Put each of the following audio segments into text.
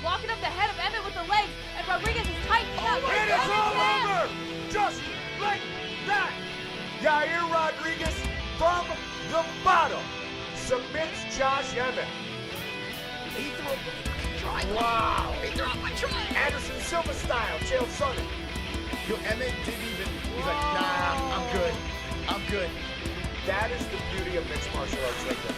Walking up the head of Emmett with the legs, and Rodriguez is tightening up. And it's all over! Just like that! Yair Rodriguez from the bottom submits Josh Emmett. He threw a triangle. Wow! He threw up a triangle. Anderson Silva style, Chael Sonnen. Yo, Emmett didn't even, he's like, nah, I'm good. I'm good. That is the beauty of mixed martial arts right there.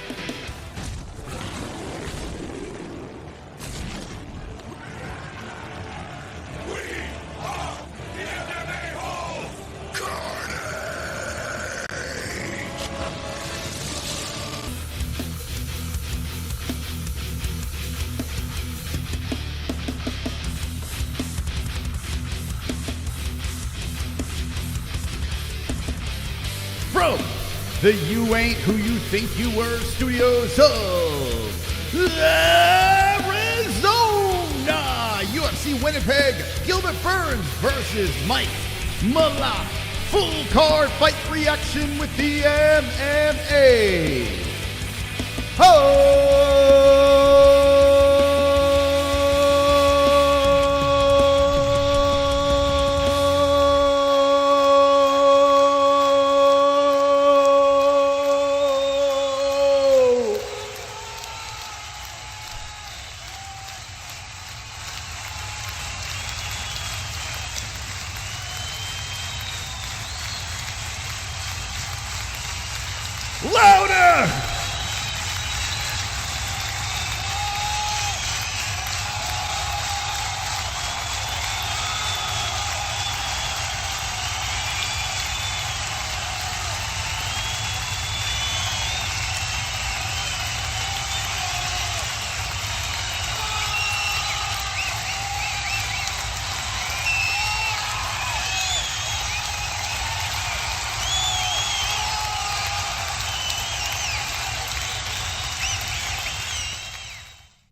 From the You Ain't Who You Think You Were studios of Arizona, UFC Winnipeg, Gilbert Burns versus Mike Malott. Full card fight reaction with the Louder!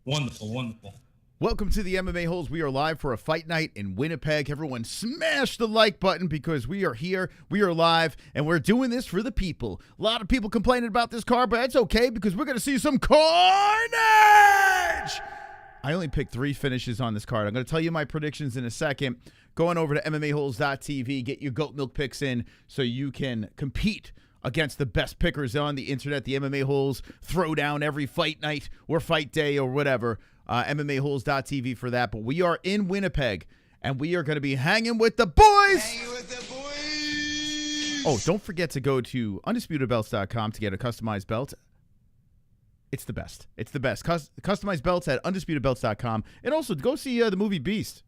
Wonderful, wonderful. Welcome to the MMA-Holes. We are live for a fight night in Winnipeg. Everyone smash the like button because we are here, we are live, and we're doing this for the people. A lot of people complaining about this card, but it's okay because we're going to see some carnage! I only picked 3 finishes on this card. I'm going to tell you my predictions in a second. Going over to MMAHoles.tv, get your goat milk picks in so you can compete against the best pickers on the internet. The MMA Holes throw down every fight night or fight day or whatever. MMAHoles.tv for that. But we are in Winnipeg, and we are going to be hanging with the boys. Hanging with the boys. Oh, don't forget to go to UndisputedBelts.com to get a customized belt. It's the best. It's the best. Customized belts at UndisputedBelts.com. And also, go see the movie Beast.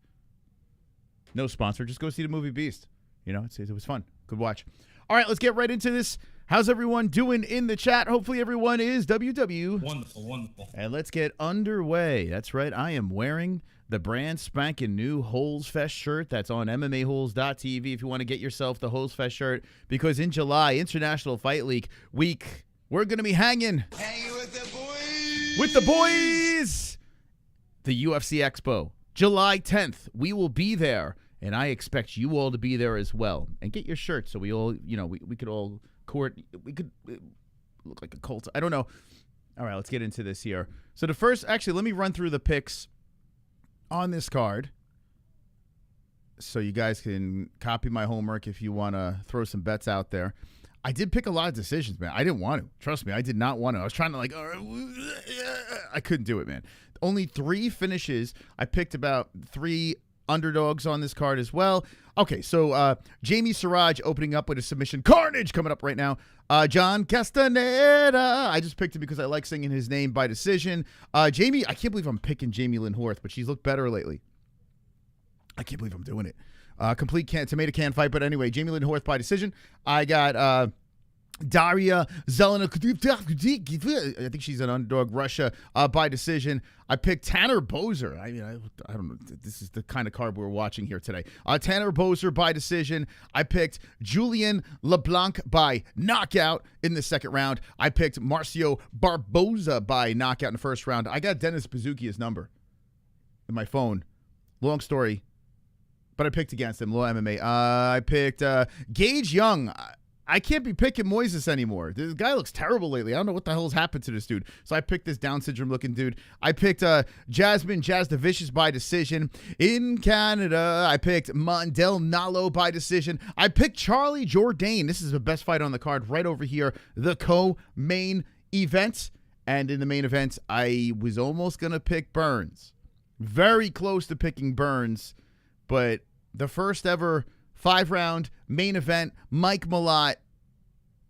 No sponsor. Just go see the movie Beast. You know, it was fun. Good watch. All right, let's get right into this. How's everyone doing in the chat? Hopefully everyone is WW. Wonderful, wonderful. And let's get underway. That's right. I am wearing the brand spanking new Holes Fest shirt. That's on MMAHoles.tv if you want to get yourself the Holes Fest shirt. Because in July, International Fight League week, we're going to be hanging with the boys. With the boys. The UFC Expo, July 10th. We will be there. And I expect you all to be there as well. And get your shirts so we all, you know, we could all we could look like a cult. I don't know. All right, let's get into this here. So the first, actually, let me run through the picks on this card so you guys can copy my homework if you want to throw some bets out there. I did pick a lot of decisions, man. I didn't want to. Trust me, I did not want to. I was trying to I couldn't do it, man. Only 3 finishes. I picked about 3 underdogs on this card as well. Okay, so Siraj opening up with a submission. Carnage coming up right now. John Castañeda. I just picked him because I like singing his name by decision. I can't believe I'm picking Jamey-Lyn Horth, but she's looked better lately. I can't believe I'm doing it. Complete tomato can fight, but anyway, Jamey-Lyn Horth by decision. I got Darya, Zheleznyakova, I think she's an underdog, Russia, by decision. I picked Tanner Boser. I don't know. This is the kind of card we're watching here today. Tanner Boser by decision. I picked Julien Leblanc by knockout in the second round. I picked Marcio Barboza by knockout in the first round. I got Dennis Buzukja's number in my phone. Long story, but I picked against him. Low MMA. I picked Gage Young. I can't be picking Moises anymore. This guy looks terrible lately. I don't know what the hell's happened to this dude. So I picked this Down syndrome looking dude. I picked Jasmine Jazz the Vicious by decision. In Canada, I picked Mondel Nalo by decision. I picked Charlie Jourdain. This is the best fight on the card right over here. The co-main event. And in the main event, I was almost going to pick Burns. Very close to picking Burns. But the first ever 5-round main event, Mike Malott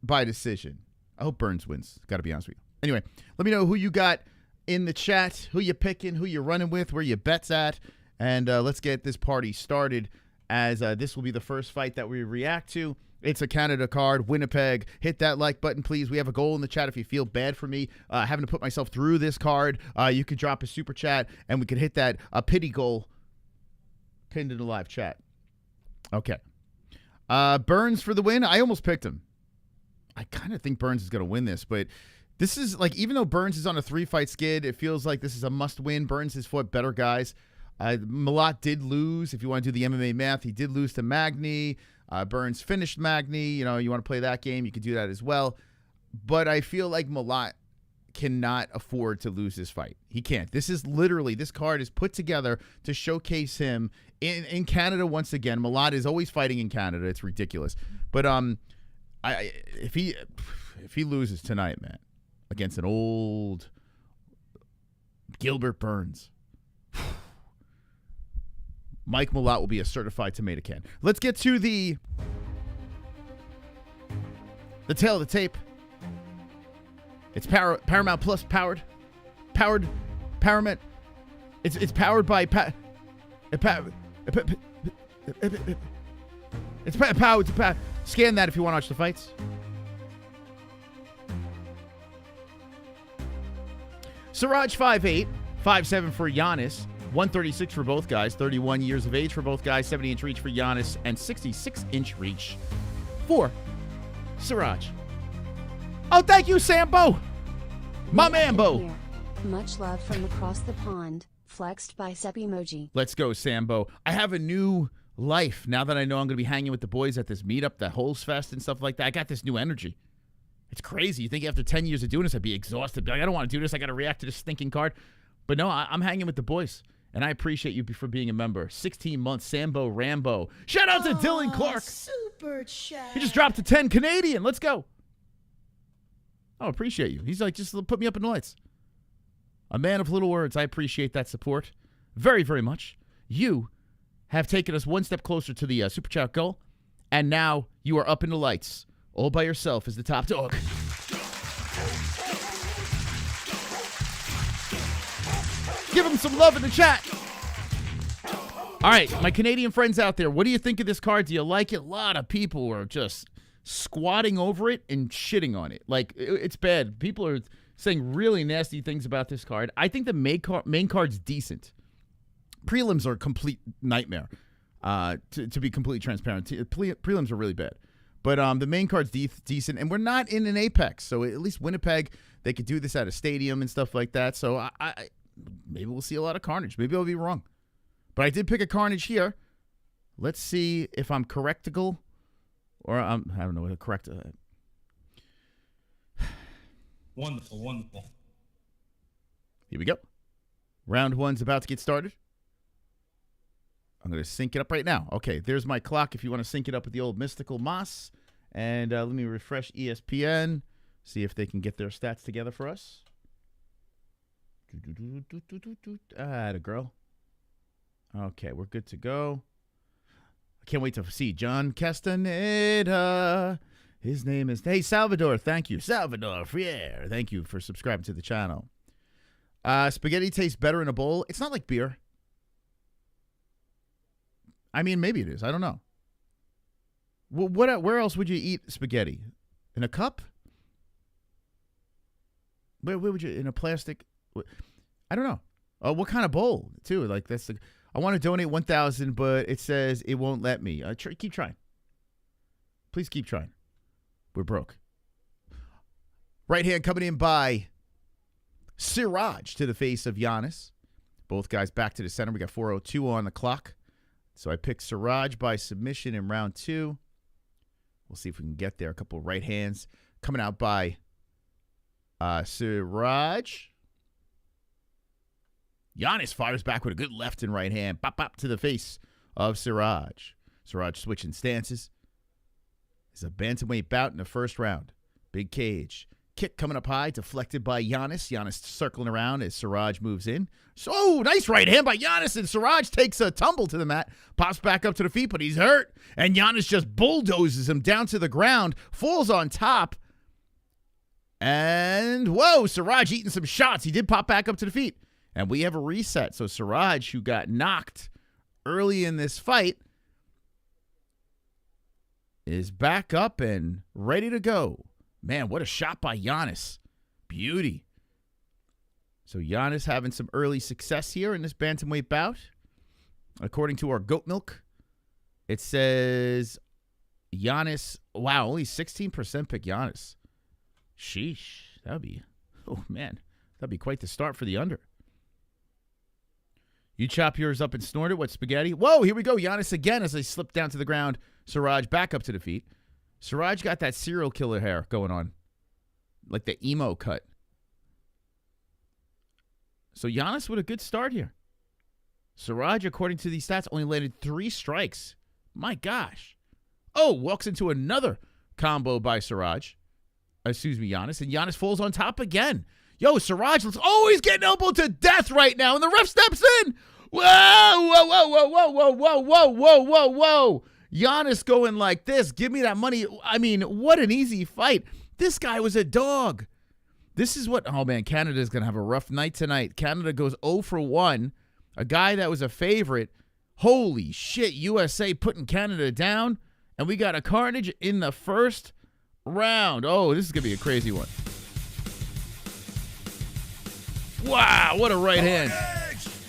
by decision. I hope Burns wins. Got to be honest with you. Anyway, let me know who you got in the chat, who you picking, who you running with, where your bets at, and let's get this party started as this will be the first fight that we react to. It's a Canada card, Winnipeg. Hit that like button, please. We have a goal in the chat if you feel bad for me having to put myself through this card. You could drop a super chat, and we could hit that pity goal pinned in the live chat. Okay. Burns for the win. I almost picked him. I kind of think Burns is going to win this, but this is like, even though Burns is on a 3-fight skid, it feels like this is a must win. Burns has fought better guys. Malott did lose. If you want to do the MMA math, he did lose to MaRkY. Burns finished MaRkY. You know, you want to play that game, you could do that as well. But I feel like Malott cannot afford to lose this fight. He can't. This is literally, this card is put together to showcase him in Canada once again. Malott is always fighting in Canada. It's ridiculous. But if he loses tonight, man, against an old Gilbert Burns, Mike Malott will be a certified tomato can. Let's get to the tail of the tape. It's Paramount Plus powered. Paramount. It's powered by it's powered. Scan that if you want to watch the fights. Siraj 5'8", 5'7" for Yannis, 136 for both guys, 31 years of age for both guys, 70-inch reach for Yannis, and 66-inch reach for Siraj. Oh, thank you, Sambo. My man, Bo. Much love from across the pond. Flexed bicep emoji. Let's go, Sambo. I have a new life now that I know I'm going to be hanging with the boys at this meetup, the Holes Fest and stuff like that. I got this new energy. It's crazy. You think after 10 years of doing this, I'd be exhausted. Like, I don't want to do this. I got to react to this stinking card. But no, I'm hanging with the boys. And I appreciate you for being a member. 16 months, Sambo Rambo. Shout out to Dylan Clark. Super chat. He just dropped to 10 Canadian. Let's go. Oh, appreciate you. He's like, just put me up in the lights. A man of little words. I appreciate that support very, very much. You have taken us one step closer to the Super Chat goal, and now you are up in the lights, all by yourself as the top dog. Give him some love in the chat. All right, my Canadian friends out there, what do you think of this card? Do you like it? A lot of people are just squatting over it and shitting on it. Like, it's bad. People are saying really nasty things about this card. I think the main card's decent. Prelims are a complete nightmare, to be completely transparent. Prelims are really bad. But the main card's decent, and we're not in an Apex, so at least Winnipeg, they could do this at a stadium and stuff like that. So I maybe we'll see a lot of carnage. Maybe I'll be wrong. But I did pick a carnage here. Let's see if I'm correctical. Or I don't know what to correct. Wonderful, wonderful. Here we go. Round one's about to get started. I'm going to sync it up right now. Okay, there's my clock if you want to sync it up with the old Mystical Moss. And let me refresh ESPN, see if they can get their stats together for us. The girl. Okay, we're good to go. I can't wait to see John Castañeda. His name is... Hey, Salvador. Thank you. Salvador Friere. Thank you for subscribing to the channel. Spaghetti tastes better in a bowl. It's not like beer. I mean, maybe it is. I don't know. Well, where else would you eat spaghetti? In a cup? Where would you, in a plastic? I don't know. What kind of bowl, too? Like, that's the, I want to donate $1,000, but it says it won't let me. Keep trying. Please keep trying. We're broke. Right hand coming in by Siraj to the face of Yannis. Both guys back to the center. We got 4:02 on the clock. So I picked Siraj by submission in round 2. We'll see if we can get there. A couple of right hands coming out by Siraj. Yannis fires back with a good left and right hand. Pop, pop to the face of Siraj. Siraj switching stances. It's a bantamweight bout in the first round. Big cage. Kick coming up high, deflected by Yannis. Yannis circling around as Siraj moves in. So, nice right hand by Yannis, and Siraj takes a tumble to the mat, pops back up to the feet, but he's hurt. And Yannis just bulldozes him down to the ground, falls on top. And, whoa, Siraj eating some shots. He did pop back up to the feet. And we have a reset. So, Siraj, who got knocked early in this fight, is back up and ready to go. Man, what a shot by Yannis. Beauty. So Yannis having some early success here in this bantamweight bout. According to our Goatmilk, it says Yannis, wow, only 16% pick Yannis. Sheesh. That'd be, oh man, that'd be quite the start for the under. You chop yours up and snort it. What, spaghetti? Whoa, here we go. Yannis again as they slip down to the ground. Siraj back up to the feet. Siraj got that serial killer hair going on. Like the emo cut. So Yannis with a good start here. Siraj, according to these stats, only landed 3 strikes. My gosh. Oh, walks into another combo by Siraj. Excuse me, Yannis. And Yannis falls on top again. Yo, Siraj looks, oh, he's getting elbowed to death right now. And the ref steps in. Whoa, whoa, whoa, whoa, whoa, whoa, whoa, whoa, whoa, whoa, whoa. Yannis going like this. Give me that money. I mean, what an easy fight. This guy was a dog. This is what, oh man, Canada's going to have a rough night tonight. Canada goes 0 for 1. A guy that was a favorite. Holy shit, USA putting Canada down. And we got a carnage in the first round. Oh, this is going to be a crazy one. Wow, what a right hand.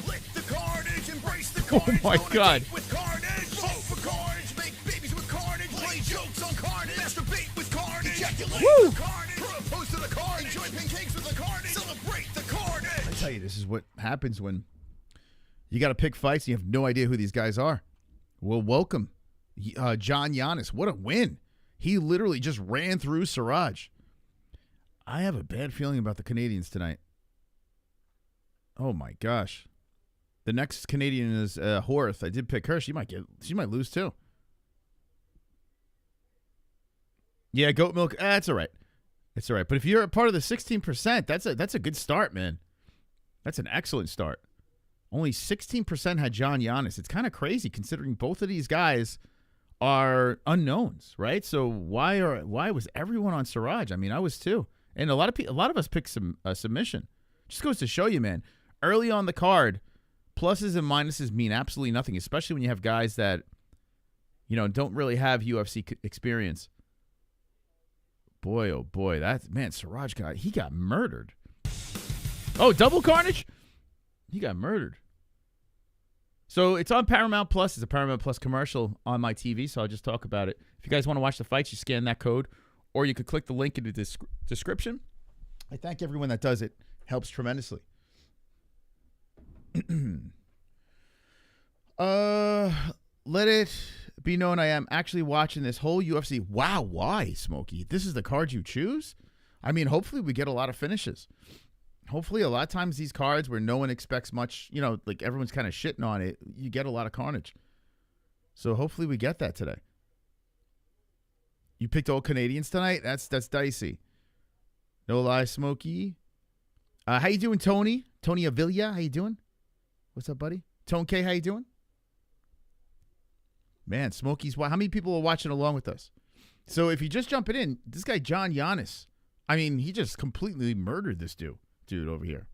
Lick the carnage, embrace the carnage. Oh my God. With carnage. Vote for carnage, make babies with carnage, play jokes on carnage, masturbate with carnage, ejaculate with carnage, propose to the carnage, enjoy pancakes with the carnage, celebrate the carnage. I tell you, this is what happens when you got to pick fights and you have no idea who these guys are. Well, welcome, John Yannis. What a win. He literally just ran through Siraj. I have a bad feeling about the Canadians tonight. Oh, my gosh. The next Canadian is Horth. I did pick her. She might lose, too. Yeah, Goatmilk. That's all right. It's all right. But if you're a part of the 16%, that's a good start, man. That's an excellent start. Only 16% had John Yannis. It's kind of crazy considering both of these guys are unknowns, right? So why was everyone on Siraj? I mean, I was too. And a lot of us picked some submission. Just goes to show you, man. Early on the card, pluses and minuses mean absolutely nothing, especially when you have guys that, you know, don't really have UFC experience. Boy, oh boy, Siraj got murdered. Oh, double carnage? He got murdered. So it's on Paramount Plus. It's a Paramount Plus commercial on my TV, so I'll just talk about it. If you guys want to watch the fights, you scan that code, or you could click the link in the description. I thank everyone that does it. Helps tremendously. Let it be known I am actually watching this whole UFC. Wow, why, Smokey? This is the card you choose? I mean, hopefully we get a lot of finishes. Hopefully a lot of times these cards where no one expects much, you know, like everyone's kind of shitting on it, you get a lot of carnage. So hopefully we get that today. You picked all Canadians tonight? That's dicey. No lie, Smokey. How you doing, Tony? Tony Avila, how you doing? What's up, buddy? Tone K, how you doing? Man, Smokey's, how many people are watching along with us? So if you just jumping in, this guy, John Yannis, I mean, he just completely murdered this dude over here.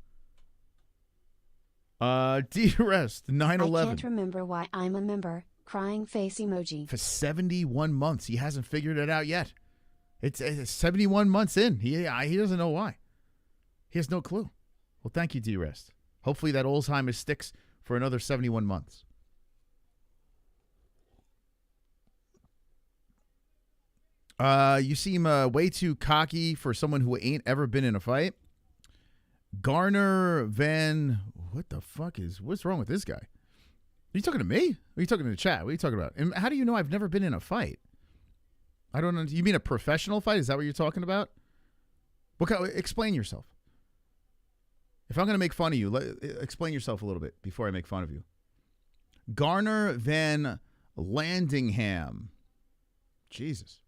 D-Rest, 9/11. I can't remember why I'm a member. Crying face emoji. For 71 months. He hasn't figured it out yet. It's 71 months in. He doesn't know why. He has no clue. Well, thank you, D-Rest. Hopefully that Alzheimer's sticks for another 71 months. You seem way too cocky for someone who ain't ever been in a fight. Garner Van, what's wrong with this guy? Are you talking to me? Or are you talking to the chat? What are you talking about? And how do you know I've never been in a fight? I don't know. You mean a professional fight? Is that what you're talking about? Explain yourself. If I'm going to make fun of you, explain yourself a little bit before I make fun of you. Garner Van Landingham. Jesus.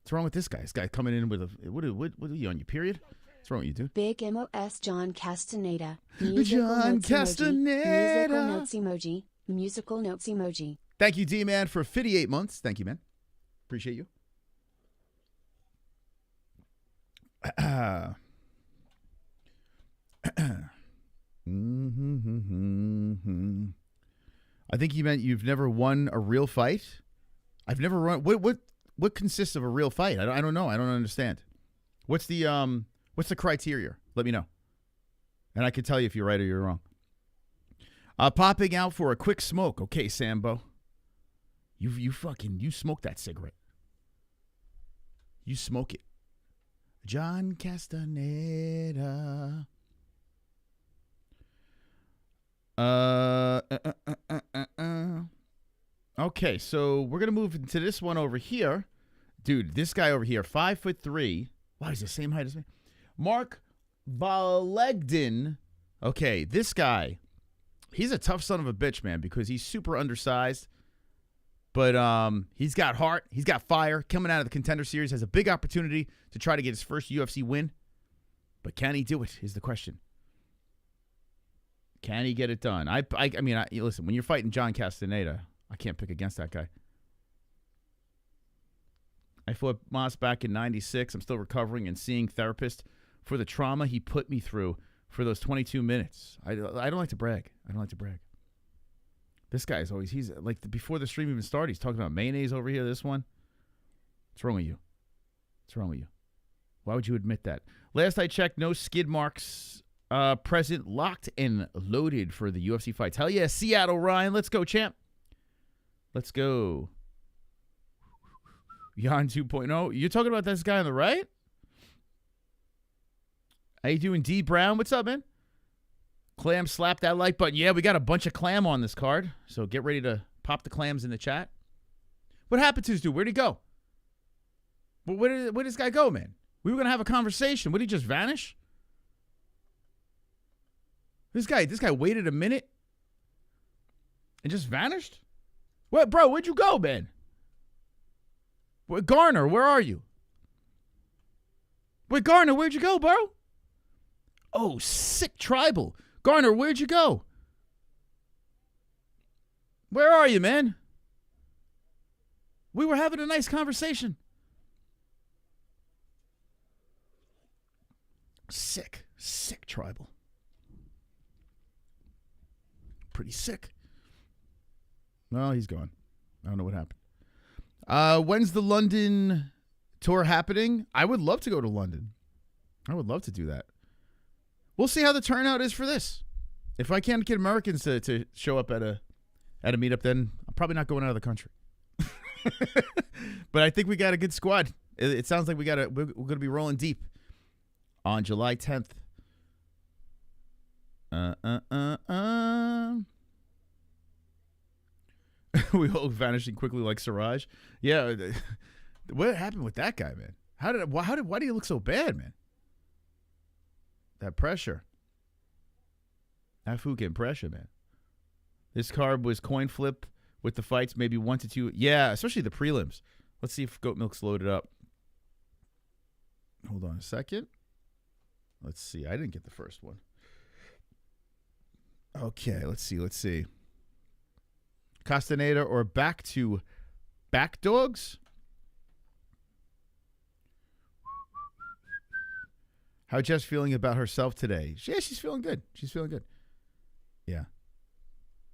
What's wrong with this guy? This guy coming in with what are you on your period? What's wrong with you, dude? Big MOS John Castañeda. John Castañeda. Musical notes emoji. Musical notes emoji. Thank you, D-Man, for 58 months. Thank you, man. Appreciate you. I think you meant you've never won a real fight. I've never run. What consists of a real fight? I don't know. I don't understand. What's the criteria? Let me know, and I can tell you if you're right or you're wrong. Popping out for a quick smoke. Okay, Sambo. You smoke that cigarette. You smoke it. John Castañeda. Okay, so we're gonna move into this one over here, dude. This guy over here, 5'3". Wow, he's the same height as me. Mark Vologdin. Okay, this guy, he's a tough son of a bitch, man, because he's super undersized, but he's got heart, he's got fire. Coming out of the Contender Series, has a big opportunity to try to get his first UFC win, but can he do it? Is the question. Can he get it done? I mean, listen, when you're fighting John Castañeda, I can't pick against that guy. I fought Moss back in 96. I'm still recovering and seeing therapist for the trauma he put me through for those 22 minutes. I don't like to brag. This guy is always, he's like, before the stream even started, he's talking about mayonnaise over here, this one. What's wrong with you? Why would you admit that? Last I checked, no skid marks present, locked and loaded for the UFC fights. Hell yeah, Seattle, Ryan. Let's go, champ. Let's go. Jan 2.0. You're talking about this guy on the right? How you doing, D Brown? What's up, man? Clam, slap that like button. Yeah, we got a bunch of clam on this card, so get ready to pop the clams in the chat. What happened to this dude? Where'd he go? Where did this guy go, man? We were going to have a conversation. Would he just vanish? This guy waited a minute and just vanished? What, bro? Where'd you go, man? Garner, where are you? Wait, Garner, where'd you go, bro? Oh, sick tribal. Garner, where'd you go? Where are you, man? We were having a nice conversation. Sick tribal. Pretty sick. No, he's gone. I don't know what happened. When's the London tour happening? I would love to go to London. I would love to do that. We'll see how the turnout is for this. If I can't get Americans to show up at a meetup, then I'm probably not going out of the country. But I think we got a good squad. It sounds like we're going to be rolling deep on July 10th. We all vanishing quickly like Siraj. Yeah, what happened with that guy, man? Why do you look so bad, man? That pressure. That fucking pressure, man. This card was coin flip with the fights, maybe 1 to 2. Yeah, especially the prelims. Let's see if Goatmilk's loaded up. Hold on a second. Let's see. I didn't get the first one. Okay, let's see. Castañeda or back to back dogs? How Jess feeling about herself today? Yeah, she's feeling good. Yeah.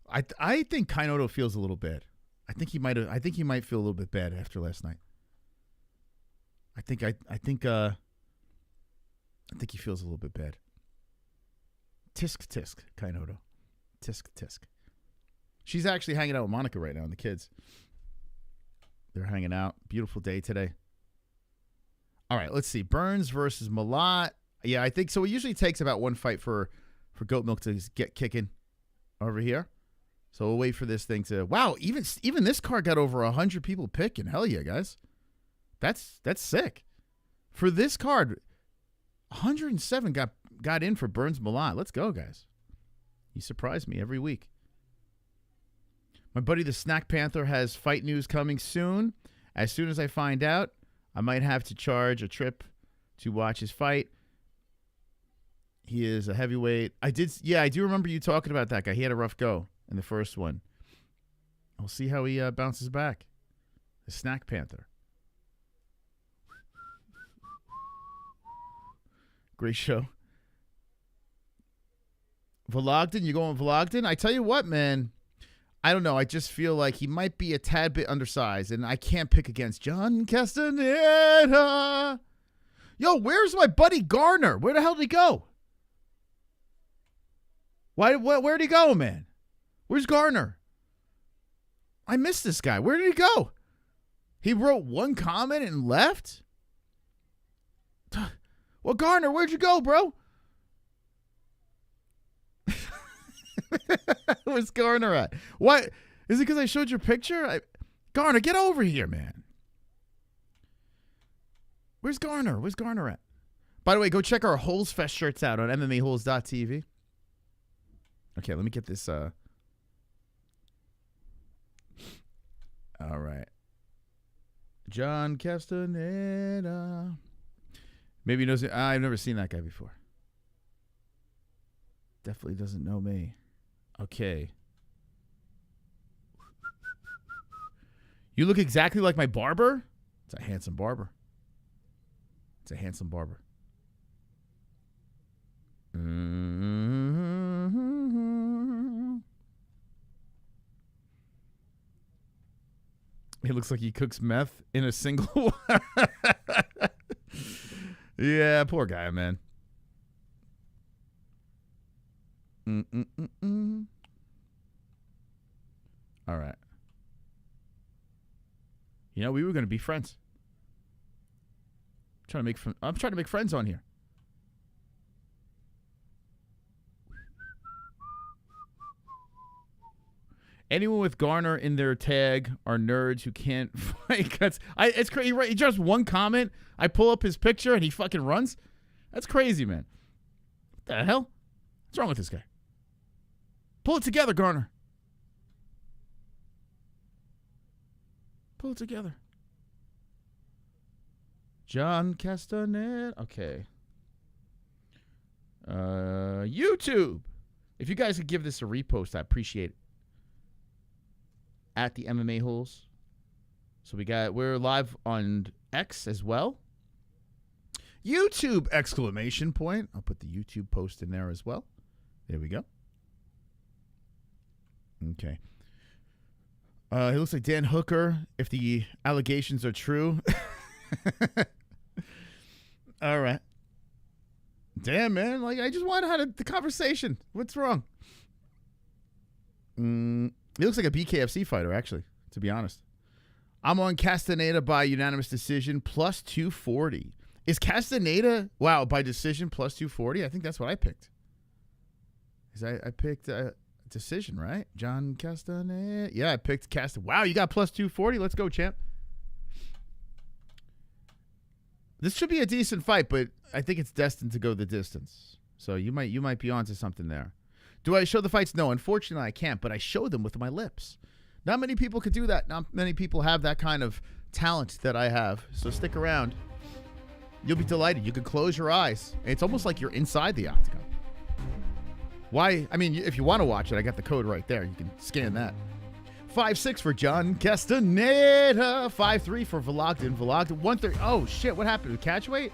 I think Kainotto feels a little bad. I think he might feel a little bit bad after last night. I think he feels a little bit bad. Tisk tisk, Kainotto. Tisk tisk. She's actually hanging out with MaRkY right now and the kids. They're hanging out. Beautiful day today. All right, let's see. Burns versus Malott. Yeah, I think so. It usually takes about one fight for Goatmilk to get kicking over here. So we'll wait for this thing to. Wow, even this card got over 100 people picking. Hell yeah, guys. That's sick. For this card, 107 got in for Burns Malott. Let's go, guys. You surprise me every week. My buddy the Snack Panther has fight news coming soon. As soon as I find out, I might have to charge a trip to watch his fight. He is a heavyweight. I do remember you talking about that guy. He had a rough go in the first one. We'll see how he bounces back. The Snack Panther. Great show. Vologdin, you going Vologdin? I tell you what, man. I don't know. I just feel like he might be a tad bit undersized, and I can't pick against John Castañeda. Yo, where's my buddy Garner? Where the hell did he go? Where'd he go, man? Where's Garner? I missed this guy. Where did he go? He wrote one comment and left? Well, Garner, where'd you go, bro? Where's Garner at? What? Is it because I showed your picture? Garner, get over here, man. Where's Garner? Where's Garner at? By the way, go check our Holes Fest shirts out on MMA-Holes.tv. Okay, let me get this. All right. John Castañeda. Maybe he knows it. I've never seen that guy before. Definitely doesn't know me. Okay. You look exactly like my barber? It's a handsome barber. It's a handsome barber. He looks like he cooks meth in a single. Yeah, poor guy, man. All right. You know, we were going to be friends. I'm trying to make friends on here. Anyone with Garner in their tag are nerds who can't fight. It's crazy. He just one comment. I pull up his picture and he fucking runs. That's crazy, man. What the hell? What's wrong with this guy? Pull it together, Garner. Pull it together. John Castañeda. Okay. YouTube. If you guys could give this a repost, I appreciate it. At the MMA Holes. So we're live on X as well. YouTube exclamation point. I'll put the YouTube post in there as well. There we go. Okay. It looks like Dan Hooker, if the allegations are true. All right. Damn, man. Like, I just want to have the conversation. What's wrong? He looks like a BKFC fighter, actually, to be honest. I'm on Castañeda by unanimous decision, plus 240. Is Castañeda, wow, by decision, plus 240? I think that's what I picked. I picked decision, right? John Castañeda. Yeah, I picked Castañeda. Wow, you got plus 240. Let's go, champ. This should be a decent fight, but I think it's destined to go the distance. So you might be onto something there. Do I show the fights? No, unfortunately I can't, but I show them with my lips. Not many people could do that. Not many people have that kind of talent that I have. So stick around. You'll be delighted. You could close your eyes. It's almost like you're inside the octagon. Why? I mean, if you want to watch it, I got the code right there. You can scan that. 5-6 for John Castañeda. 5-3 for Vologdin. Vologdin 130. Oh, shit. What happened? Catch weight?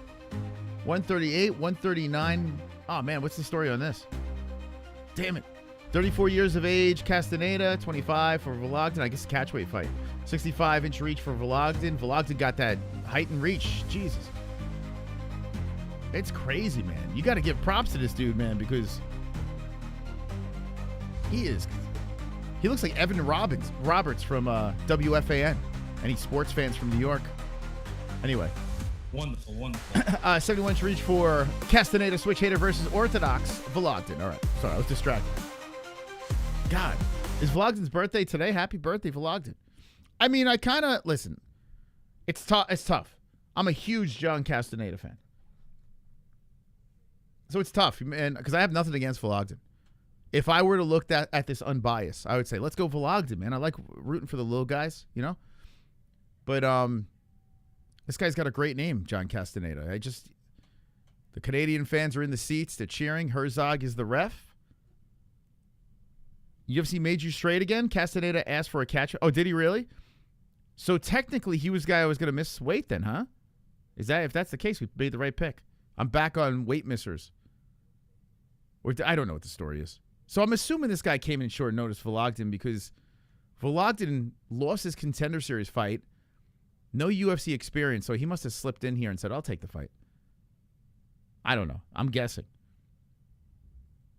138, 139. Oh, man. What's the story on this? Damn it. 34 years of age, Castañeda. 25 for Vologdin. I guess a catch weight fight. 65-inch reach for Vologdin. Vologdin got that height and reach. Jesus. It's crazy, man. You got to give props to this dude, man, because he looks like Evan Roberts from WFAN. Any sports fans from New York? Anyway. Wonderful. 71 to reach for Castañeda switch hater versus Orthodox Vologdin. All right. Sorry, I was distracted. God. Is Vologdin's birthday today? Happy birthday, Vologdin. I mean, I kind of... Listen. It's tough. I'm a huge John Castañeda fan. So it's tough, man, because I have nothing against Vologdin. If I were to look at this unbiased, I would say, let's go Vologdin, man. I like rooting for the little guys, you know? But this guy's got a great name, John Castañeda. The Canadian fans are in the seats. They're cheering. Herzog is the ref. UFC made you straight again? Castañeda asked for a catch. Oh, did he really? So technically, he was the guy who was going to miss weight then, huh? If that's the case, we made the right pick. I'm back on weight missers. Or I don't know what the story is. So I'm assuming this guy came in short notice, Vologdin, because Vologdin lost his Contender Series fight. No UFC experience, so he must have slipped in here and said, I'll take the fight. I don't know. I'm guessing.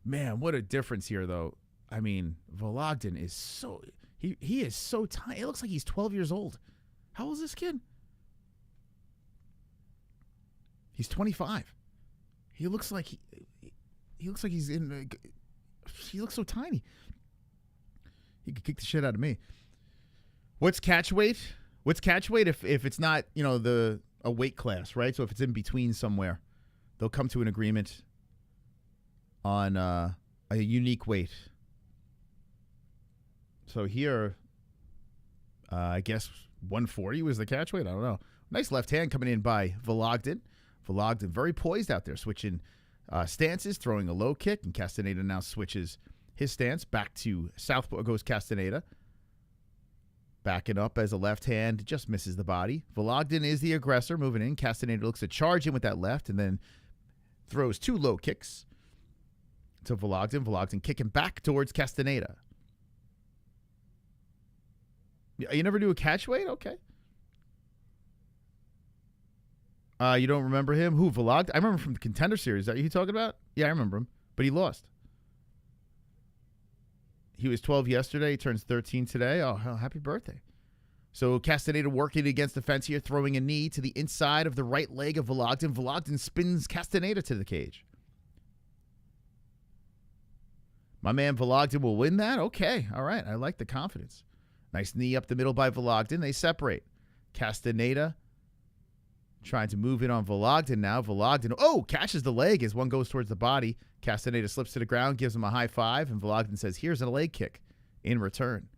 Man, what a difference here, though. I mean, Vologdin is so... He is so tiny. It looks like he's 12 years old. How old is this kid? He's 25. He looks like he's in... He looks so tiny. He could kick the shit out of me. What's catch weight? What's catch weight if it's not, a weight class, right? So if it's in between somewhere, they'll come to an agreement on a unique weight. So here, I guess 140 was the catch weight. I don't know. Nice left hand coming in by Vologdin. Vologdin very poised out there, switching stances, throwing a low kick, and Castañeda now switches his stance back to southpaw. Goes Castañeda. Backing up as a left hand, just misses the body. Vologdin is the aggressor, moving in. Castañeda looks to charge in with that left and then throws two low kicks to Vologdin. Vologdin kicking back towards Castañeda. You never do a catch weight? Okay. You don't remember him? Who, Vologdin? I remember from the Contender Series. Is that you talking about? Yeah, I remember him. But he lost. He was 12 yesterday. He turns 13 today. Oh, hell, happy birthday. So Castañeda working against the fence here, throwing a knee to the inside of the right leg of Vologdin. Vologdin spins Castañeda to the cage. My man Vologdin will win that? Okay. All right. I like the confidence. Nice knee up the middle by Vologdin. They separate. Castañeda trying to move in on Vologdin now. Vologdin, catches the leg as one goes towards the body. Castañeda slips to the ground, gives him a high five, and Vologdin says, here's a leg kick in return.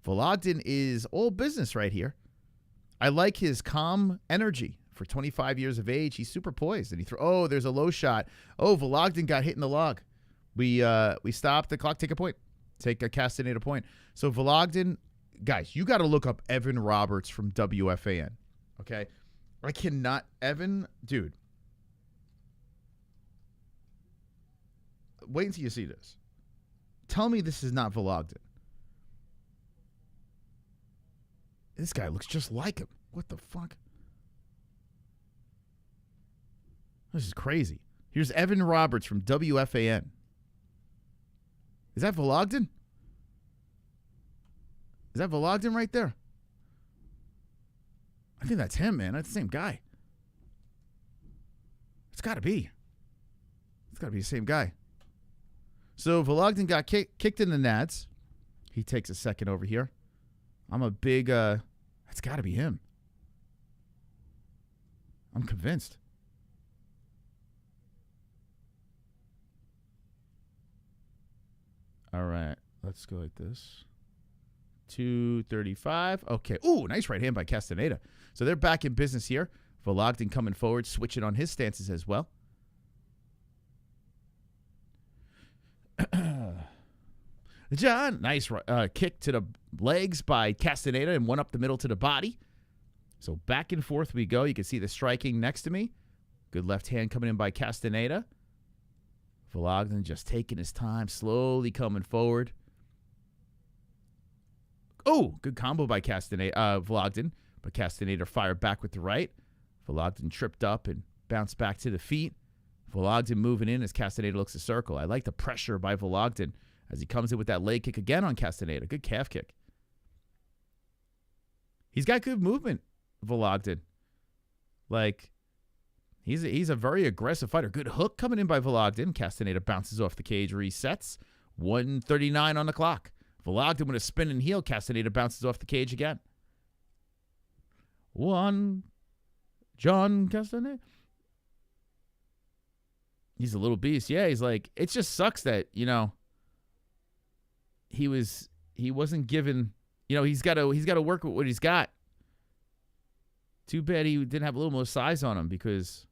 Vologdin is all business right here. I like his calm energy. For 25 years of age, he's super poised. And there's a low shot. Vologdin got hit in the log. We stopped the clock, take a point. Take a Castañeda point. So Vologdin, guys, you got to look up Evan Roberts from WFAN. Okay? I cannot. Evan, dude. Wait until you see this. Tell me this is not Vologdin. This guy looks just like him. What the fuck? This is crazy. Here's Evan Roberts from WFAN. Is that Vologdin? Is that Vologdin right there? I think that's him, man. That's the same guy. It's got to be. It's got to be the same guy. So Vologdin got kicked in the nads. He takes a second over here. I'm a big... that's got to be him. I'm convinced. All right. Let's go like this. 235. Okay. Ooh, nice right hand by Castañeda. So they're back in business here. Vologdin coming forward, switching on his stances as well. John, nice kick to the legs by Castañeda and one up the middle to the body. So back and forth we go. You can see the striking next to me. Good left hand coming in by Castañeda. Vologdin just taking his time, slowly coming forward. Oh, good combo by Vologdin. but Castañeda fired back with the right. Vologdin tripped up and bounced back to the feet. Vologdin moving in as Castañeda looks to circle. I like the pressure by Vologdin as he comes in with that leg kick again on Castañeda. Good calf kick. He's got good movement, Vologdin. Like, he's a very aggressive fighter. Good hook coming in by Vologdin. Castañeda bounces off the cage, resets. 1:39 on the clock. Vologdin with a spinning heel. Castañeda bounces off the cage again. John Castañeda. He's a little beast. Yeah, he's like, it just sucks that, you know, he wasn't given, you know, he's got to work with what he's got. Too bad he didn't have a little more size on him, because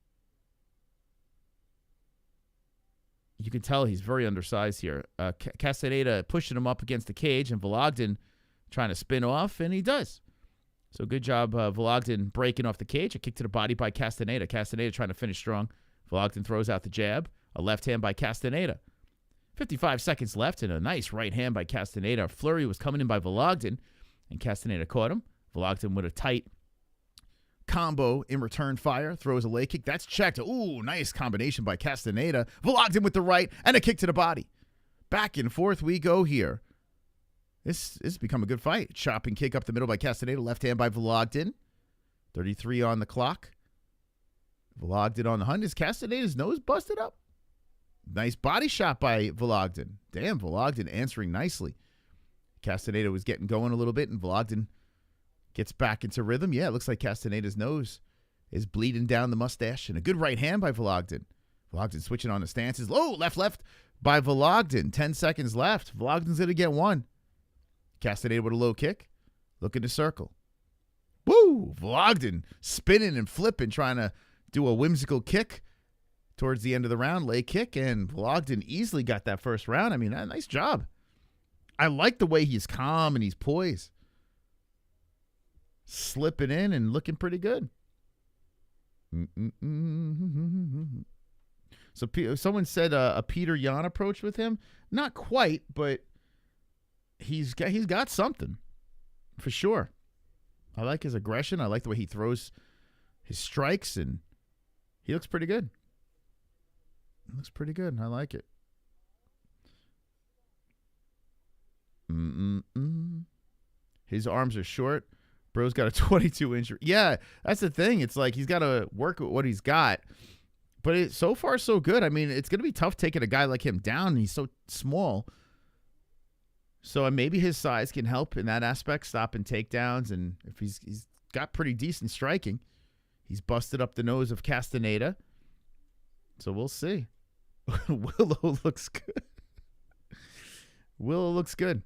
you can tell he's very undersized here. Castañeda pushing him up against the cage, and Vologdin trying to spin off, and he does. So good job, Vologdin breaking off the cage. A kick to the body by Castañeda. Castañeda trying to finish strong. Vologdin throws out the jab. A left hand by Castañeda. 55 seconds left, and a nice right hand by Castañeda. A flurry was coming in by Vologdin, and Castañeda caught him. Vologdin with a tight combo in return fire. Throws a leg kick. That's checked. Ooh, nice combination by Castañeda. Vologdin with the right, and a kick to the body. Back and forth we go here. This has become a good fight. Chopping kick up the middle by Castañeda. Left hand by Vologdin. 33 on the clock. Vologdin on the hunt. Is Castañeda's nose busted up? Nice body shot by Vologdin. Damn, Vologdin answering nicely. Castañeda was getting going a little bit, and Vologdin gets back into rhythm. Yeah, it looks like Castañeda's nose is bleeding down the mustache. And a good right hand by Vologdin. Vologdin switching on the stances. Oh, left by Vologdin. 10 seconds left. Vologdin's going to get one. Castañeda with a low kick. Looking to circle. Woo! Vologdin spinning and flipping, trying to do a whimsical kick towards the end of the round. Leg kick, and Vologdin easily got that first round. I mean, nice job. I like the way he's calm and he's poised. Slipping in and looking pretty good. So someone said a Peter Yan approach with him. Not quite, but he's got something for sure. I like his aggression. I like the way he throws his strikes, and he looks pretty good. Looks pretty good. I like it. His arms are short. Bro's got a 22-inch. Yeah, that's the thing. It's like he's got to work with what he's got. But so far, so good. I mean, it's going to be tough taking a guy like him down. He's so small. So maybe his size can help in that aspect, stopping takedowns. And if he's got pretty decent striking, he's busted up the nose of Castañeda. So we'll see. Willow looks good. Willow looks good.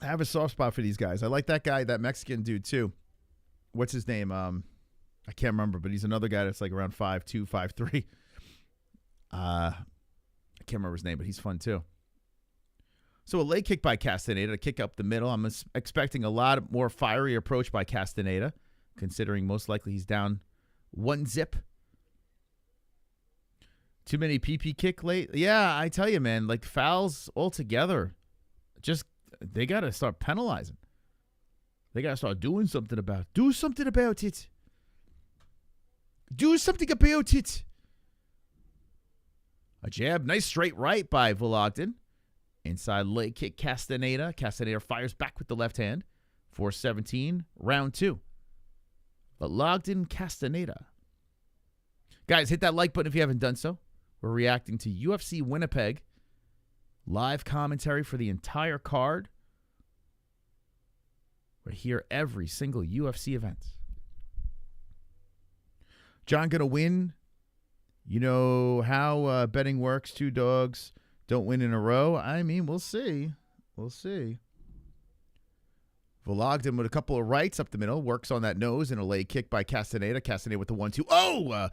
I have a soft spot for these guys. I like that guy, that Mexican dude, too. What's his name? I can't remember, but he's another guy that's like around 5'2", 5'3". I can't remember his name, but he's fun, too. So a leg kick by Castañeda, a kick up the middle. I'm expecting a lot more fiery approach by Castañeda, considering most likely he's down 1-0. Too many PP kick late. Yeah, I tell you, man, like fouls altogether, just they got to start penalizing. They got to start doing something about it. Do something about it. Do something about it. A jab, nice straight right by Vologdin. Inside leg kick, Castañeda. Castañeda fires back with the left hand. 4:17, round 2. Vologdin, Castañeda. Guys, hit that like button if you haven't done so. We're reacting to UFC Winnipeg. Live commentary for the entire card. We're here every single UFC event. John gonna win. You know how betting works. 2 dogs don't win in a row. I mean, we'll see. We'll see. Vologdin with a couple of rights up the middle. Works on that nose and a leg kick by Castañeda. Castañeda with the 1-2. Oh!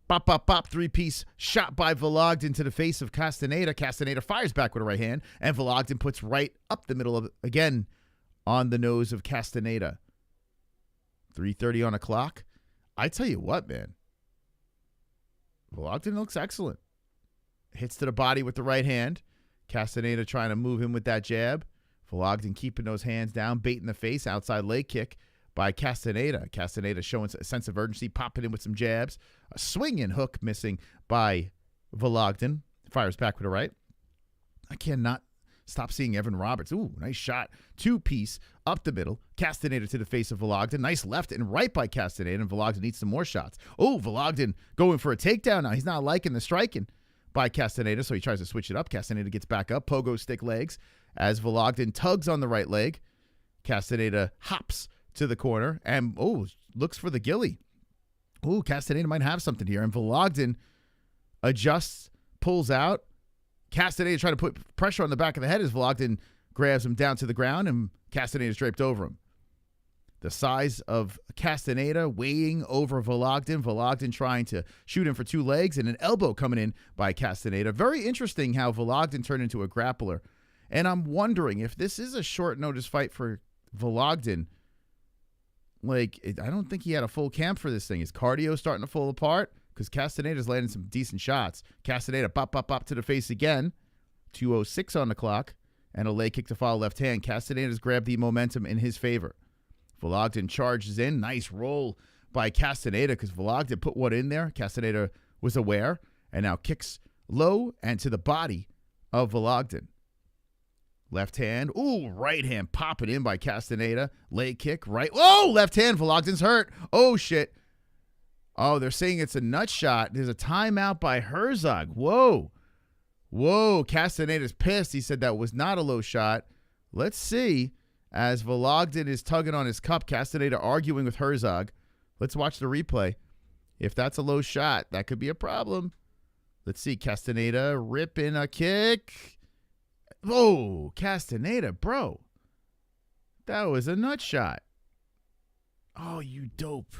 Pop, pop, pop. 3-piece shot by Vologdin to the face of Castañeda. Castañeda fires back with a right hand. And Vologdin puts right up the middle of it again on the nose of Castañeda. 3:30 on the clock. I tell you what, man. Vologdin looks excellent. Hits to the body with the right hand. Castañeda trying to move him with that jab. Vologdin keeping those hands down, bait in the face, outside leg kick by Castañeda. Castañeda showing a sense of urgency, popping in with some jabs. A swinging hook missing by Vologdin. Fires back with a right. I cannot stop seeing Evan Roberts. Ooh, nice shot. Two-piece up the middle. Castañeda to the face of Vologdin. Nice left and right by Castañeda, and Vologdin needs some more shots. Oh, Vologdin going for a takedown now. He's not liking the striking by Castañeda, so he tries to switch it up. Castañeda gets back up. Pogo stick legs as Vologdin tugs on the right leg. Castañeda hops to the corner and, looks for the gilly. Oh, Castañeda might have something here. And Vologdin adjusts, pulls out. Castañeda trying to put pressure on the back of the head as Vologdin grabs him down to the ground, and Castañeda's draped over him. The size of Castañeda weighing over Vologdin. Vologdin trying to shoot him for two legs, and an elbow coming in by Castañeda. Very interesting how Vologdin turned into a grappler. And I'm wondering if this is a short notice fight for Vologdin. I don't think he had a full camp for this thing. His cardio starting to fall apart because Castañeda's landing some decent shots. Castañeda pop to the face again. 2:06 on the clock. And a leg kick to follow left hand. Castañeda's grabbed the momentum in his favor. Vologdin charges in. Nice roll by Castañeda because Vologdin put one in there. Castañeda was aware and now kicks low and to the body of Vologdin. Left hand. Ooh, right hand popping in by Castañeda. Leg kick, right. Oh, left hand. Vologdin's hurt. Oh, shit. Oh, they're saying it's a nut shot. There's a timeout by Herzog. Whoa. Castañeda's pissed. He said that was not a low shot. Let's see. As Vologdin is tugging on his cup, Castañeda arguing with Herzog. Let's watch the replay. If that's a low shot, that could be a problem. Let's see. Castañeda ripping a kick. Oh, Castañeda, bro. That was a nut shot. Oh, you dope.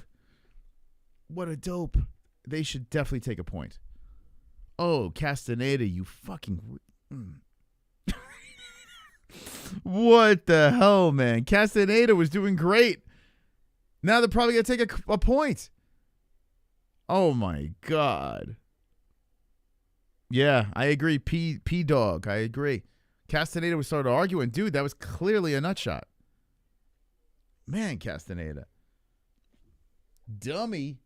What a dope. They should definitely take a point. Oh, Castañeda, you fucking... What the hell, man? Castañeda was doing great. Now they're probably going to take a point. Oh, my God. Yeah, I agree. P-Dog, I agree. Castañeda was started arguing. Dude, that was clearly a nut shot. Man, Castañeda. Dummy.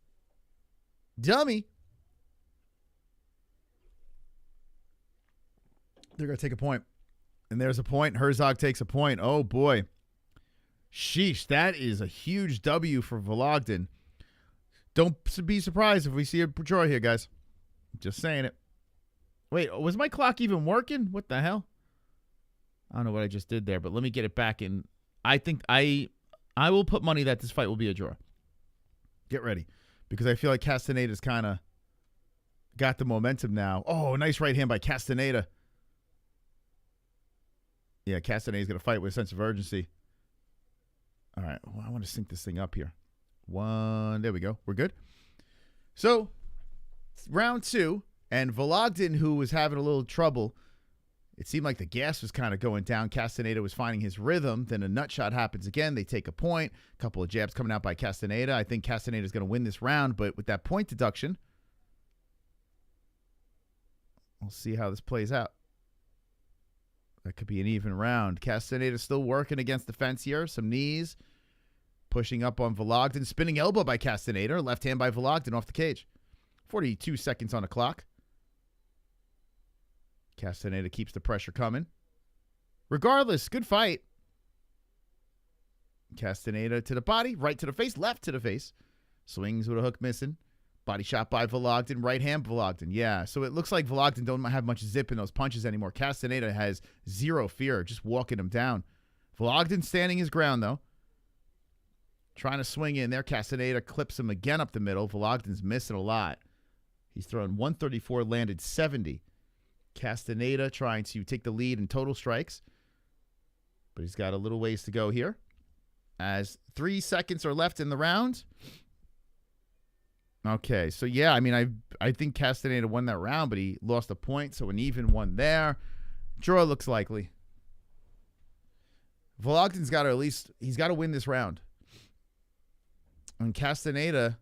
They're going to take a point. And there's a point. Herzog takes a point. Oh, boy. Sheesh, that is a huge W for Vologdin. Don't be surprised if we see a draw here, guys. Just saying it. Wait, was my clock even working? What the hell? I don't know what I just did there, but let me get it back in. I think I will put money that this fight will be a draw. Get ready. Because I feel like Castañeda's kind of got the momentum now. Oh, nice right hand by Castañeda. Yeah, Castañeda's going to fight with a sense of urgency. All right. Well, I want to sync this thing up here. There we go. We're good. So, round two. And Vologdin, who was having a little trouble, it seemed like the gas was kind of going down. Castañeda was finding his rhythm. Then a nut shot happens again. They take a point. A couple of jabs coming out by Castañeda. I think Castañeda is going to win this round, but with that point deduction, we'll see how this plays out. That could be an even round. Castañeda still working against the fence here. Some knees. Pushing up on Vologdin. Spinning elbow by Castañeda. Left hand by Vologdin off the cage. 42 seconds on the clock. Castañeda keeps the pressure coming. Regardless, good fight. Castañeda to the body. Right to the face. Left to the face. Swings with a hook missing. Body shot by Vologdin. Right hand Vologdin. Yeah, so it looks like Vologdin don't have much zip in those punches anymore. Castañeda has zero fear, just walking him down. Vologdin standing his ground, though. Trying to swing in there. Castañeda clips him again up the middle. Vologdin's missing a lot. He's thrown 134, landed 70. Castañeda trying to take the lead in total strikes. But he's got a little ways to go here. As 3 seconds are left in the round. Okay, so yeah, I mean, I think Castañeda won that round, but he lost a point, so an even one there. Draw looks likely. Vologdin's got to he's got to win this round. And Castañeda,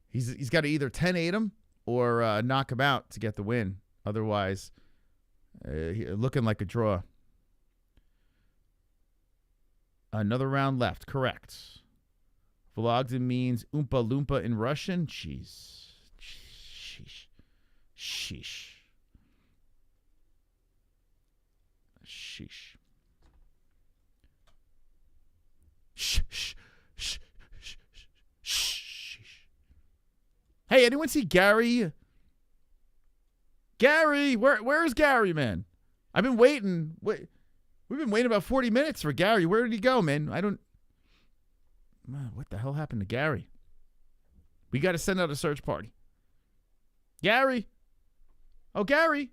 he's got to either 10-8 him or knock him out to get the win. Otherwise, looking like a draw. Another round left. Correct. Vologdin means Oompa Loompa in Russian. Jeez. Sheesh. Sheesh. Sheesh. Shh, shh, shh, shh, shh, shh. Hey, anyone see Gary? Gary, where's Gary, man? I've been waiting. We've been waiting about 40 minutes for Gary. Where did he go, man? Man, what the hell happened to Gary? We got to send out a search party. Gary. Oh, Gary.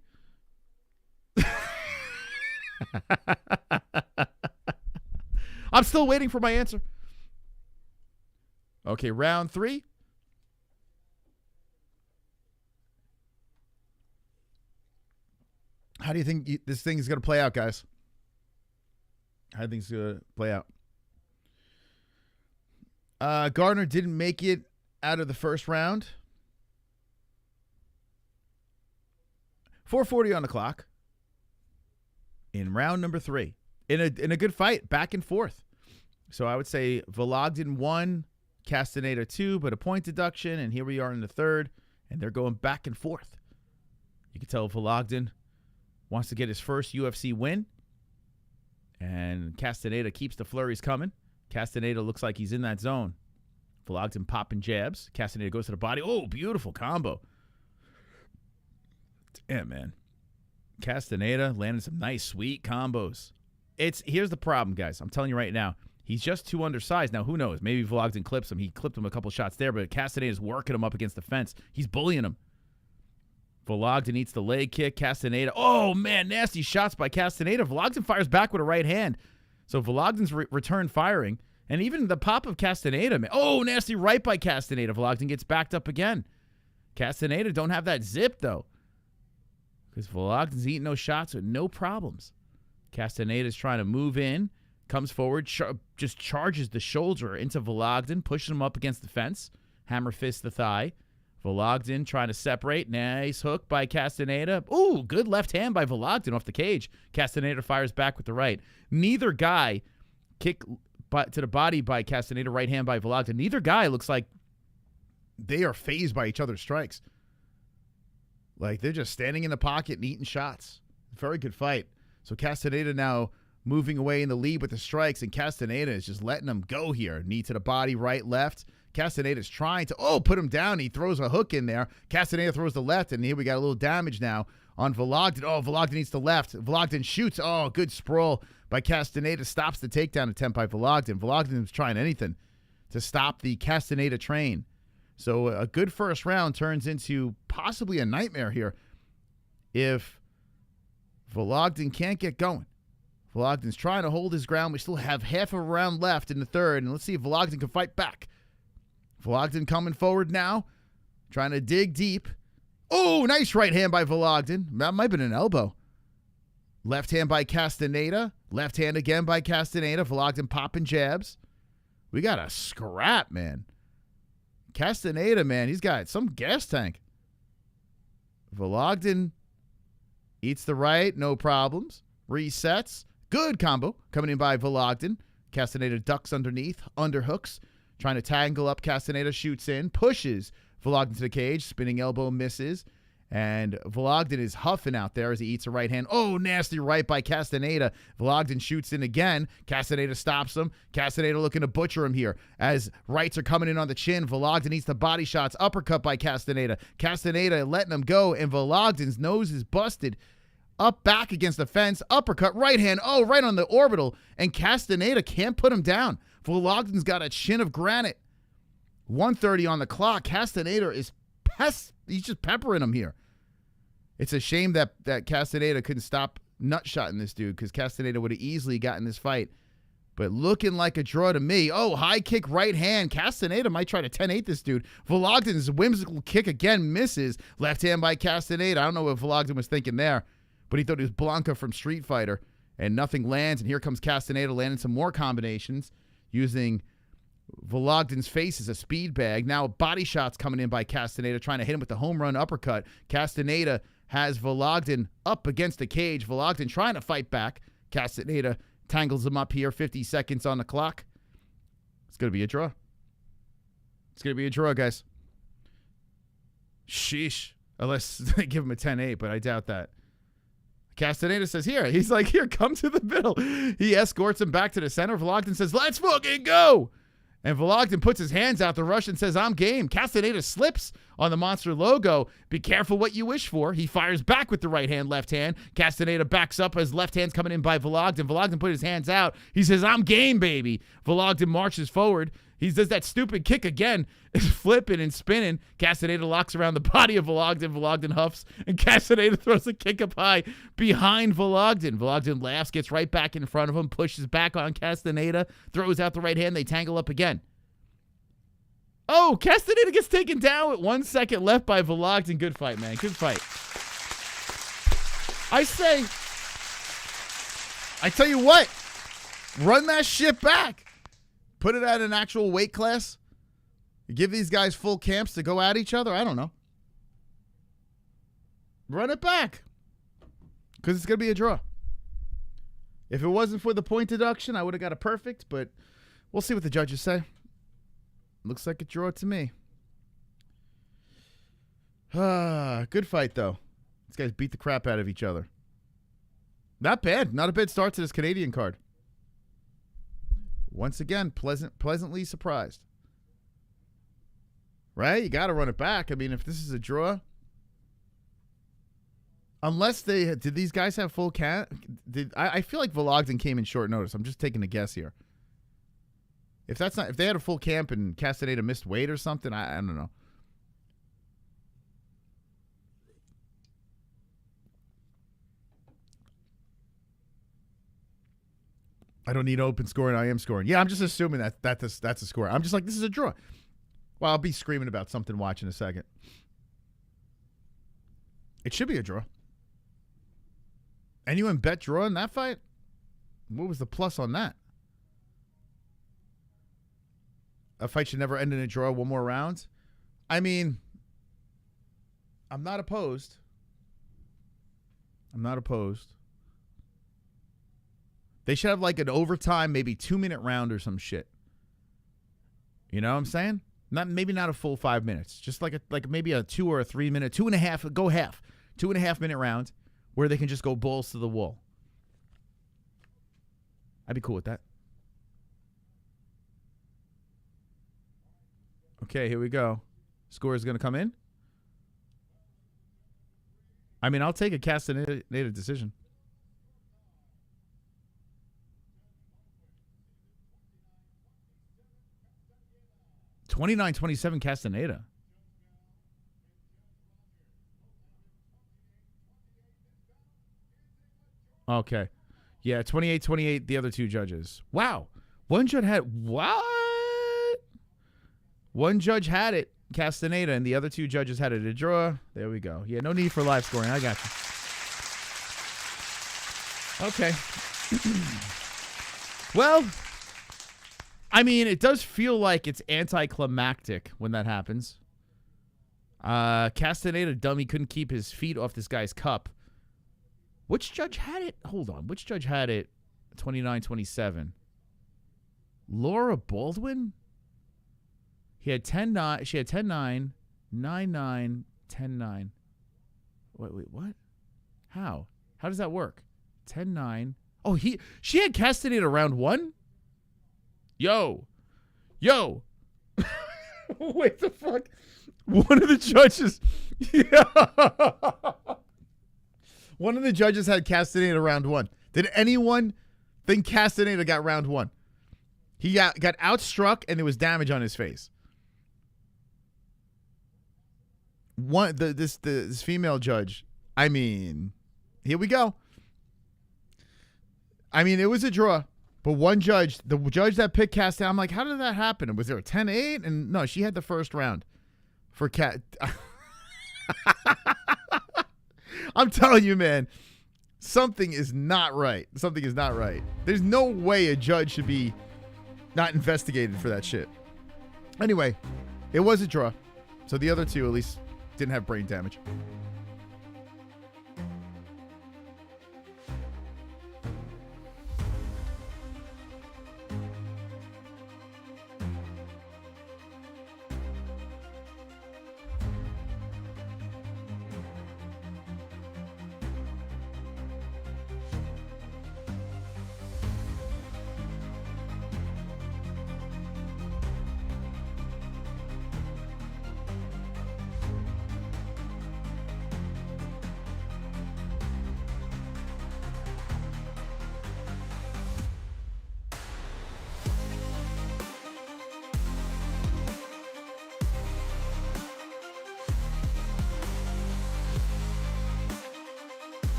I'm still waiting for my answer. Okay, round 3. How do you think this thing is going to play out, guys? How do you think it's going to play out? Gardner didn't make it out of the first round. 4:40 on the clock. In round number 3. In a good fight, back and forth. So I would say Vologdin 1, Castañeda 2, but a point deduction, and here we are in the third, and they're going back and forth. You can tell Vologdin wants to get his first UFC win, and Castañeda keeps the flurries coming. Castañeda looks like he's in that zone. Vologdin popping jabs. Castañeda goes to the body. Oh, beautiful combo. Damn, man. Castañeda landing some nice, sweet combos. Here's the problem, guys. I'm telling you right now. He's just too undersized. Now, who knows? Maybe Vologdin clips him. He clipped him a couple shots there, but Castañeda's working him up against the fence. He's bullying him. Vologdin eats the leg kick. Castañeda. Oh, man, nasty shots by Castañeda. Vologdin fires back with a right hand. So Vologdin's return firing. And even the pop of Castañeda, man. Oh, nasty right by Castañeda. Vologdin gets backed up again. Castañeda don't have that zip, though. Because Vologdin's eating those shots with no problems. Castañeda's trying to move in. Comes forward. Just charges the shoulder into Vologdin. Pushes him up against the fence. Hammer fist the thigh. Vologdin trying to separate. Nice hook by Castañeda. Ooh, good left hand by Vologdin off the cage. Castañeda fires back with the right. Neither guy kick to the body by Castañeda, right hand by Vologdin. Neither guy looks like they are fazed by each other's strikes. Like they're just standing in the pocket and eating shots. Very good fight. So Castañeda now moving away in the lead with the strikes, and Castañeda is just letting him go here. Knee to the body, right, left. Castañeda's trying to, put him down. He throws a hook in there. Castañeda throws the left, and here we got a little damage now on Vologdin. Oh, Vologdin eats the left. Vologdin shoots. Oh, good sprawl by Castañeda. Stops the takedown attempt by Vologdin. Vologdin was trying anything to stop the Castañeda train. So a good first round turns into possibly a nightmare here if Vologdin can't get going. Vologdin's trying to hold his ground. We still have half of a round left in the third, and let's see if Vologdin can fight back. Vologdin coming forward now, trying to dig deep. Oh, nice right hand by Vologdin. That might have been an elbow. Left hand by Castañeda. Left hand again by Castañeda. Vologdin popping jabs. We got a scrap, man. Castañeda, man, he's got some gas tank. Vologdin eats the right, no problems. Resets. Good combo coming in by Vologdin. Castañeda ducks underneath, underhooks. Trying to tangle up. Castañeda shoots in, pushes Vologdin to the cage. Spinning elbow misses. And Vologdin is huffing out there as he eats a right hand. Oh, nasty right by Castañeda. Vologdin shoots in again. Castañeda stops him. Castañeda looking to butcher him here. As rights are coming in on the chin, Vologdin eats the body shots. Uppercut by Castañeda. Castañeda letting him go, and Vologdin's nose is busted. Up back against the fence. Uppercut, right hand. Oh, right on the orbital. And Castañeda can't put him down. Vologdin's got a chin of granite. 1:30 on the clock. Castañeda is he's just peppering him here. It's a shame that Castañeda couldn't stop nutshotting this dude, because Castañeda would have easily gotten this fight. But looking like a draw to me. Oh, high kick, right hand. Castañeda might try to 10-8 this dude. Vologdin's whimsical kick again misses. Left hand by Castañeda. I don't know what Vologdin was thinking there, but he thought it was Blanca from Street Fighter, and nothing lands. And here comes Castañeda landing some more combinations, using Vologdin's face as a speed bag. Now body shots coming in by Castañeda, trying to hit him with the home run uppercut. Castañeda has Vologdin up against the cage. Vologdin trying to fight back. Castañeda Tangles him up here. 50 seconds on the clock. It's going to be a draw. It's going to be a draw, guys. Sheesh. Unless they give him a 10-8, but I doubt that. Castañeda says, here. He's like, here, come to the middle. He escorts him back to the center. Vologdin says, let's fucking go. And Vologdin puts his hands out. The Russian says, I'm game. Castañeda slips on the monster logo. Be careful what you wish for. He fires back with the right hand, left hand. Castañeda backs up as left hand's coming in by Vologdin. Vologdin put his hands out. He says, I'm game, baby. Vologdin marches forward. He does that stupid kick again. Is flipping and spinning. Castañeda locks around the body of Vologdin. Vologdin huffs. And Castañeda throws a kick up high behind Vologdin. Vologdin laughs, gets right back in front of him, pushes back on Castañeda, throws out the right hand. They tangle up again. Oh, Castañeda gets taken down with 1 second left by Vologdin. Good fight, man. Good fight. I tell you what. Run that shit back. Put it at an actual weight class. Give these guys full camps to go at each other. I don't know. Run it back. Because it's going to be a draw. If it wasn't for the point deduction, I would have got a perfect. But we'll see what the judges say. Looks like a draw to me. Good fight, though. These guys beat the crap out of each other. Not bad. Not a bad start to this Canadian card. Once again, pleasantly surprised. Right? You got to run it back. I mean, if this is a draw. Unless did these guys have full I feel like Vologdin came in short notice. I'm just taking a guess here. If they had a full camp and Castañeda missed weight or something, I don't know. I don't need open scoring. I am scoring. Yeah, I'm just assuming that's a score. I'm just like, this is a draw. Well, I'll be screaming about something watching a second. It should be a draw. Anyone bet draw in that fight? What was the plus on that? A fight should never end in a draw. One more round. I mean, I'm not opposed. They should have like an overtime, maybe 2-minute round or some shit. You know what I'm saying? Maybe not a full 5 minutes. Just like maybe a 2 or a 3 minute, 2.5, go half. 2.5 minute round where they can just go balls to the wall. I'd be cool with that. Okay, here we go. Score is going to come in. I mean, I'll take a Castañeda decision. 29-27 Castañeda. Okay. Yeah, 28-28 the other two judges. Wow. One judge had what? One judge had it, Castañeda, and the other two judges had it a draw. There we go. Yeah, no need for live scoring. I got you. Okay. Well, I mean, it does feel like it's anticlimactic when that happens. Castañeda, dummy, couldn't keep his feet off this guy's cup. Which judge had it? Hold on. Which judge had it 29-27? Laura Baldwin? He had 10-9. She had 10-9, 9-9, 10-9. Wait, what? How? How does that work? 10-9. Oh, she had Castañeda round 1? Yo. Wait the fuck. One of the judges. Yeah. One of the judges had Castañeda round 1. Did anyone think Castañeda got round 1? He got outstruck and there was damage on his face. This female judge. I mean, here we go. I mean, it was a draw, but one judge, the judge that picked Castañeda, I'm like, how did that happen? Was there a 10-8? And no, she had the first round for Cat. I'm telling you, man, something is not right. Something is not right. There's no way a judge should be not investigated for that shit. Anyway, it was a draw. So the other two at least didn't have brain damage.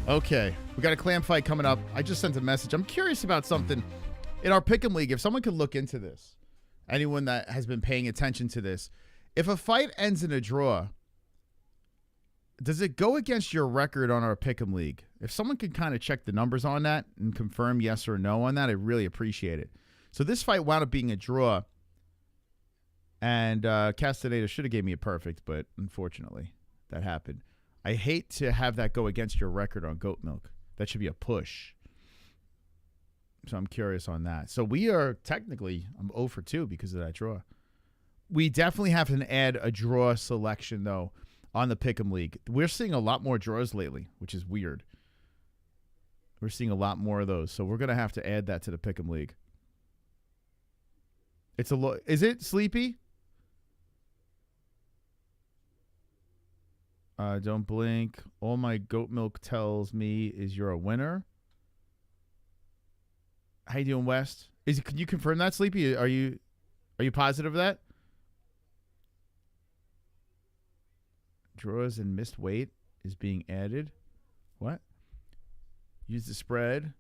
Okay, we got a clam fight coming up. I just sent a message. I'm curious about something in our pick'em league. If someone could look into this, anyone that has been paying attention to this, if a fight ends in a draw, does it go against your record on our pick'em league? If someone could kind of check the numbers on that and confirm yes or no on that, I'd really appreciate it. So this fight wound up being a draw, and Castañeda should have gave me a perfect, but unfortunately that happened. I hate to have that go against your record on Goatmilk. That should be a push. So I'm curious on that. So we are technically, I'm 0 for 2 because of that draw. We definitely have to add a draw selection, though, on the Pick'em League. We're seeing a lot more draws lately, which is weird. We're seeing a lot more of those. So we're going to have to add that to the Pick'em League. It's a is it Sleepy? Don't blink. All my goat milk tells me is you're a winner. How you doing, West? Can you confirm that, Sleepy? Are you positive of that? Draws and missed weight is being added. What? Use the spread.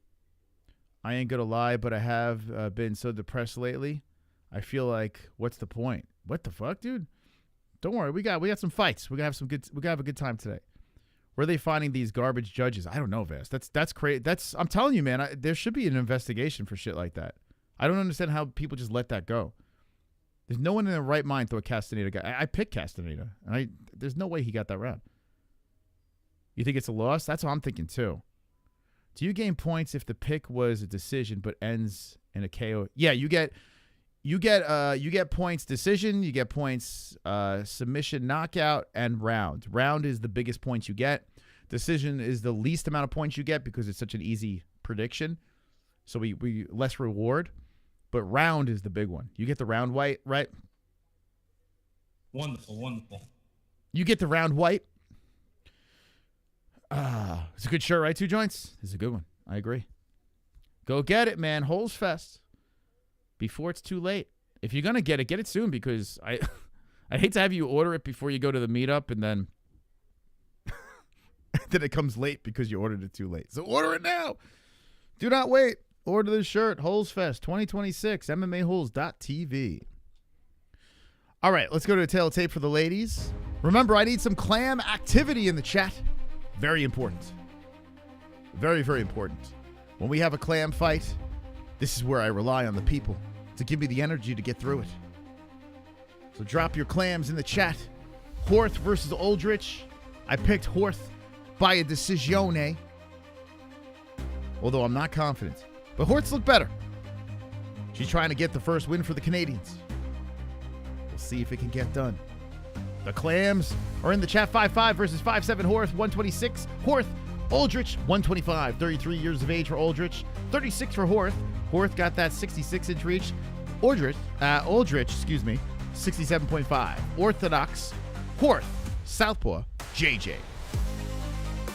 I ain't gonna lie, but I have been so depressed lately. I feel like, what's the point? What the fuck, dude? Don't worry, we got some fights. We're gonna have a good time today. Where are they finding these garbage judges? I don't know, Vast. That's crazy. I'm telling you, man. There should be an investigation for shit like that. I don't understand how people just let that go. There's no one in their right mind thought Castañeda got. I picked Castañeda, and there's no way he got that round. You think it's a loss? That's what I'm thinking too. Do you gain points if the pick was a decision but ends in a KO? Yeah, you get points decision, you get points submission, knockout, and round. Round is the biggest points you get. Decision is the least amount of points you get because it's such an easy prediction. So we less reward. But round is the big one. You get the round white, right? Wonderful, wonderful. You get the round white. It's a good shirt, right? 2 joints. This is a good one. I agree. Go get it, man. Holes Fest. Before it's too late. If you're going to get it soon, because I hate to have you order it before you go to the meetup and then it comes late because you ordered it too late. So order it now. Do not wait. Order the shirt. Holes Fest 2026. MMA-Holes.tv. All right, let's go to a tail of tape for the ladies. Remember, I need some clam activity in the chat. Very important. Very, very important. When we have a clam fight, this is where I rely on the people to give me the energy to get through it. So drop your clams in the chat. Horth versus Aldrich. I picked Horth by a decisione. Although I'm not confident. But Horth's look better. She's trying to get the first win for the Canadians. We'll see if it can get done. The clams are in the chat. 5'5" versus 5'7" Horth. 126. Horth. Aldrich. 125. 33 years of age for Aldrich. 36 for Horth. Horth got that 66-inch reach. Aldrich, 67.5. Orthodox. Horth. Southpaw. JJ.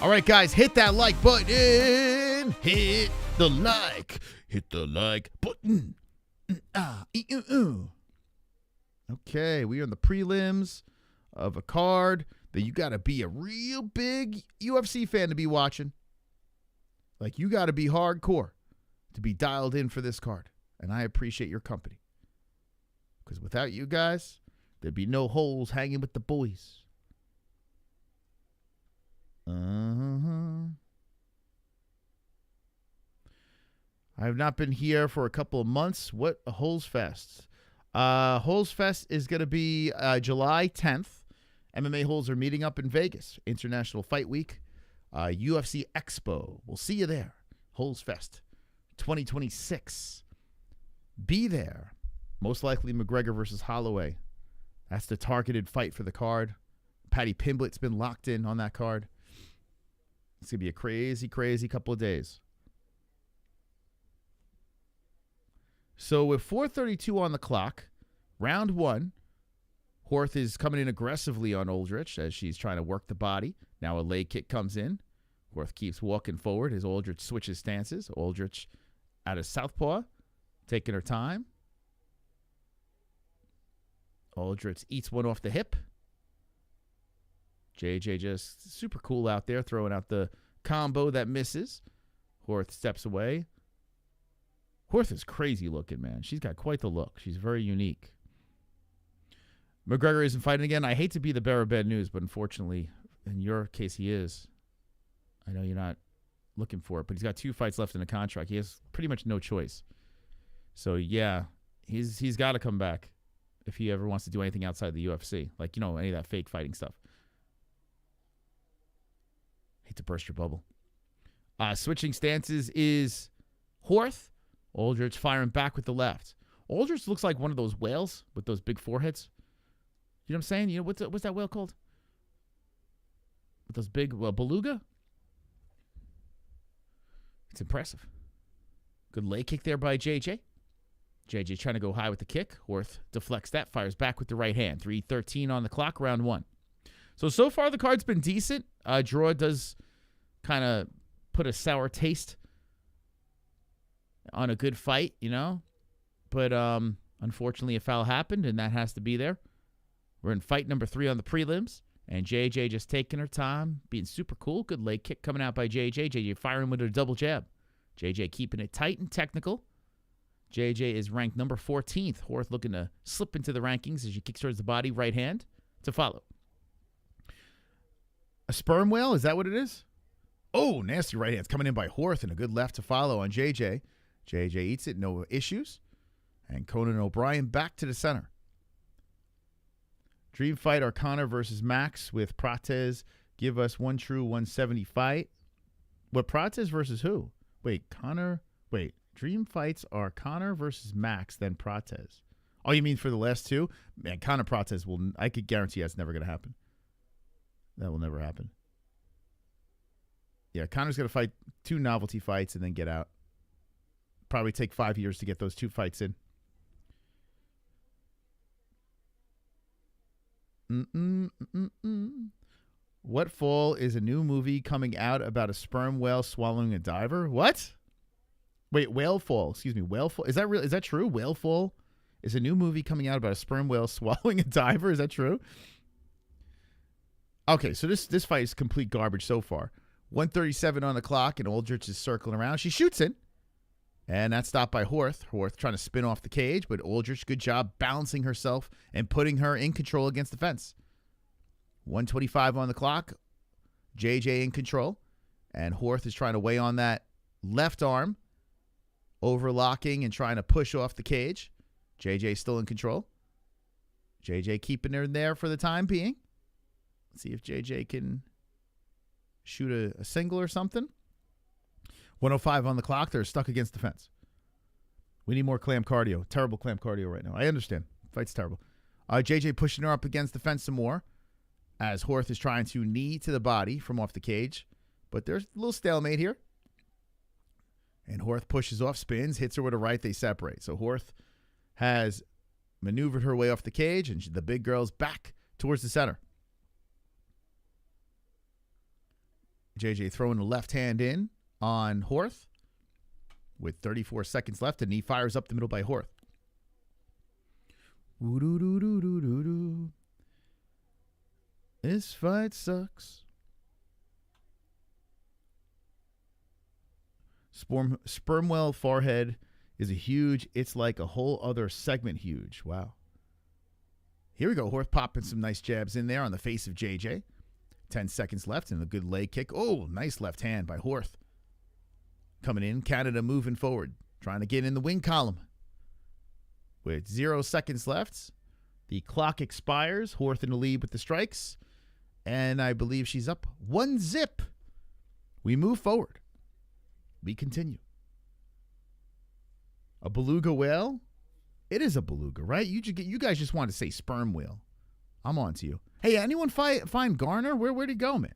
All right, guys, hit that like button. Hit the like. Hit the like button. Okay, we are in the prelims of a card that you got to be a real big UFC fan to be watching. Like, you got to be hardcore to be dialed in for this card. And I appreciate your company. Because without you guys, there'd be no holes hanging with the boys. I have not been here for a couple of months. What a Holes Fest. Holes Fest is going to be July 10th MMA-Holes are meeting up in Vegas. International Fight Week. UFC Expo. We'll see you there. Holes Fest 2026. Be there. Most likely McGregor versus Holloway. That's the targeted fight for the card. Paddy Pimblett's been locked in on that card. It's going to be a crazy, crazy couple of days. So with 4:32 on the clock, round one, Horth is coming in aggressively on Aldrich as she's trying to work the body. Now a leg kick comes in. Horth keeps walking forward as Aldrich switches stances. Aldrich out of southpaw, taking her time. Aldrich eats one off the hip. JJ just super cool out there, throwing out the combo that misses. Horth steps away. Horth is crazy looking, man. She's got quite the look. She's very unique. McGregor isn't fighting again. I hate to be the bearer of bad news, but unfortunately, in your case, he is. I know you're not looking for it, but he's got 2 fights left in the contract. He has pretty much no choice. So, yeah, he's got to come back if he ever wants to do anything outside the UFC. Like, you know, any of that fake fighting stuff. Hate to burst your bubble. Switching stances is Horth. Aldrich firing back with the left. Aldrich looks like one of those whales with those big foreheads. You know what I'm saying? You know, what's that whale called? With those big, beluga? It's impressive. Good leg kick there by JJ. JJ trying to go high with the kick. Horth deflects that, fires back with the right hand. 3:13 on the clock, round one. So far the card's been decent. Draw does kind of put a sour taste on a good fight, you know. But unfortunately a foul happened, and that has to be there. We're in fight number 3 on the prelims. And JJ just taking her time, being super cool. Good leg kick coming out by JJ. JJ firing with a double jab. JJ keeping it tight and technical. JJ is ranked number 14th. Horth looking to slip into the rankings as she kicks towards the body, right hand to follow. A sperm whale, is that what it is? Oh, nasty right hands coming in by Horth and a good left to follow on JJ. JJ eats it, no issues. And Conan O'Brien back to the center. Dream fight are Connor versus Max with Prates. Give us one true 170 fight. What, Prates versus who? Wait, Connor. Wait, dream fights are Connor versus Max, then Prates. Oh, you mean for the last 2? Man, Connor Prates will, I could guarantee that's never going to happen. That will never happen. Yeah, Connor's going to fight 2 novelty fights and then get out. Probably take 5 years to get those 2 fights in. What fall is a new movie coming out about a sperm whale swallowing a diver? What? Wait, whale fall. Excuse me, whale fall. Is that real? Is that true? Whale fall is a new movie coming out about a sperm whale swallowing a diver. Is that true? Okay, so this fight is complete garbage so far. 1:37 on the clock, and Aldrich is circling around. She shoots it. And that's stopped by Horth. Horth trying to spin off the cage, but Aldrich, good job balancing herself and putting her in control against the fence. 1:25 on the clock. JJ in control. And Horth is trying to weigh on that left arm, overlocking and trying to push off the cage. JJ still in control. JJ keeping her there for the time being. Let's see if JJ can shoot a single or something. 1:05 on the clock. They're stuck against the fence. We need more clam cardio. Terrible clam cardio right now. I understand. Fight's terrible. JJ pushing her up against the fence some more as Horth is trying to knee to the body from off the cage. But there's a little stalemate here. And Horth pushes off, spins, hits her with a right. They separate. So Horth has maneuvered her way off the cage, and the big girl's back towards the center. JJ throwing the left hand in on Horth with 34 seconds left, and he fires up the middle by Horth. This fight sucks. Sperm whale forehead is a huge, it's like a whole other segment huge. Wow. Here we go. Horth popping some nice jabs in there on the face of JJ. 10 seconds left and a good leg kick. Oh, nice left hand by Horth. Coming in, Canada moving forward, trying to get in the win column. With 0 seconds left, The clock expires. Horth in the lead with the strikes. And I believe she's up 1-0. We move forward. We continue. A beluga whale? It is a beluga, right? You guys just want to say sperm whale. I'm on to you. Hey, anyone find Garner? Where'd he go, man?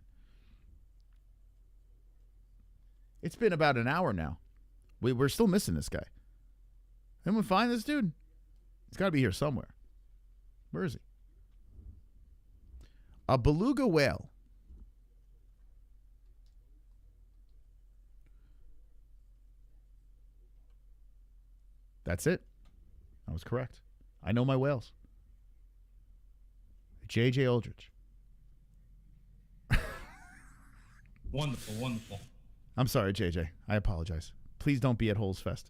It's been about an hour now. We're still missing this guy. Anyone find this dude? He's got to be here somewhere. Where is he? A beluga whale. That's it. I was correct. I know my whales. J.J. Aldrich. Wonderful, wonderful. I'm sorry, JJ. I apologize. Please don't be at Holes Fest.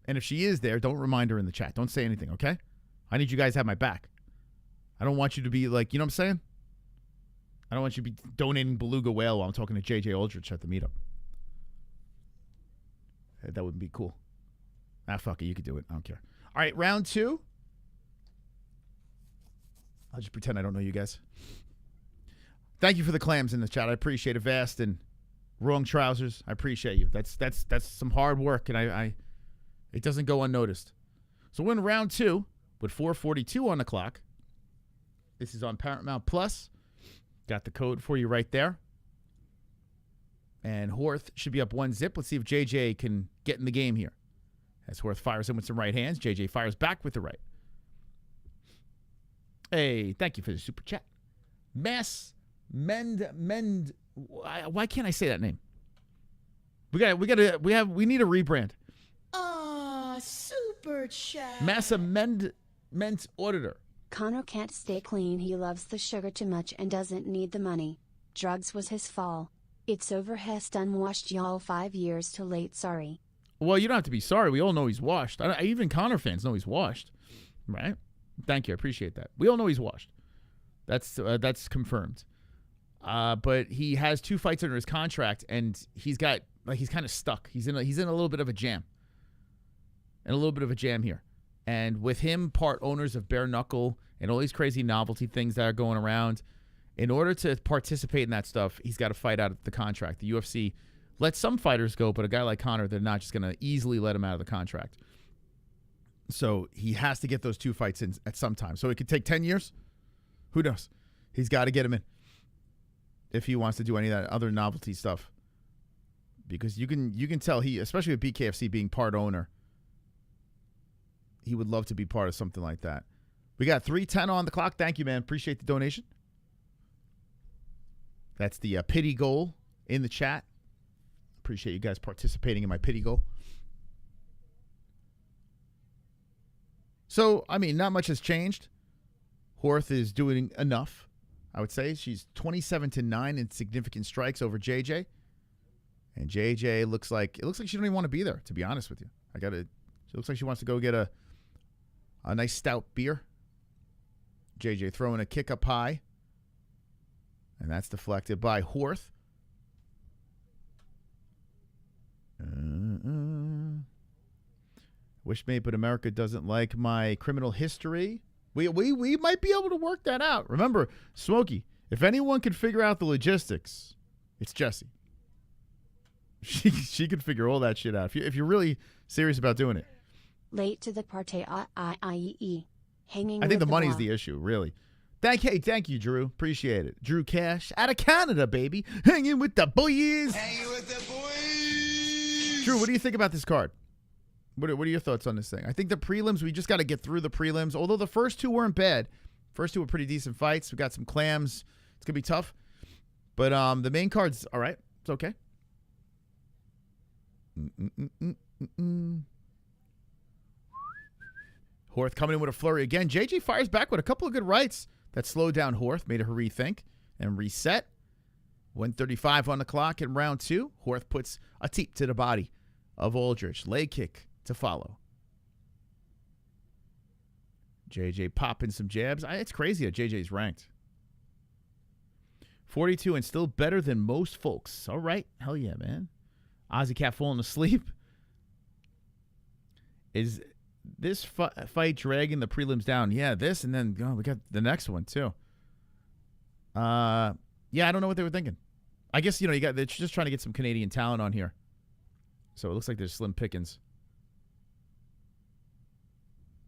And if she is there, don't remind her in the chat. Don't say anything, okay? I need you guys to have my back. I don't want you to be like, you know what I'm saying? I don't want you to be donating beluga whale while I'm talking to JJ Aldrich at the meetup. That would be cool. Fuck it. You could do it. I don't care. All right, round 2. I'll just pretend I don't know you guys. Thank you for the clams in the chat. I appreciate it. Vast and Wrong Trousers. I appreciate you. That's some hard work, and I it doesn't go unnoticed. So we're in round 2 with 4:42 on the clock. This is on Paramount Plus. Got the code for you right there. And Horth should be up 1-0. Let's see if JJ can get in the game here. As Horth fires in with some right hands, JJ fires back with the right. Hey, thank you for the super chat. Mend. Why can't I say that name? We need a rebrand. Super chat. Massa Ment's auditor. Conor can't stay clean. He loves the sugar too much and doesn't need the money. Drugs was his fall. It's over. Hest unwashed y'all 5 years too late. Sorry. Well, you don't have to be sorry. We all know he's washed. Even Conor fans know he's washed, right? Thank you. I appreciate that. We all know he's washed. That's confirmed. But he has 2 fights under his contract, and he's kind of stuck. He's in a little bit of a jam. And a little bit of a jam here. And with him, part owners of Bare Knuckle and all these crazy novelty things that are going around, in order to participate in that stuff, he's got to fight out of the contract. The UFC lets some fighters go, but a guy like Conor, they're not just going to easily let him out of the contract. So he has to get those 2 fights in at some time. So it could take 10 years. Who knows? He's got to get him in if he wants to do any of that other novelty stuff. Because you can tell he, especially with BKFC being part owner, he would love to be part of something like that. We got 3:10 on the clock. Thank you, man. Appreciate the donation. That's the pity goal in the chat. Appreciate you guys participating in my pity goal. So, I mean, not much has changed. Horth is doing enough, I would say. She's 27-9 in significant strikes over JJ. And JJ looks like she don't even want to be there, to be honest with you. She looks like she wants to go get a nice stout beer. JJ throwing a kick up high. And that's deflected by Horth. Wish mate, but America doesn't like my criminal history. We might be able to work that out. Remember, Smokey, if anyone could figure out the logistics, it's Jessie. She could figure all that shit out if you're really serious about doing it. Late to the party. Hanging. I think the money's law. the issue, really. Thank you, Drew. Appreciate it. Drew Cash out of Canada, baby. Hanging with the boys. Hanging with the boys. Drew, what do you think about this card? What are your thoughts on this thing? I think the prelims, we just got to get through the prelims. Although the first 2 weren't bad. First 2 were pretty decent fights. We got some clams. It's going to be tough. But the main card's all right. It's okay. Horth coming in with a flurry again. JJ fires back with a couple of good rights that slowed down Horth, made her rethink and reset. 1:35 on the clock in round 2. Horth puts a teep to the body of Aldrich. Leg kick to follow. JJ popping some jabs. It's crazy that JJ's ranked 42 and still better than most folks. All right. Hell yeah, man. Ozzy Cat falling asleep. this fight dragging the prelims down. Yeah, this, and then we got the next one too. Yeah, I don't know what they were thinking. I guess they're just trying to get some Canadian talent on here. So it looks like there's slim pickings.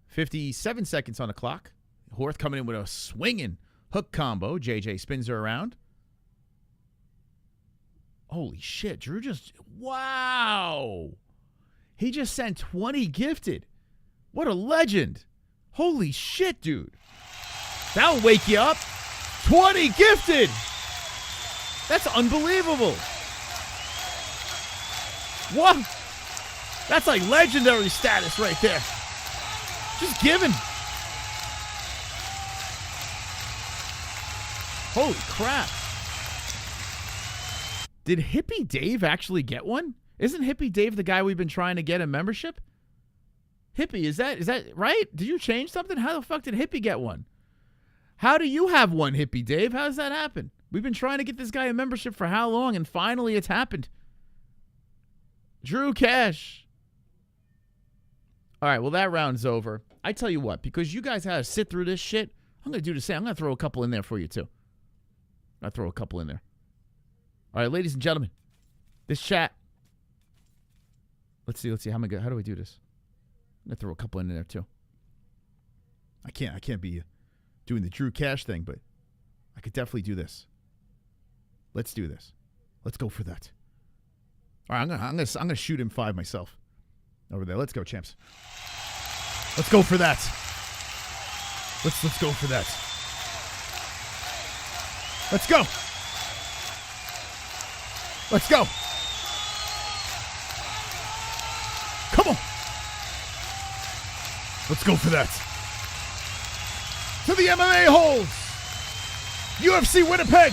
57 seconds on the clock. Horth coming in with a swinging hook combo. JJ spins her around. Holy shit, Drew wow. He just sent 20 gifted. What a legend. Holy shit, dude. That'll wake you up. 20 gifted. That's unbelievable. What? That's like legendary status right there. Just giving. Holy crap. Did Hippie Dave actually get one? Isn't Hippie Dave the guy we've been trying to get a membership? Hippie, is that right? Did you change something? How the fuck did Hippie get one? How do you have one, Hippie Dave? How does that happen? We've been trying to get this guy a membership for how long, and finally it's happened. Drew Cash. All right, well, that round's over. I tell you what, because you guys had to sit through this shit, I'm going to do the same. I'm going to throw a couple in there for you, too. I'll throw a couple in there. All right, ladies and gentlemen, this chat. Let's see. How do we do this? I'm going to throw a couple in there, too. I can't be doing the Drew Cash thing, but I could definitely do this. Let's do this. Let's go for that. All right, I'm gonna shoot him 5 myself over there. Let's go, champs. Let's go for that. Let's go for that. Let's go. Let's go. Come on. Let's go for that. To the MMA-Holes. UFC Winnipeg.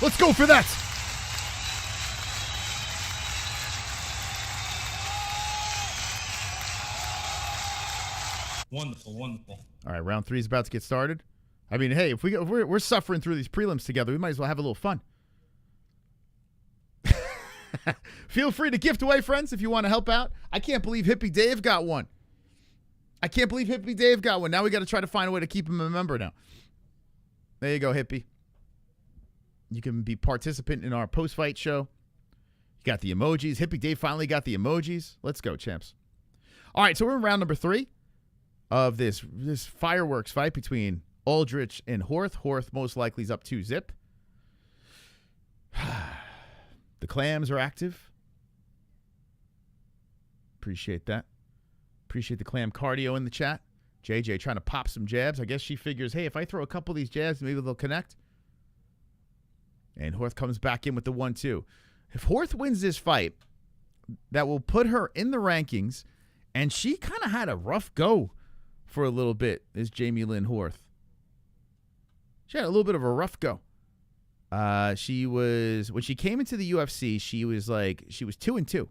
Let's go for that. Wonderful, wonderful. All right, round 3 is about to get started. I mean, hey, if we're suffering through these prelims together, we might as well have a little fun. Feel free to gift away, friends, if you want to help out. I can't believe Hippie Dave got one. Now we got to try to find a way to keep him a member now. There you go, Hippie. You can be participant in our post-fight show. You got the emojis. Hippie Dave finally got the emojis. Let's go, champs. All right, so we're in round number 3 of this fireworks fight between Aldrich and Horth. Horth most likely is up 2-0. The clams are active. Appreciate that. Appreciate the clam cardio in the chat. JJ trying to pop some jabs. I guess she figures, hey, if I throw a couple of these jabs, maybe they'll connect. And Horth comes back in with the 1-2. If Horth wins this fight, that will put her in the rankings. And she kind of had a rough go for a little bit, is Jamey-Lyn Horth. She had a little bit of a rough go. When she came into the UFC, she was 2-2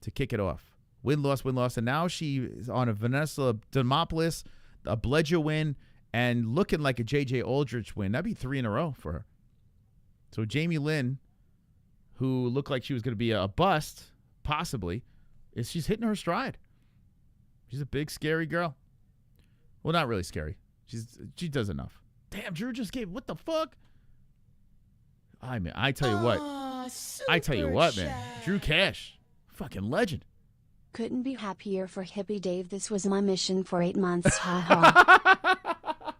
to kick it off. Win-loss, and now she is on a Vanessa Demopoulos, a Bledja win, and looking like a J.J. Aldrich win. That'd be 3 in a row for her. So Jamey-Lyn, who looked like she was going to be a bust, possibly, she's hitting her stride. She's a big, scary girl. Well, not really scary. She does enough. Damn, Drew just gave, what the fuck? I mean, I tell you what, man. Drew Cash, fucking legend. Couldn't be happier for Hippie Dave. This was my mission for 8 months. Ha ha.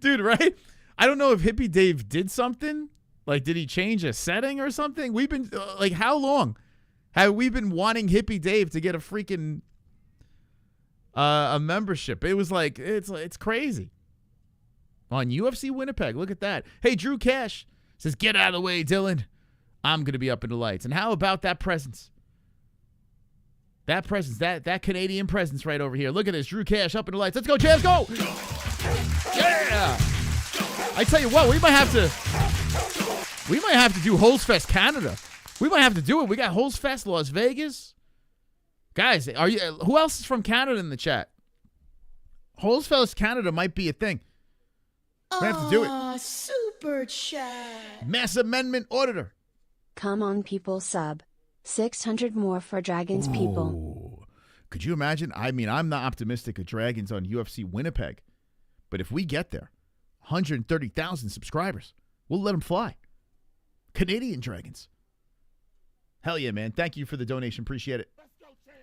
Dude, right? I don't know if Hippie Dave did something. Like, did he change a setting or something? We've been, how long have we been wanting Hippie Dave to get a freaking a membership? It was like, it's crazy. On UFC Winnipeg, look at that. Hey, Drew Cash says, get out of the way, Dylan. I'm going to be up in the lights. And how about that presence? That presence, that Canadian presence right over here. Look at this, Drew Cash up in the lights. Let's go, Jazz, go! Yeah! I tell you what, we might have to do Holes Fest Canada. We might have to do it. We got Holes Fest Las Vegas. Guys, who else is from Canada in the chat? Holes Fest Canada might be a thing. We have to do it. Super chat. Mass amendment auditor. Come on, people, sub. 600 more for Dragons, people. Could you imagine? I mean, I'm not optimistic of Dragons on UFC Winnipeg, but if we get there, 130,000 subscribers, we'll let them fly. Canadian Dragons. Hell yeah, man. Thank you for the donation. Appreciate it.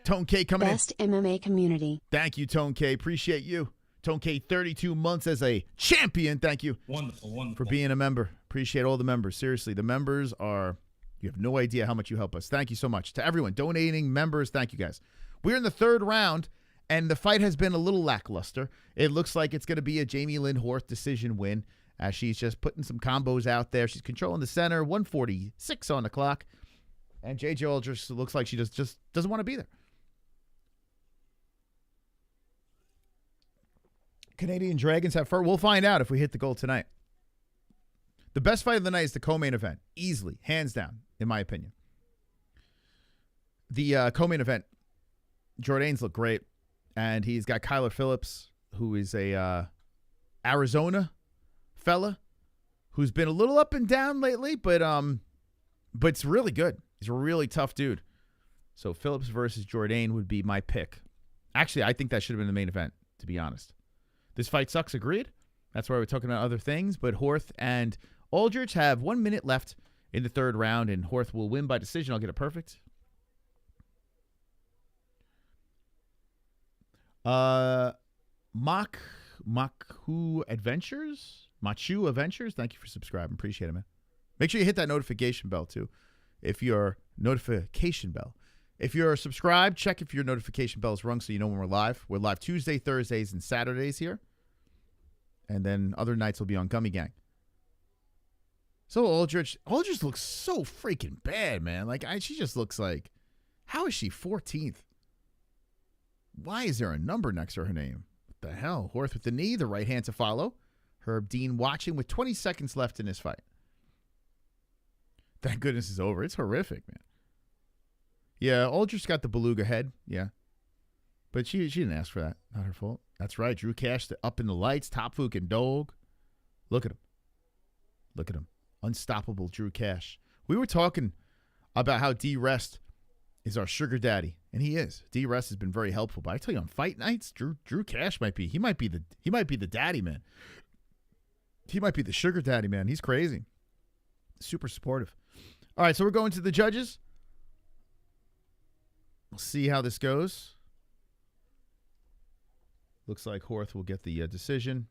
Tone K coming Best MMA community. Thank you, Tone K. Appreciate you. Tone K, 32 months as a champion. Thank you. Wonderful. For being a member. Appreciate all the members. Seriously, the members are, you have no idea how much you help us. Thank you so much. To everyone, donating, members, thank you guys. We're in the third round, and the fight has been a little lackluster. It looks like it's going to be a Jamey-Lyn Horth decision win, as she's just putting some combos out there. She's controlling the center, 146 on the clock. And JJ Aldrich looks like she just doesn't want to be there. Canadian Dragons have fur. We'll find out if we hit the goal tonight. The best fight of the night is the co-main event. Easily. Hands down, in my opinion. The co-main event, Jourdain's look great. And he's got Kyler Phillips, who is a Arizona fella who's been a little up and down lately, but it's really good. He's a really tough dude. So Phillips versus Jourdain would be my pick. Actually, I think that should have been the main event, to be honest. This fight sucks, agreed. That's why we're talking about other things. But Horth and Aldrich have 1 minute left in the third round, and Horth will win by decision. I'll get it perfect. MaRkY Adventures? Machu Adventures? Thank you for subscribing. Appreciate it, man. Make sure you hit that notification bell, too. If you're subscribed, check if your notification bell is rung so you know when we're live. We're live Tuesday, Thursdays, and Saturdays here. And then other nights will be on Gummy Gang. So Aldrich looks so freaking bad, man. Like, she just looks like, how is she 14th? Why is there a number next to her name? What the hell? Horth with the knee, the right hand to follow. Herb Dean watching with 20 seconds left in this fight. Thank goodness it's over. It's horrific, man. Yeah, Aldrich got the beluga head. Yeah. But she didn't ask for that. Not her fault. That's right. Drew Cash up in the lights. Top fucking dog. Look at him. Look at him. Unstoppable Drew Cash. We were talking about how D-Rest is our sugar daddy. And he is. D-Rest has been very helpful. But I tell you, on fight nights, Drew Cash might be the daddy, man. He might be the sugar daddy, man. He's crazy. Super supportive. All right, so we're going to the judges. We'll see how this goes. Looks like Horth will get the decision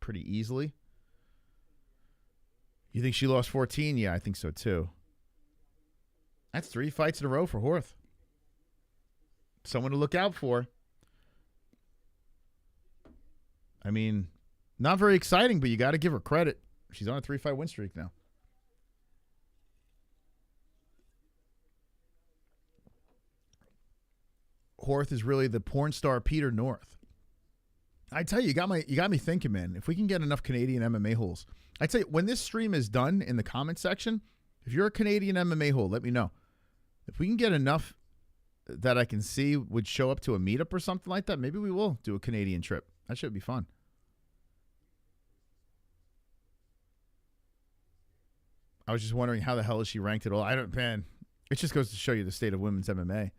pretty easily. You think she lost 14? Yeah, I think so too. That's 3 fights in a row for Horth. Someone to look out for. I mean, not very exciting, but you got to give her credit. She's on a 3-fight win streak now. Horth is really the porn star Peter North. I tell you, you got me thinking, man. If we can get enough Canadian MMA holes, I tell you, when this stream is done in the comment section, if you're a Canadian MMA hole, let me know. If we can get enough that I can see would show up to a meetup or something like that, maybe we will do a Canadian trip. That should be fun. I was just wondering how the hell is she ranked at all. Man, it just goes to show you the state of women's MMA.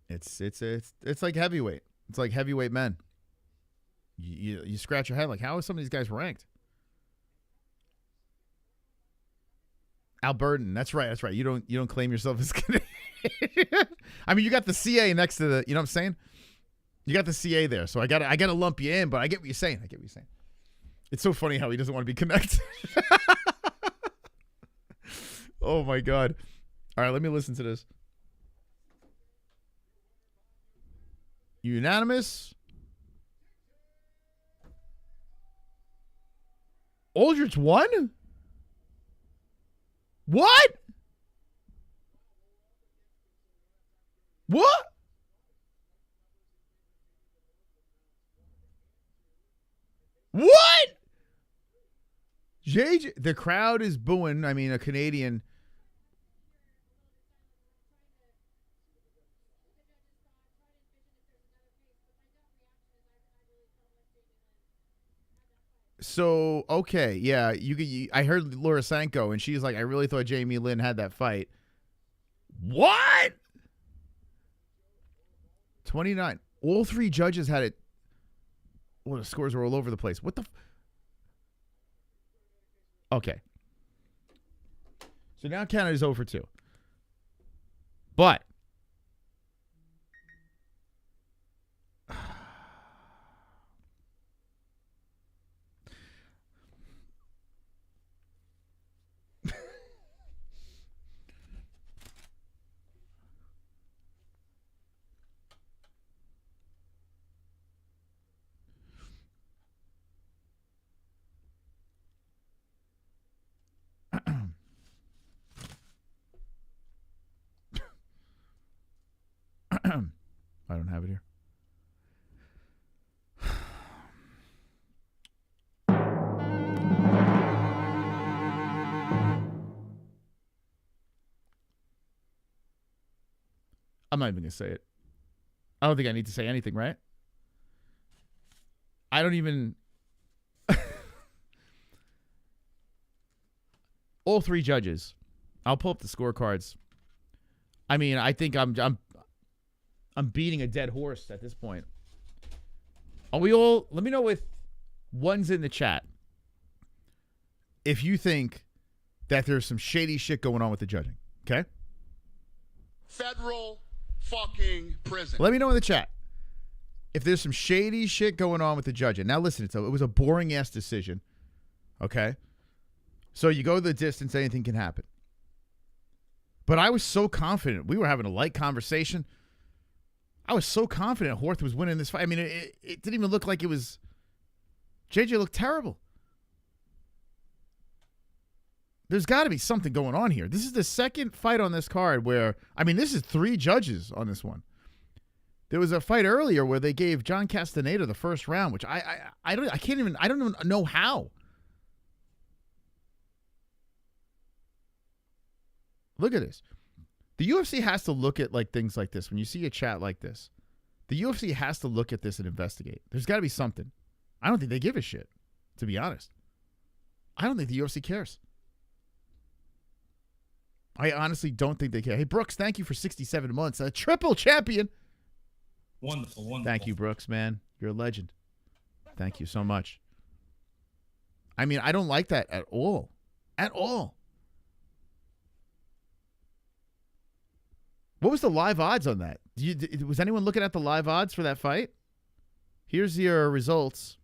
It's like heavyweight. It's like heavyweight men. You scratch your head like, how are some of these guys ranked? Albertan, that's right. You don't claim yourself as Canadian. I mean, you got the CA next to the, you know what I'm saying? You got the CA there, so I gotta lump you in, but I get what you're saying. It's so funny how he doesn't want to be connected. Oh my God. All right, let me listen to this. Unanimous. Aldrich won? What? What? What? JJ, the crowd is booing. I mean, a Canadian. So, okay, yeah, I heard Laura Sanko, and she's like, I really thought Jamey-Lyn had that fight. What? 29. All three judges had it. Well, the scores were all over the place. What the? Okay. So now Canada's 0 for 2. But I don't have it here. I'm not even going to say it. I don't think I need to say anything, right? I don't even... All three judges. I'll pull up the scorecards. I mean, I think I'm beating a dead horse at this point. Are we all... Let me know if one's in the chat if you think that there's some shady shit going on with the judging. Okay? Federal fucking prison. Let me know in the chat if there's some shady shit going on with the judging. Now listen, it was a boring-ass decision. Okay? So you go the distance, anything can happen. But I was so confident. We were having a light conversation. I was so confident Horth was winning this fight. I mean, it didn't even look like it was... JJ looked terrible. There's got to be something going on here. This is the second fight on this card where... I mean, this is 3 judges on this one. There was a fight earlier where they gave John Castañeda the first round, which I don't even know how. Look at this. The UFC has to look at like things like this. When you see a chat like this, the UFC has to look at this and investigate. There's got to be something. I don't think they give a shit, to be honest. I don't think the UFC cares. I honestly don't think they care. Hey, Brooks, thank you for 67 months. A triple champion. Wonderful, wonderful. Thank you, Brooks, man. You're a legend. Thank you so much. I mean, I don't like that at all. At all. What was the live odds on that? Was anyone looking at the live odds for that fight? Here's your results.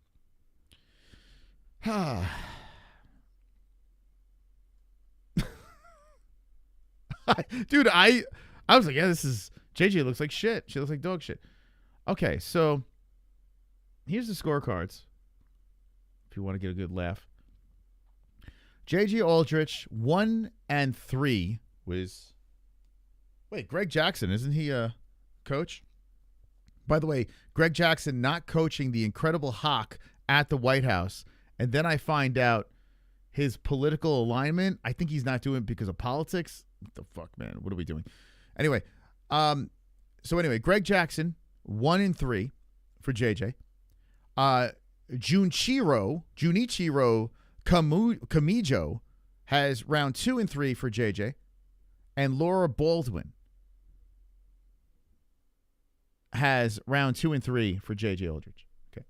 Dude, I was like, yeah, this is... JJ looks like shit. She looks like dog shit. Okay, so here's the scorecards. If you want to get a good laugh. JJ Aldrich, 1-3 was... Wait, Greg Jackson, isn't he a coach? By the way, Greg Jackson not coaching the Incredible Hawk at the White House. And then I find out his political alignment. I think he's not doing it because of politics. What the fuck, man? What are we doing? Anyway, Greg Jackson, 1-3 for JJ. Junichiro Kamijo has round 2 and 3 for JJ. And Laura Baldwin has round 2 and 3 for JJ Aldrich. Okay.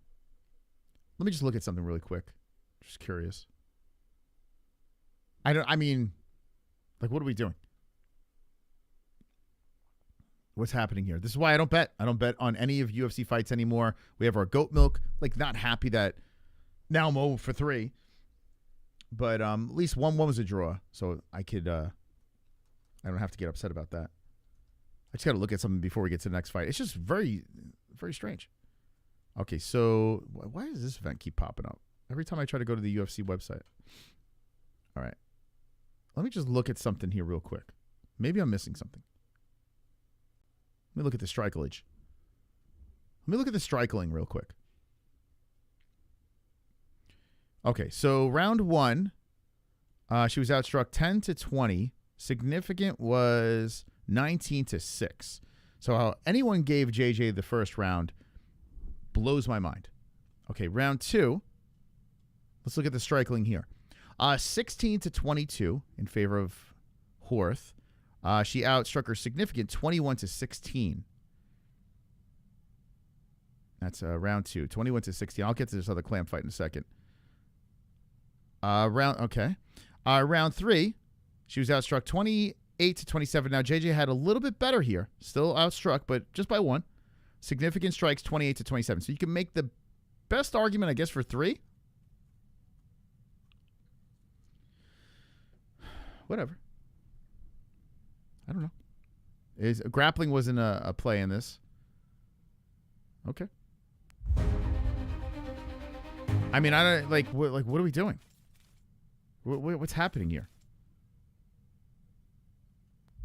Let me just look at something really quick. Just curious. What are we doing? What's happening here? This is why I don't bet. I don't bet on any of UFC fights anymore. We have our goat milk. Not happy that now I'm 0 for 3. But at least one was a draw. So I could I don't have to get upset about that. I just got to look at something before we get to the next fight. It's just very, very strange. Okay, so why does this event keep popping up? Every time I try to go to the UFC website. All right. Let me just look at something here real quick. Maybe I'm missing something. Let me look at the strikeage. Let me look at the strikeling real quick. Okay, so round 1, she was outstruck 10-20. Significant was 19-6. So how anyone gave JJ the first round blows my mind. Okay, round 2. Let's look at the strikeling here. 16-22 in favor of Horth. She outstruck her significant 21-16. That's round 2. 21-16. I'll get to this other clam fight in a second. Round 3, she was outstruck 28-27. Now, JJ had a little bit better here. Still outstruck, but just by 1. Significant strikes, 28-27. So you can make the best argument, I guess, for 3. Whatever. I don't know. Grappling wasn't a play in this. Okay. I mean, I don't what are we doing? What's happening here?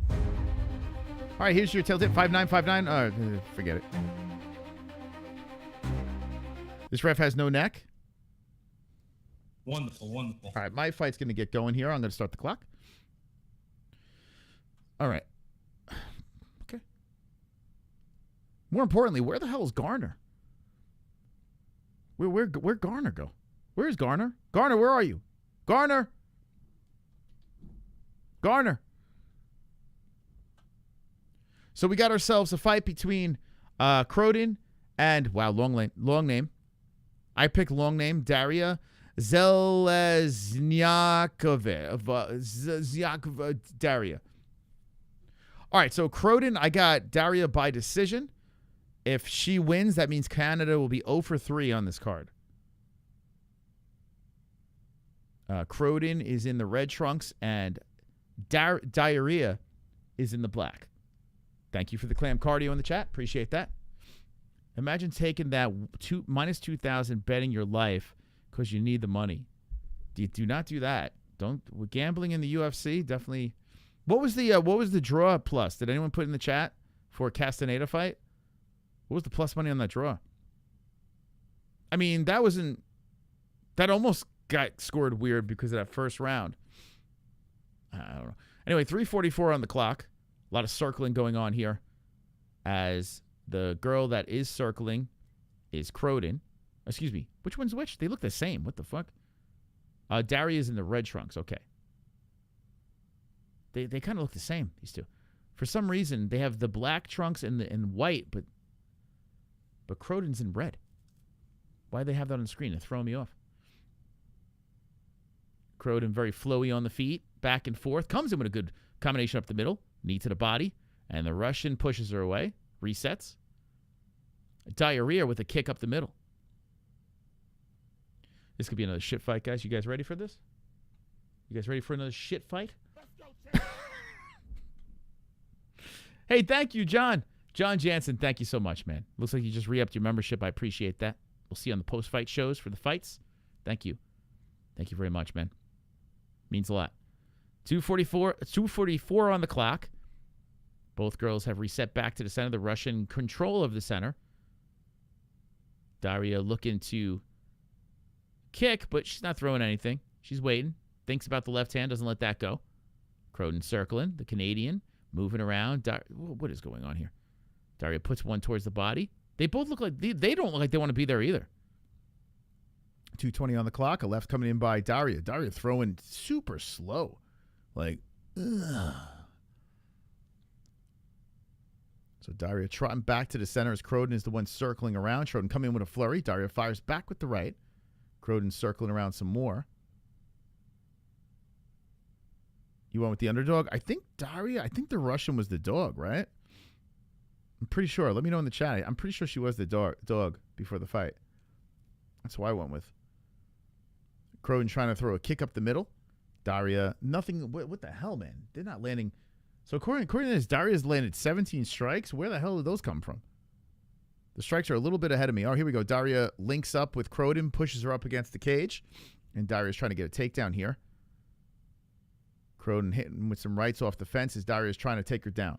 All right, here's your tail tip 5959. Forget it. This ref has no neck. Wonderful, wonderful. All right, my fight's going to get going here. I'm going to start the clock. All right. Okay. More importantly, where the hell is Garner? Where Garner go? Where is Garner? Garner, where are you? Garner! Garner! So we got ourselves a fight between Croden and, wow, long name. I picked long name, Darya Zheleznyakova, Darya. All right, so Croden, I got Darya by decision. If she wins, that means Canada will be 0 for 3 on this card. Croden is in the red trunks, and Darya is in the black. Thank you for the clam cardio in the chat. Appreciate that. Imagine taking that minus 2,000, betting your life because you need the money. Do not do that. With gambling in the UFC, definitely. What was the draw plus? Did anyone put in the chat for a Castañeda fight? What was the plus money on that draw? I mean, that almost got scored weird because of that first round. I don't know. Anyway, 3:44 on the clock. A lot of circling going on here as the girl that is circling is Croden. Excuse me. Which one's which? They look the same. What the fuck? Darya is in the red trunks. Okay. They kind of look the same, these two. For some reason, they have the black trunks and white, but Croden's in red. Why do they have that on the screen? They're throwing me off. Croden very flowy on the feet, back and forth. Comes in with a good combination up the middle. Knee to the body. And the Russian pushes her away. Resets. Diarrhea with a kick up the middle. This could be another shit fight, guys. You guys ready for this? You guys ready for another shit fight? Hey, thank you, John. John Jansen, thank you so much, man. Looks like you just re-upped your membership. I appreciate that. We'll see you on the post-fight shows for the fights. Thank you. Thank you very much, man. Means a lot. 2:44 on the clock. Both girls have reset back to the center. The Russian control of the center. Darya looking to kick, but she's not throwing anything. She's waiting. Thinks about the left hand. Doesn't let that go. Croden circling. The Canadian moving around. What is going on here? Darya puts one towards the body. They both look like they don't look like they want to be there either. 2:20 on the clock. A left coming in by Darya. Darya throwing super slow. Like, ugh. So Darya trotting back to the center as Croden is the one circling around. Croden coming in with a flurry. Darya fires back with the right. Croden circling around some more. You went with the underdog? I think the Russian was the dog, right? I'm pretty sure. Let me know in the chat. I'm pretty sure she was the dog before the fight. That's who I went with. Croden trying to throw a kick up the middle. Darya, nothing. What the hell, man? They're not landing. So according to this, Darya's landed 17 strikes. Where the hell did those come from? The strikes are a little bit ahead of me. Oh, here we go. Darya links up with Croden, pushes her up against the cage. And Darya's trying to get a takedown here. Croden hitting with some rights off the fence as Darya's trying to take her down.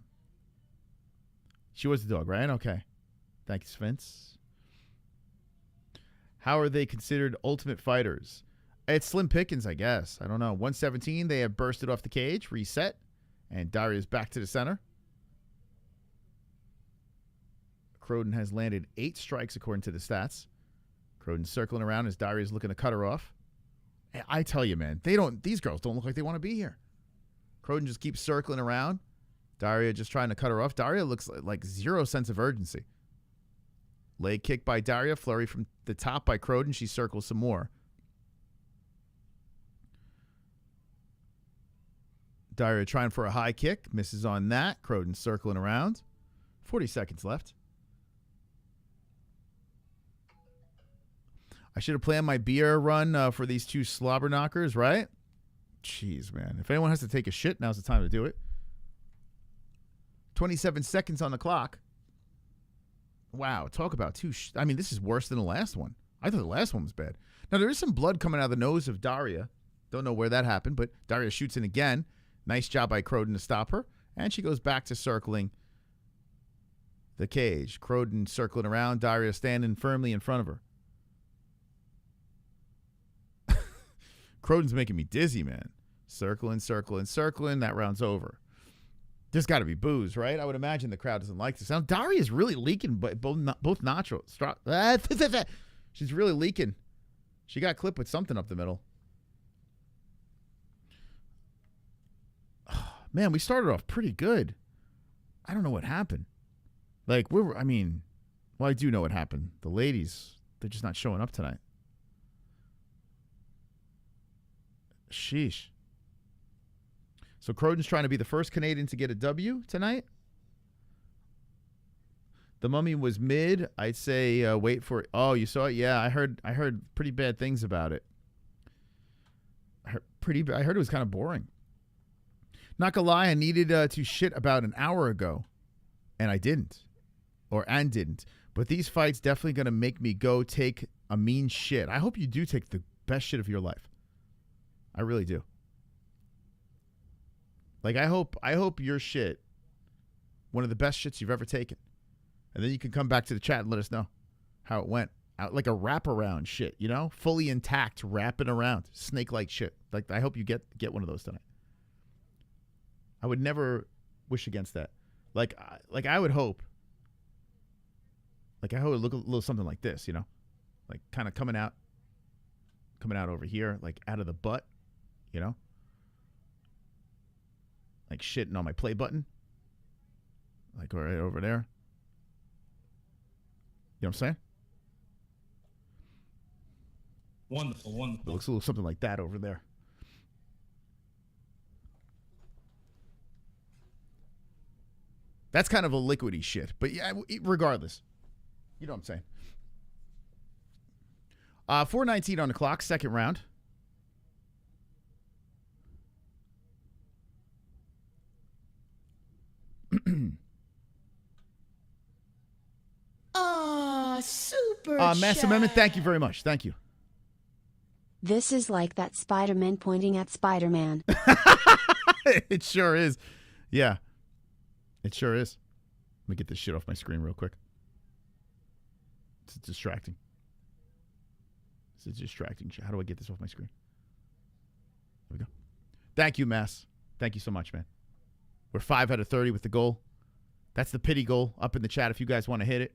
She was the dog, right? Okay. Thank you, Spence. How are they considered ultimate fighters? It's slim pickings, I guess. I don't know. 117, they have bursted off the cage, reset, and Darya's back to the center. Croden has landed 8 strikes according to the stats. Croden circling around as Darya's looking to cut her off. I tell you, man, these girls don't look like they want to be here. Croden just keeps circling around. Darya just trying to cut her off. Darya looks like zero sense of urgency. Leg kick by Darya. Flurry from the top by Croden. She circles some more. Darya trying for a high kick. Misses on that. Croden circling around. 40 seconds left. I should have planned my beer run for these two slobber knockers, right? Jeez, man. If anyone has to take a shit, now's the time to do it. 27 seconds on the clock. Wow, talk about two. I mean, this is worse than the last one. I thought the last one was bad. Now, there is some blood coming out of the nose of Darya. Don't know where that happened, but Darya shoots in again. Nice job by Croden to stop her. And she goes back to circling the cage. Croden circling around. Darya standing firmly in front of her. Croden's making me dizzy, man. Circling, circling, circling. That round's over. There's got to be booze, right? I would imagine the crowd doesn't like this. Now, Darya is really leaking both nostrils. She's really leaking. She got clipped with something up the middle. Oh, man, we started off pretty good. I don't know what happened. Like, well, I do know what happened. The ladies, they're just not showing up tonight. Sheesh. So Croden's trying to be the first Canadian to get a W tonight. The Mummy was mid. I'd say wait for it. Oh, you saw it? Yeah, I heard pretty bad things about it. I heard it was kind of boring. Not gonna lie, I needed to shit about an hour ago, and I didn't. But these fights definitely gonna make me go take a mean shit. I hope you do take the best shit of your life. I really do. Like, I hope your shit, one of the best shits you've ever taken. And then you can come back to the chat and let us know how it went. Like a wraparound shit, you know? Fully intact, wrapping around. Snake-like shit. Like, I hope you get one of those tonight. I would never wish against that. Like I would hope. Like, I hope it would look a little something like this, you know? Like, kind of coming out over here, like out of the butt. You know? Like shitting on my play button. Like right over there. You know what I'm saying? Wonderful, wonderful. It looks a little something like that over there. That's kind of a liquidy shit. But yeah, regardless. You know what I'm saying. 4:19 on the clock, second round. Super Mass Amendment, thank you very much. Thank you. This is like that Spider-Man pointing at Spider-Man. It sure is. Yeah. It sure is. Let me get this shit off my screen real quick. It's distracting. It's distracting. How do I get this off my screen? There we go. Thank you, Mass. Thank you so much, man. We're 5 out of 30 with the goal. That's the pity goal up in the chat if you guys want to hit it.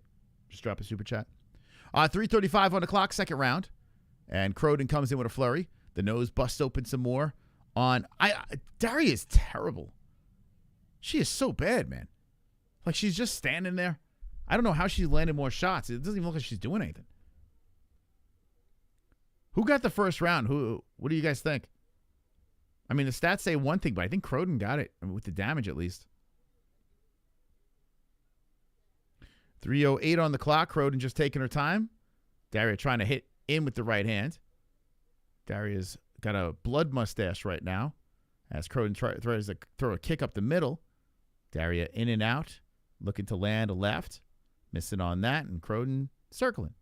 Just drop a super chat. 3:35 on the clock, second round. And Croden comes in with a flurry. The nose busts open some more. Darya is terrible. She is so bad, man. Like, she's just standing there. I don't know how she's landing more shots. It doesn't even look like she's doing anything. Who got the first round? What do you guys think? I mean, the stats say one thing, but I think Croden got it, with the damage at least. 3:08 on the clock. Croden just taking her time. Darya trying to hit in with the right hand. Darya's got a blood mustache right now as Croden tries to throw a kick up the middle. Darya in and out, looking to land a left. Missing on that, and Croden circling.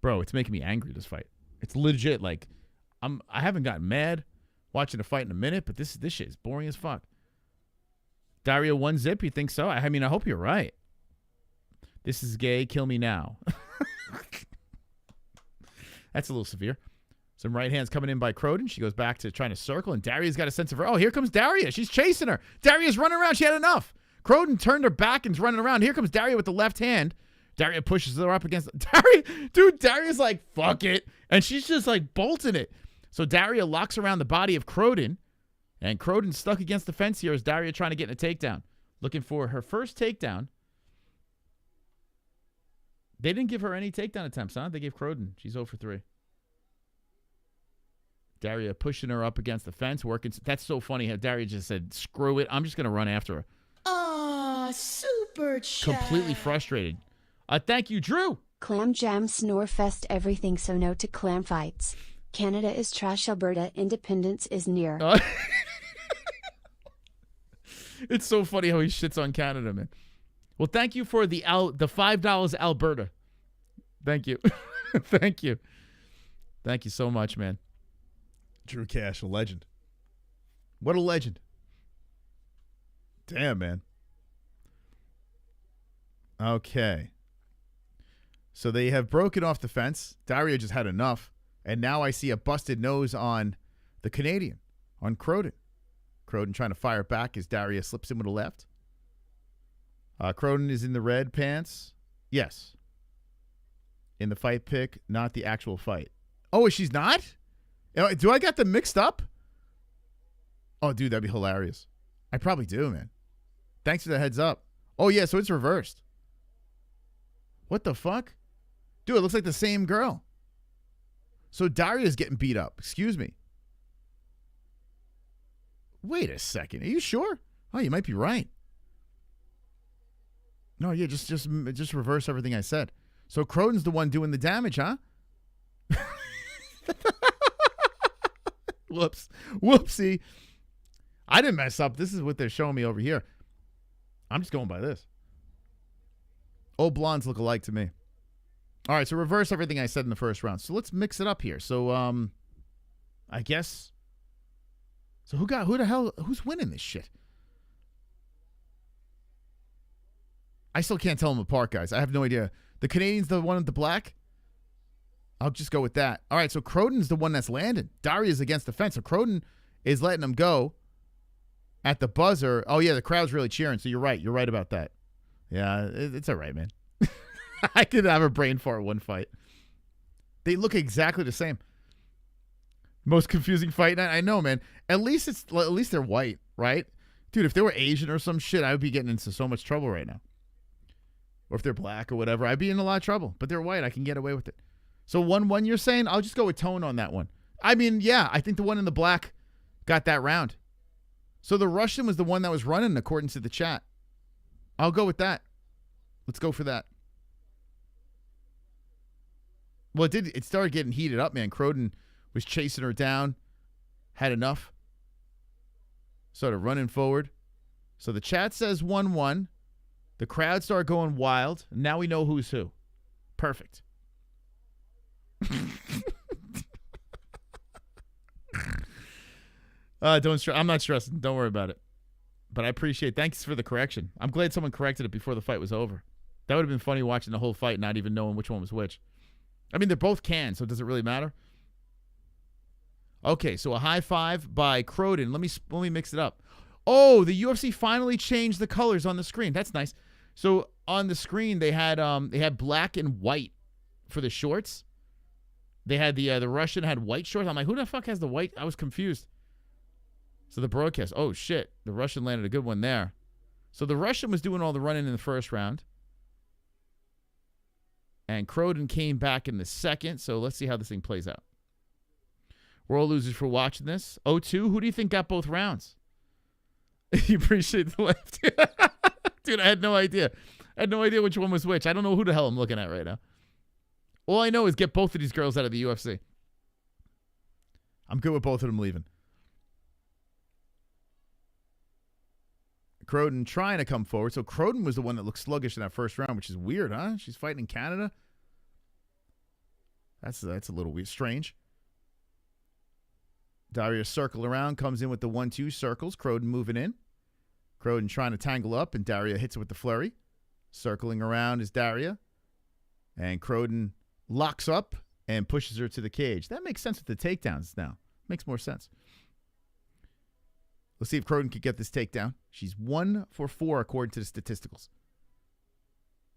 Bro, it's making me angry, this fight. It's legit, like, I haven't gotten mad watching a fight in a minute, but this shit is boring as fuck. Darya 1-zip, you think so? I mean, I hope you're right. This is gay, kill me now. That's a little severe. Some right hands coming in by Croden. She goes back to trying to circle, and Darya's got a sense of her. Oh, here comes Darya. She's chasing her. Darya's running around. She had enough. Croden turned her back and's running around. Here comes Darya with the left hand. Darya pushes her up against Darya's like, fuck it. And she's just like bolting it. So Darya locks around the body of Croden, and Croden's stuck against the fence here as Darya trying to get in a takedown. Looking for her first takedown. They didn't give her any takedown attempts, huh? They gave Croden. She's 0 for 3. Darya pushing her up against the fence, working. That's so funny how Darya just said, screw it. I'm just going to run after her. Aw, super chat. Completely frustrated. Thank you, Drew. Clam Jam Snorefest everything so no to clam fights. Canada is trash. Alberta independence is near. It's so funny how he shits on Canada, man. Well, thank you for the $5 Alberta. Thank you. Thank you. Thank you so much, man. Drew Cash, a legend. What a legend. Damn, man. Okay. So they have broken off the fence. Darya just had enough. And now I see a busted nose on the Canadian, on Croden. Croden trying to fire back as Darya slips in with a left. Croden is in the red pants. Yes. In the fight pick, not the actual fight. Oh, she's not? Do I got them mixed up? Oh, dude, that'd be hilarious. I probably do, man. Thanks for the heads up. Oh, yeah, so it's reversed. What the fuck? Dude, it looks like the same girl. So Darya's getting beat up. Excuse me. Wait a second. Are you sure? Oh, you might be right. No, yeah, just reverse everything I said. So Croden's the one doing the damage, huh? Whoops. Whoopsie. I didn't mess up. This is what they're showing me over here. I'm just going by this. Old blondes look alike to me. All right, so reverse everything I said in the first round. So let's mix it up here. So I guess. So who's winning this shit? I still can't tell them apart, guys. I have no idea. The Canadian's the one with the black? I'll just go with that. All right, so Croden's the one that's landing. Darya's against the fence. So Croden is letting him go at the buzzer. Oh, yeah, the crowd's really cheering. So you're right. You're right about that. Yeah, it's all right, man. I could have a brain fart one fight. They look exactly the same. Most confusing fight night. I know, man. At least they're white, right? Dude, if they were Asian or some shit, I would be getting into so much trouble right now. Or if they're black or whatever, I'd be in a lot of trouble. But they're white. I can get away with it. So 1-1 you're saying? I'll just go with tone on that one. I mean, yeah, I think the one in the black got that round. So the Russian was the one that was running according to the chat. I'll go with that. Let's go for that. Well, it started getting heated up, man. Croden was chasing her down. Had enough. Started running forward. So the chat says 1-1. The crowd started going wild. Now we know who's who. Perfect. I'm not stressing. Don't worry about it. But I appreciate. Thanks for the correction. I'm glad someone corrected it before the fight was over. That would have been funny watching the whole fight, not even knowing which one was which. I mean, they're both cans, so does it really matter? Okay, so a high five by Croden. Let me mix it up. Oh, the UFC finally changed the colors on the screen. That's nice. So on the screen they had black and white for the shorts. They had the Russian had white shorts. I'm like, who the fuck has the white? I was confused. So the broadcast, oh shit, the Russian landed a good one there. So the Russian was doing all the running in the first round. And Croden came back in the second. So let's see how this thing plays out. We're all losers for watching this. 0-2, who do you think got both rounds? You appreciate the left. Dude, I had no idea. I had no idea which one was which. I don't know who the hell I'm looking at right now. All I know is get both of these girls out of the UFC. I'm good with both of them leaving. Croden trying to come forward. So Croden was the one that looked sluggish in that first round, which is weird, huh? She's fighting in Canada. That's a little weird. Strange. Darya circle around, comes in with the 1-2 circles. Croden moving in. Croden trying to tangle up, and Darya hits it with the flurry. Circling around is Darya. And Croden locks up and pushes her to the cage. That makes sense with the takedowns now. Makes more sense. Let's see if Croden can get this takedown. She's 1 for 4 according to the statisticals.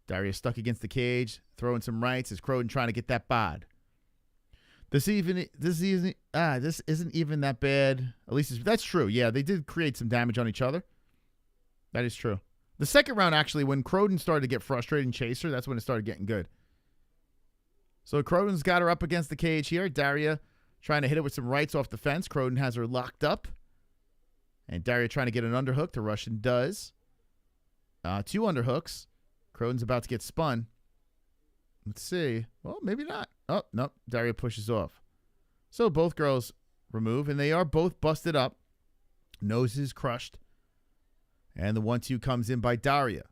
Darya stuck against the cage, throwing some rights as Croden trying to get that bod. This isn't even that bad. At least that's true. Yeah, they did create some damage on each other. That is true. The second round, actually, when Croden started to get frustrated and chase her, that's when it started getting good. So Croden's got her up against the cage here. Darya trying to hit her with some rights off the fence. Croden has her locked up. And Darya trying to get an underhook. The Russian does. 2 underhooks. Croden's about to get spun. Let's see. Well, maybe not. Oh, no. Darya pushes off. So both girls remove, and they are both busted up. Noses crushed. And the 1-2 comes in by Darya.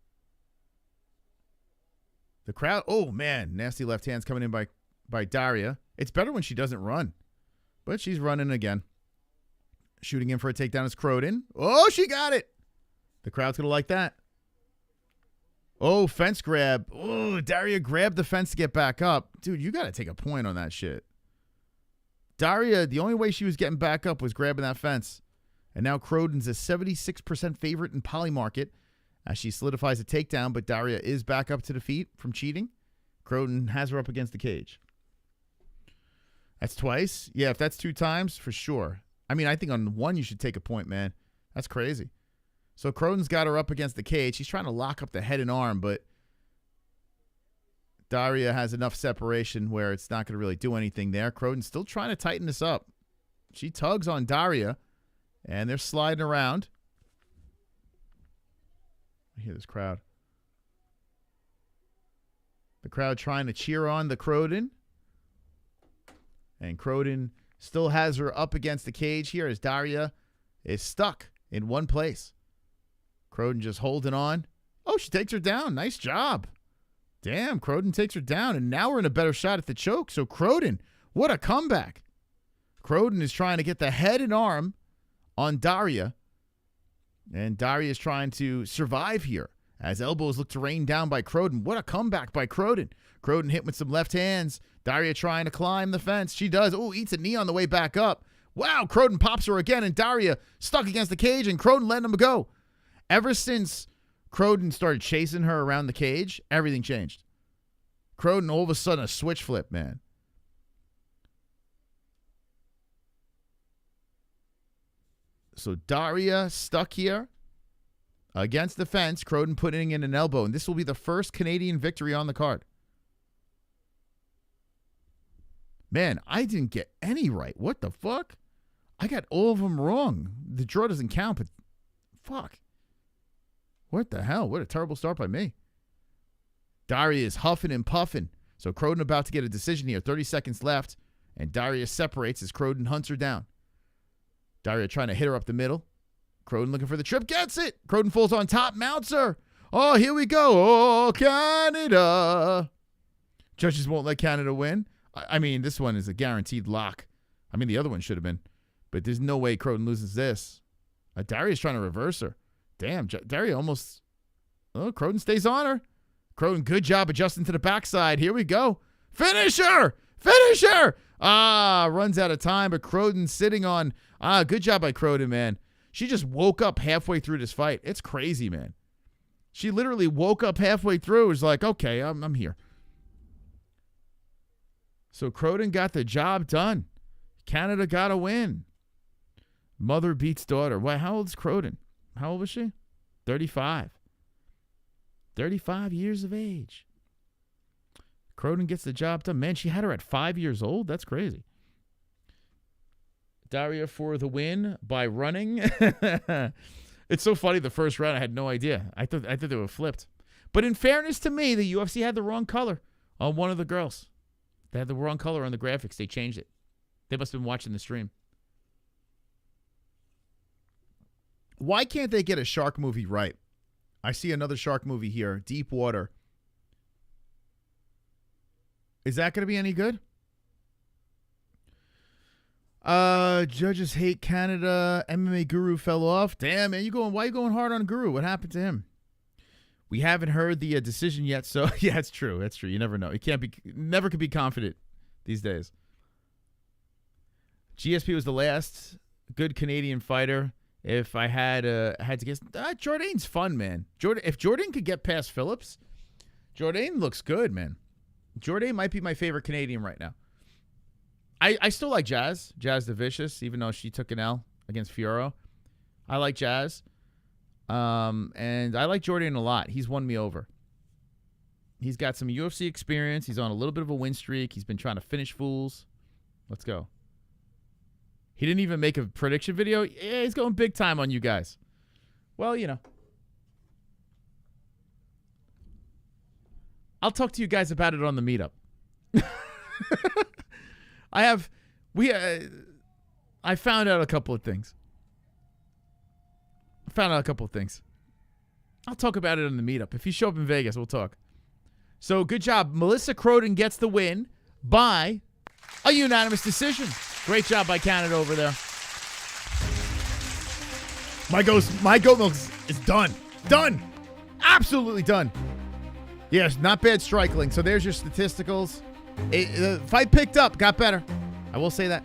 The crowd, oh, man. Nasty left hands coming in by Darya. It's better when she doesn't run. But she's running again. Shooting in for a takedown is Croden. Oh, she got it. The crowd's going to like that. Oh, fence grab. Oh, Darya grabbed the fence to get back up. Dude, you got to take a point on that shit. Darya, the only way she was getting back up was grabbing that fence. And now Croden's a 76% favorite in Polymarket as she solidifies a takedown, but Darya is back up to defeat from cheating. Croden has her up against the cage. That's twice? Yeah, if that's 2 times, for sure. I mean, I think on 1 you should take a point, man. That's crazy. So Croden's got her up against the cage. He's trying to lock up the head and arm, but Darya has enough separation where it's not going to really do anything there. Croden's still trying to tighten this up. She tugs on Darya, and they're sliding around. I hear this crowd. The crowd trying to cheer on the Croden. And Croden still has her up against the cage here as Darya is stuck in one place. Croden just holding on. Oh, she takes her down. Nice job. Damn, Croden takes her down, and now we're in a better shot at the choke. So Croden, what a comeback. Croden is trying to get the head and arm on Darya, and Darya is trying to survive here as elbows look to rain down by Croden. What a comeback by Croden. Croden hit with some left hands. Darya trying to climb the fence. She does. Oh, eats a knee on the way back up. Wow, Croden pops her again, and Darya stuck against the cage, and Croden letting him go. Ever since Croden started chasing her around the cage, everything changed. Croden, all of a sudden, a switch flip, man. So Darya stuck here against the fence. Croden putting in an elbow, and this will be the first Canadian victory on the card. Man, I didn't get any right. What the fuck? I got all of them wrong. The draw doesn't count, but fuck. What the hell? What a terrible start by me. Darya is huffing and puffing. So Croden about to get a decision here. 30 seconds left. And Darya separates as Croden hunts her down. Darya trying to hit her up the middle. Croden looking for the trip. Gets it. Croden falls on top. Mounts her. Oh, here we go. Oh, Canada. Judges won't let Canada win. I mean, this one is a guaranteed lock. I mean, the other one should have been. But there's no way Croden loses this. Darya's trying to reverse her. Damn, Darya almost... Oh, Croden stays on her. Croden, good job adjusting to the backside. Here we go. Finish her! Finish her! Runs out of time, but Croden sitting on... good job by Croden, man. She just woke up halfway through this fight. It's crazy, man. She literally woke up halfway through. Was like, okay, I'm here. So Croden got the job done. Canada got a win. Mother beats daughter. Why, how old is Croden? How old was she? 35. 35 years of age. Croden gets the job done. Man, she had her at 5 years old. That's crazy. Darya for the win by running. It's so funny. The first round, I had no idea. I thought they were flipped. But in fairness to me, the UFC had the wrong color on one of the girls. They had the wrong color on the graphics. They changed it. They must have been watching the stream. Why can't they get a shark movie right? I see another shark movie here, Deep Water. Is that going to be any good? Judges hate Canada. MMA Guru fell off. Damn, man, why are you going hard on Guru? What happened to him? We haven't heard the decision yet, so yeah, it's true. That's true. You never know. Never could be confident these days. GSP was the last good Canadian fighter. If I had to guess, Jourdain's fun, man. If Jourdain could get past Phillips, Jourdain looks good, man. Jourdain might be my favorite Canadian right now. I still like Jazz the Vicious, even though she took an L against Fioro. I like Jazz. And I like Jourdain a lot. He's won me over. He's got some UFC experience. He's on a little bit of a win streak. He's been trying to finish fools. Let's go. He didn't even make a prediction video. Yeah, he's going big time on you guys. Well, you know. I'll talk to you guys about it on the meetup. I found out a couple of things. I'll talk about it on the meetup. If you show up in Vegas, we'll talk. So good job. Melissa Croden gets the win by a unanimous decision. Great job by Kainotto over there. My Goatmilk is done. Done. Absolutely done. Yes, not bad striking. So there's your statisticals. The fight picked up, got better. I will say that.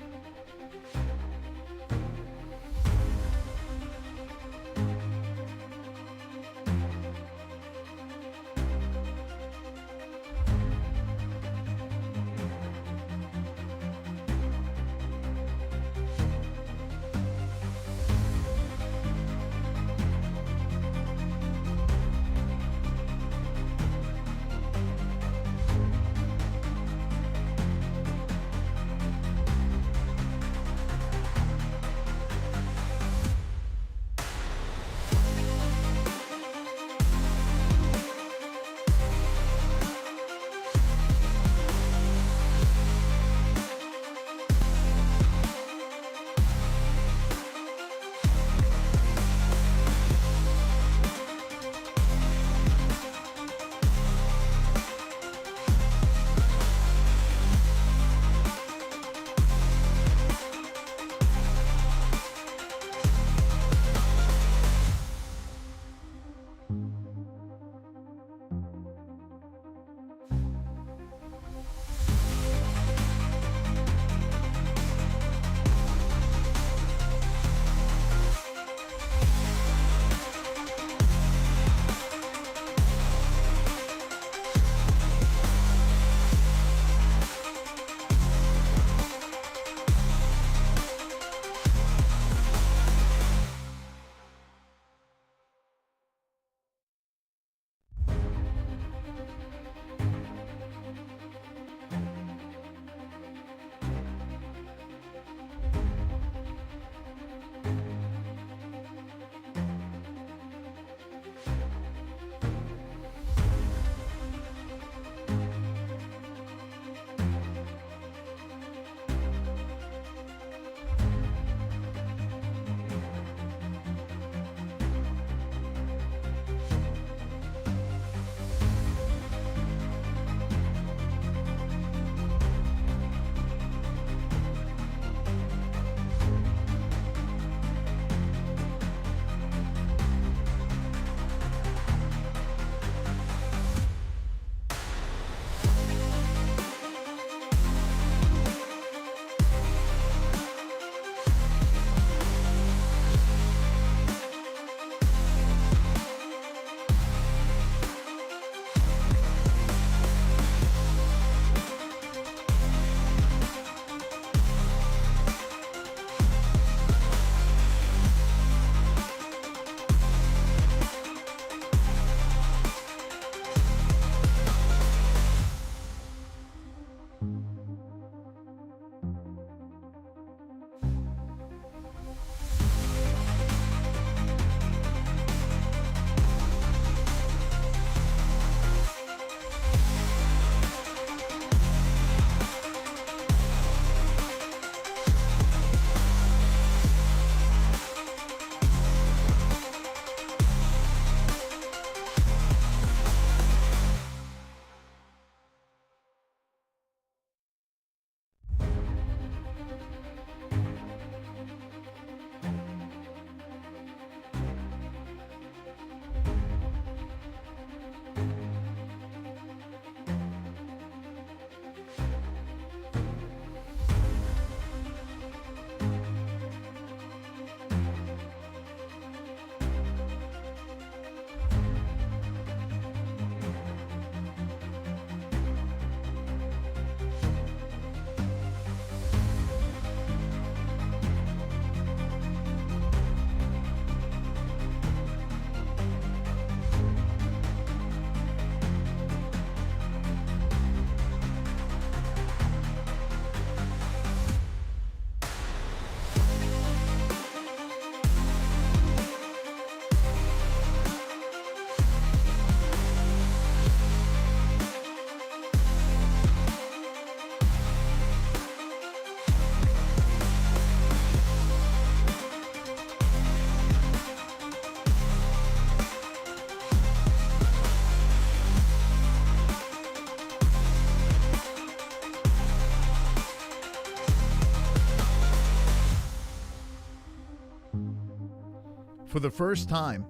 For the first time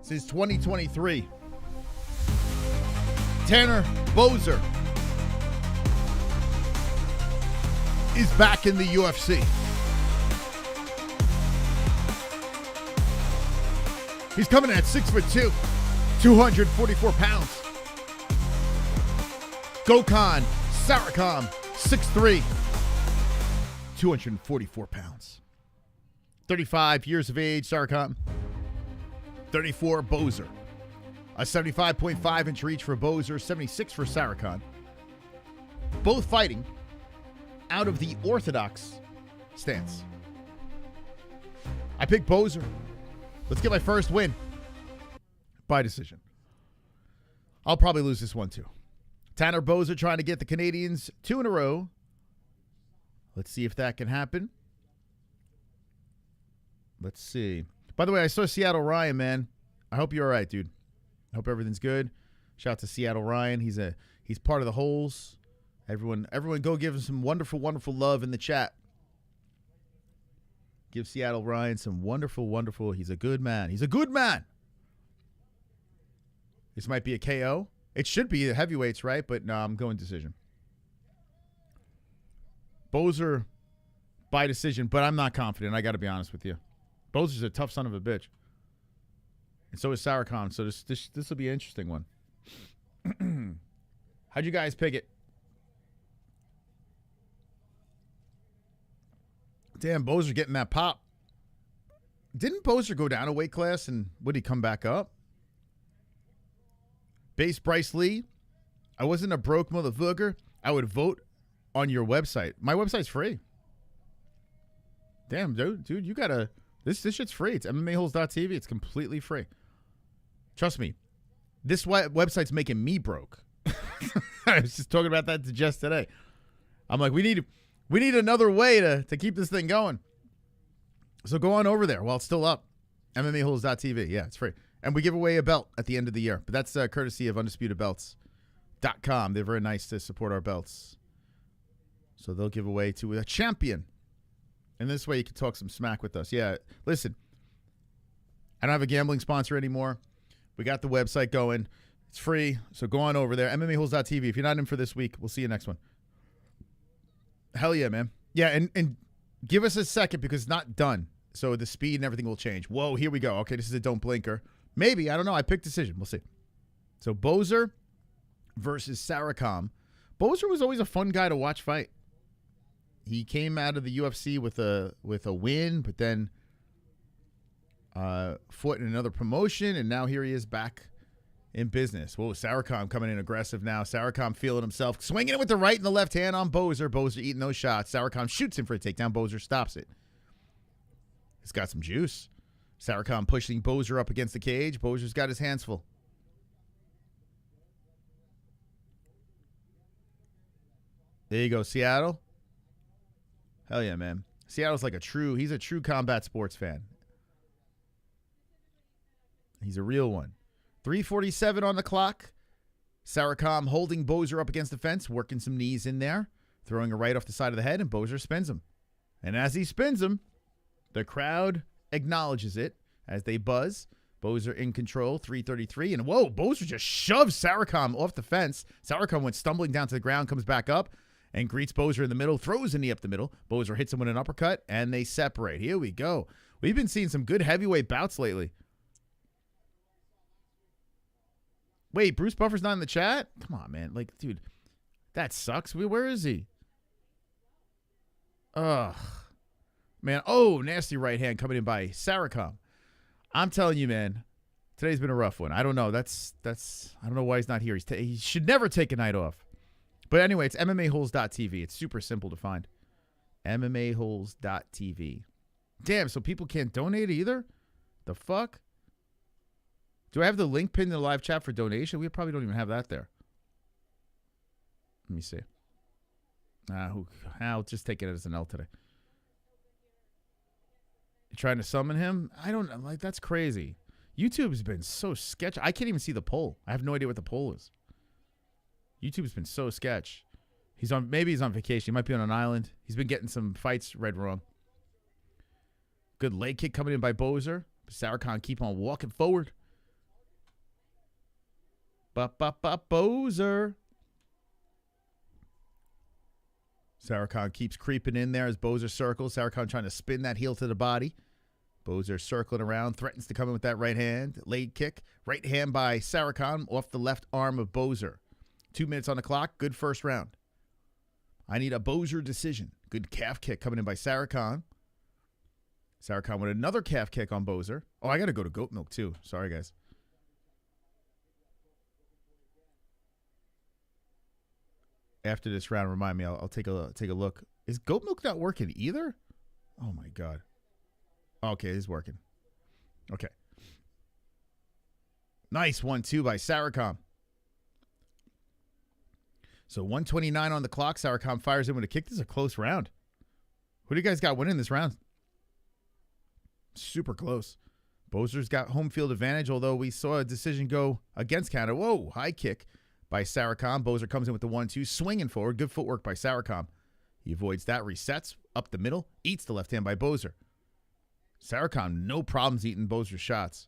since 2023, Tanner Boser is back in the UFC. He's coming in at 6'2", 244 pounds. Gökhan, Sarıçam, 6'3", 244 pounds. 35 years of age, Sarıçam. 34, Boser. A 75.5-inch reach for Boser, 76 for Sarıçam. Both fighting out of the orthodox stance. I picked Boser. Let's get my first win by decision. I'll probably lose this one too. Tanner Boser trying to get the Canadians 2 in a row. Let's see if that can happen. Let's see. By the way, I saw Seattle Ryan, man. I hope you're all right, dude. I hope everything's good. Shout out to Seattle Ryan. He's part of the Holes. Everyone go give him some wonderful, wonderful love in the chat. Give Seattle Ryan some wonderful, wonderful. He's a good man. He's a good man. This might be a KO. It should be the heavyweights, right? But no, I'm going decision. Boser by decision, but I'm not confident. I got to be honest with you. Boser's a tough son of a bitch. And so is Sarıçam. So this will be an interesting one. How'd you guys pick it? Damn, Boser getting that pop. Didn't Boser go down a weight class and would he come back up? Base Bryce Lee. I wasn't a broke motherfucker. I would vote on your website. My website's free. Damn, dude, you gotta. This shit's free. It's MMA-Holes.tv. It's completely free. Trust me, this website's making me broke. I was just talking about that to Jess today. I'm like, we need another way to keep this thing going. So go on over there while it's still up. MMA-Holes.tv. Yeah, it's free. And we give away a belt at the end of the year. But that's courtesy of UndisputedBelts.com. They're very nice to support our belts. So they'll give away to a champion. And this way you can talk some smack with us. Yeah, listen. I don't have a gambling sponsor anymore. We got the website going. It's free. So go on over there. MMA-Holes.tv. If you're not in for this week, we'll see you next one. Hell yeah, man. Yeah, and give us a second because it's not done. So the speed and everything will change. Whoa, here we go. Okay, this is a don't blinker. Maybe. I don't know. I picked decision. We'll see. So Boser versus Sarıçam. Boser was always a fun guy to watch fight. He came out of the UFC with a win, but then fought in another promotion, and now here he is back in business. Whoa, Sarıçam coming in aggressive now. Sarıçam feeling himself, swinging it with the right and the left hand on Boser. Boser eating those shots. Sarıçam shoots him for a takedown. Boser stops it. He's got some juice. Sarıçam pushing Boser up against the cage. Boser's got his hands full. There you go, Seattle. Hell yeah, man. Seattle's like he's a true combat sports fan. He's a real one. 3:47 on the clock. Sarıçam holding Boser up against the fence, working some knees in there, throwing a right off the side of the head, and Boser spins him. And as he spins him, the crowd acknowledges it as they buzz. Boser in control, 3:33. And whoa, Boser just shoves Sarıçam off the fence. Sarıçam went stumbling down to the ground, comes back up, and greets Boser in the middle, throws a knee up the middle. Boser hits him with an uppercut, and they separate. Here we go. We've been seeing some good heavyweight bouts lately. Wait, Bruce Buffer's not in the chat? Come on, man. Like, dude, that sucks. Where is he? Ugh. Man, oh, nasty right hand coming in by Sarıçam. I'm telling you, man, today's been a rough one. I don't know. That's. I don't know why he's not here. He should never take a night off. But anyway, it's MMAHoles.tv. It's super simple to find. MMAHoles.tv. Damn, so people can't donate either? The fuck? Do I have the link pinned in the live chat for donation? We probably don't even have that there. Let me see. I'll just take it as an L today. You trying to summon him? I'm like, that's crazy. YouTube's been so sketchy. I can't even see the poll. I have no idea what the poll is. YouTube's been so sketch. Maybe he's on vacation. He might be on an island. He's been getting some fights read wrong. Good leg kick coming in by Boser. Sarıçam keep on walking forward. Boser. Sarıçam keeps creeping in there as Boser circles. Sarıçam trying to spin that heel to the body. Boser circling around, threatens to come in with that right hand. Leg kick. Right hand by Sarıçam off the left arm of Boser. 2 minutes on the clock. Good first round. I need a Boser decision. Good calf kick coming in by Sarıçam. Sarıçam with another calf kick on Boser. Oh, I got to go to Goatmilk too. Sorry, guys. After this round, remind me. I'll take a look. Is Goatmilk not working either? Oh my god. Okay, it's working. Okay. Nice 1-2 by Sarıçam. So 1:29 on the clock. Sarıçam fires in with a kick. This is a close round. Who do you guys got winning this round? Super close. Boser's got home field advantage, although we saw a decision go against Canada. Whoa, high kick by Sarıçam. Boser comes in with the 1-2, swinging forward. Good footwork by Sarıçam. He avoids that, resets up the middle, eats the left hand by Boser. Sarıçam, no problems eating Boser's shots.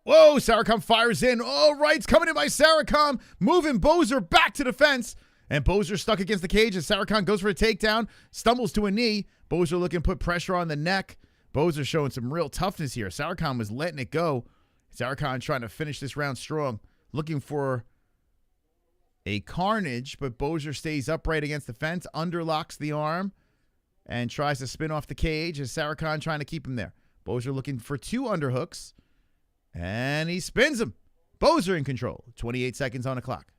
Whoa, Sarıçam fires in. Oh, right's coming in by Sarıçam, moving Boser back to the fence. And Boser stuck against the cage as Sarıçam goes for a takedown, stumbles to a knee. Boser looking to put pressure on the neck. Boser showing some real toughness here. Sarıçam was letting it go. Sarıçam trying to finish this round strong, looking for a carnage, but Boser stays upright against the fence, underlocks the arm, and tries to spin off the cage as Sarıçam trying to keep him there. Boser looking for 2 underhooks, and he spins him. Boser in control. 28 seconds on the clock.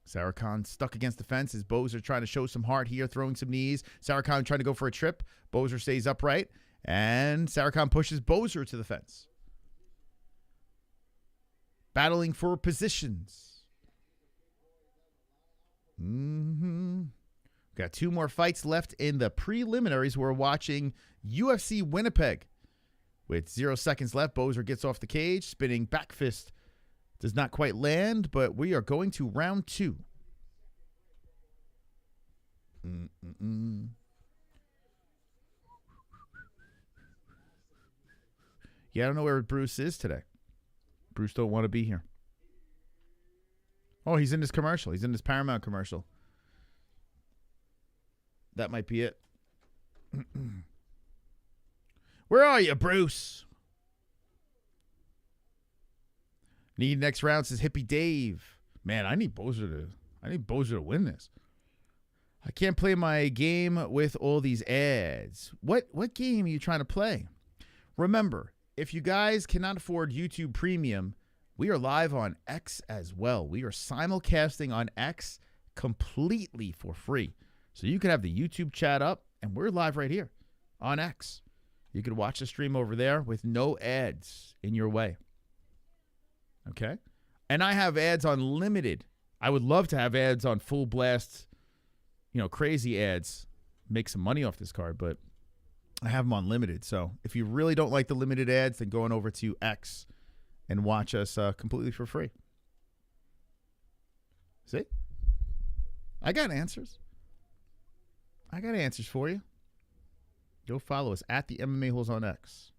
Sarıçam stuck against the fence as Boser trying to show some heart here, throwing some knees. Sarıçam trying to go for a trip. Boser stays upright, and Sarıçam pushes Boser to the fence. Battling for positions. Got 2 more fights left in the preliminaries. We're watching UFC Winnipeg. With 0 seconds left, Boser gets off the cage, spinning back fist. Does not quite land, but we are going to round 2. Yeah, I don't know where Bruce is today. Bruce don't want to be here. Oh, he's in this commercial. He's in this Paramount commercial. That might be it. Where are you, Bruce? Need next round, says Hippie Dave. Man, I need Boser to win this. I can't play my game with all these ads. What game are you trying to play? Remember, if you guys cannot afford YouTube Premium, we are live on X as well. We are simulcasting on X completely for free. So you can have the YouTube chat up, and we're live right here on X. You can watch the stream over there with no ads in your way. Okay? And I have ads on limited. I would love to have ads on full blast, crazy ads. Make some money off this card, but I have them on limited. So if you really don't like the limited ads, then go on over to X and watch us completely for free. See? I got answers. I got answers for you. Go follow us at the MMA-Holes on X.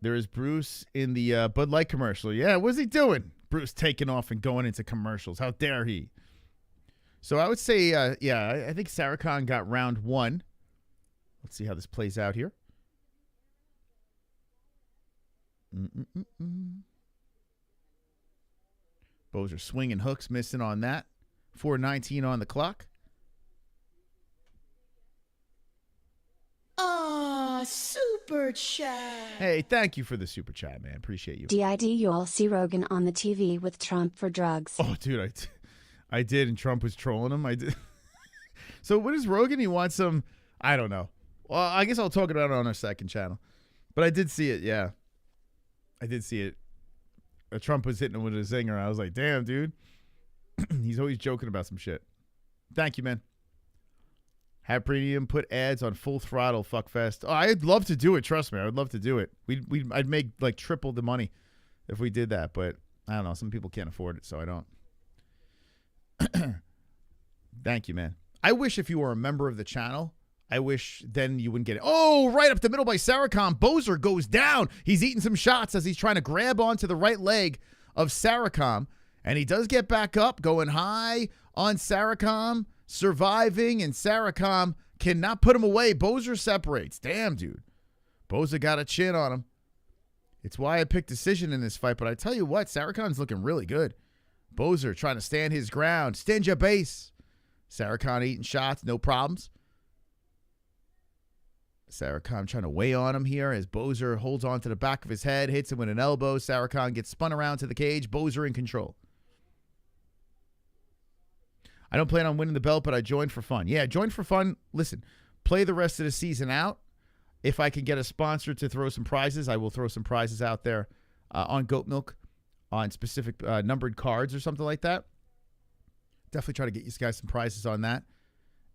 There is Bruce in the Bud Light commercial. Yeah, what's he doing? Bruce taking off and going into commercials. How dare he? So I would say, I think Sarıçam got round 1. Let's see how this plays out here. Boser swinging hooks, missing on that. 4:19 on the clock. Super chat. Hey, thank you for the super chat, man. Appreciate you. DID, you'll see Rogan on the TV with Trump for drugs. Oh, dude, I did, and Trump was trolling him. I did. So what is Rogan? He wants some, I don't know. Well, I guess I'll talk about it on our second channel. But I did see it, yeah. I did see it. Trump was hitting him with a zinger. I was like, damn, dude. He's always joking about some shit. Thank you, man. Have premium, put ads on full throttle, fuckfest. Oh, I'd love to do it. Trust me, I would love to do it. I'd make like triple the money if we did that, but I don't know. Some people can't afford it, so I don't. Thank you, man. I wish if you were a member of the channel, I wish then you wouldn't get it. Oh, right up the middle by Sarıçam. Boser goes down. He's eating some shots as he's trying to grab onto the right leg of Sarıçam. And he does get back up, going high on Sarıçam, surviving, and Sarıçam cannot put him away. Boser separates. Damn, dude. Boser got a chin on him. It's why I picked decision in this fight, but I tell you what, Sarıçam's looking really good. Boser trying to stand his ground. Stand your base. Sarıçam eating shots, no problems. Sarıçam trying to weigh on him here as Boser holds on to the back of his head, hits him with an elbow. Sarıçam gets spun around to the cage. Boser in control. I don't plan on winning the belt, but I joined for fun. Yeah, join for fun. Listen, play the rest of the season out. If I can get a sponsor to throw some prizes, I will throw some prizes out there on Goatmilk on specific numbered cards or something like that. Definitely try to get you guys some prizes on that.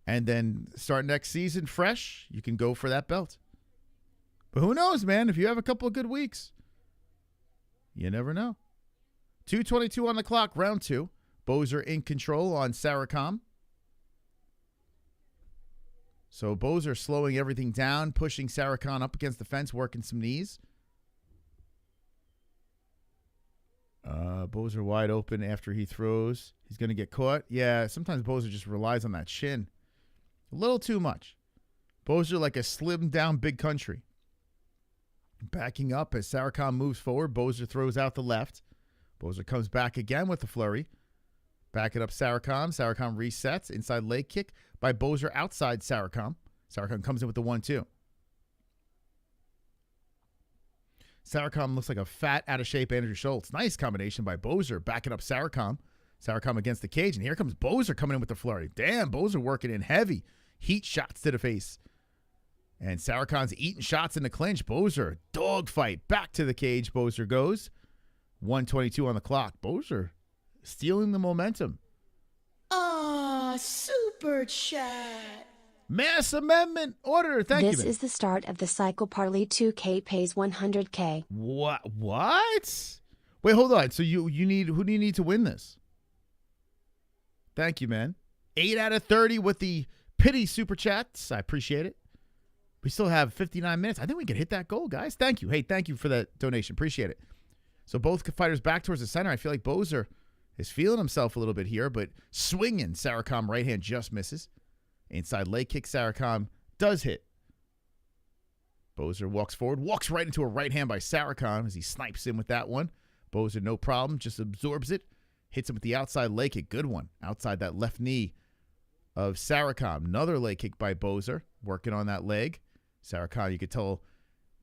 And then start next season fresh, you can go for that belt. But who knows, man? If you have a couple of good weeks, you never know. 2:22 on the clock, round 2. Boser in control on Sarıçam. So Boser slowing everything down, pushing Sarıçam up against the fence, working some knees. Boser wide open after he throws. He's going to get caught. Yeah, sometimes Boser just relies on that shin. A little too much. Boser like a slimmed down big country. Backing up as Sarıçam moves forward. Boser throws out the left. Boser comes back again with the flurry. Backing up Sarıçam. Sarıçam resets. Inside leg kick by Boser outside Sarıçam. Sarıçam comes in with the 1-2. Sarıçam looks like a fat, out-of-shape Andrew Schultz. Nice combination by Boser backing up Sarıçam. Sarıçam against the cage, and here comes Boser coming in with the flurry. Damn, Boser working in heavy. Heat shots to the face. And Sarıçam's eating shots in the clinch. Boser, dogfight. Back to the cage, Boser goes. 1:22 on the clock. Boser stealing the momentum. Super chat. Mass amendment order. Thank you, This man. is the start of the cycle. Parley 2K pays 100K. What? Wait, hold on. So who do you need to win this? Thank you, man. 8 out of 30 with the pity super chats. I appreciate it. We still have 59 minutes. I think we can hit that goal, guys. Thank you. Hey, thank you for that donation. Appreciate it. So both fighters back towards the center. I feel like Boser is feeling himself a little bit here, but swinging. Sarıçam right hand just misses. Inside leg kick. Sarıçam does hit. Boser walks forward, walks right into a right hand by Sarıçam as he snipes in with that one. Boser, no problem, just absorbs it. Hits him with the outside leg kick. Good one. Outside that left knee of Sarıçam. Another leg kick by Boser. Working on that leg. Sarıçam, you could tell,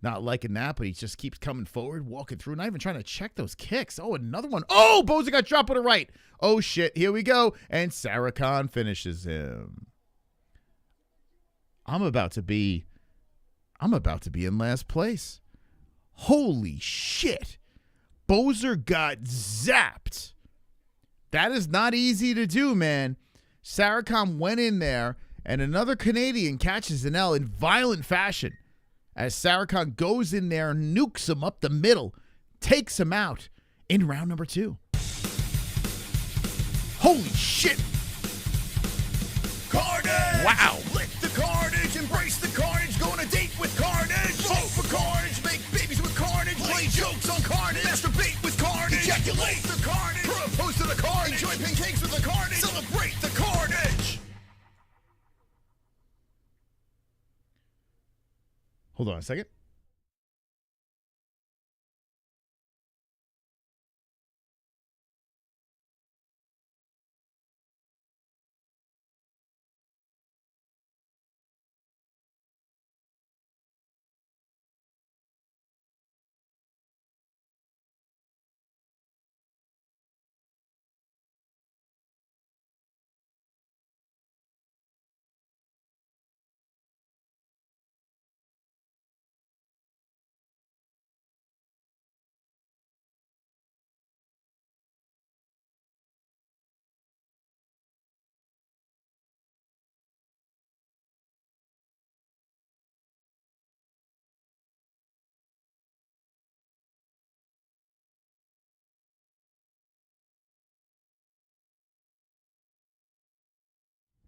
not liking that, but he just keeps coming forward, walking through, not even trying to check those kicks. Oh, another one. Oh, Boser got dropped with a right. Oh, shit. Here we go. And Sarıçam finishes him. I'm about to be in last place. Holy shit. Boser got zapped. That is not easy to do, man. Sarıçam went in there, and another Canadian catches an L in violent fashion as Sarıçam goes in there, nukes him up the middle, takes him out in round number 2. Holy shit. Carnage! Wow. Lick the carnage, embrace the carnage, go on a date with carnage. Vote for carnage, make babies with carnage, play jokes on carnage, masturbate with carnage, ejaculate the carnage, propose to the carnage, enjoy pancakes with the carnage, celebrate the carnage. Hold on a second.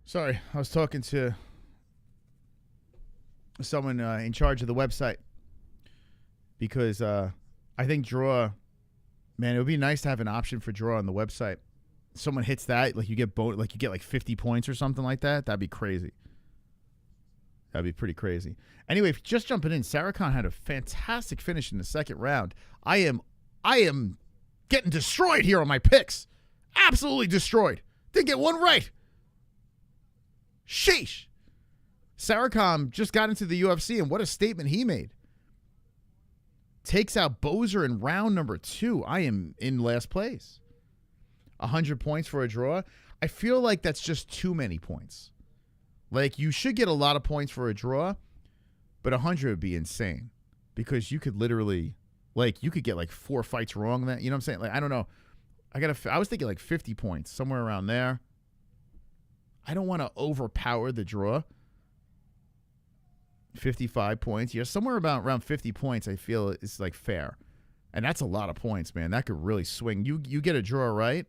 Sorry, I was talking to someone in charge of the website because I think draw, man, it would be nice to have an option for draw on the website. Someone hits that, like you get like 50 points or something like that. That'd be crazy. That'd be pretty crazy. Anyway, if you're just jumping in, Sarıçam had a fantastic finish in the second round. I am getting destroyed here on my picks. Absolutely destroyed. Didn't get one right. Sheesh. Sarıçam just got into the UFC, and what a statement he made. Takes out Boser in round number 2. I am in last place. 100 points for a draw. I feel like that's just too many points. Like, you should get a lot of points for a draw, but 100 would be insane because you could literally, like, you could get like 4 fights wrong. That, you know what I'm saying? Like, I don't know. I was thinking like 50 points, somewhere around there. I don't want to overpower the draw. 55 points. Yeah, somewhere about around 50 points I feel is like fair. And that's a lot of points, man. That could really swing. You get a draw right.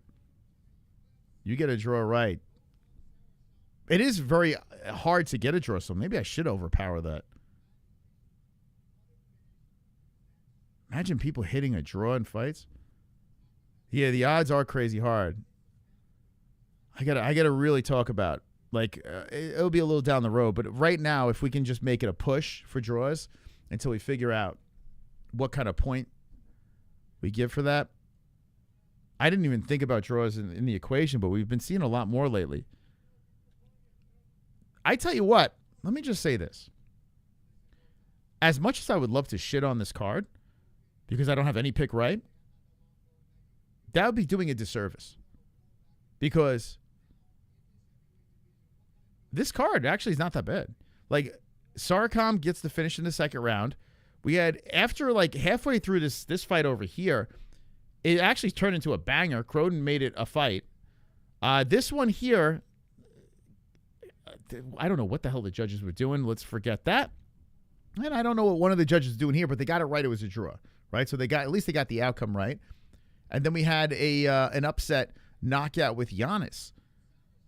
You get a draw right. It is very hard to get a draw, so maybe I should overpower that. Imagine people hitting a draw in fights. Yeah, the odds are crazy hard. I gotta really talk about, like, it'll be a little down the road, but right now, if we can just make it a push for draws until we figure out what kind of point we give for that. I didn't even think about draws in the equation, but we've been seeing a lot more lately. I tell you what, let me just say this. As much as I would love to shit on this card because I don't have any pick right, that would be doing a disservice. Because this card actually is not that bad. Like, Sarıçam gets the finish in the second round. We had, after like halfway through this fight over here, it actually turned into a banger. Croden made it a fight. This one here, I don't know what the hell the judges were doing. Let's forget that. And I don't know what one of the judges was doing here, but they got it right. It was a draw, right? So at least they got the outcome right. And then we had an upset knockout with Yannis.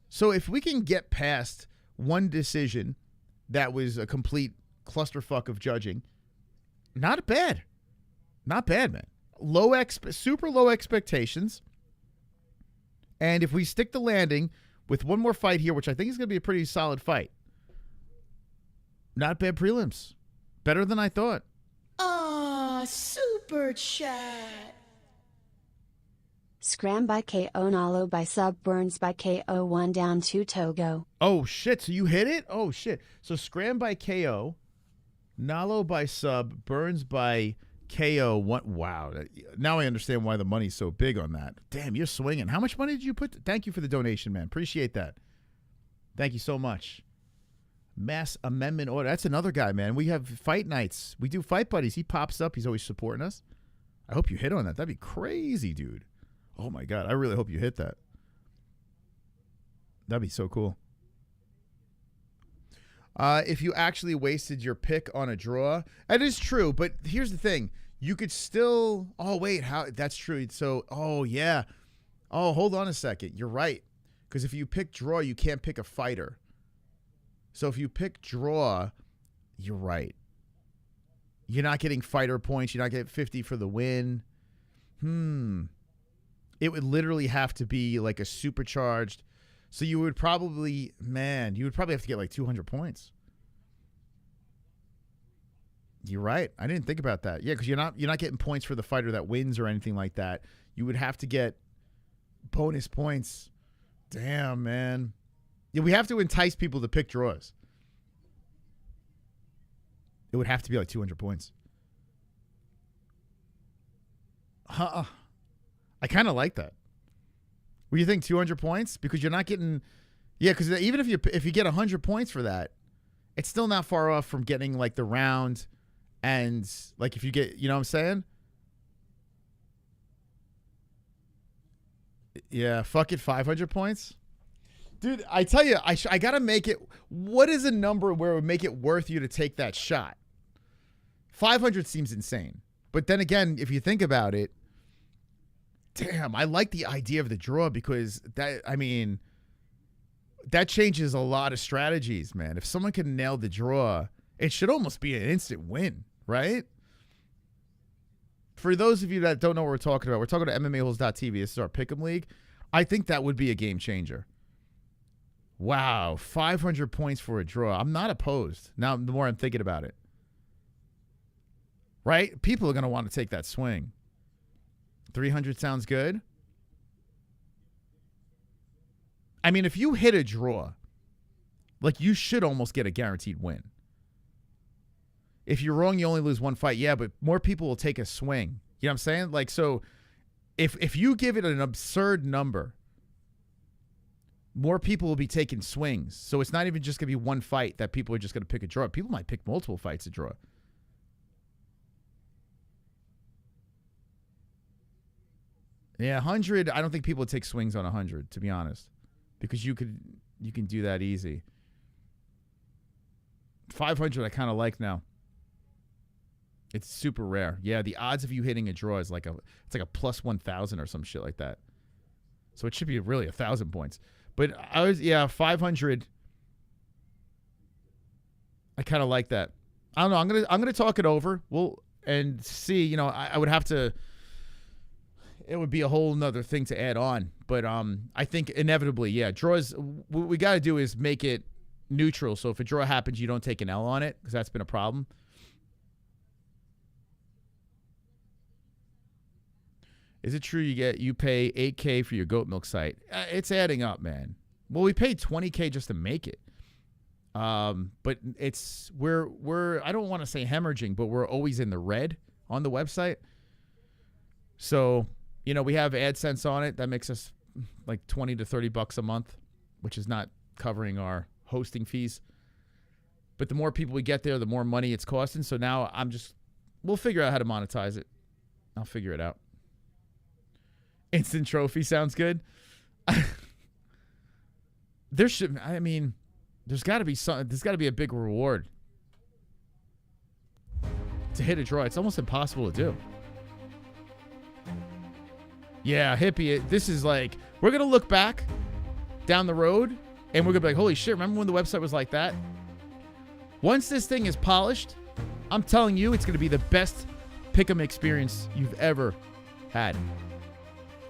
So if we can get past one decision that was a complete clusterfuck of judging, not bad. Not bad, man. Super low expectations. And if we stick the landing with one more fight here, which I think is going to be a pretty solid fight, not bad prelims. Better than I thought. Super chat. Scram by KO, Nalo by sub, Burns by KO, 1 down 2 Togo. Oh, shit. So you hit it? Oh, shit. So Scram by KO, Nalo by sub, Burns by KO. Wow. Now I understand why the money's so big on that. Damn, you're swinging. How much money did you put? Thank you for the donation, man. Appreciate that. Thank you so much. Mass Amendment Order. That's another guy, man. We have fight nights. We do Fight Buddies. He pops up. He's always supporting us. I hope you hit on that. That'd be crazy, dude. Oh, my God. I really hope you hit that. That'd be so cool. If you actually wasted your pick on a draw, that is true. But here's the thing. You could still... Oh, wait. How? That's true. So, oh, yeah. Oh, hold on a second. You're right. Because if you pick draw, you can't pick a fighter. So if you pick draw, you're right. You're not getting fighter points. You're not getting 50 for the win. It would literally have to be like a supercharged. So you would probably, you would probably have to get like 200 points. You're right. I didn't think about that. Yeah, because you're not getting points for the fighter that wins or anything like that. You would have to get bonus points. Damn, man. Yeah, we have to entice people to pick draws. It would have to be like 200 points. I kind of like that. What do you think, 200 points? Because you're not getting... Yeah, because even if you get 100 points for that, it's still not far off from getting like the round. And like if you get... You know what I'm saying? Yeah, fuck it, 500 points? Dude, I tell you, I got to make it... What is a number where it would make it worth you to take that shot? 500 seems insane. But then again, if you think about it, damn, I like the idea of the draw because that, I mean, that changes a lot of strategies, man. If someone can nail the draw, it should almost be an instant win, right? For those of you that don't know what we're talking about, we're talking about MMA-Holes.tv. This is our Pick'em League. I think that would be a game changer. Wow, 500 points for a draw. I'm not opposed. Now, the more I'm thinking about it. Right? People are going to want to take that swing. 300 sounds good. I mean, if you hit a draw, like, you should almost get a guaranteed win. If you're wrong, you only lose one fight. Yeah, but more people will take a swing. You know what I'm saying? Like, so if you give it an absurd number, more people will be taking swings. So it's not even just going to be one fight that people are just going to pick a draw. People might pick multiple fights to draw. Yeah, 100, I don't think people would take swings on 100, to be honest. Because you can do that easy. 500 I kind of like now. It's super rare. Yeah, the odds of you hitting a draw is like it's like a plus 1,000 or some shit like that. So it should be really 1,000 points. But 500. I kind of like that. I don't know. I'm gonna talk it over. And see. You know, I would have to. It would be a whole nother thing to add on. But I think inevitably, yeah, draws. What we got to do is make it neutral. So if a draw happens, you don't take an L on it, because that's been a problem. Is it true you pay $8K for your Goatmilk site? It's adding up, man. Well, we paid $20K just to make it. But we're I don't want to say hemorrhaging, but we're always in the red on the website. So, you know, we have AdSense on it. That makes us like $20 to $30 a month, which is not covering our hosting fees. But the more people we get there, the more money it's costing. So now we'll figure out how to monetize it. I'll figure it out. Instant trophy sounds good. There's got to be something. There's got to be a big reward to hit a draw. It's almost impossible to do. Yeah, hippie. This is like, we're gonna look back down the road and we're gonna be like, holy shit! Remember when the website was like that? Once this thing is polished, I'm telling you, it's gonna be the best pick'em experience you've ever had.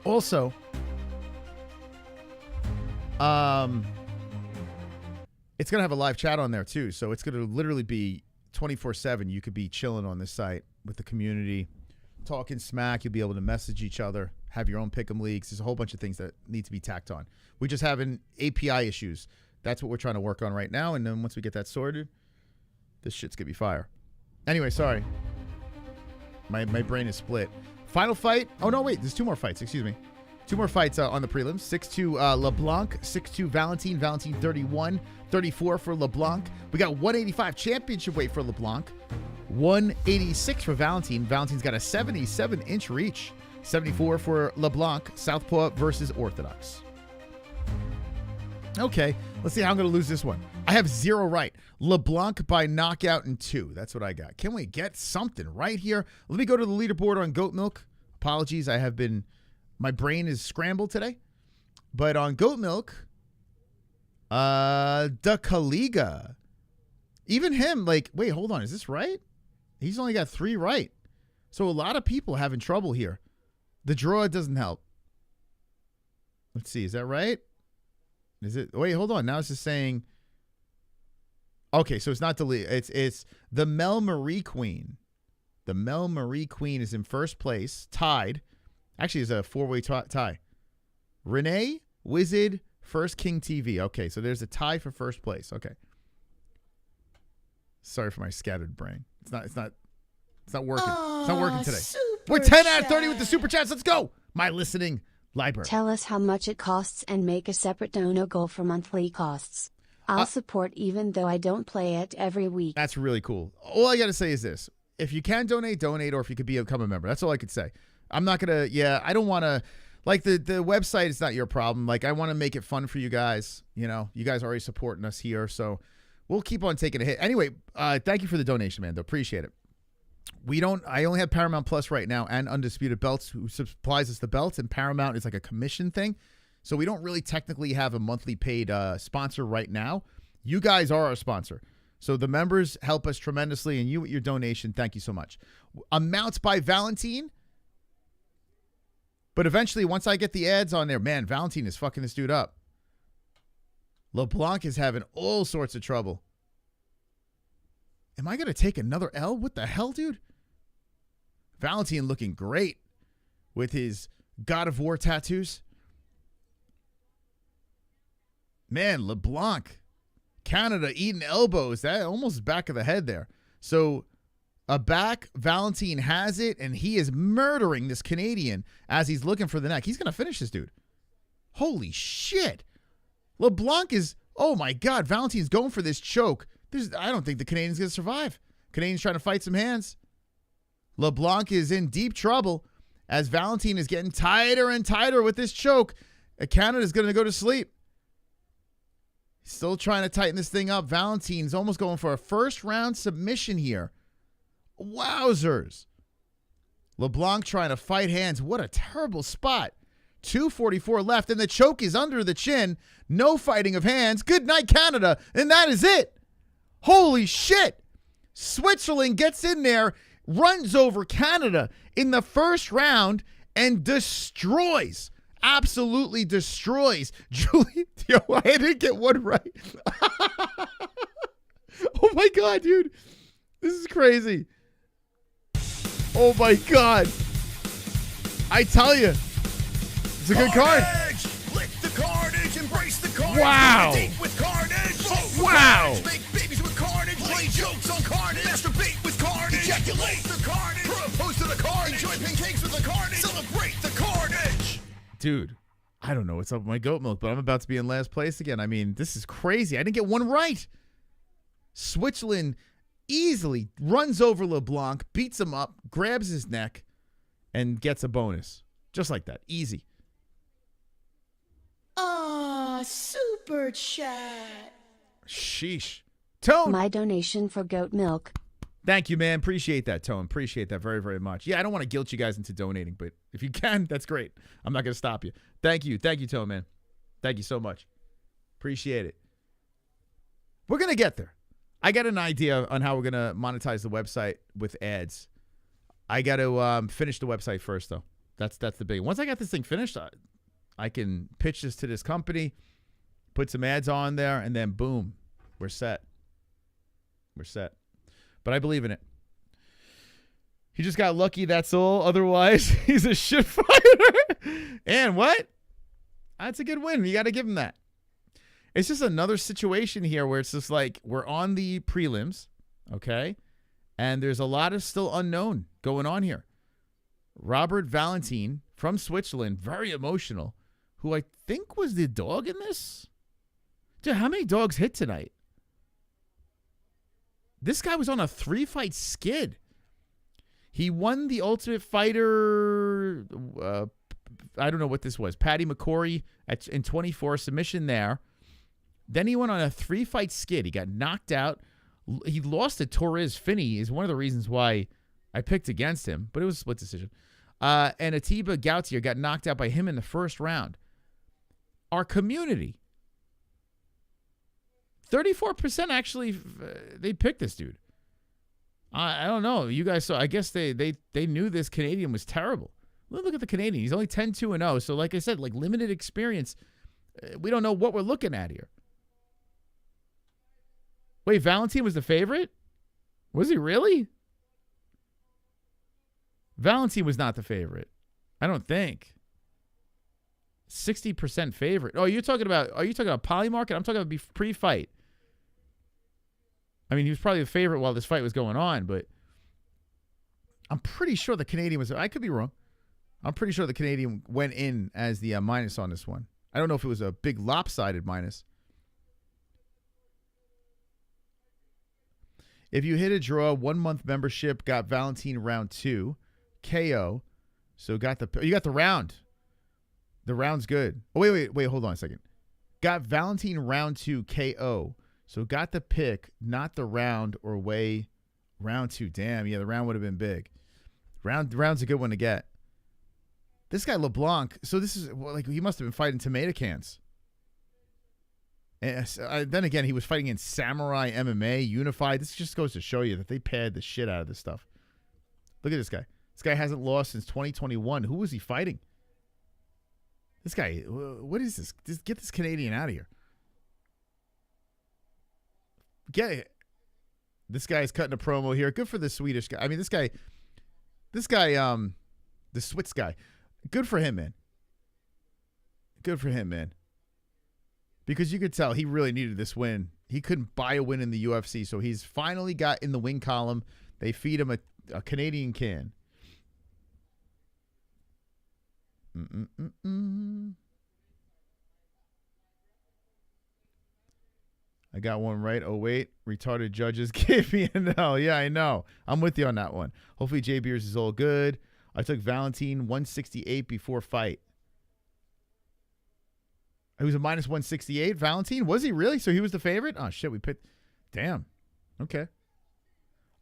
Also, it's going to have a live chat on there too. So it's going to literally be 24/7. You could be chilling on this site with the community, talking smack. You'll be able to message each other, have your own pick'em leagues. There's a whole bunch of things that need to be tacked on. We just have API issues. That's what we're trying to work on right now. And then once we get that sorted, this shit's going to be fire. Anyway, sorry. My brain is split. Final fight. Oh, no, wait. There's two more fights. Excuse me. Two more fights on the prelims. 6-2 Leblanc. 6-2 Valentin. Valentin 31-34 for Leblanc. We got 185 championship weight for Leblanc. 186 for Valentin. Valentin's got a 77-inch reach. 74 for Leblanc. Southpaw versus Orthodox. Okay. Let's see how I'm going to lose this one. I have 0 right. Leblanc by knockout in 2. That's what I got. Can we get something right here? Let me go to the leaderboard on Goatmilk. Apologies. My brain is scrambled today. But on Goatmilk, the Kaliga. Even him, like, wait, hold on. Is this right? He's only got 3 right. So a lot of people having trouble here. The draw doesn't help. Let's see. Is that right? Is it? Wait, hold on. Now it's just saying. Okay, so it's not the lead. It's the MaRkY Queen. The MaRkY Queen is in first place, tied. Actually, it's a 4-way tie. Renee, Wizard, First King TV. Okay, so there's a tie for first place. Okay. Sorry for my scattered brain. It's not working. It's not working today. We're 10 out of 30 with the super chats. Let's go. My listening library. Tell us how much it costs and make a separate dono goal for monthly costs. I'll support even though I don't play it every week. That's really cool. All I got to say is this. If you can donate, or if you could become a member. That's all I could say. I'm not going to, I don't want to, like the website is not your problem. Like I want to make it fun for you guys. You know, you guys are already supporting us here. So we'll keep on taking a hit. Anyway, thank you for the donation, man. Appreciate it. I only have Paramount Plus right now and Undisputed Belts, who supplies us the belts, and Paramount is like a commission thing. So we don't really technically have a monthly paid sponsor right now. You guys are our sponsor. So the members help us tremendously, and you with your donation, thank you so much. Amounts by Valentin. But eventually, once I get the ads on there, man, Valentin is fucking this dude up. Leblanc is having all sorts of trouble. Am I going to take another L? What the hell, dude? Valentin looking great with his God of War tattoos. Man, Leblanc. Canada eating elbows. That almost back of the head there. So a back, Valentin has it, and he is murdering this Canadian as he's looking for the neck. He's going to finish this dude. Holy shit. LeBlanc is, oh my God, Valentin's going for this choke. I don't think the Canadian's going to survive. Canadian's trying to fight some hands. LeBlanc is in deep trouble as Valentin is getting tighter and tighter with this choke. Canada's going to go to sleep. Still trying to tighten this thing up. Valentin's almost going for a first-round submission here. Wowzers. LeBlanc trying to fight hands. What a terrible spot. 2:44 left, and the choke is under the chin. No fighting of hands. Good night, Canada. And that is it. Holy shit. Switzerland gets in there, runs over Canada in the first round, and destroys. Absolutely destroys Julien. Yo, I didn't get one right. Oh my God, dude. This is crazy. Oh my God. I tell you. It's a good card. Lick the carnage, embrace the carnage. Wow. Date with carnage. Vote Wow. Carnage. Make babies with carnage. Play jokes on carnage. Masturbate with carnage. Ejaculate the carnage. Propose to the carnage. Enjoy pancakes with the carnage. Celebrate the carnage. Dude, I don't know what's up with my goat milk, but I'm about to be in last place again. I mean, this is crazy. I didn't get one right. Switzerland easily runs over LeBlanc, beats him up, grabs his neck, and gets a bonus. Just like that. Easy. Ah, super chat. Sheesh. Tone. My donation for goat milk. Thank you, man. Appreciate that, Tone. Appreciate that very, very much. Yeah, I don't want to guilt you guys into donating, but if you can, that's great. I'm not going to stop you. Thank you. Thank you, Tone, man. Thank you so much. Appreciate it. We're going to get there. I got an idea on how we're going to monetize the website with ads. I got to finish the website first, though. That's the big one. Once I got this thing finished, I can pitch this to this company, put some ads on there, and then boom, we're set. We're set. But I believe in it. He just got lucky, that's all. Otherwise, he's a shit fighter. And what? That's a good win. You got to give him that. It's just another situation here where it's just like we're on the prelims, okay? And there's a lot of still unknown going on here. Robert Valentin from Switzerland, very emotional, who I think was the dog in this. Dude, how many dogs hit tonight? This guy was on a 3-fight skid. He won the Ultimate Fighter, I don't know what this was, Paddy McCrory in 24, submission there. Then he went on a 3-fight skid. He got knocked out. He lost to Torres Finney is one of the reasons why I picked against him, but it was a split decision. And Atiba Gautier got knocked out by him in the first round. Our community, 34% actually, they picked this dude. I don't know. You guys saw, I guess they knew this Canadian was terrible. Look at the Canadian. He's only 10-2-0. So like I said, like limited experience. We don't know what we're looking at here. Wait, Valentin was the favorite? Was he really? Valentin was not the favorite. I don't think. 60% favorite. Oh, are you talking about Polymarket? I'm talking about pre-fight. I mean, he was probably the favorite while this fight was going on, but I'm pretty sure the Canadian was, I could be wrong. I'm pretty sure the Canadian went in as the minus on this one. I don't know if it was a big lopsided minus. If you hit a draw, 1 month membership, got Valentin round 2, KO. So you got the round. The round's good. Oh, wait, hold on a second. Got Valentin round 2, KO. So got the pick, not the round or way round 2. Damn, yeah, the round would have been big. Round's a good one to get. This guy LeBlanc, so this is like he must have been fighting tomato cans. And then again, he was fighting in Samurai MMA, Unified. This just goes to show you that they pad the shit out of this stuff. Look at this guy. This guy hasn't lost since 2021. Who was he fighting? This guy, what is this? Just get this Canadian out of here. Get it. This guy's cutting a promo here. Good for the Swedish guy. I mean, this guy, the Switz guy. Good for him, man. Good for him, man. Because you could tell he really needed this win. He couldn't buy a win in the UFC, so he's finally got in the win column. They feed him a Canadian can. I got one right. Oh, wait. Retarded judges gave me a no. Yeah, I know. I'm with you on that one. Hopefully J Beers is all good. I took Valentin 168 before fight. He was a minus 168. Valentin? Was he really? So he was the favorite? Oh, shit. We picked. Damn. Okay.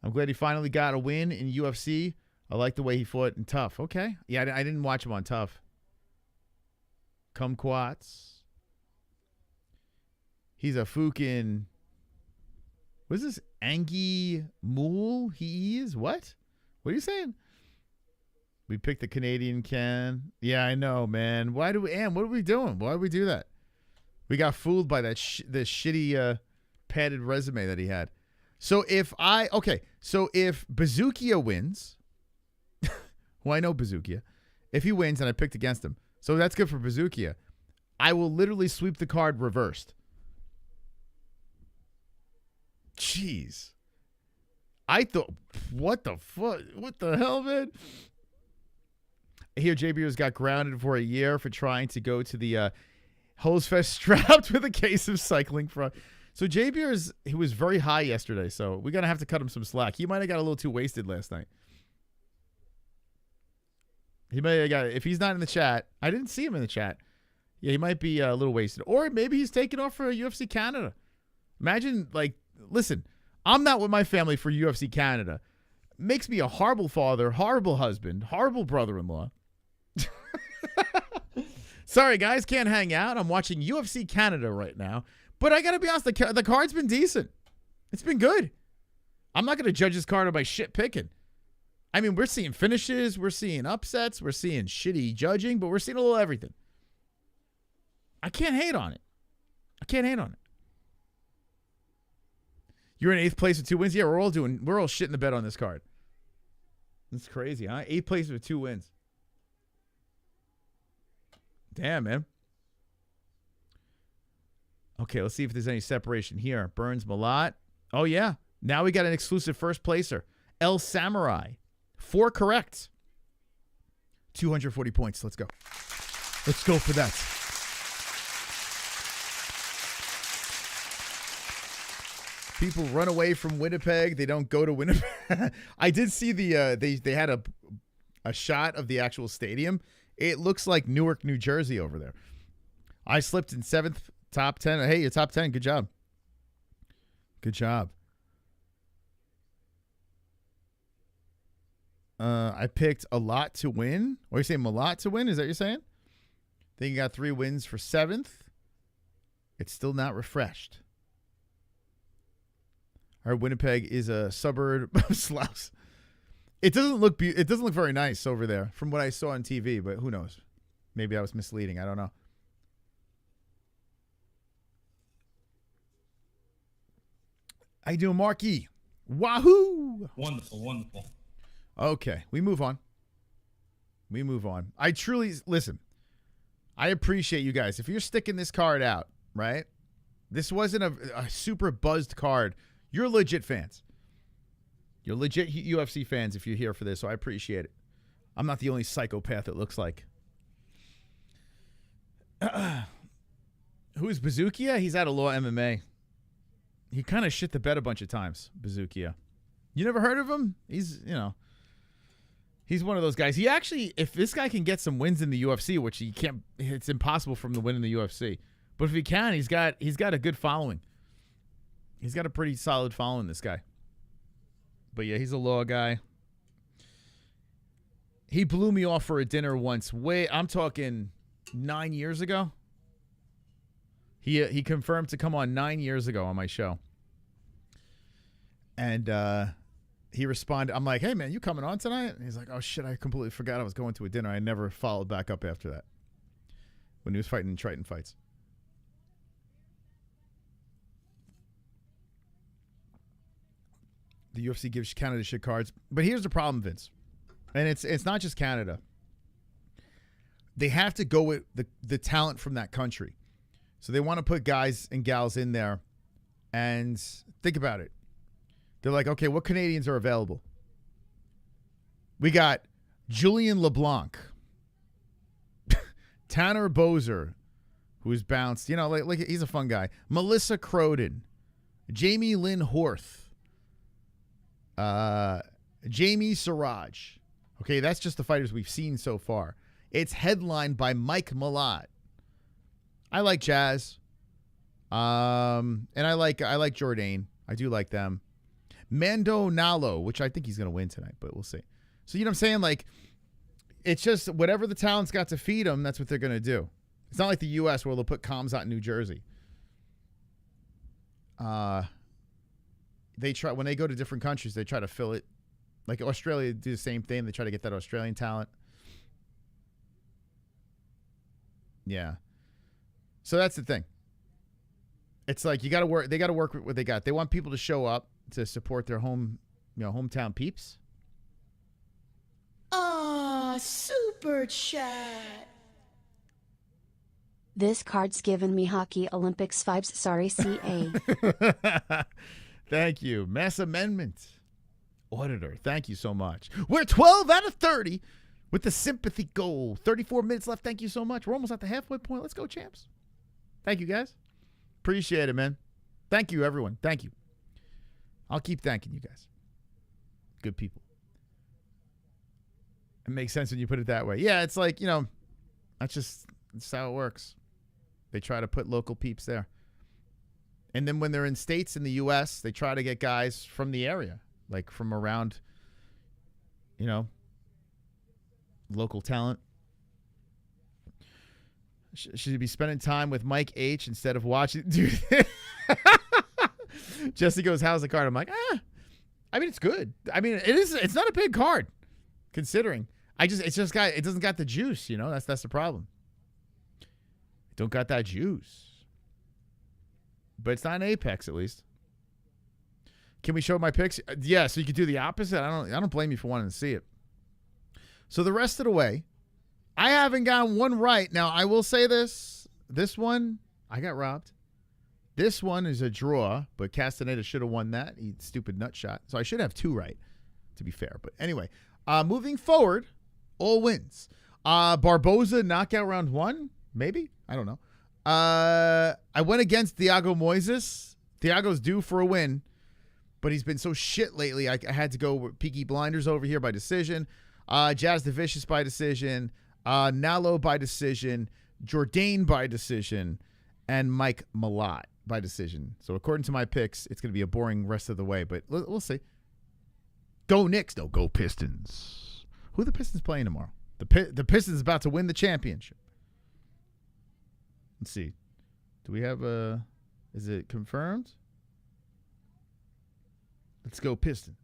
I'm glad he finally got a win in UFC. I like the way he fought in Tough. Okay. Yeah, I didn't watch him on Tough. Kumquats. He's a fucking. What is this? Angie Mool? He is? What? What are you saying? We picked the Canadian can. Yeah, I know, man. Why do we? And what are we doing? Why do we do that? We got fooled by that the shitty padded resume that he had. So if Buzukja wins, well, I know Buzukja. If he wins and I picked against him, so that's good for Buzukja. I will literally sweep the card reversed. Jeez. I thought, what the fuck? What the hell, man? I hear JB's got grounded for a year for trying to go to the Holes Fest strapped with a case of cycling fraud. So JB's, he was very high yesterday, so we're going to have to cut him some slack. He might have got a little too wasted last night. He might have got, if he's not in the chat, I didn't see him in the chat. Yeah, he might be a little wasted. Or maybe he's taking off for UFC Canada. Imagine, like, listen, I'm not with my family for UFC Canada. Makes me a horrible father, horrible husband, horrible brother-in-law. Sorry, guys, can't hang out. I'm watching UFC Canada right now. But I got to be honest, the card's been decent. It's been good. I'm not going to judge this card on my shit picking. I mean, we're seeing finishes. We're seeing upsets. We're seeing shitty judging. But we're seeing a little everything. I can't hate on it. You're in 8th place with 2 wins? Yeah, we're all shitting the bed on this card. That's crazy, huh? 8th place with 2 wins. Damn, man. Okay, let's see if there's any separation here. Burns, Malott. Oh, yeah. Now we got an exclusive first placer. El Samurai. 4 correct. 240 points. Let's go. Let's go for that. People run away from Winnipeg. They don't go to Winnipeg. I did see the they had a shot of the actual stadium. It looks like Newark, New Jersey over there. I slipped in 7th, top 10. Hey, you're top 10. Good job. Good job. I picked a lot to win. What are you saying, Malott to win? Is that what you're saying? Then you got 3 wins for 7th. It's still not refreshed. Our Winnipeg is a suburb of Slough. It doesn't look very nice over there from what I saw on TV, but who knows? Maybe I was misleading. I don't know. How you doing, MaRkY? WaHoOoOo! Wonderful, wonderful. Okay, we move on. I truly, listen, I appreciate you guys. If you're sticking this card out, right? This wasn't a super buzzed card. You're legit fans. You're legit UFC fans if you're here for this, so I appreciate it. I'm not the only psychopath it looks like. Who's Buzukja? He's out of law MMA. He kind of shit the bed a bunch of times, Buzukja. You never heard of him? He's one of those guys. He actually, if this guy can get some wins in the UFC, which he can't, it's impossible for him to win in the UFC. But if he can, he's got a good following. He's got a pretty solid following, this guy. But yeah, he's a law guy. He blew me off for a dinner once. I'm talking 9 years ago. He confirmed to come on 9 years ago on my show. And he responded. I'm like, hey, man, you coming on tonight? And he's like, oh, shit, I completely forgot I was going to a dinner. I never followed back up after that when he was fighting in Triton fights. The UFC gives Canada shit cards. But here's the problem, Vince. And it's not just Canada. They have to go with the talent from that country. So they want to put guys and gals in there. And think about it. They're like, okay, what Canadians are available? We got Julien Leblanc. Tanner Boser, who's bounced. You know, like he's a fun guy. Melissa Croden. Jamey-Lyn Horth. Siraj. Okay, that's just the fighters we've seen so far. It's headlined by Mike Malott. I like Jazz. And I like Jordan. I do like them. Mando Nalo, which I think he's going to win tonight, but we'll see. So, you know what I'm saying? Like, it's just whatever the talent's got to feed them, that's what they're going to do. It's not like the U.S. where they'll put Kamzat in New Jersey. They try when they go to different countries, they try to fill it. Like Australia do the same thing. They try to get that Australian talent. Yeah. So that's the thing. It's like you got to work. They got to work with what they got. They want people to show up to support their hometown peeps. Super chat. This card's given me hockey Olympics vibes. Sorry, CA. Thank you. Mass amendment. Auditor, thank you so much. We're 12 out of 30 with the sympathy goal. 34 minutes left. Thank you so much. We're almost at the halfway point. Let's go, champs. Thank you, guys. Appreciate it, man. Thank you, everyone. Thank you. I'll keep thanking you guys. Good people. It makes sense when you put it that way. Yeah, it's like, that's how it works. They try to put local peeps there. And then when they're in states in the U.S., they try to get guys from the area, like from around, local talent. Should be spending time with Mike H instead of watching. Dude. Jesse goes, how's the card? I'm like, I mean, it's good. I mean, it's not a big card considering. it doesn't got the juice, that's the problem. It don't got that juice. But it's not an Apex, at least. Can we show my picks? Yeah, so you could do the opposite. I don't blame you for wanting to see it. So the rest of the way, I haven't gotten one right. Now, I will say this. This one, I got robbed. This one is a draw, but Castañeda should have won that. He stupid nut shot. So I should have two right, to be fair. But anyway, moving forward, all wins. Barboza knockout round 1, maybe? I don't know. I went against Thiago Moises. Thiago's due for a win, but he's been so shit lately. I had to go with Peaky Blinders over here by decision. Jazz the Vicious by decision. Nalo by decision. Jordan by decision. And Mike Malott by decision. So according to my picks, it's going to be a boring rest of the way, but we'll see. Go Knicks. No, go Pistons. Who are the Pistons playing tomorrow? The Pistons about to win the championship. Let's see. Do we have is it confirmed? Let's go Pistons.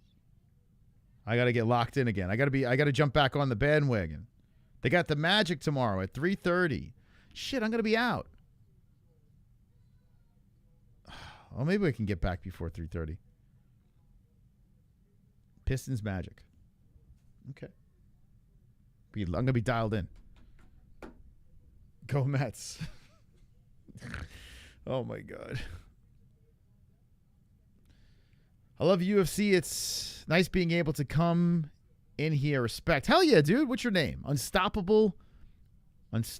I got to get locked in again. I got to jump back on the bandwagon. They got the Magic tomorrow at 3:30. Shit, I'm going to be out. Well, maybe we can get back before 3:30. Pistons Magic. Okay. I'm going to be dialed in. Go Mets. Oh, my God. I love UFC. It's nice being able to come in here. Respect. Hell yeah, dude. What's your name? Unstoppable. What's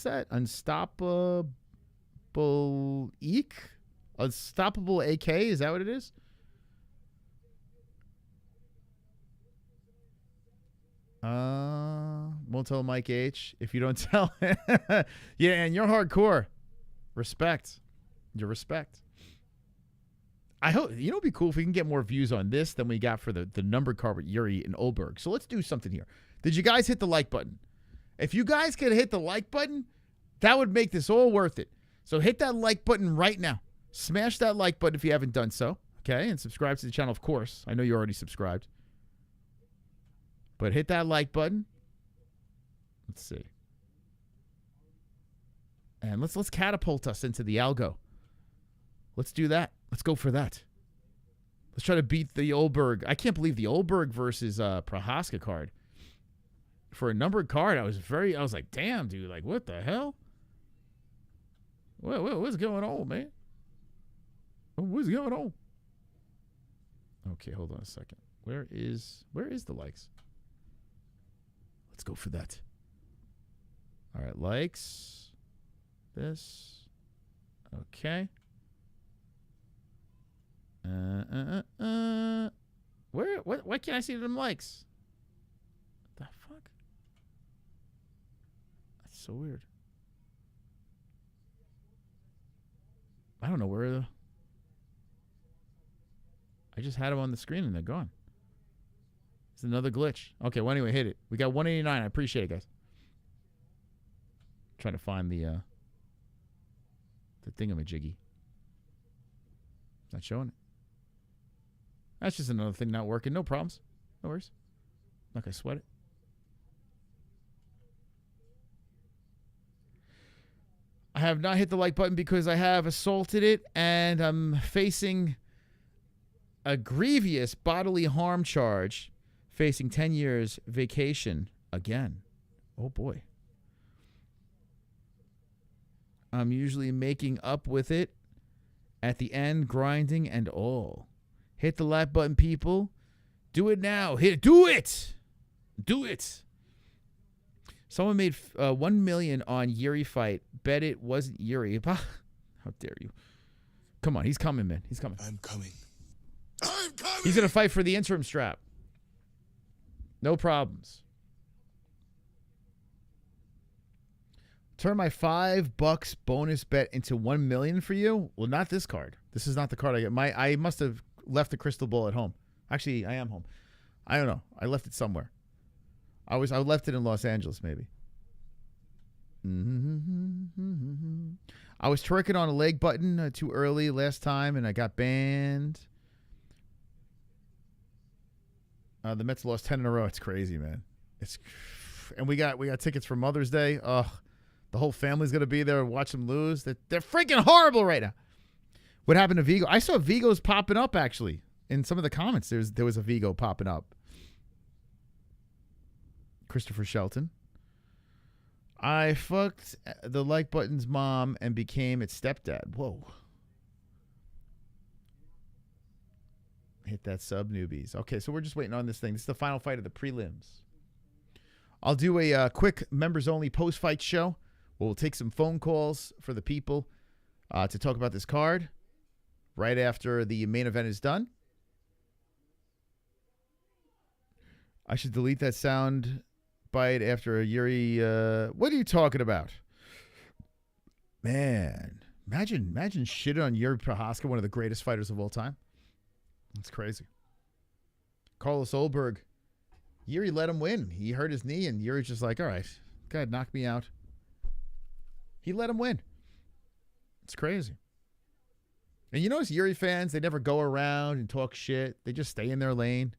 that? Unstoppable Eek? Unstoppable AK? Is that what it is? Won't tell Mike H if you don't tell him. Yeah, and you're hardcore. Respect. Your respect. I hope, you know, it'd be cool if we can get more views on this than we got for the numbered card with Yuri and Oldberg. So let's do something here. Did you guys hit the like button? If you guys could hit the like button, that would make this all worth it. So hit that like button right now. Smash that like button if you haven't done so. Okay, and subscribe to the channel, of course. I know you're already subscribed. But hit that like button. Let's see. And let's catapult us into the algo. Let's do that. Let's go for that. Let's try to beat the Oldberg. I can't believe the Oldberg versus Prohaska card. For a numbered card, I was like, damn, dude, like, what the hell? What's going on, man? What's going on? Okay, hold on a second. Where is the likes? Let's go for that. All right, likes. This. Okay. Why can't I see them likes? What the fuck? That's so weird. I don't know where I just had them on the screen and they're gone. It's another glitch. Okay, well, anyway, hit it. We got 189. I appreciate it, guys. Trying to find the thingamajiggy. It's not showing it. That's just another thing not working. No problems. No worries. Not gonna sweat it. I have not hit the like button because I have assaulted it and I'm facing a grievous bodily harm charge, facing 10 years vacation again. Oh boy. I'm usually making up with it at the end, grinding and all. Hit the like button, people. Do it now. Do it. Do it. Someone made $1 million on Yuri fight. Bet it wasn't Yuri. How dare you? Come on, he's coming, man. He's coming. I'm coming. I'm coming. He's gonna fight for the interim strap. No problems. Turn my $5 bonus bet into $1 million for you. Well, not this card. This is not the card I get. I must have left the crystal ball at home. Actually, I am home. I don't know. I left it somewhere. I left it in Los Angeles, maybe. I was twerking on a leg button too early last time, and I got banned. The Mets lost 10 in a row. It's crazy, man. And we got tickets for Mother's Day. Ugh, the whole family's gonna be there and watch them lose. They're freaking horrible right now. What happened to Vigo? I saw Vigos popping up actually in some of the comments. There was a Vigo popping up. Christopher Shelton. I fucked the like button's mom and became its stepdad. Whoa. Hit that sub, newbies. Okay, so we're just waiting on this thing. This is the final fight of the prelims. I'll do a quick members-only post-fight show where we'll take some phone calls for the people to talk about this card right after the main event is done. I should delete that sound bite after a Yuri. What are you talking about? Man, imagine shitting on Yuri Prohaska, one of the greatest fighters of all time. That's crazy. Carlos Oldberg. Yuri let him win. He hurt his knee, and Yuri's just like, all right, go ahead, knock me out. He let him win. It's crazy. And you notice Yuri fans, they never go around and talk shit. They just stay in their lane.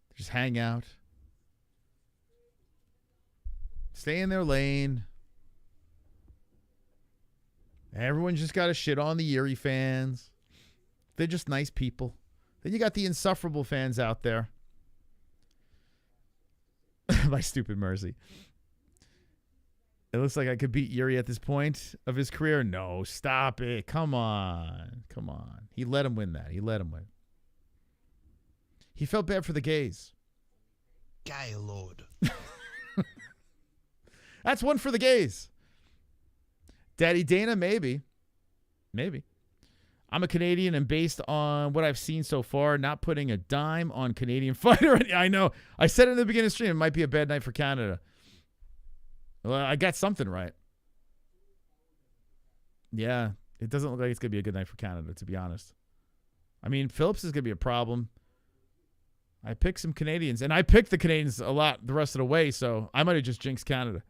They just hang out. Stay in their lane. Everyone just got to shit on the Yuri fans. They're just nice people. Then you got the insufferable fans out there. My stupid Mercy. It looks like I could beat Yuri at this point of his career. No, stop it. Come on. Come on. He let him win that. He let him win. He felt bad for the gays. Gay Lord. That's one for the gays. Daddy Dana, maybe. Maybe. I'm a Canadian, and based on what I've seen so far, not putting a dime on Canadian fighter. I know. I said it in the beginning of the stream. It might be a bad night for Canada. Well, I got something right. Yeah. It doesn't look like it's going to be a good night for Canada, to be honest. I mean, Phillips is going to be a problem. I picked some Canadians, and I picked the Canadians a lot the rest of the way, so I might have just jinxed Canada.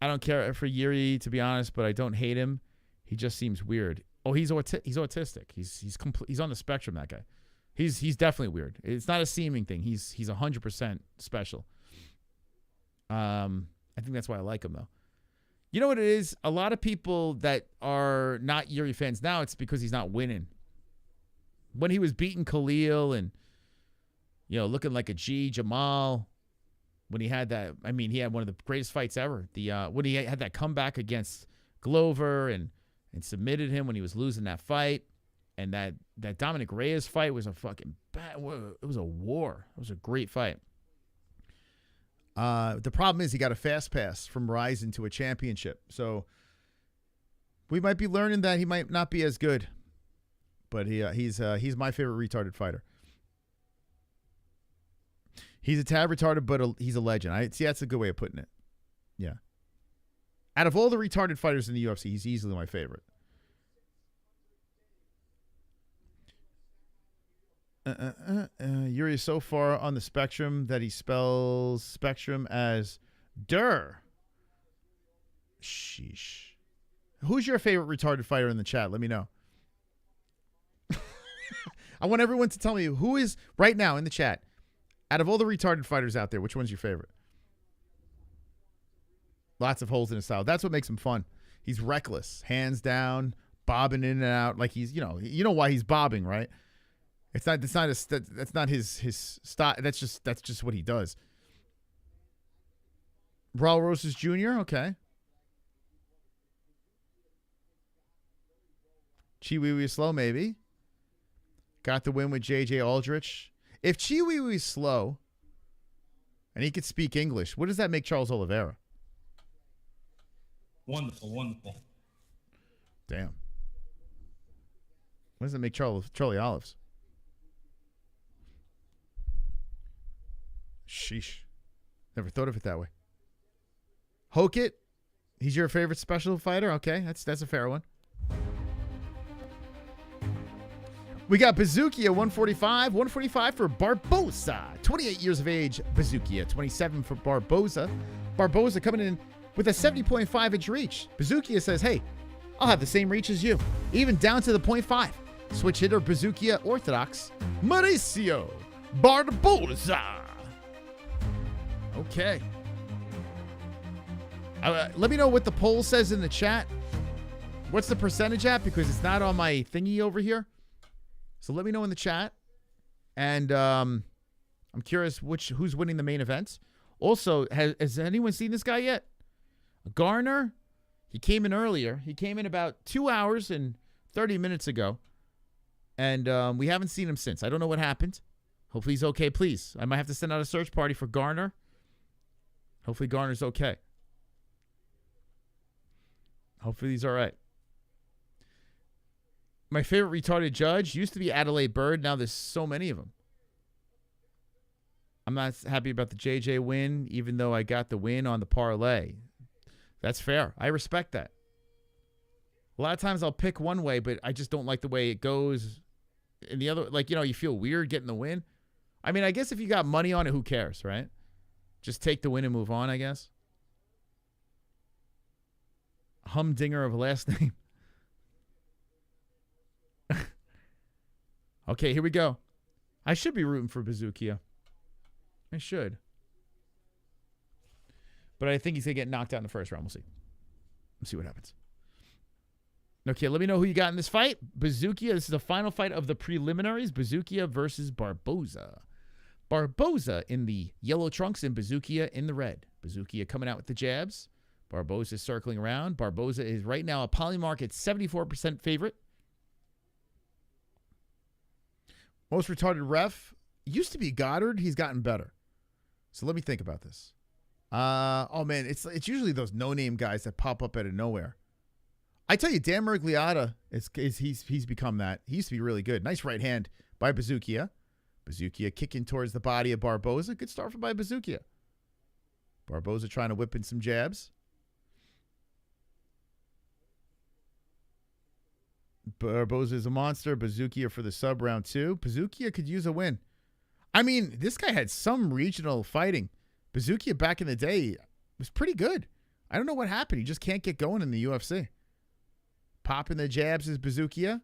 I don't care for Yuri, to be honest, but I don't hate him. He just seems weird. Oh, he's autistic. He's on the spectrum, that guy. He's definitely weird. It's not a seeming thing. He's 100% special. I think that's why I like him, though. You know what it is? A lot of people that are not Yuri fans now, it's because he's not winning. When he was beating Khalil and, you know, looking like a G, Jamal, when he had that, I mean, he had one of the greatest fights ever. When he had that comeback against Glover and submitted him when he was losing that fight. And that Dominic Reyes fight was a fucking bad, it was a war. It was a great fight. The problem is he got a fast pass from Rise into a championship. So we might be learning that he might not be as good. But he's my favorite retarded fighter. He's a tad retarded, but he's a legend. See, that's a good way of putting it. Yeah. Out of all the retarded fighters in the UFC, he's easily my favorite. Yuri is so far on the spectrum that he spells spectrum as der. Sheesh. Who's your favorite retarded fighter in the chat? Let me know. I want everyone to tell me who is, right now in the chat, out of all the retarded fighters out there, which one's your favorite? Lots of holes in his style. That's what makes him fun. He's reckless, hands down, bobbing in and out. Like he's, you know why he's bobbing, right? That's not his style. That's just what he does. Raul Rosas Jr., okay. Chihuahua Slow, maybe. Got the win with J.J. Aldrich. If Chihuahua is slow and he could speak English, what does that make Charles Oliveira? Wonderful. Damn. What does that make Charlie Olives? Sheesh. Never thought of it that way. Hokit, he's your favorite special fighter? Okay, that's a fair one. We got Buzukja, 145. 145 for Barboza. 28 years of age, Buzukja. 27 for Barboza. Barboza coming in with a 70.5-inch reach. Buzukja says, hey, I'll have the same reach as you, even down to the 0.5. Switch hitter Buzukja Orthodox, Mauricio Barboza. Okay. Let me know what the poll says in the chat. What's the percentage at? Because it's not on my thingy over here. So let me know in the chat. And I'm curious who's winning the main events. Also, has anyone seen this guy yet? Garner, he came in earlier. He came in about 2 hours and 30 minutes ago. And we haven't seen him since. I don't know what happened. Hopefully he's okay, please. I might have to send out a search party for Garner. Hopefully Garner's okay. Hopefully he's all right. My favorite retarded judge used to be Adelaide Bird. Now there's so many of them. I'm not happy about the JJ win, even though I got the win on the parlay. That's fair. I respect that. A lot of times I'll pick one way, but I just don't like the way it goes. And the other, like, you feel weird getting the win. I mean, I guess if you got money on it, who cares, right? Just take the win and move on, I guess. Humdinger of a last name. Okay, here we go. I should be rooting for Buzukja. I should. But I think he's going to get knocked out in the first round. We'll see. Let's see what happens. Okay, let me know who you got in this fight. Buzukja, this is the final fight of the preliminaries. Buzukja versus Barboza. Barboza in the yellow trunks and Buzukja in the red. Buzukja coming out with the jabs. Barboza circling around. Barboza is right now a Polymarket 74% favorite. Most retarded ref used to be Goddard. He's gotten better. So let me think about this. Oh man, it's usually those no-name guys that pop up out of nowhere. I tell you, Dan Miragliotta he's become that. He used to be really good. Nice right hand by Buzukja. Buzukja kicking towards the body of Barboza. Good start by Buzukja. Barboza trying to whip in some jabs. Boser is a monster. Buzukja for the sub round 2. Buzukja could use a win. I mean, this guy had some regional fighting. Buzukja back in the day was pretty good. I don't know what happened. He just can't get going in the UFC. Popping the jabs is Buzukja.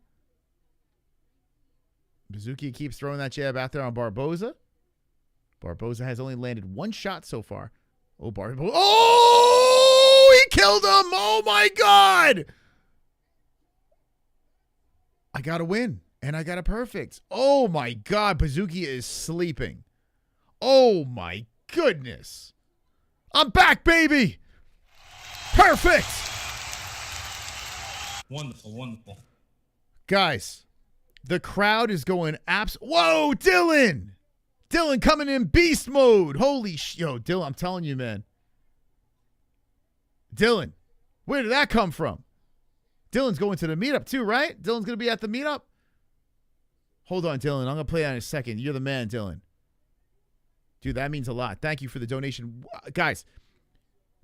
Buzukja keeps throwing that jab out there on Barboza. Barboza has only landed 1 shot so far. Oh, Barboza. Oh, he killed him. Oh, my God. I got a win, and I got a perfect. Oh, my God. Buzukja is sleeping. Oh, my goodness. I'm back, baby. Perfect. Wonderful, wonderful. Guys, the crowd is going Whoa, Dylan. Dylan coming in beast mode. Holy yo, Dylan, I'm telling you, man. Dylan, where did that come from? Dylan's going to the meetup too, right? Dylan's going to be at the meetup? Hold on, Dylan. I'm going to play that in a second. You're the man, Dylan. Dude, that means a lot. Thank you for the donation. Guys,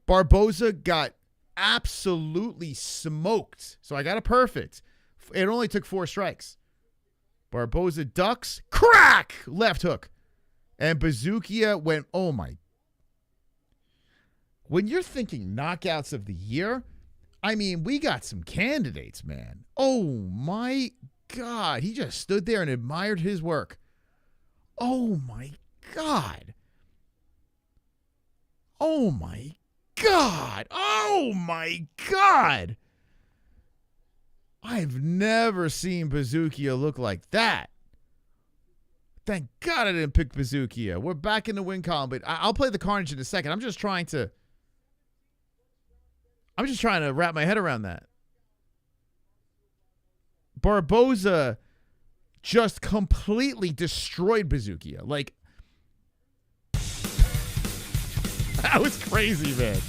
Barboza got absolutely smoked. So I got a perfect. It only took 4 strikes. Barboza ducks. Crack! Left hook. And Buzukja went, oh my. When you're thinking knockouts of the year, I mean, we got some candidates, man. Oh my God. He just stood there and admired his work. Oh my God. Oh my God. Oh my God. I've never seen Buzukja look like that. Thank God I didn't pick Buzukja. We're back in the win column, but I'll play the carnage in a second. I'm just trying to wrap my head around that. Barboza just completely destroyed Buzukja. Like, that was crazy, man.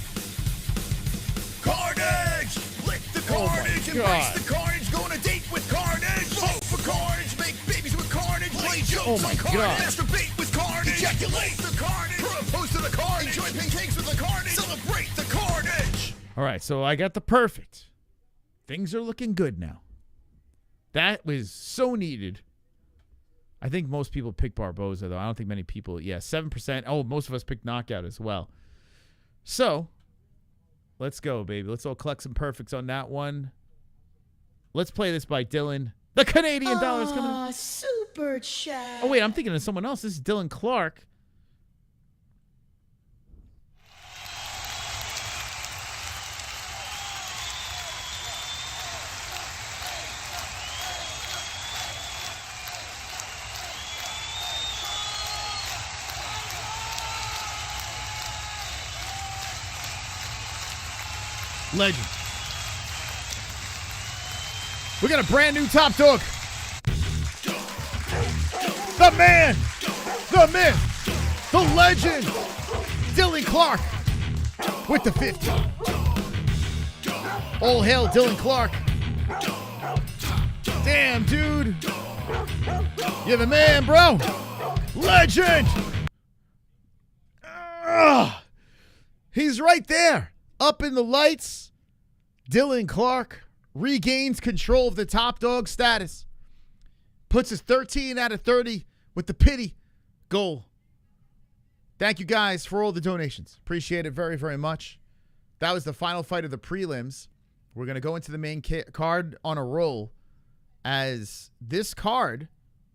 Carnage! Lick the carnage, embrace the carnage, go on a date with carnage, vote for carnage, make babies with carnage, play jokes on carnage, masturbate with carnage, ejaculate the carnage, propose to the carnage, enjoy pancakes with the carnage, celebrate the carnage. All right, so I got the perfect. Things are looking good now. That was so needed. I think most people pick Barboza, though. I don't think many people. Yeah, 7%. Oh, most of us picked knockout as well. So, let's go, baby. Let's all collect some perfects on that one. Let's play this by Dylan. The Canadian dollar's coming in. Super chat. Oh, wait, I'm thinking of someone else. This is Dylan Clark. Legend. We got a brand new top dog. The man, the myth, the legend, Dylan Clark with the 50. All hail Dylan Clark. Damn, dude. You're the man, bro. Legend. He's right there. Up in the lights, Dylan Clark regains control of the top dog status. Puts us 13 out of 30 with the pity goal. Thank you guys for all the donations. Appreciate it very, very much. That was the final fight of the prelims. We're going to go into the main card on a roll, as this card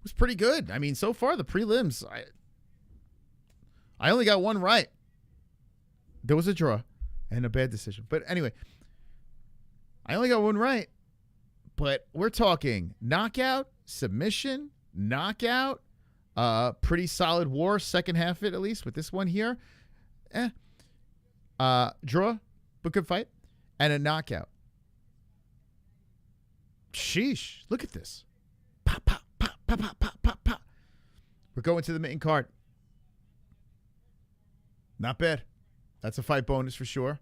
was pretty good. I mean, so far the prelims, I only got one right. There was a draw and a bad decision. But anyway, I only got one right. But we're talking knockout, submission, knockout, pretty solid war, second half of it at least with this one here. Draw, but good fight, and a knockout. Sheesh, look at this. Pop, pop, pop, pop, pop, pop, pop, pop. We're going to the main card. Not bad. That's a fight bonus for sure.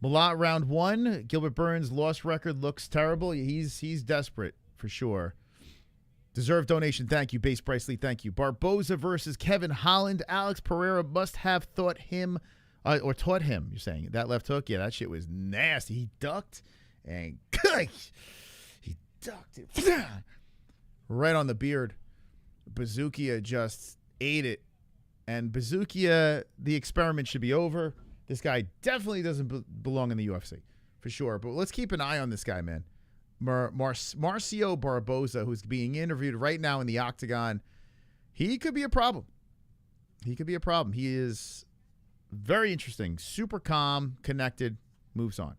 Malott round 1. Gilbert Burns loss record looks terrible. He's desperate for sure. Deserved donation. Thank you. Base Bryce Lee. Thank you. Barboza versus Kevin Holland. Alex Pereira must have taught him. You're saying. That left hook? Yeah, that shit was nasty. He ducked and he abducted. Right on the beard. Buzukja just ate it. And Buzukja, the experiment should be over. This guy definitely doesn't belong in the UFC, for sure. But let's keep an eye on this guy, man. Marcio Barboza, who's being interviewed right now in the octagon. He could be a problem. He could be a problem. He is very interesting. Super calm, connected, moves on.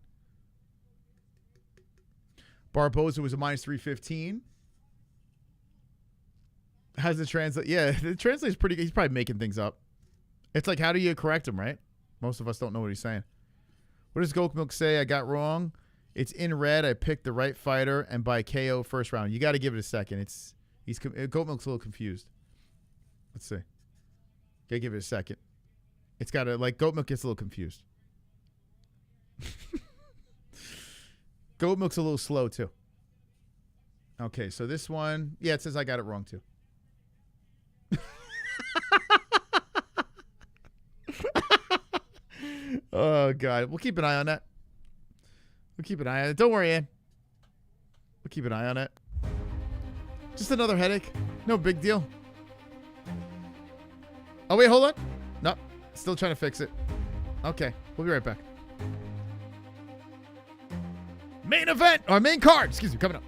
Barboza was a minus 315. How's the translate? Yeah, the translate is pretty good. He's probably making things up. It's like, how do you correct him, right? Most of us don't know what he's saying. What does Goatmilk say? I got wrong. It's in red. I picked the right fighter and by KO first round. You got to give it a second. Goatmilk's a little confused. Let's see. Gotta give it a second. It's got to, like, Goatmilk gets a little confused. Goatmilk's a little slow, too. Okay, so this one, yeah, it says I got it wrong, too. Oh, God. We'll keep an eye on that. We'll keep an eye on it. Don't worry, Ann. We'll keep an eye on it. Just another headache. No big deal. Oh, wait, hold on. No, still trying to fix it. Okay, we'll be right back. Main event, or main card, excuse me, coming up.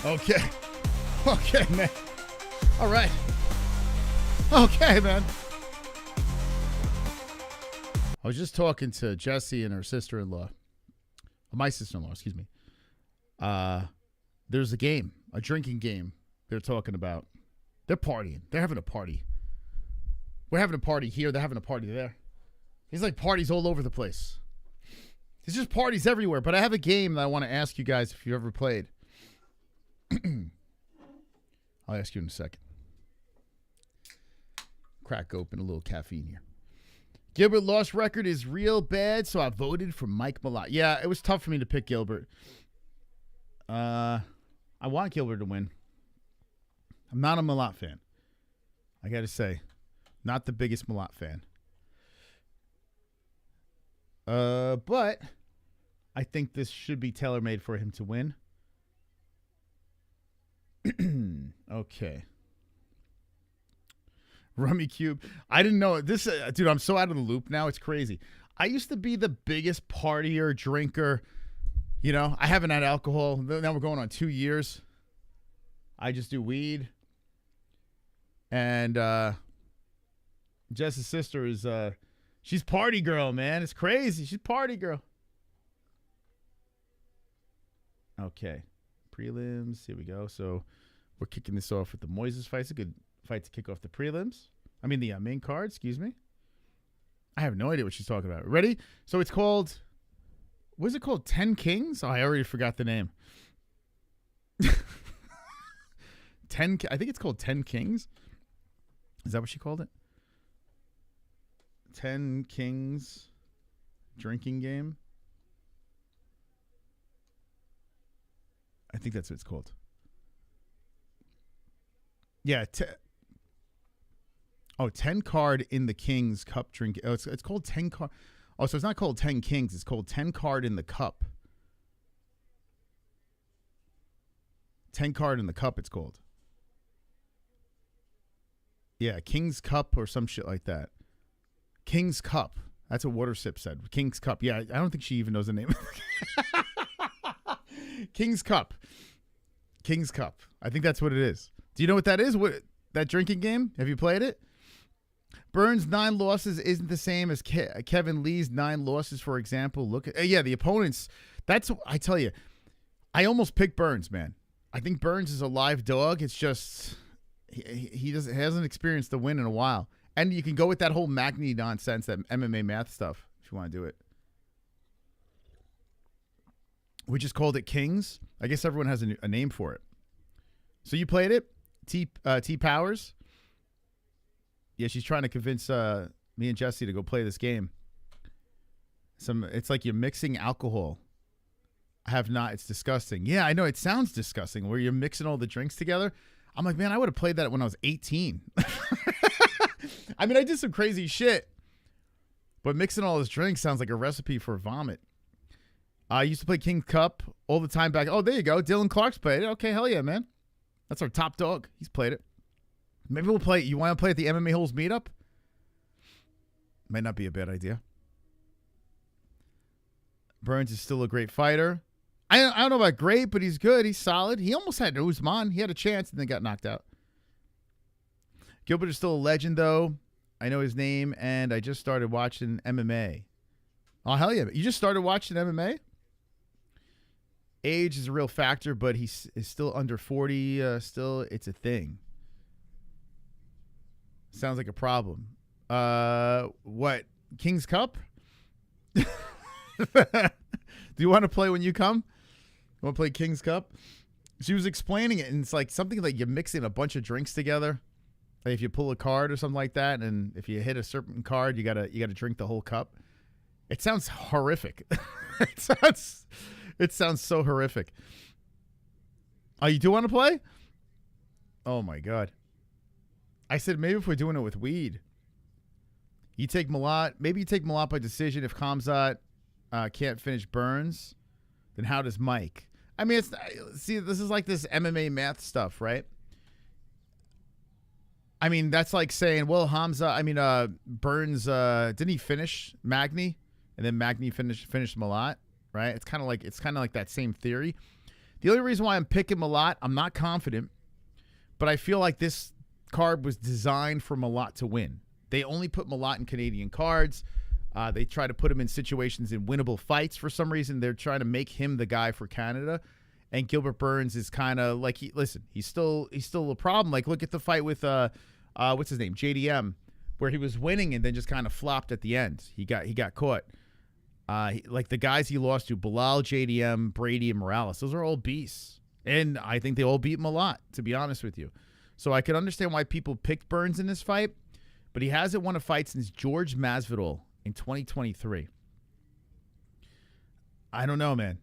Okay. Okay, man. All right. Okay, man. I was just talking to Jessie and her sister-in-law. My sister-in-law, excuse me. There's a game, a drinking game they're talking about. They're partying. They're having a party. We're having a party here. They're having a party there. There's like parties all over the place. There's just parties everywhere. But I have a game that I want to ask you guys if you've ever played. I'll ask you in a second. Crack open a little caffeine here. Gilbert loss record is real bad, so I voted for Mike Malott. Yeah, it was tough for me to pick Gilbert. I want Gilbert to win. I'm not a Malott fan. I got to say, not the biggest Malott fan. But I think this should be tailor-made for him to win. Okay. Rummy Cube. I didn't know this. Dude, I'm so out of the loop now. It's crazy. I used to be the biggest partier, drinker. You know, I haven't had alcohol. Now we're going on 2 years. I just do weed. And Jess's sister is, she's party girl, man. It's crazy. She's party girl. Okay. Prelims. Here we go. So we're kicking this off with the Moises fight. It's a good fight to kick off the prelims. I mean, the main card, excuse me. I have no idea what she's talking about. Ready? So it's called, what is it called? 10 Kings? Oh, I already forgot the name. I think it's called 10 Kings. Is that what she called it? 10 Kings drinking game. I think that's what it's called. Yeah. 10 card in the Kings Cup drink. Oh, it's called 10 card. Oh, so it's not called 10 Kings. It's called 10 card in the cup. 10 card in the cup, it's called. Yeah, King's Cup or some shit like that. King's Cup. That's what Watersip said. King's Cup. Yeah, I don't think she even knows the name. King's Cup. King's Cup. I think that's what it is. Do you know what that is? What that drinking game? Have you played it? Burns' 9 losses isn't the same as Kevin Lee's 9 losses, for example. Look at the opponents. That's, I tell you, I almost picked Burns, man. I think Burns is a live dog. It's just he hasn't experienced the win in a while. And you can go with that whole MaRkY nonsense, that MMA math stuff, if you want to do it. We just called it Kings. I guess everyone has a name for it. So you played it? T Powers? Yeah, she's trying to convince me and Jesse to go play this game. It's like you're mixing alcohol. I have not. It's disgusting. Yeah, I know. It sounds disgusting where you're mixing all the drinks together. I'm like, man, I would have played that when I was 18. I mean, I did some crazy shit. But mixing all those drinks sounds like a recipe for vomit. I used to play King Cup all the time back. Oh, there you go. Dylan Clark's played it. Okay, hell yeah, man. That's our top dog. He's played it. Maybe we'll play. You want to play at the MMA-Holes meetup? Might not be a bad idea. Burns is still a great fighter. I don't know about great, but he's good. He's solid. He almost had Usman. He had a chance and then got knocked out. Gilbert is still a legend, though. I know his name, and I just started watching MMA. Oh, hell yeah. You just started watching MMA? Age is a real factor, but he is still under 40. Still, it's a thing. Sounds like a problem. What? King's Cup? Do you want to play when you come? You want to play King's Cup? She was explaining it, and it's like something like you're mixing a bunch of drinks together. Like if you pull a card or something like that, and if you hit a certain card, you gotta drink the whole cup. It sounds horrific. It sounds so horrific. Oh, you do want to play? Oh my God. I said maybe if we're doing it with weed. You take Malott. Maybe you take Malott by decision if Khamzat can't finish Burns. Then how does Mike? I mean, see, this is like this MMA math stuff, right? I mean, that's like saying, well, Burns, didn't he finish MaRkY? And then MaRkY finished Malott, right? It's kind of like that same theory. The only reason why I'm picking Malott, I'm not confident, but I feel like this card was designed for Malott to win. They only put Malott in Canadian cards. They try to put him in situations in winnable fights for some reason. They're trying to make him the guy for Canada. And Gilbert Burns is kind of like, he's still a problem. Like, look at the fight with what's his name, JDM, where he was winning and then just kind of flopped at the end. He got caught. Like the guys he lost to, Bilal, JDM, Brady, and Morales, those are all beasts. And I think they all beat him a lot, to be honest with you. So I could understand why people picked Burns in this fight, but he hasn't won a fight since George Masvidal in 2023. I don't know, man.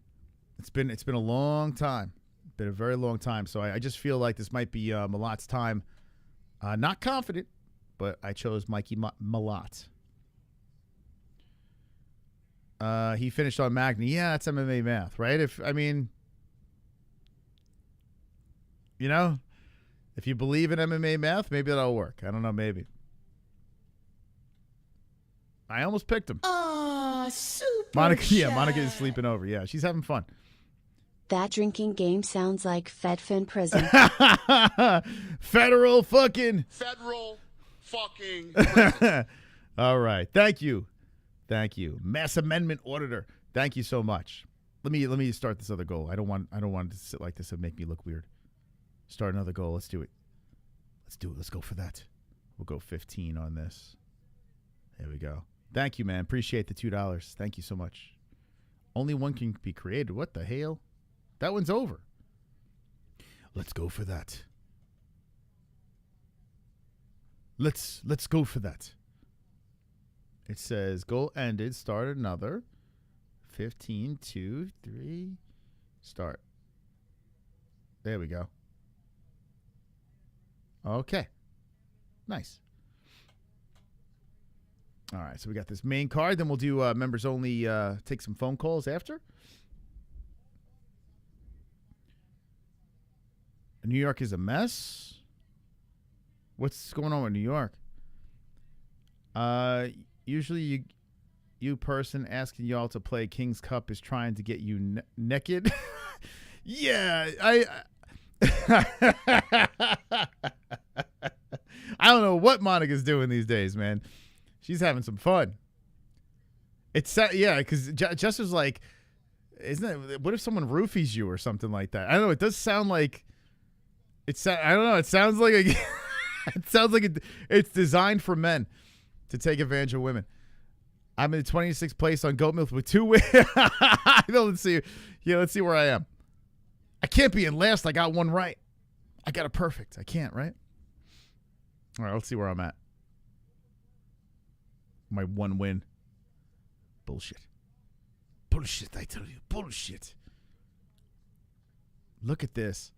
It's been a long time. Been a very long time. So I just feel like this might be Malott's time. Not confident, but I chose Mikey Malott. He finished on MaRkY. Yeah, that's MMA math, right? If you believe in MMA math, maybe that'll work. I don't know, maybe. I almost picked him. Ah, super MaRkY is sleeping over. Yeah, she's having fun. That drinking game sounds like FedFin prison. Federal fucking. prison. All right. Thank you. Mass Amendment Auditor. Thank you so much. Let me start this other goal. I don't want it to sit like this and make me look weird. Start another goal. Let's do it. Let's go for that. We'll go 15 on this. There we go. Thank you, man. Appreciate the $2. Thank you so much. Only one can be created. What the hell? That one's over. Let's go for that. Let's go for that. It says goal ended. Start another. 15, 2, 3. Start. There we go. Okay. Nice. All right, so we got this main card. Then we'll do members only, take some phone calls after. New York is a mess. What's going on with New York? Usually you person asking y'all to play King's Cup is trying to get you naked. Yeah, I don't know what Monica's doing these days, man. She's having some fun. It's because Jess was like, "Isn't it? What if someone roofies you or something like that?" I don't know. It does sound like it's. I don't know. It sounds like it's designed for men to take advantage of women. I'm in 26th place on Goatmilk with 2 wins. Let's see. Yeah, let's see where I am. I can't be in last. I got one right. I got a perfect. I can't, right? All right, let's see where I'm at. My 1 win. Bullshit, I tell you. Bullshit. Look at this.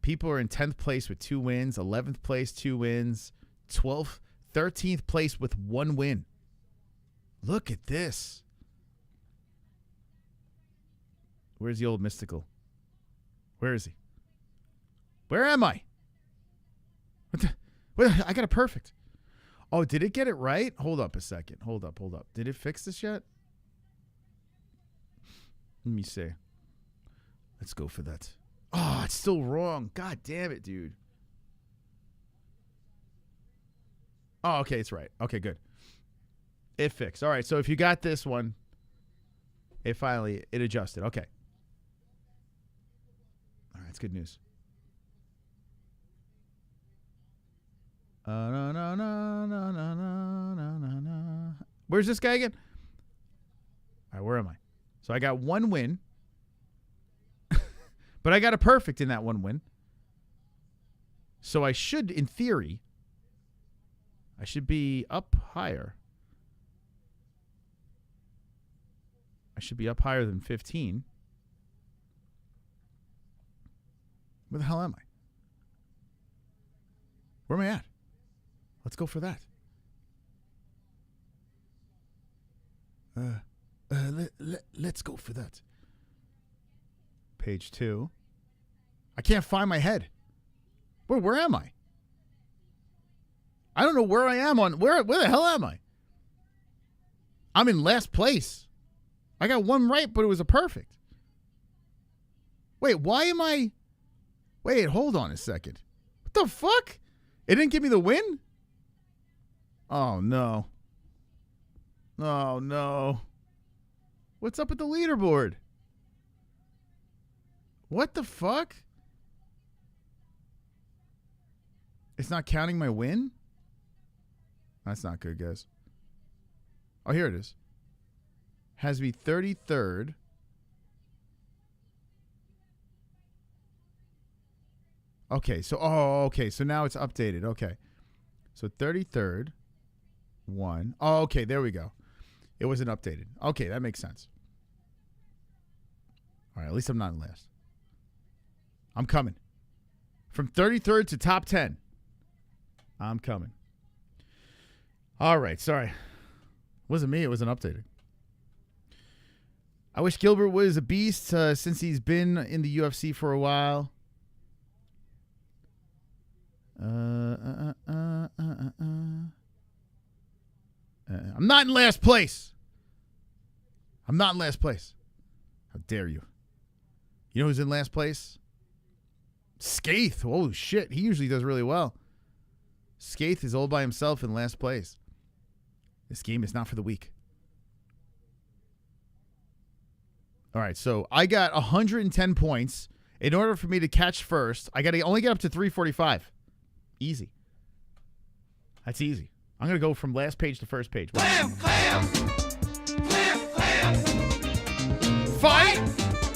People are in 10th place with 2 wins, 11th place, 2 wins, 12th, 13th place with 1 win. Look at this. Where's the old mystical? Where is he? Where am I? I got a perfect. Oh, did it get it right? Hold up a second. Hold up. Did it fix this yet? Let me see. Let's go for that. Oh, it's still wrong. God damn it, dude. Oh, okay, it's right. Okay, good. It fixed. All right, so if you got this one, it adjusted. Okay. All right, it's good news. Where's this guy again? All right, where am I? So I got 1 win. But I got a perfect in that 1 win. So I should, in theory, be up higher. I should be up higher than 15. Where the hell am I? Where am I at? Let's go for that. Let's go for that. Page 2. I can't find my head. Where am I? I don't know where I am on. Where the hell am I? I'm in last place. I got 1 right, but it was a perfect. Wait, why am I... Wait, hold on a second. What the fuck? It didn't give me the win? Oh, no. Oh, no. What's up with the leaderboard? What the fuck? It's not counting my win? That's not good, guys. Oh, here it is. Has me 33rd. Okay, so okay, so now it's updated. Okay. So 33rd, 1. Oh, okay, there we go. It wasn't updated. Okay, that makes sense. All right, at least I'm not in last. I'm coming. From 33rd to top 10. I'm coming. All right, sorry. It wasn't me, it wasn't updated. I wish Gilbert was a beast since he's been in the UFC for a while. I'm not in last place. I'm not in last place. How dare you? You know who's in last place? Skaith. Oh, shit. He usually does really well. Skaith is all by himself in last place. This game is not for the weak. All right, so I got 110 points. In order for me to catch first, I got to only get up to 345. Easy. That's easy. I'm going to go from last page to first page. Clam, clam. Clam, clam. Fight!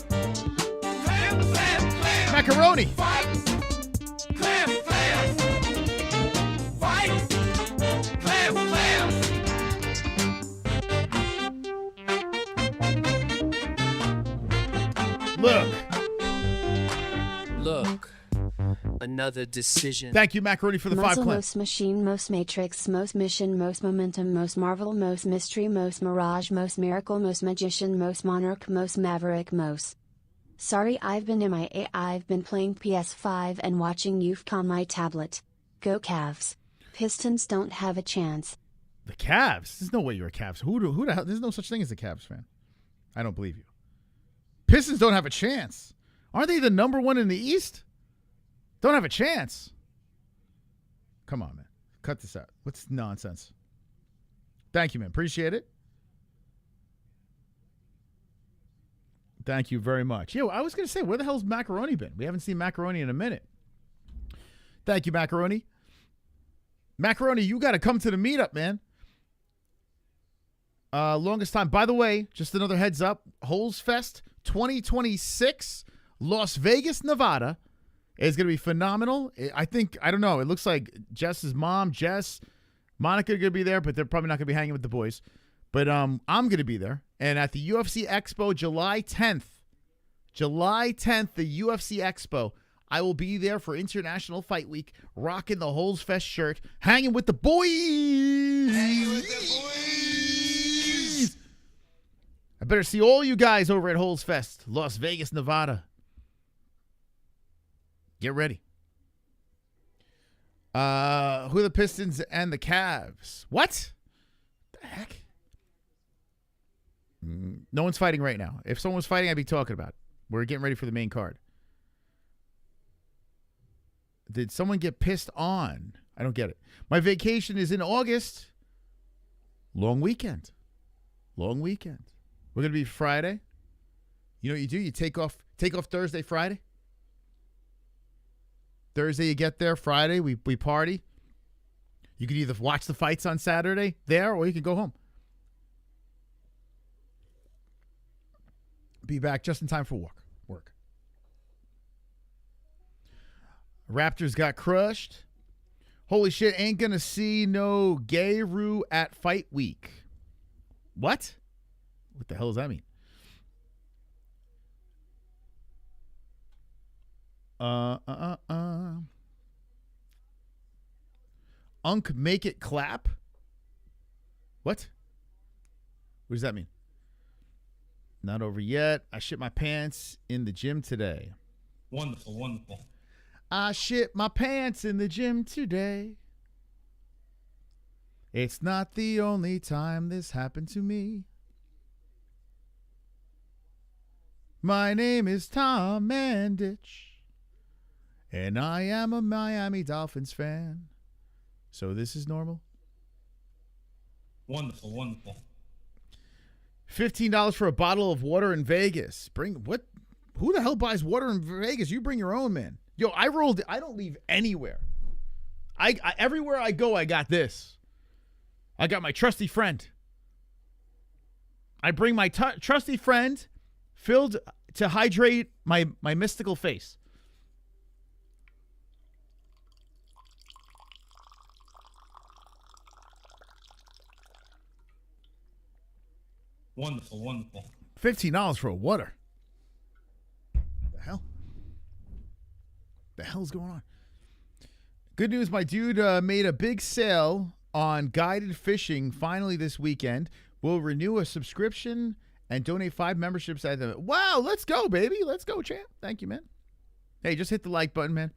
Clam, clam, clam. Macaroni! Fight. Clam, clam. Fight. Clam, clam. Look. Another decision. Thank you, Macaroni, for the 5 Muscle, clips. most machine, most matrix, most mission, most momentum, most marvel, most mystery, most mirage, most miracle, most magician, most monarch, most maverick, most. Sorry, I've been MIA. I've been playing PS5 and watching UFC on my tablet. Go Cavs. Pistons don't have a chance. The Cavs? There's no way you're a Cavs. Who the hell? There's no such thing as a Cavs fan. I don't believe you. Pistons don't have a chance. Aren't they the number 1 in the East? Don't have a chance. Come on, man. Cut this out. What's nonsense? Thank you, man. Appreciate it. Thank you very much. Yo, I was going to say, where the hell's Macaroni been? We haven't seen Macaroni in a minute. Thank you, Macaroni. Macaroni, you got to come to the meetup, man. Longest time. By the way, just another heads up. Holes Fest 2026, Las Vegas, Nevada. It's going to be phenomenal. I don't know. It looks like Jess's mom, Monica are going to be there, but they're probably not going to be hanging with the boys. But I'm going to be there. And at the UFC Expo, July 10th, the UFC Expo, I will be there for International Fight Week, rocking the Holes Fest shirt, hanging with the boys. I better see all you guys over at Holes Fest, Las Vegas, Nevada. Get ready. Who are the Pistons and the Cavs? What the heck? No one's fighting right now. If someone was fighting, I'd be talking about it. We're getting ready for the main card. Did someone get pissed on? I don't get it. My vacation is in August. Long weekend. We're going to be Friday. You know what you do? You take off Thursday, Friday. Thursday you get there. Friday we party. You could either watch the fights on Saturday there, or you could go home. Be back just in time for work. Raptors got crushed. Holy shit, ain't gonna see no Gayru at Fight Week. What? What the hell does that mean? Unk make it clap? What does that mean? Not over yet. I shit my pants in the gym today. Wonderful, wonderful. I shit my pants in the gym today. It's not the only time this happened to me. My name is Tom Mandich, and I am a Miami Dolphins fan. So this is normal? Wonderful, wonderful. $15 for a bottle of water in Vegas. Bring what? Who the hell buys water in Vegas? You bring your own, man. Yo, I don't leave anywhere. I everywhere I go, I got this. I got my trusty friend. I bring my trusty friend filled to hydrate my mystical face. Wonderful, wonderful. $15 for a water. The hell? The hell's going on? Good news, my dude made a big sale on guided fishing finally this weekend. We'll renew a subscription and donate 5 memberships at the... Wow, let's go, baby. Let's go, champ. Thank you, man. Hey, just hit the like button, man.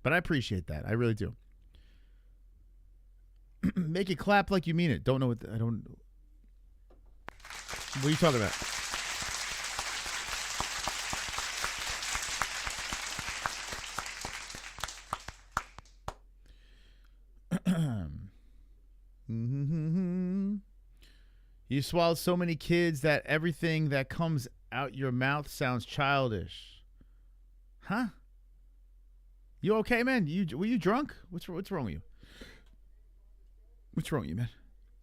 But I appreciate that. I really do. Make it clap like you mean it. Don't know what... I don't... What are you talking about? You swallowed so many kids that everything that comes out your mouth sounds childish. Huh? You okay, man? Were you drunk? What's wrong with you? What's wrong with you, man?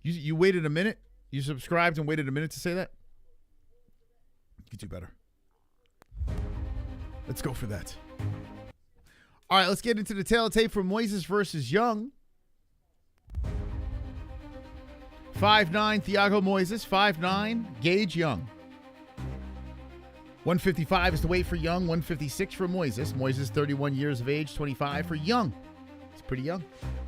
You waited a minute? You subscribed and waited a minute to say that? You could do better. Let's go for that. All right, let's get into the tail of tape for Moises versus Young. 5'9", Thiago Moises. 5'9", Gage Young. 155 is the weight for Young. 156 for Moises. Moises, 31 years of age. 25 for Young. It's pretty young.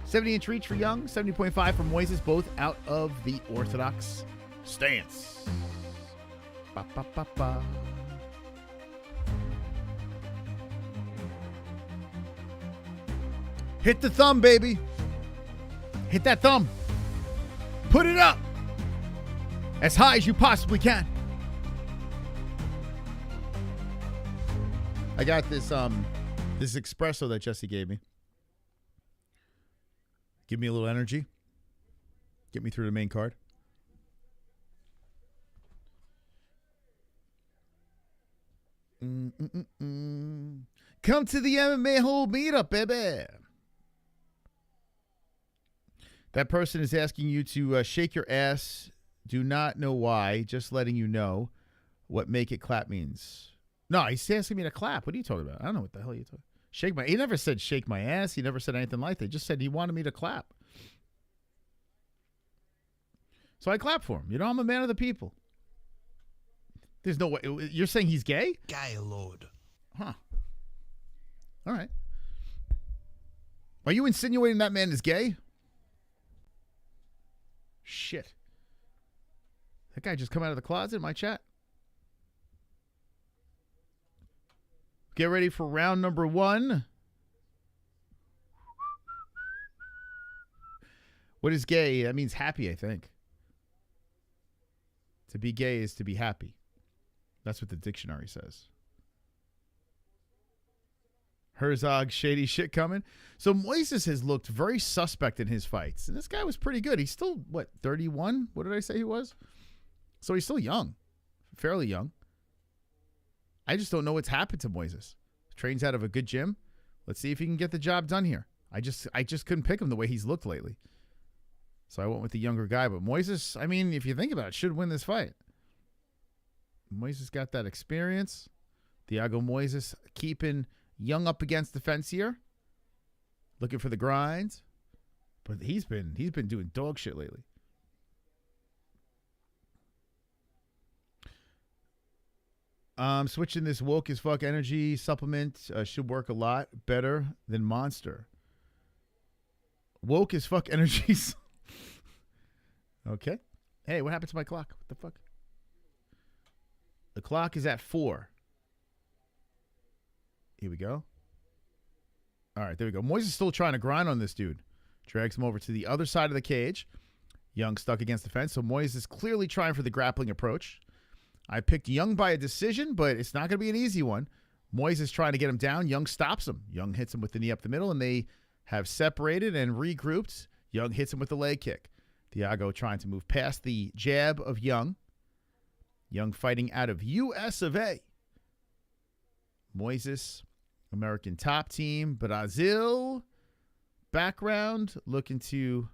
70-inch reach for Young. 70.5 for Moises. Both out of the orthodox stance. Ba, ba, ba, ba. Hit the thumb, baby. Hit that thumb. Put it up as high as you possibly can. I got this this espresso that Jesse gave me. Give me a little energy. Get me through the main card. Come to the MMA-Holes meetup, baby. That person is asking you to shake your ass. Do not know why. Just letting you know what make it clap means. No, he's asking me to clap. What are you talking about? I don't know what the hell you're talking about. Shake my... He never said shake my ass. He never said anything like that. He just said he wanted me to clap. So I clap for him. You know, I'm a man of the people. There's no way. You're saying he's gay? Gay Lord. Huh. All right. Are you insinuating that man is gay? Shit. That guy just come out of the closet in my chat. Get ready for round number 1. What is gay? That means happy, I think. To be gay is to be happy. That's what the dictionary says. Herzog, shady shit coming. So Moises has looked very suspect in his fights. And this guy was pretty good. He's still, what, 31? What did I say he was? So he's still young. Fairly young. I just don't know what's happened to Moises. Trains out of a good gym. Let's see if he can get the job done here. I just couldn't pick him the way he's looked lately. So I went with the younger guy. But Moises, I mean, if you think about it, should win this fight. Moises got that experience. Thiago Moises keeping Young up against the fence here. Looking for the grind. But he's been doing dog shit lately. Switching this woke as fuck energy supplement should work a lot better than Monster. Woke as fuck energies. Okay. Hey, what happened to my clock? What the fuck? The clock is at 4. Here we go. All right, there we go. Moises is still trying to grind on this dude. Drags him over to the other side of the cage. Young stuck against the fence. So Moises is clearly trying for the grappling approach. I picked Young by a decision, but it's not going to be an easy one. Moyes is trying to get him down. Young stops him. Young hits him with the knee up the middle, and they have separated and regrouped. Young hits him with the leg kick. Thiago trying to move past the jab of Young. Young fighting out of US of A. Moises, American top team. Brazil, background, looking to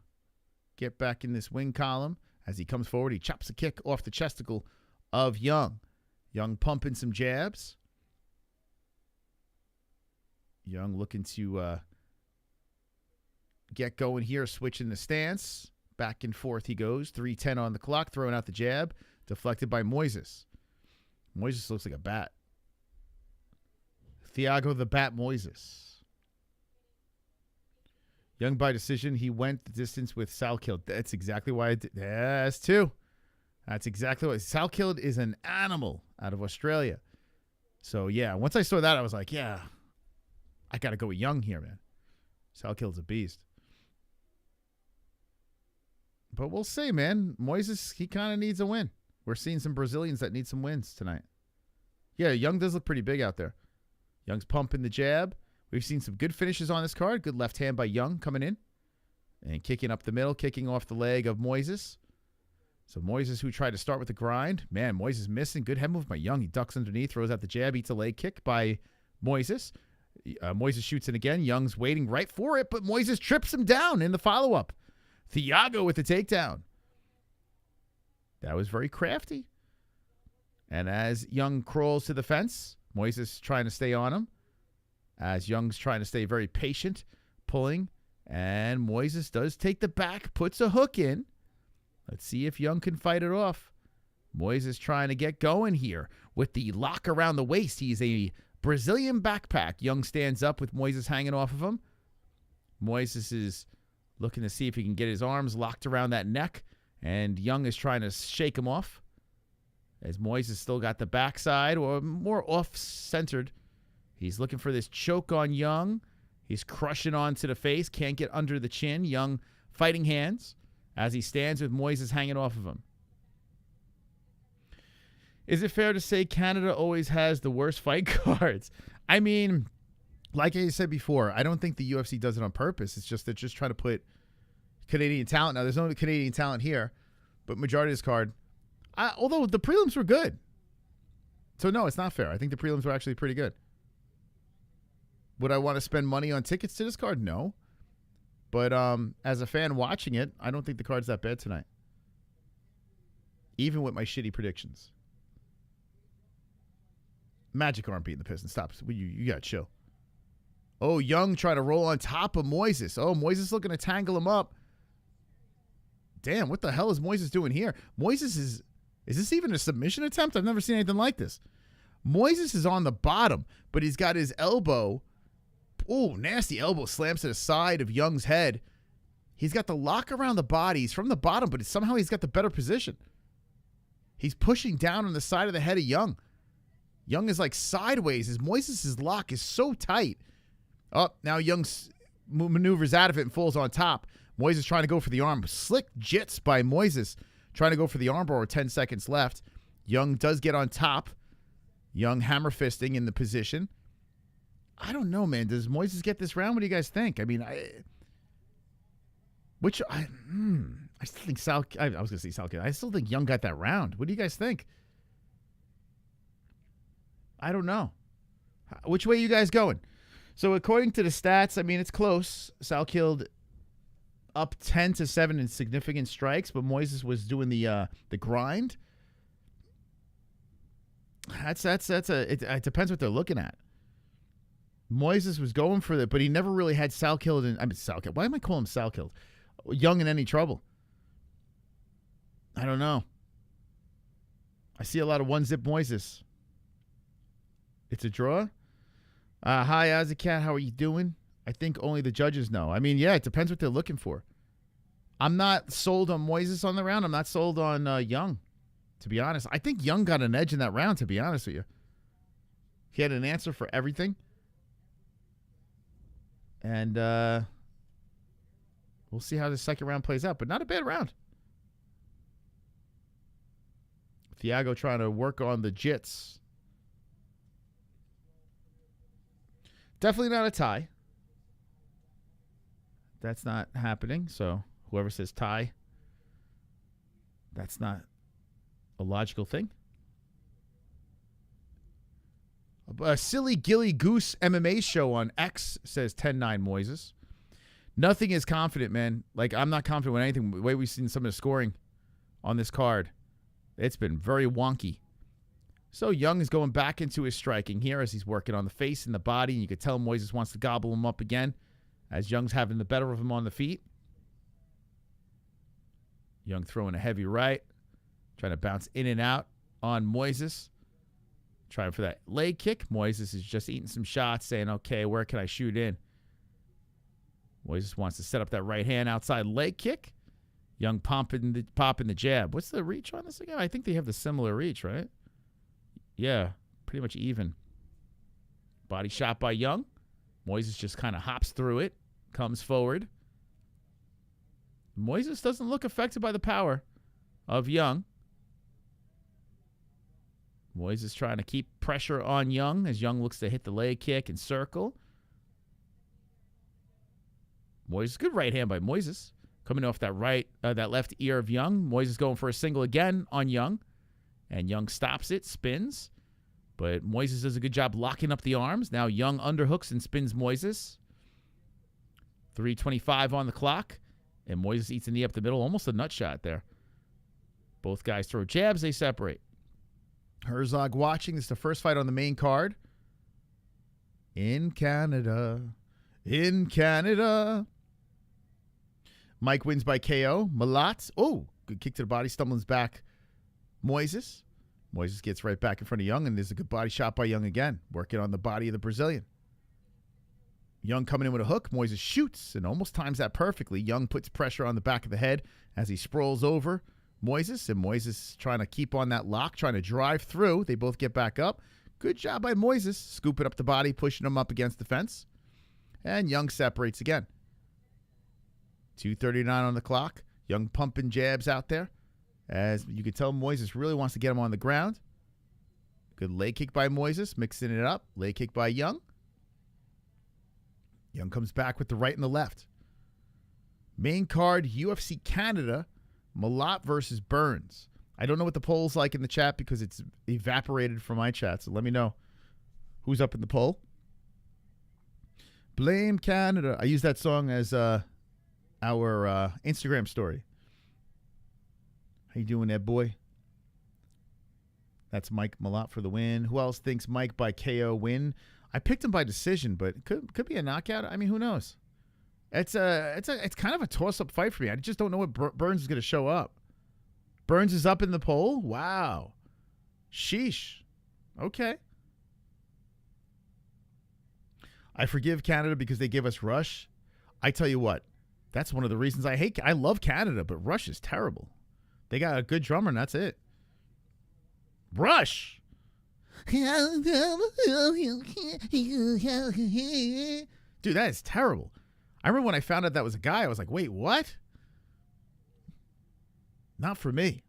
get back in this wing column. As he comes forward, he chops a kick off the chesticle of Young. Young pumping some jabs. Young looking to get going here, switching the stance. Back and forth he goes. 3:10 on the clock, throwing out the jab. Deflected by Moises. Moises looks like a bat. Thiago the Bat Moises. Young by decision. He went the distance with Salkild. That's exactly why I did. Yeah, that's two. That's exactly what. Salkild is an animal out of Australia. So, yeah, once I saw that, I was like, yeah, I got to go with Young here, man. Salkild's a beast. But we'll see, man. Moises, he kind of needs a win. We're seeing some Brazilians that need some wins tonight. Yeah, Young does look pretty big out there. Young's pumping the jab. We've seen some good finishes on this card. Good left hand by Young coming in. And kicking up the middle, kicking off the leg of Moises. So Moises, who tried to start with the grind. Man, Moises missing. Good head move by Young. He ducks underneath, throws out the jab, eats a leg kick by Moises. Moises shoots it again. Young's waiting right for it, but Moises trips him down in the follow-up. Thiago with the takedown. That was very crafty. And as Young crawls to the fence, Moises trying to stay on him. As Young's trying to stay very patient, pulling. And Moises does take the back, puts a hook in. Let's see if Young can fight it off. Moises trying to get going here with the lock around the waist. He's a Brazilian backpack. Young stands up with Moises hanging off of him. Moises is looking to see if he can get his arms locked around that neck. And Young is trying to shake him off. As Moises still got the backside, or more off-centered. He's looking for this choke on Young. He's crushing onto the face. Can't get under the chin. Young fighting hands as he stands with Moises hanging off of him. Is it fair to say Canada always has the worst fight cards? I mean, like I said before, I don't think the UFC does it on purpose. It's just they're just trying to put Canadian talent. Now, there's no Canadian talent here, but majority of this card, although the prelims were good. So, no, it's not fair. I think the prelims were actually pretty good. Would I want to spend money on tickets to this card? No. But as a fan watching it, I don't think the card's that bad tonight. Even with my shitty predictions. Magic aren't beating the Pistons. Stop. You got to chill. Oh, Young trying to roll on top of Moises. Oh, Moises looking to tangle him up. Damn, what the hell is Moises doing here? Moises is this even a submission attempt? I've never seen anything like this. Moises is on the bottom, but he's got his elbow. Oh, nasty elbow slams to the side of Young's head. He's got the lock around the body. He's from the bottom, but somehow he's got the better position. He's pushing down on the side of the head of Young. Young is like sideways. As Moises' lock is so tight. Oh, now Young maneuvers out of it and falls on top. Moises trying to go for the arm. Slick jits by Moises. Trying to go for the armbar with 10 seconds left. Young does get on top. Young hammer fisting in the position. I don't know, man. Does Moises get this round? What do you guys think? I mean, I still think I was going to say Sal. I still think Young got that round. What do you guys think? I don't know. Which way are you guys going? So according to the stats, I mean, it's close. Salkild up 10-7 in significant strikes, but Moises was doing the grind. It depends what they're looking at. Moises was going for it, but he never really had Salkild. Why am I calling him Salkild? Young in any trouble. I don't know. I see a lot of one-zip Moises. It's a draw? Hi, Azakat. How are you doing? I think only the judges know. I mean, yeah, it depends what they're looking for. I'm not sold on Moises on the round. I'm not sold on Young, to be honest. I think Young got an edge in that round, to be honest with you. He had an answer for everything. And we'll see how the second round plays out, but not a bad round. Thiago trying to work on the jits. Definitely not a tie. That's not happening. So whoever says tie, that's not a logical thing. A silly Gilly Goose MMA show on X says 10-9 Moises. Nothing is confident, man. Like, I'm not confident with anything. The way we've seen some of the scoring on this card, it's been very wonky. So Young is going back into his striking here as he's working on the face and the body. And you could tell Moises wants to gobble him up again as Young's having the better of him on the feet. Young throwing a heavy right, trying to bounce in and out on Moises. Trying for that leg kick. Moises is just eating some shots, saying, okay, where can I shoot in? Moises wants to set up that right hand outside leg kick. Young popping the jab. What's the reach on this again? I think they have the similar reach, right? Yeah, pretty much even. Body shot by Young. Moises just kind of hops through it, comes forward. Moises doesn't look affected by the power of Young. Moises trying to keep pressure on Young as Young looks to hit the leg kick and circle. Moises, good right hand by Moises. Coming off that that left ear of Young. Moises going for a single again on Young. And Young stops it, spins. But Moises does a good job locking up the arms. Now Young underhooks and spins Moises. 3:25 on the clock. And Moises eats a knee up the middle. Almost a nut shot there. Both guys throw jabs. They separate. Herzog watching. This is the first fight on the main card. In Canada. In Canada. Mike wins by KO. Malott. Oh, good kick to the body. Stumbling's back. Moises. Moises gets right back in front of Young, and there's a good body shot by Young again. Working on the body of the Brazilian. Young coming in with a hook. Moises shoots and almost times that perfectly. Young puts pressure on the back of the head as he sprawls over Moises, and Moises trying to keep on that lock, trying to drive through. They both get back up. Good job by Moises, scooping up the body, pushing him up against the fence. And Young separates again. 2:39 on the clock. Young pumping jabs out there. As you can tell, Moises really wants to get him on the ground. Good leg kick by Moises, mixing it up. Leg kick by Young. Young comes back with the right and the left. Main card, UFC Canada, Malott versus Burns. I don't know what the poll's like in the chat because it's evaporated from my chat, so let me know who's up in the poll. Blame Canada. I use that song as our Instagram story. How you doing there, boy? That's Mike Malott for the win. Who else thinks Mike by KO win? I picked him by decision, but it could be a knockout. I mean, who knows? It's kind of a toss-up fight for me. I just don't know what Burns is going to show up. Burns is up in the poll? Wow. Sheesh. Okay. I forgive Canada because they give us Rush. I tell you what, that's one of the reasons I love Canada, but Rush is terrible. They got a good drummer, and that's it. Rush! Dude, that is terrible. I remember when I found out that was a guy, I was like, wait, what? Not for me.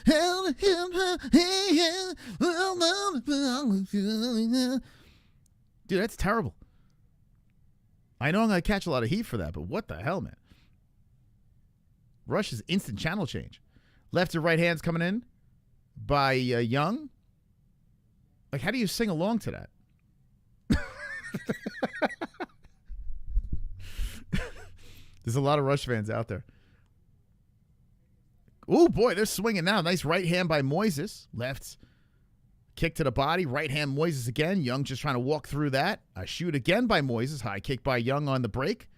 Dude, that's terrible. I know I'm going to catch a lot of heat for that, but what the hell, man? Rush is instant channel change. Left to right hands coming in by Young. Like, how do you sing along to that? There's a lot of Rush fans out there. Oh, boy, they're swinging now. Nice right hand by Moises. Left kick to the body. Right hand Moises again. Young just trying to walk through that. A shoot again by Moises. High kick by Young on the break.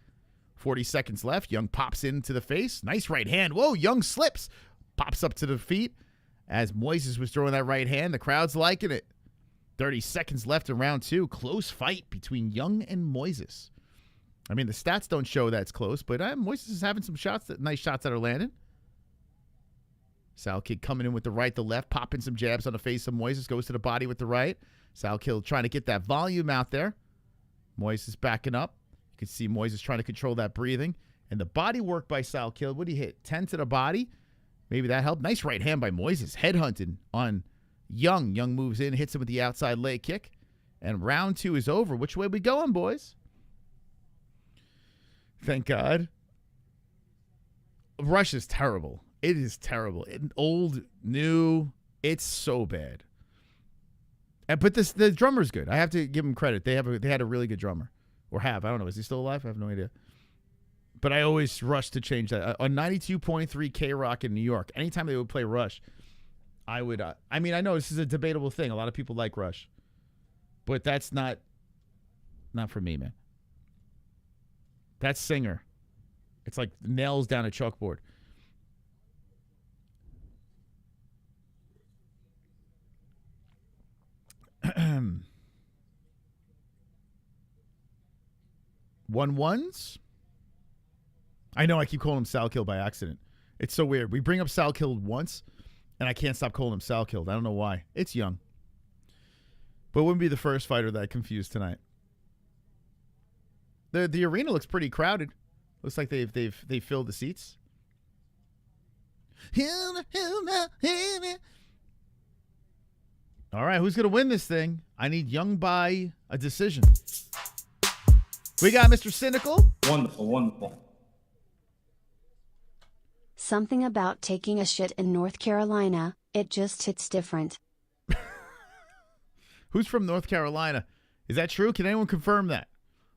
40 seconds left. Young pops into the face. Nice right hand. Whoa, Young slips. Pops up to the feet. As Moises was throwing that right hand, the crowd's liking it. 30 seconds left in round two. Close fight between Young and Moises. I mean, the stats don't show that it's close, but Moises is having some shots, nice shots that are landing. Sal Kid coming in with the right, the left, popping some jabs on the face of Moises, goes to the body with the right. Sal Kid trying to get that volume out there. Moises backing up. You can see Moises trying to control that breathing. And the body work by Sal Kid. What did he hit? 10 to the body. Maybe that helped. Nice right hand by Moises. Headhunting on Young. Young moves in, hits him with the outside leg kick. And round 2 is over. Which way we going, boys? Thank God. Rush is terrible. It is terrible. Old, new. It's so bad. But the drummer's good. I have to give him credit. They had a really good drummer. Or have. I don't know. Is he still alive? I have no idea. But I always rush to change that. On 92.3 K-Rock in New York, anytime they would play Rush, I would. I mean, I know this is a debatable thing. A lot of people like Rush. But that's not for me, man. That's Singer. It's like nails down a chalkboard. Ones? I know I keep calling him Salkill by accident. It's so weird. We bring up Salkill once, and I can't stop calling him Salkill. I don't know why. It's Young. But it wouldn't be the first fighter that I confused tonight. The arena looks pretty crowded. Looks like they've filled the seats. All right, who's going to win this thing? I need Young by a decision. We got Mr. Cynical. Wonderful, wonderful. Something about taking a shit in North Carolina, it just hits different. Who's from North Carolina? Is that true? Can anyone confirm that?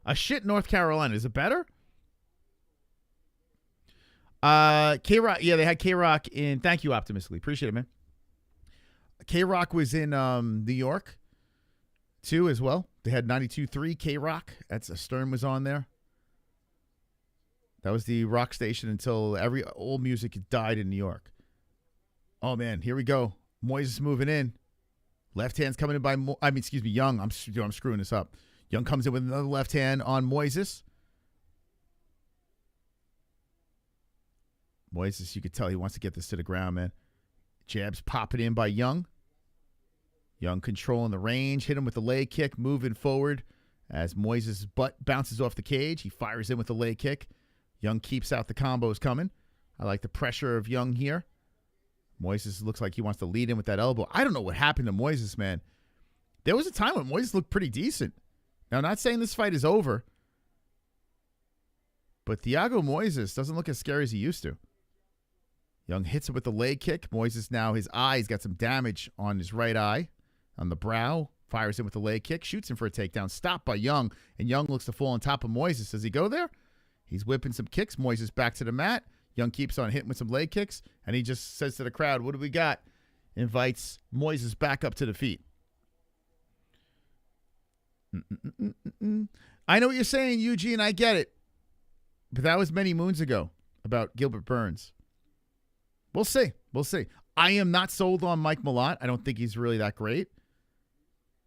A shit in North Carolina. Is it better? K-Rock. Yeah, they had K-Rock in. Thank you, Optimistically. Appreciate it, man. K-Rock was in New York, too, as well. They had 92.3 K-Rock. That's Stern was on there. That was the rock station until every old music died in New York. Oh, man. Here we go. Moises moving in. Left hand's coming in by, Young. I'm screwing this up. Young comes in with another left hand on Moises. Moises, you could tell he wants to get this to the ground, man. Jabs popping in by Young. Young controlling the range. Hit him with the leg kick, moving forward. As Moises' butt bounces off the cage, he fires in with the leg kick. Young keeps out the combos coming. I like the pressure of Young here. Moises looks like he wants to lead in with that elbow. I don't know what happened to Moises, man. There was a time when Moises looked pretty decent. Now, not saying this fight is over, but Thiago Moises doesn't look as scary as he used to. Young hits him with the leg kick. Moises now, his eye's got some damage on his right eye, on the brow. Fires in with the leg kick, shoots him for a takedown. Stopped by Young, and Young looks to fall on top of Moises. Does he go there? He's whipping some kicks. Moises back to the mat. Young keeps on hitting with some leg kicks, and he just says to the crowd, what do we got? Invites Moises back up to the feet. I know what you're saying, Eugene. I get it. But that was many moons ago about Gilbert Burns. We'll see. We'll see. I am not sold on Mike Malott. I don't think he's really that great.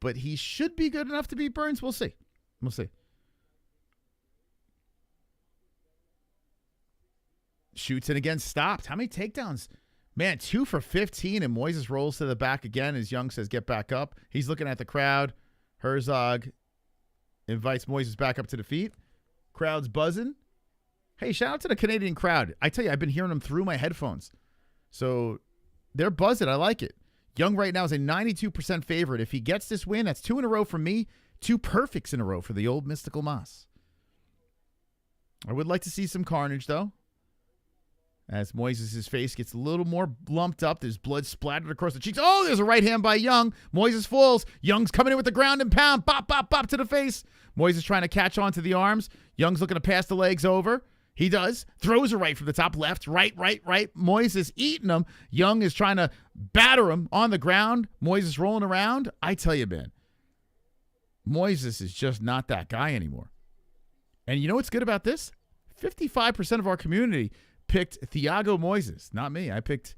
But he should be good enough to beat Burns. We'll see. We'll see. Shoots it again, stopped. How many takedowns? Man, 2 for 15, and Moises rolls to the back again as Young says, get back up. He's looking at the crowd. Herzog invites Moises back up to the feet. Crowd's buzzing. Hey, shout out to the Canadian crowd. I tell you, I've been hearing them through my headphones. So they're buzzing. I like it. Young right now is a 92% favorite. If he gets this win, that's 2 in a row for me. 2 perfects in a row for the old Mystical Moss. I would like to see some carnage, though. As Moises' face gets a little more lumped up. There's blood splattered across the cheeks. Oh, there's a right hand by Young. Moises falls. Young's coming in with the ground and pound. Bop, bop, bop to the face. Moises trying to catch on to the arms. Young's looking to pass the legs over. He does. Throws a right from the top. Left, right. Moises eating him. Young is trying to batter him on the ground. Moises rolling around. I tell you, man, Moises is just not that guy anymore. And you know what's good about this? 55% of our community picked Thiago Moises, not me. I picked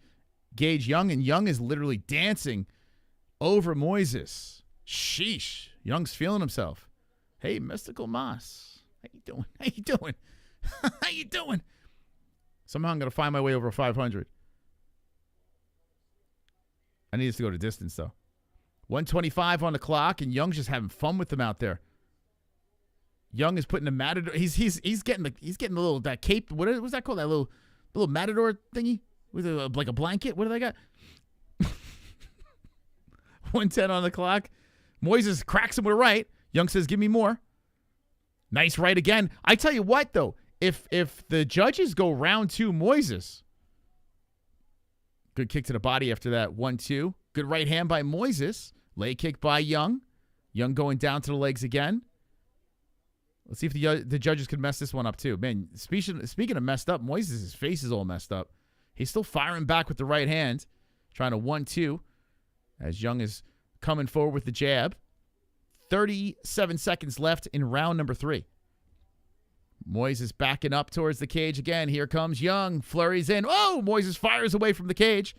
Gage Young, and Young is literally dancing over Moises. Sheesh. Young's feeling himself. Hey, Mystical Moss. How you doing? How you doing? How you doing? Somehow I'm going to find my way over 500. I need us to go to distance, though. 125 on the clock, and Young's just having fun with them out there. Young is putting the matador. He's getting a little that cape. What was that called? That little matador thingy. With like a blanket? What do they got? 110 on the clock. Moises cracks him with a right. Young says, give me more. Nice right again. I tell you what, though. If the judges go round 2 Moises. Good kick to the body after that 1-2. Good right hand by Moises. Leg kick by Young. Young going down to the legs again. Let's see if the judges could mess this one up too. Man, speaking of messed up, Moises' face is all messed up. He's still firing back with the right hand. Trying to 1-2 as Young is coming forward with the jab. 37 seconds left in round number 3. Moises backing up towards the cage again. Here comes Young. Flurries in. Oh, Moises fires away from the cage.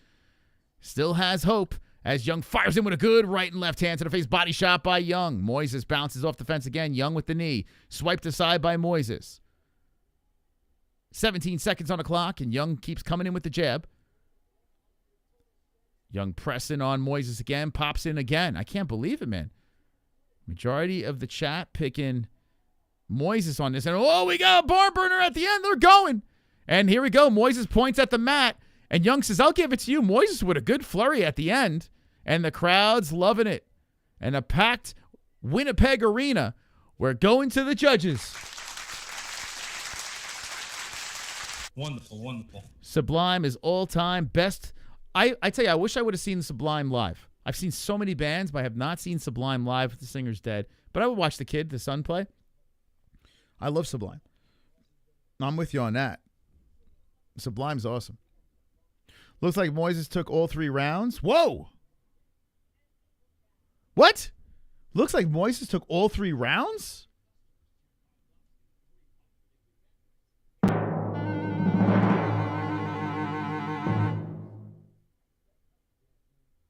Still has hope as Young fires in with a good right and left hand to the face. Body shot by Young. Moises bounces off the fence again. Young with the knee. Swiped aside by Moises. 17 seconds on the clock, and Young keeps coming in with the jab. Young pressing on Moises again. Pops in again. I can't believe it, man. Majority of the chat picking Moises on this. And, oh, we got a barn burner at the end. They're going. And here we go. Moises points at the mat. And Young says, I'll give it to you. Moises with a good flurry at the end. And the crowd's loving it. And a packed Winnipeg arena. We're going to the judges. Wonderful, wonderful. Sublime is all-time best. I tell you, I wish I would have seen Sublime live. I've seen so many bands, but I have not seen Sublime live. The singer's dead. But I would watch the kid, the son, play. I love Sublime. I'm with you on that. Sublime's awesome. Looks like Moises took all 3 rounds. Whoa! What? Looks like Moises took all 3 rounds?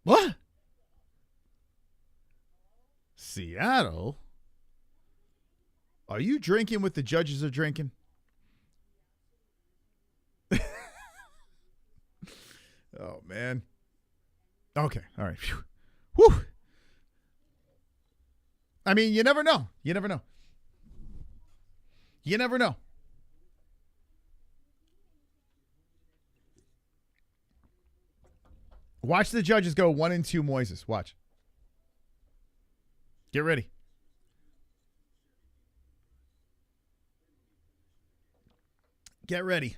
What? Seattle? Are you drinking what the judges are drinking? Oh, man. Okay. All right. Phew. Whew. I mean, you never know. You never know. You never know. Watch the judges go 1-2 Moises. Watch. Get ready. Get ready.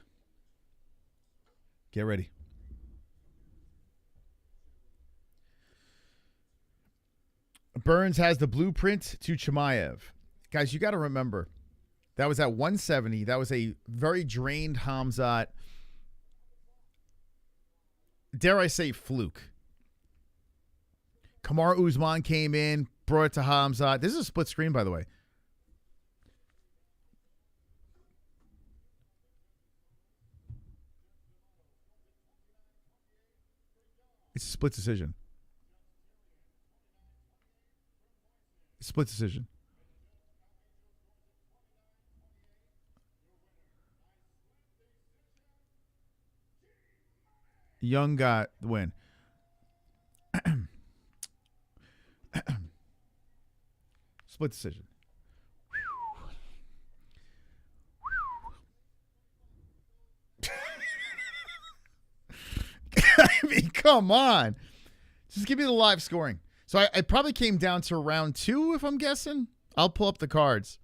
Get ready. Burns has the blueprint to Chimaev. Guys, you got to remember, that was at 170. That was a very drained Khamzat. Dare I say fluke. Kamaru Usman came in, brought it to Khamzat. This is a split screen, by the way. It's a split decision. Split decision. Young got the win. Split decision. I mean, come on. Just give me the live scoring. So I probably came down to round 2, if I'm guessing. I'll pull up the cards.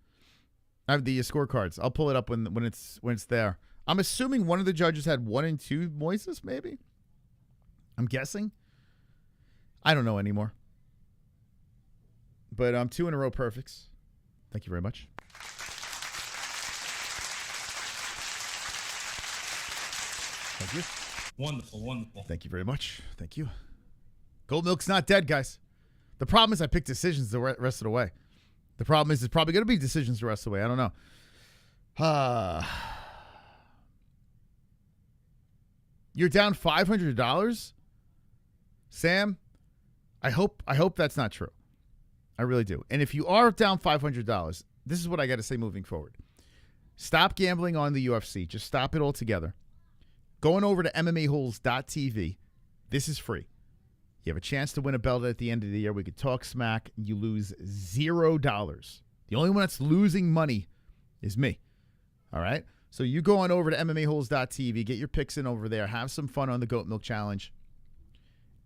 I have the scorecards. I'll pull it up when it's there. I'm assuming one of the judges had 1 and 2 Moises, maybe. I'm guessing. I don't know anymore. But 2 in a row perfects. Thank you very much. Thank you. Wonderful, wonderful. Thank you very much. Thank you. Goatmilk's not dead, guys. The problem is I picked decisions the rest of the way. The problem is it's probably going to be decisions the rest of the way. I don't know. You're down $500? Sam, I hope that's not true. I really do. And if you are down $500, this is what I got to say moving forward. Stop gambling on the UFC. Just stop it altogether. Going over to MMA-Holes.tv. This is free. You have a chance to win a belt at the end of the year. We could talk smack. You lose $0. The only one that's losing money is me. All right? So you go on over to MMAHoles.tv, get your picks in over there, have some fun on the Goat Milk Challenge,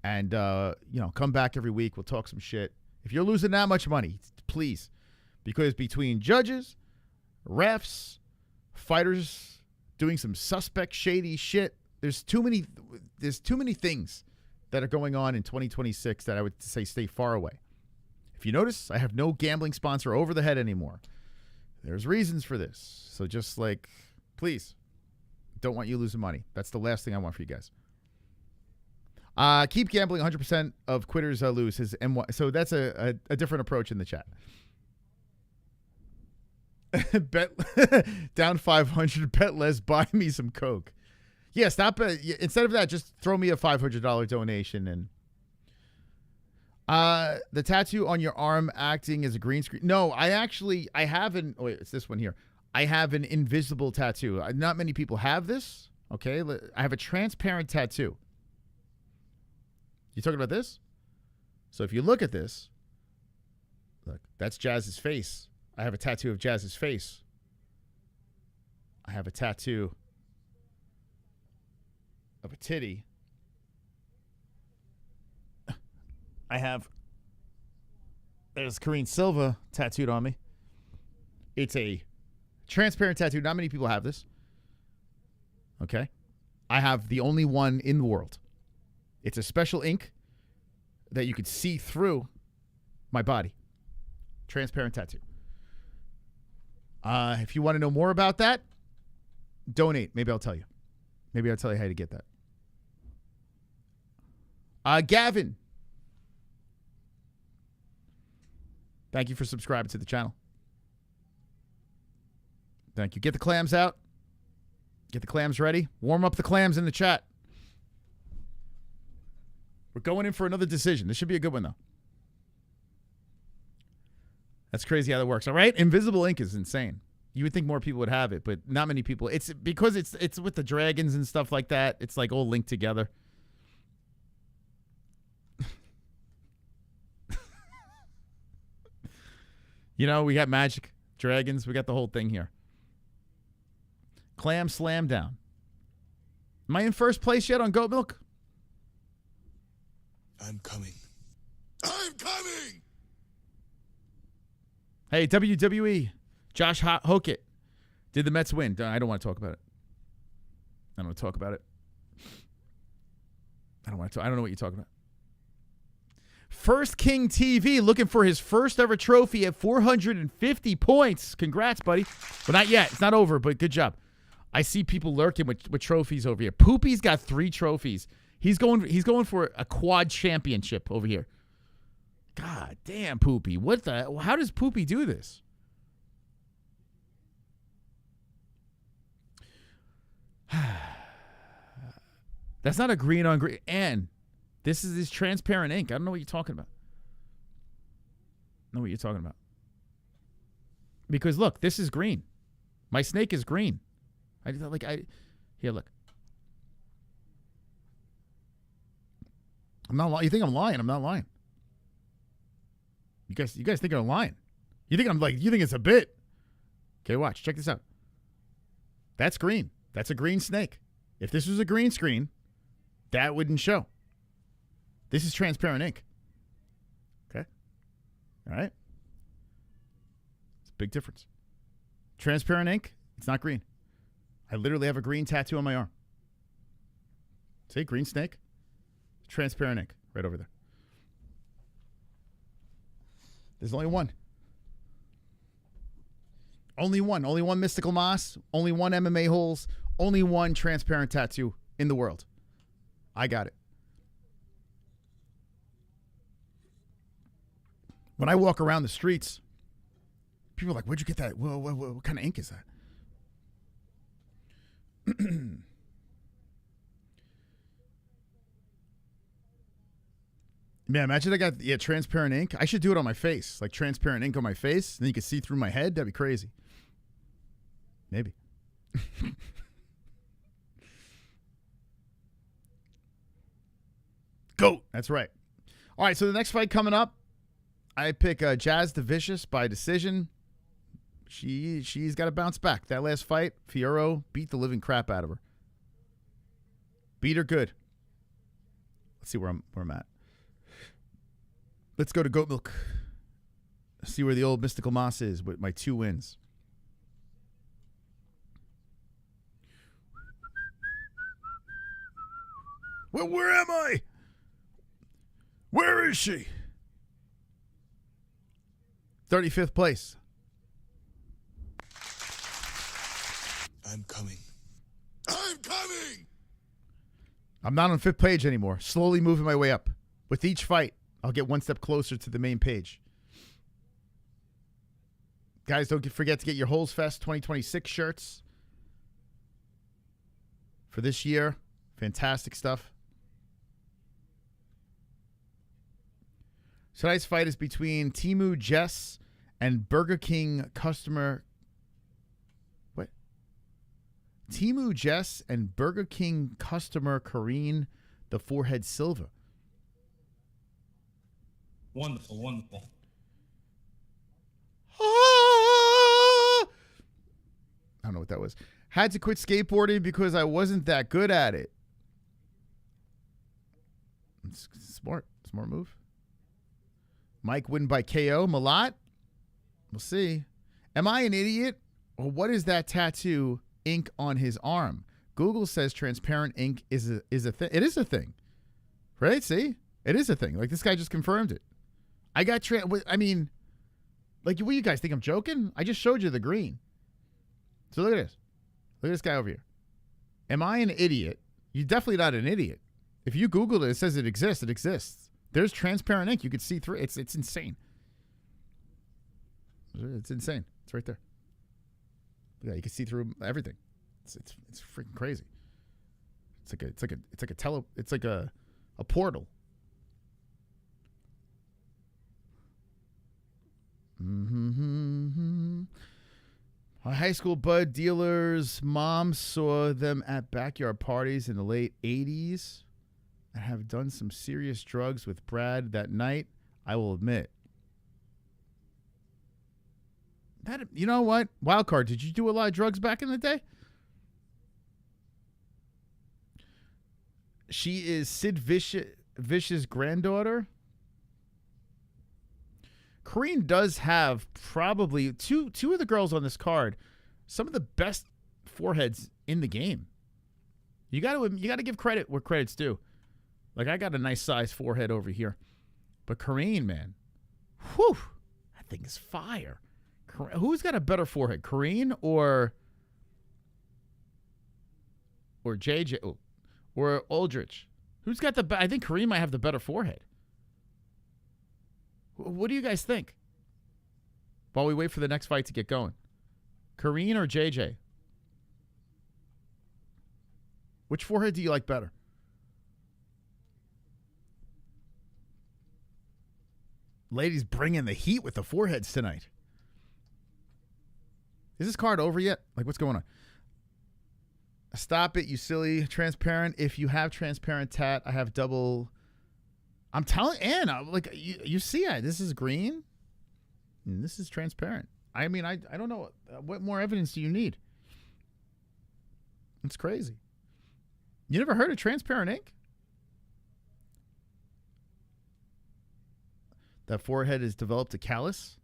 and come back every week. We'll talk some shit. If you're losing that much money, please, because between judges, refs, fighters doing some suspect shady shit, there's too many things that are going on in 2026 that I would say stay far away. If you notice, I have no gambling sponsor over the head anymore. There's reasons for this. So just please, don't want you losing money. That's the last thing I want for you guys. Keep gambling. 100% of quitters lose. So that's a different approach in the chat. Bet down 500. Bet less. Buy me some Coke. Yeah, stop. Instead of that, just throw me a $500 donation. And the tattoo on your arm acting as a green screen. No, I have an. Oh wait, it's this one here. I have an invisible tattoo. Not many people have this. Okay, I have a transparent tattoo. You talking about this? So if you look at this, look, that's Jazz's face. I have a tattoo of Jazz's face. I have a tattoo of a titty. There's Karine Silva tattooed on me. It's a transparent tattoo. Not many people have this. Okay. I have the only one in the world. It's a special ink that you could see through my body. Transparent tattoo. If you want to know more about that, donate. Maybe I'll tell you. Maybe I'll tell you how to get that. Gavin. Thank you for subscribing to the channel. Thank you. Get the clams out. Get the clams ready. Warm up the clams in the chat. We're going in for another decision. This should be a good one, though. That's crazy how that works. All right? Invisible ink is insane. You would think more people would have it, but not many people. It's because it's with the dragons and stuff like that. It's like all linked together. We got magic, dragons. We got the whole thing here. Clam slam down. Am I in first place yet on Goat Milk? I'm coming. I'm coming! Hey, WWE. Josh Hokett. Did the Mets win? I don't want to talk about it. I don't want to talk about it. I don't know what you're talking about. First King TV looking for his first ever trophy at 450 points. Congrats, buddy. But not yet. It's not over, but good job. I see people lurking with trophies over here. Poopy's got 3 trophies. He's going for a quad championship over here. God damn, Poopy. How does Poopy do this? That's not a green on green. And this is this transparent ink. I don't know what you're talking about. Because look, this is green. My snake is green. Here, look. I'm not lying. You think I'm lying? I'm not lying. You guys think I'm lying? You think it's a bit? Okay, watch. Check this out. That's green. That's a green snake. If this was a green screen, that wouldn't show. This is transparent ink. Okay? All right? It's a big difference. Transparent ink, it's not green. I literally have a green tattoo on my arm. See, green snake, transparent ink right over there. There's only one. Only one Mystical Moss, only one MMA-Holes, only one transparent tattoo in the world. I got it. When I walk around the streets, people are like, where'd you get that? What kind of ink is that? Man, imagine I got transparent ink. I should do it on my face, like transparent ink on my face, and then you can see through my head. That'd be crazy. Maybe. Goat. That's right. All right, so the next fight coming up, I pick Jazz the Vicious by decision. she's got to bounce back. That last fight, Fierro beat the living crap out of her. Beat her good. Let's see where I'm at. Let's go to Goatmilk. See where the old mystical moss is with my 2 wins. Well, where am I? Where is she? 35th place. I'm coming. I'm coming! I'm not on 5th page anymore. Slowly moving my way up. With each fight, I'll get one step closer to the main page. Guys, don't forget to get your Holes Fest 2026 shirts for this year. Fantastic stuff. Tonight's fight is between Timu Jess and Burger King customer. What? Timu Jess and Burger King customer Karine the Forehead Silva. Wonderful, wonderful. I don't know what that was. Had to quit skateboarding because I wasn't that good at it. It's smart move. Mike win by KO. Malott? We'll see. Am I an idiot? Or what is that tattoo ink on his arm? Google says transparent ink is a thing. It is a thing. Right? See? It is a thing. Like, this guy just confirmed it. I got I mean, like, what, you guys think I'm joking? I just showed you the green. So look at this. Look at this guy over here. Am I an idiot? You're definitely not an idiot. If you Googled it, it says it exists. It exists. There's transparent ink. You could see through it. It's insane. It's insane. It's right there. Yeah, you can see through everything. It's freaking crazy. It's like a portal. My high school bud dealer's mom saw them at backyard parties in the late 80s. I have done some serious drugs with Brad that night, I will admit. That, you know what? Wildcard, did you do a lot of drugs back in the day? She is Sid Vicious' granddaughter. Karine does have probably two of the girls on this card, some of the best foreheads in the game. You got to give credit where credit's due. Like, I got a nice size forehead over here. But Karine, man, whew, that thing is fire. Who's got a better forehead, Karine or JJ or Aldrich? Who's got I think Karine might have the better forehead. What do you guys think? While we wait for the next fight to get going. Karine or JJ? Which forehead do you like better? Ladies bringing the heat with the foreheads tonight. Is this card over yet? Like, what's going on? Stop it, you silly. Transparent. If you have transparent tat, I have double. I'm telling Anna, like, you see it. This is green. And this is transparent. I mean, I don't know. What more evidence do you need? It's crazy. You never heard of transparent ink? That forehead has developed a callus.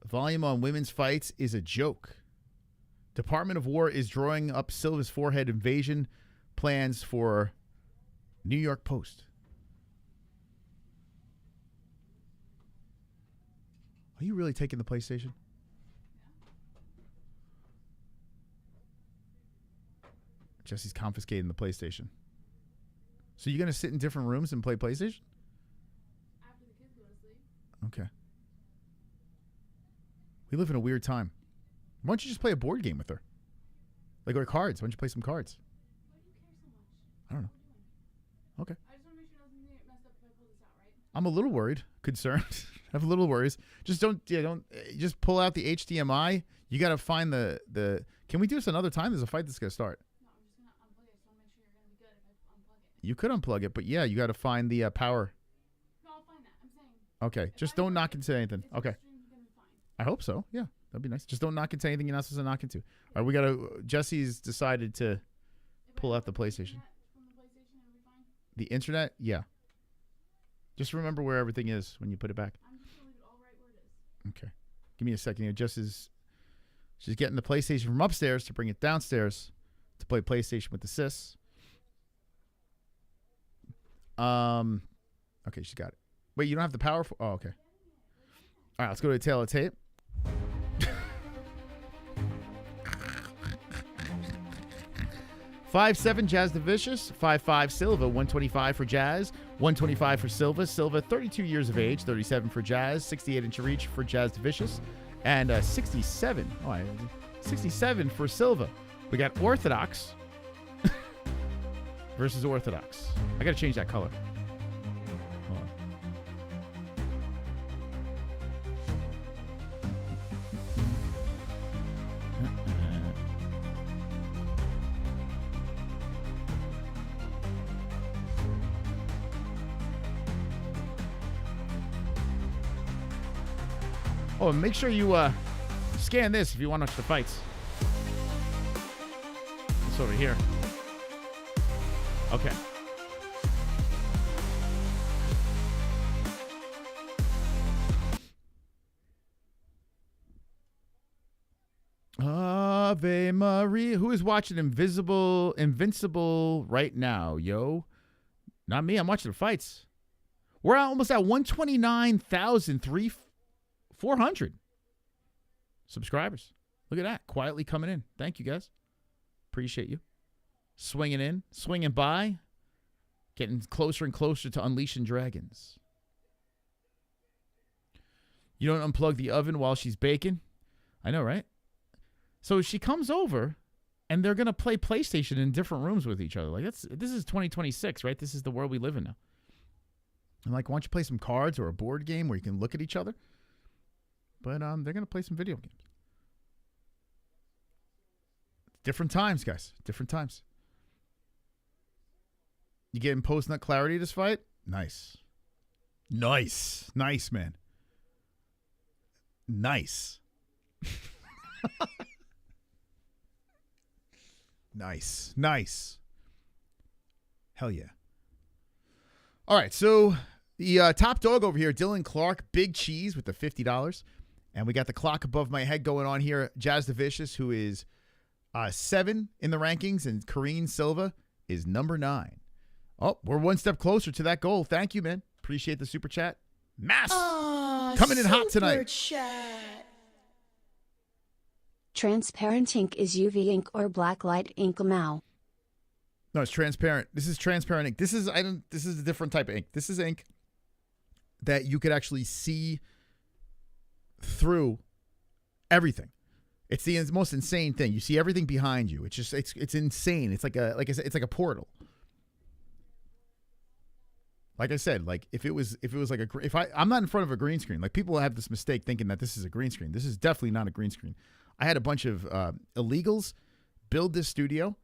Volume on women's fights is a joke. Department of War is drawing up Silva's forehead invasion plans for New York Post. Are you really taking the PlayStation? Jesse's confiscating the PlayStation. So you're going to sit in different rooms and play PlayStation? After the kids go to sleep. Okay. We live in a weird time. Why don't you just play a board game with her? Like, or cards. Why don't you play some cards? Why do you care so much? I don't know. What Okay. I just want to make sure nothing messed up if I pull this out, right? I'm a little worried, concerned. I have a little worries. Just don't just pull out the HDMI. You got to find the. Can we do this another time? There's a fight that's going to start. No, I'm just going to unplug it. I just want to make sure you're going to be good if I unplug it. You could unplug it, but yeah, you got to find the power. No, I'll find that. I'm saying. Okay, just don't knock into anything. Okay. I hope so. Yeah, that'd be nice. Just don't knock into anything you're not supposed to knock into. All right, we got to. Jesse's decided to pull out the PlayStation. The internet? Yeah. Just remember where everything is when you put it back. I'm just going to leave it all right where it is. Okay. Give me a second here. She's getting the PlayStation from upstairs to bring it downstairs to play PlayStation with the sis. Okay, she's got it. Wait, you don't have the power? Oh, okay. All right, let's go to the tail of the tape. 5'7" Jazz the Vicious, 5'5" Silva, 125 for Jazz, 125 for Silva. Silva, 32 years of age, 37 for Jazz, 68-inch reach for Jazz the Vicious, and 67. 67 for Silva. We got Orthodox versus Orthodox. I got to change that color. Hold on. Oh, and make sure you scan this if you want to watch the fights. It's over here. Okay. Ave Maria. Who is watching Invincible right now, yo? Not me. I'm watching the fights. We're almost at 129,400 subscribers. Look at that. Quietly coming in. Thank you, guys. Appreciate you. Swinging in, swinging by, getting closer and closer to unleashing dragons. You don't unplug the oven while she's baking? I know, right? So she comes over, and they're going to play PlayStation in different rooms with each other. Like, this is 2026, right? This is the world we live in now. I'm like, why don't you play some cards or a board game where you can look at each other? But they're going to play some video games. Different times, guys. Different times. You getting post-nut clarity this fight? Nice. Nice. Nice, man. Nice. Nice. Nice. Hell yeah. All right, so the top dog over here, Dylan Clark, Big Cheese with the $50. And we got the clock above my head going on here. Jazz the Vicious, who is 7 in the rankings, and Karine Silva is number 9. Oh, we're one step closer to that goal. Thank you, man. Appreciate the super chat. Mass coming in hot tonight. Chat. Transparent ink is UV ink or black light ink. Mao. No, it's transparent. This is transparent ink. This is a different type of ink. This is ink that you could actually see through everything. It's the most insane thing. You see everything behind you. It's just it's insane. It's like I said, it's like a portal. Like I said, like if it was like I'm not in front of a green screen. Like people have this mistake thinking that this is a green screen. This is definitely not a green screen. I had a bunch of illegals build this studio,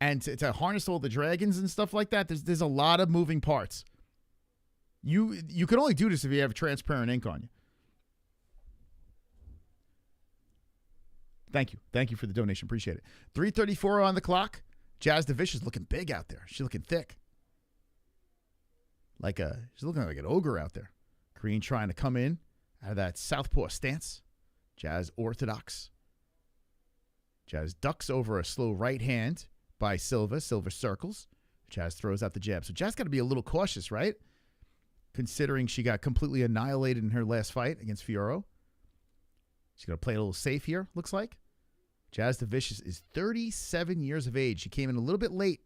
and to harness all the dragons and stuff like that. There's a lot of moving parts. You can only do this if you have transparent ink on you. Thank you for the donation. Appreciate it. 3:34 on the clock. Jazz the Vicious looking big out there. She's looking thick. She's looking like an ogre out there. Karine trying to come in out of that southpaw stance. Jazz orthodox. Jazz ducks over a slow right hand by Silva. Silva circles. Jazz throws out the jab. So Jazz got to be a little cautious, right? Considering she got completely annihilated in her last fight against Fiorot. She's going to play a little safe here, looks like. Jazz the Vicious is 37 years of age. She came in a little late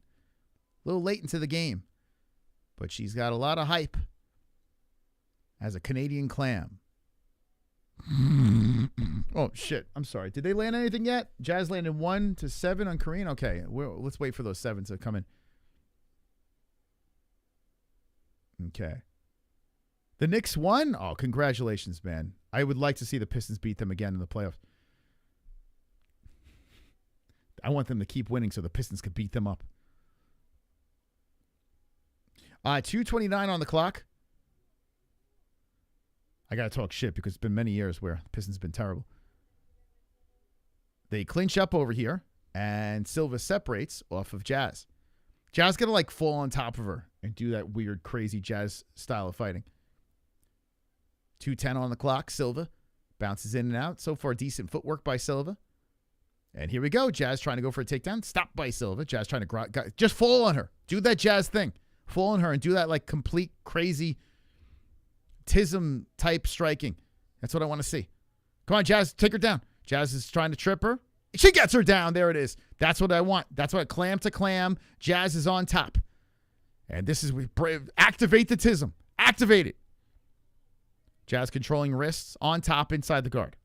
into the game. But she's got a lot of hype as a Canadian clam. Oh, shit. I'm sorry. Did they land anything yet? Jazz landed 1-7 on Karine? Okay, let's wait for those 7 to come in. Okay. The Knicks won? Oh, congratulations, man. I would like to see the Pistons beat them again in the playoffs. I want them to keep winning so the Pistons could beat them up. 2:29 on the clock. I got to talk shit because it's been many years where the Pistons have been terrible. They clinch up over here, and Silva separates off of Jazz. Jazz got to, like, fall on top of her and do that weird, crazy Jazz style of fighting. 2:10 on the clock. Silva bounces in and out. So far, decent footwork by Silva. And here we go. Jazz trying to go for a takedown. Stopped by Silva. Jazz trying to just fall on her. Do that Jazz thing. Fall on her and do that, like, complete crazy tism type striking. That's what I want to see. Come on, Jazz. Take her down. Jazz is trying to trip her. She gets her down. There it is. That's what I want. That's what clam to clam. Jazz is on top. And this is activate the tism. Activate it. Jazz controlling wrists on top inside the guard.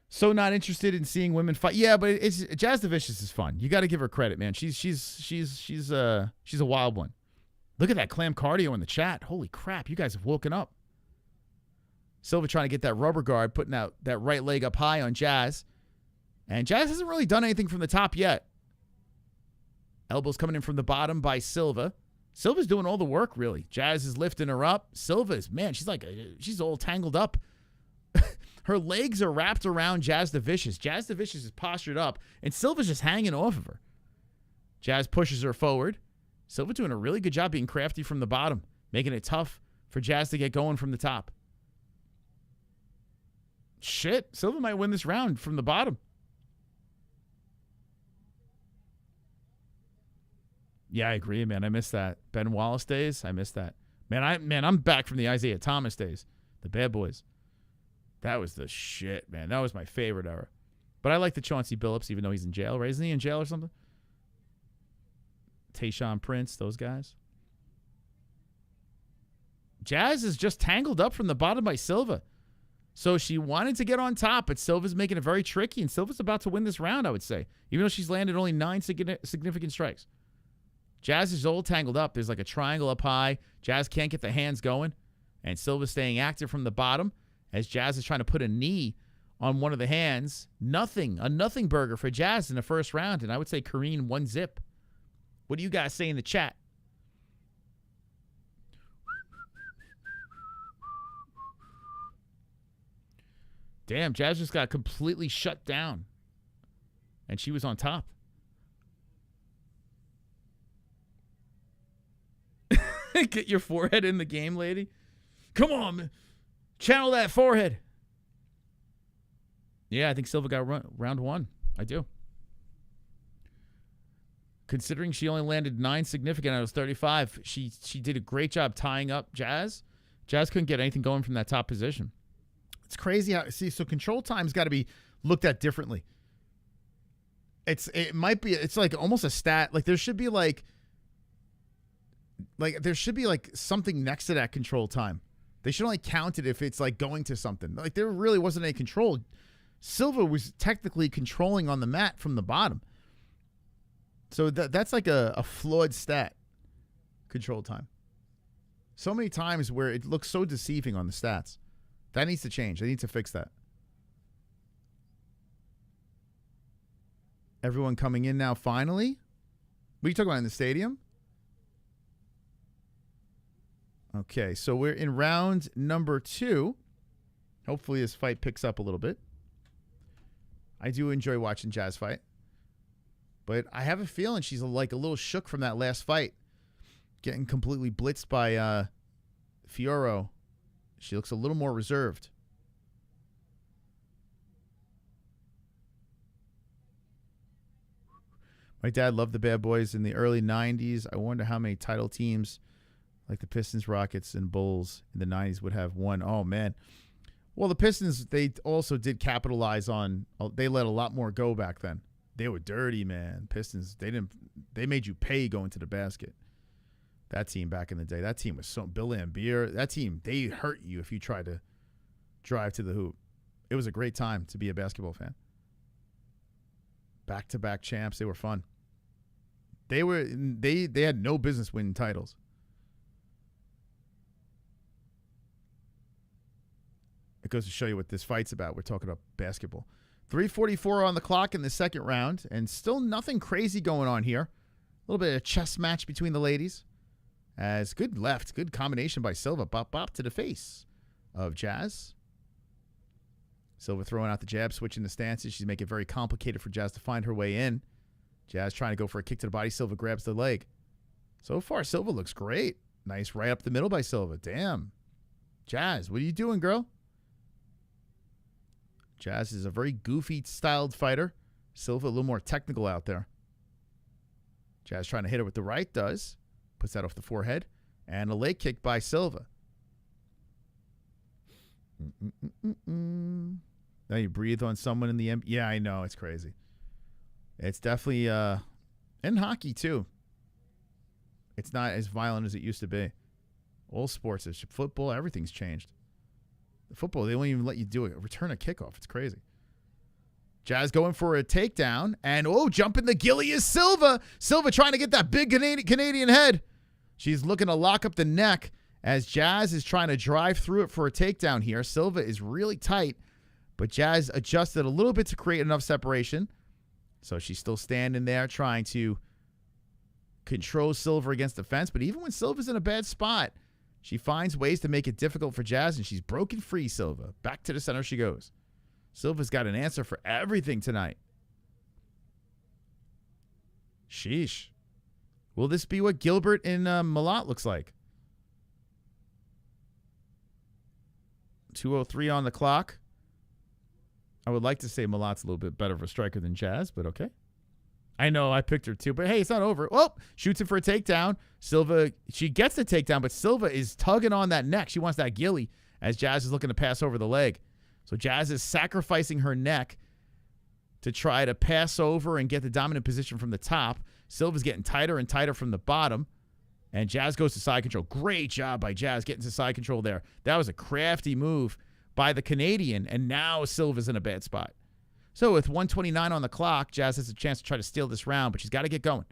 So not interested in seeing women fight. Yeah, but it's Jazz the Vicious is fun. You got to give her credit, man. She's a wild one. Look at that clam cardio in the chat. Holy crap, you guys have woken up. Silva trying to get that rubber guard, putting out that right leg up high on Jazz. And Jazz hasn't really done anything from the top yet. Elbows coming in from the bottom by Silva. Silva's doing all the work, really. Jazz is lifting her up. Silva's, man, she's all tangled up. Her legs are wrapped around Jazz the Vicious. Jazz the Vicious is postured up, and Silva's just hanging off of her. Jazz pushes her forward. Silva doing a really good job being crafty from the bottom, making it tough for Jazz to get going from the top. Shit, Silva might win this round from the bottom. Yeah, I agree, man. I miss that. Ben Wallace days, I miss that. Man, I'm back from the Isaiah Thomas days. The Bad Boys. That was the shit, man. That was my favorite era. But I like the Chauncey Billups, even though he's in jail. Right? Isn't he in jail or something? Tayshaun Prince, those guys. Jazz is just tangled up from the bottom by Silva. So she wanted to get on top, but Silva's making it very tricky, and Silva's about to win this round, I would say, even though she's landed only 9 significant strikes. Jazz is all tangled up. There's like a triangle up high. Jazz can't get the hands going, and Silva's staying active from the bottom as Jazz is trying to put a knee on one of the hands. A nothing burger for Jazz in the first round, and I would say Karine 1-zip. What do you guys say in the chat? Damn, Jazz just got completely shut down. And she was on top. Get your forehead in the game, lady. Come on, man. Channel that forehead. Yeah, I think Silva got round 1. I do. Considering she only landed 9 significant out of 35, she did a great job tying up Jazz. Jazz couldn't get anything going from that top position. It's crazy how so control time's got to be looked at differently. It's like almost a stat. Like there should be like something next to that control time. They should only count it if it's like going to something. Like there really wasn't any control. Silva was technically controlling on the mat from the bottom. So that's like a flawed stat, control time. So many times where it looks so deceiving on the stats. That needs to change. They need to fix that. Everyone coming in now finally. What are you talking about in the stadium? Okay, so we're in round number 2. Hopefully this fight picks up a little bit. I do enjoy watching Jazz fight. But I have a feeling she's like a little shook from that last fight. Getting completely blitzed by Fiorot. She looks a little more reserved. My dad loved the Bad Boys in the early 90s. I wonder how many title teams like the Pistons, Rockets, and Bulls in the 90s would have won. Oh, man. Well, the Pistons, they also did capitalize on, they let a lot more go back then. They were dirty, man. Pistons, they made you pay going to the basket. That team back in the day, that team was so, Bill Laimbeer, that team, they hurt you if you tried to drive to the hoop. It was a great time to be a basketball fan. Back-to-back champs, they were fun. They had no business winning titles. It goes to show you what this fight's about. We're talking about basketball. 3:44 on the clock in the second round, and still nothing crazy going on here. A little bit of a chess match between the ladies As good left, good combination by Silva. Bop, bop to the face of Jazz. Silva throwing out the jab, switching the stances. She's making it very complicated for Jazz to find her way in. Jazz trying to go for a kick to the body. Silva grabs the leg. So far, Silva looks great. Nice right up the middle by Silva. Damn. Jazz, what are you doing, girl? Jazz is a very goofy-styled fighter. Silva a little more technical out there. Jazz trying to hit her with the right, does. Puts that off the forehead. And a leg kick by Silva. Now you breathe on someone in the end. Yeah, I know. It's crazy. It's definitely, in hockey, too. It's not as violent as it used to be. All sports, football, everything's changed. The football, they won't even let you do it. Return a kickoff. It's crazy. Jazz going for a takedown. And, jumping the gilly is Silva. Silva trying to get that big Canadian head. She's looking to lock up the neck as Jazz is trying to drive through it for a takedown here. Silva is really tight, but Jazz adjusted a little bit to create enough separation. So she's still standing there trying to control Silva against the fence. But even when Silva's in a bad spot, she finds ways to make it difficult for Jazz, and she's broken free, Silva. Back to the center she goes. Silva's got an answer for everything tonight. Sheesh. Will this be what Gilbert and Malott looks like? 2:03 on the clock. I would like to say Malott's a little bit better of a striker than Jazz, but okay. I know I picked her too, but hey, it's not over. Oh, shoots it for a takedown. Silva, she gets the takedown, but Silva is tugging on that neck. She wants that gilly as Jazz is looking to pass over the leg. So Jazz is sacrificing her neck to try to pass over and get the dominant position from the top. Silva's getting tighter and tighter from the bottom. And Jazz goes to side control. Great job by Jazz getting to side control there. That was a crafty move by the Canadian. And now Silva's in a bad spot. So with 1:29 on the clock, Jazz has a chance to try to steal this round, but she's got to get going.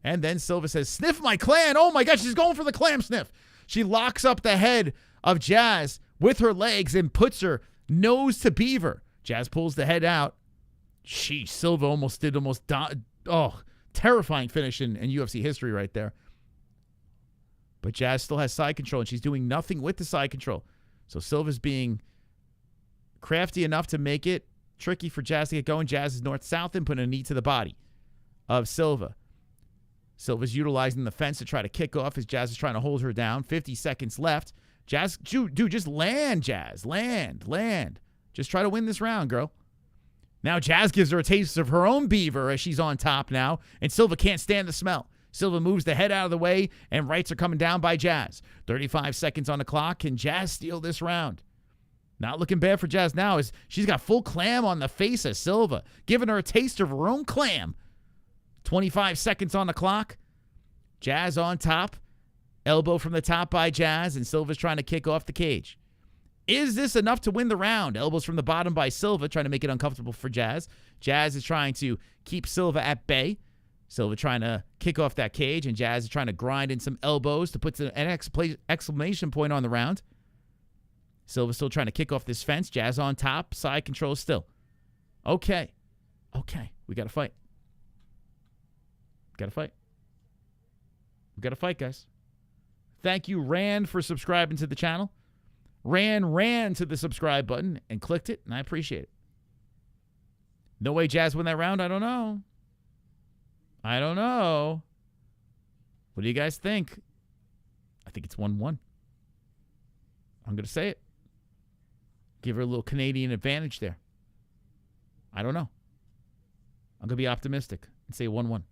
And then Silva says, sniff my clan. Oh, my gosh, she's going for the clam sniff. She locks up the head of Jazz with her legs and puts her nose to beaver. Jazz pulls the head out. Sheesh, Silva terrifying finish in UFC history right there. But Jazz still has side control, and she's doing nothing with the side control. So Silva's being crafty enough to make it tricky for Jazz to get going. Jazz is north-south and putting a knee to the body of Silva. Silva's utilizing the fence to try to kick off as Jazz is trying to hold her down. 50 seconds left. Jazz, dude, just land, Jazz. Land. Just try to win this round, girl. Now Jazz gives her a taste of her own beaver as she's on top now, and Silva can't stand the smell. Silva moves the head out of the way, and rights are coming down by Jazz. 35 seconds on the clock. Can Jazz steal this round? Not looking bad for Jazz now as she's got full clam on the face of Silva, giving her a taste of her own clam. 25 seconds on the clock. Jazz on top. Elbow from the top by Jazz, and Silva's trying to kick off the cage. Is this enough to win the round? Elbows from the bottom by Silva, trying to make it uncomfortable for Jazz. Jazz is trying to keep Silva at bay. Silva trying to kick off that cage, and Jazz is trying to grind in some elbows to put an exclamation point on the round. Silva still trying to kick off this fence. Jazz on top. Side control still. Okay. We got to fight. We got to fight, guys. Thank you, Rand, for subscribing to the channel. Rand ran to the subscribe button and clicked it, and I appreciate it. No way Jazz win that round? I don't know. What do you guys think? I think it's 1-1. I'm going to say it. Give her a little Canadian advantage there. I don't know. I'm going to be optimistic and say 1-1.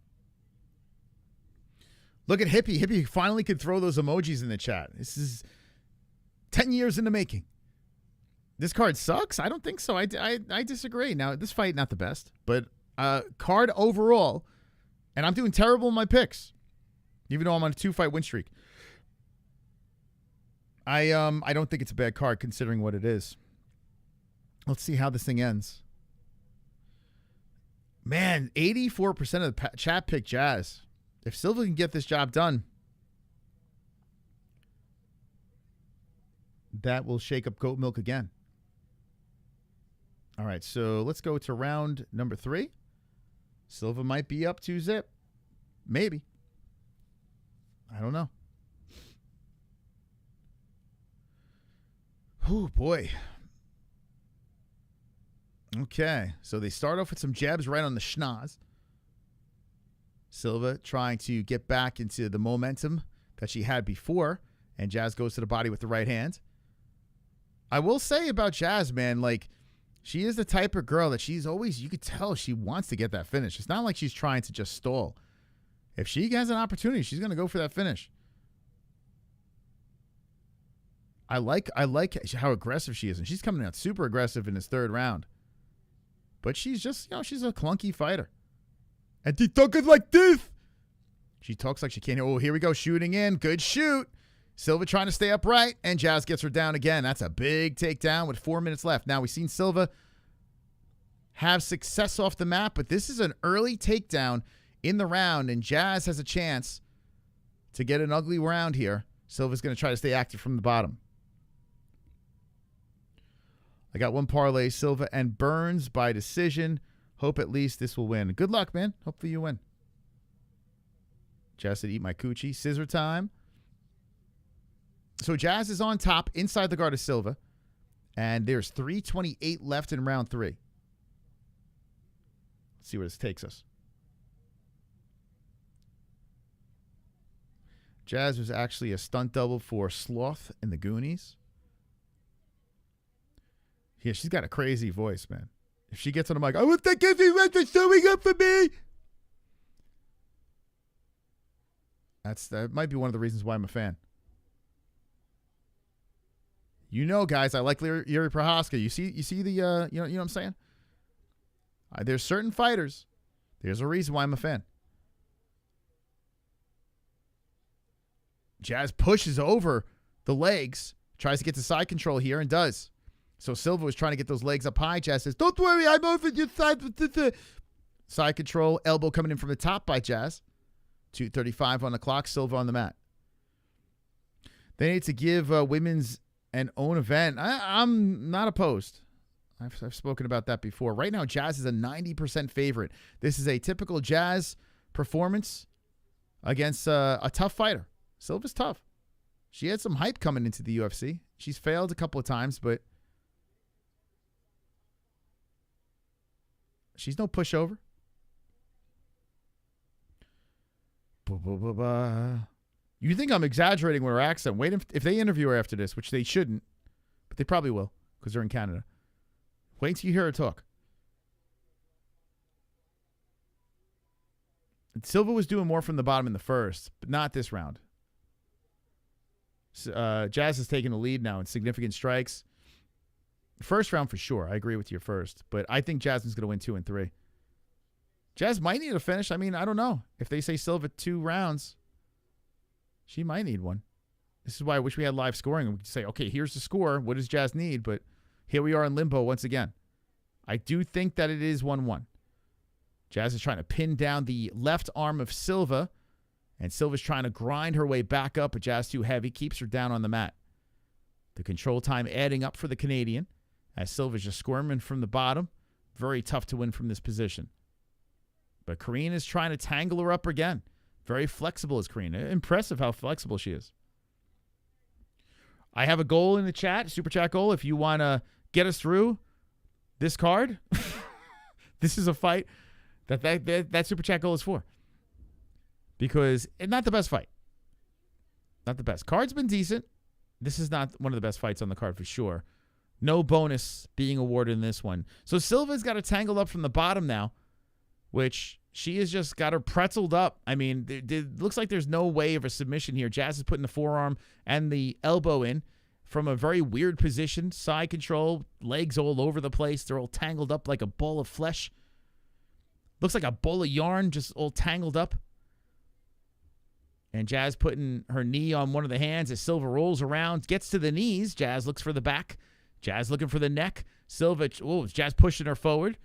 Look at Hippie. Hippie finally could throw those emojis in the chat. This is 10 years in the making. This card sucks? I don't think so. I disagree. Now, this fight, not the best, but card overall, and I'm doing terrible in my picks, even though I'm on a 2-fight win streak. I don't think it's a bad card considering what it is. Let's see how this thing ends. Man, 84% of the chat picked Jazz. If Silva can get this job done, that will shake up Goatmilk again. All right, so let's go to round number 3. Silva might be up 2-0. Maybe. I don't know. Oh, boy. Okay, so they start off with some jabs right on the schnoz. Silva trying to get back into the momentum that she had before, and Jazz goes to the body with the right hand. I will say about Jazz, man, like, she is the type of girl that she's always, you could tell she wants to get that finish. It's not like she's trying to just stall. If she has an opportunity, she's going to go for that finish. I like how aggressive she is, and she's coming out super aggressive in this third round. But she's just, she's a clunky fighter. And she talks like this. She talks like she can't hear. Oh, here we go, shooting in. Good shoot. Silva trying to stay upright, and Jazz gets her down again. That's a big takedown with 4 minutes left. Now, we've seen Silva have success off the mat, but this is an early takedown in the round, and Jazz has a chance to get an ugly round here. Silva's going to try to stay active from the bottom. I got one parlay, Silva and Burns by decision. Hope at least this will win. Good luck, man. Hopefully you win. Jazz said, eat my coochie. Scissor time. So Jazz is on top inside the guard of Silva. And there's 3:28 left in round 3. Let's see where this takes us. Jazz was actually a stunt double for Sloth in the Goonies. Yeah, she's got a crazy voice, man. If she gets on the mic, I want to give you rent for showing up for me. That might be one of the reasons why I'm a fan. Guys, I like Yuri Prohaska. You see the you know what I'm saying? There's certain fighters. There's a reason why I'm a fan. Jazz pushes over the legs, tries to get to side control here, and does. So Silva was trying to get those legs up high. Jazz says, don't worry, I'm over your side. Side control, elbow coming in from the top by Jazz. 2:35 on the clock, Silva on the mat. They need to give women's an own event. I'm not opposed. I've spoken about that before. Right now, Jazz is a 90% favorite. This is a typical Jazz performance against a tough fighter. Silva's tough. She had some hype coming into the UFC. She's failed a couple of times, but she's no pushover. You think I'm exaggerating with her accent? Wait if they interview her after this, which they shouldn't, but they probably will because they're in Canada. Wait till you hear her talk. And Silva was doing more from the bottom in the first, but not this round. Jazz has taken the lead now in significant strikes. First round for sure. I agree with you first, but I think Jasmine's going to win 2 and 3. Jazz might need a finish. I mean, I don't know. If they say Silva 2 rounds, she might need one. This is why I wish we had live scoring and we could say, okay, here's the score. What does Jazz need? But here we are in limbo once again. I do think that it is 1-1. Jazz is trying to pin down the left arm of Silva, and Silva's trying to grind her way back up, but Jazz too heavy, keeps her down on the mat. The control time adding up for the Canadian, as Silva's just squirming from the bottom. Very tough to win from this position. But Karine is trying to tangle her up again. Very flexible is Karine. Impressive how flexible she is. I have a goal in the chat, super chat goal. If you want to get us through this card, this is a fight that super chat goal is for. Because it's not the best fight. Not the best. Card's been decent. This is not one of the best fights on the card for sure. No bonus being awarded in this one. So Silva's got her tangled up from the bottom now, which she has just got her pretzeled up. I mean, it looks like there's no way of a submission here. Jazz is putting the forearm and the elbow in from a very weird position. Side control, legs all over the place. They're all tangled up like a ball of flesh. Looks like a ball of yarn just all tangled up. And Jazz putting her knee on one of the hands as Silva rolls around, gets to the knees. Jazz looks for the back. Jazz looking for the neck. Silva, Jazz pushing her forward.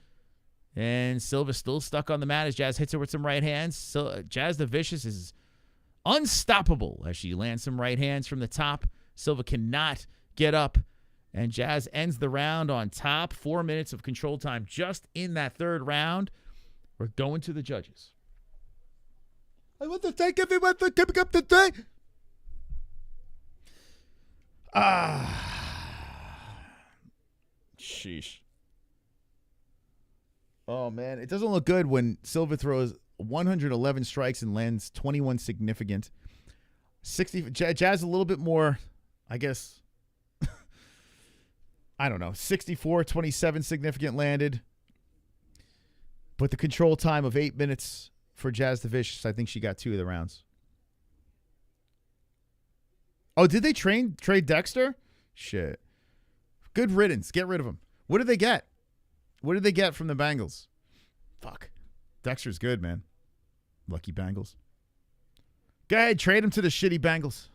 And Silva still stuck on the mat as Jazz hits her with some right hands. So Jazz the Vicious is unstoppable as she lands some right hands from the top. Silva cannot get up. And Jazz ends the round on top. 4 minutes of control time just in that third round. We're going to the judges. I want to thank everyone for coming up today. Sheesh. Oh, man. It doesn't look good when Silva throws 111 strikes and lands 21 significant. 60. Jazz a little bit more, I guess. I don't know. 64, 27 significant landed. But the control time of 8 minutes for Jazz the Vicious, I think she got 2 of the rounds. Oh, did they trade Dexter? Shit. Good riddance. Get rid of him. What did they get? What did they get from the Bengals? Fuck. Dexter's good, man. Lucky Bengals. Go ahead, trade him to the shitty Bengals.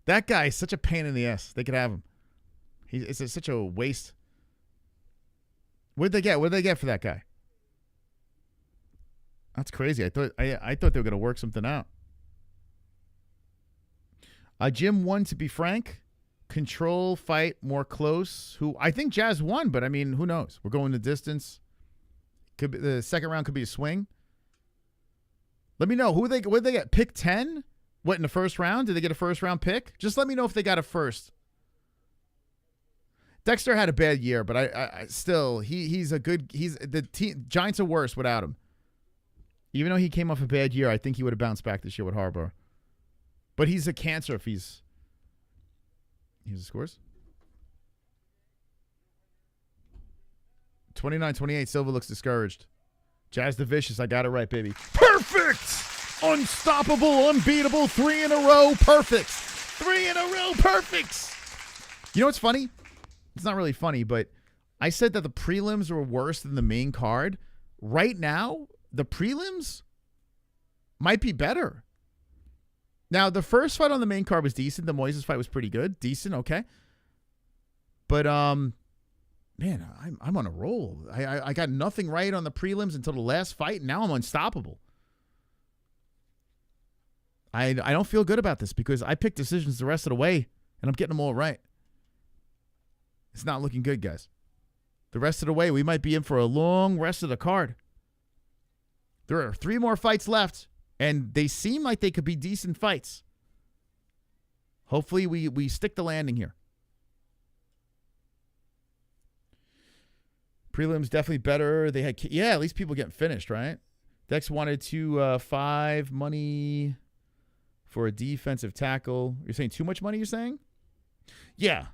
That guy is such a pain in the ass. They could have him. It's such a waste. What did they get? What did they get for that guy? That's crazy. I thought they were going to work something out. Jim won, to be frank. Control, fight, more close. Who I think Jazz won, but I mean, who knows? We're going the distance. Could be, the second round could be a swing. Let me know. What did they get? Pick 10? What, in the first round? Did they get a first round pick? Just let me know if they got a first. Dexter had a bad year, but I still he's a good Giants are worse without him. Even though he came off a bad year, I think he would have bounced back this year with Harbaugh. But he's a cancer if here's the scores. 29-28, Silva looks discouraged. Jazz the Vicious, I got it right, baby. Perfect! Unstoppable, unbeatable, 3 in a row, perfect. 3 in a row, perfects. You know what's funny? It's not really funny, but I said that the prelims were worse than the main card. Right now, the prelims might be better. Now, the first fight on the main card was decent. The Moises fight was pretty good. Decent, okay. But, man, I'm on a roll. I got nothing right on the prelims until the last fight, and now I'm unstoppable. I don't feel good about this because I picked decisions the rest of the way, and I'm getting them all right. It's not looking good, guys. The rest of the way, we might be in for a long rest of the card. There are 3 more fights left, and they seem like they could be decent fights. Hopefully, we stick the landing here. Prelims definitely better. They had, at least people getting finished, right? Dex wanted 5 money for a defensive tackle. You're saying too much money, you're saying? Yeah.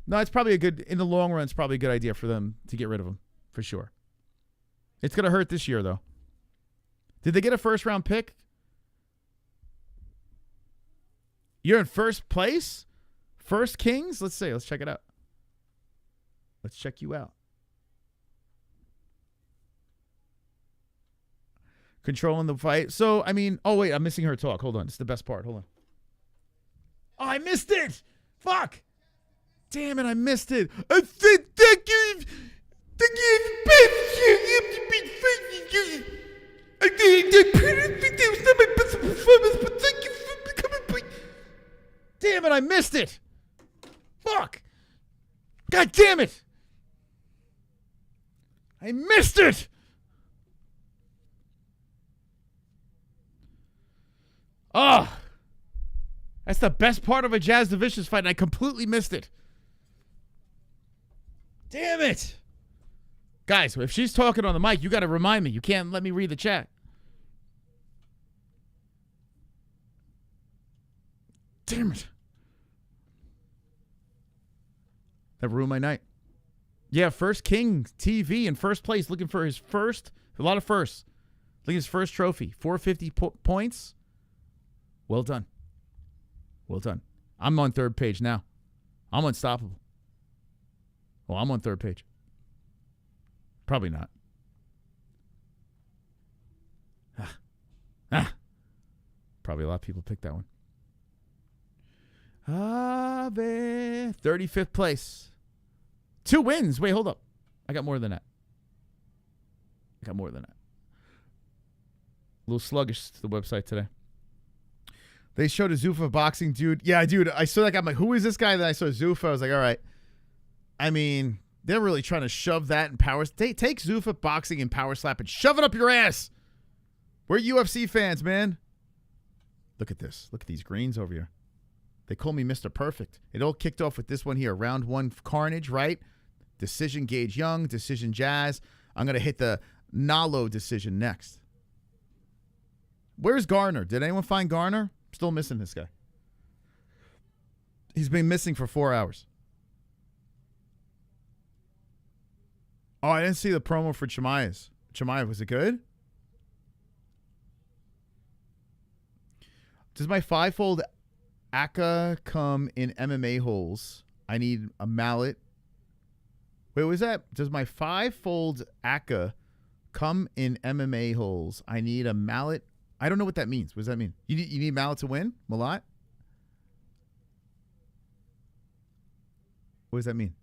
No, it's probably in the long run, it's probably a good idea for them to get rid of him, for sure. It's going to hurt this year, though. Did they get a first-round pick? You're in first place? First Kings? Let's see. Let's check it out. Let's check you out. Controlling the fight. So, I mean, oh, wait, I'm missing her talk. Hold on. This is the best part. Hold on. Oh, I missed it. Fuck. Damn it, I missed it. I said, thank you. Damn it, I missed it. Fuck. God damn it. I missed it. Oh, that's the best part of a Jazz the Vicious fight, and I completely missed it. Damn it. Guys, if she's talking on the mic, you got to remind me. You can't let me read the chat. Damn it. That ruined my night. Yeah, First King TV in first place, looking for his first, a lot of firsts. Looking at his first trophy, 450 points. Well done. Well done. I'm on third page now. I'm unstoppable. Well, I'm on third page. Probably not. Probably a lot of people picked that one. 35th place. 2 wins. Wait, hold up. I got more than that. A little sluggish to the website today. They showed a Zuffa boxing dude. Yeah, dude, I saw that guy. I'm like, who is this guy? Then I saw Zuffa. I was like, all right. I mean, they're really trying to shove that in power. Take Zuffa boxing and power slap and shove it up your ass. We're UFC fans, man. Look at this. Look at these greens over here. They call me Mr. Perfect. It all kicked off with this one here. Round 1 Carnage, right? Decision Gage Young, decision Jazz. I'm going to hit the Nalo decision next. Where's Garner? Did anyone find Garner? Still missing this guy. He's been missing for 4 hours. Oh, I didn't see the promo for Chimaev. Chimaev, was it good? Does my 5-fold Aka come in MMA-Holes? I need a mallet. Wait, what was that? Does my 5-fold Aka come in MMA-Holes? I need a mallet. I don't know what that means. What does that mean? You need mallet to win? Malott? What does that mean?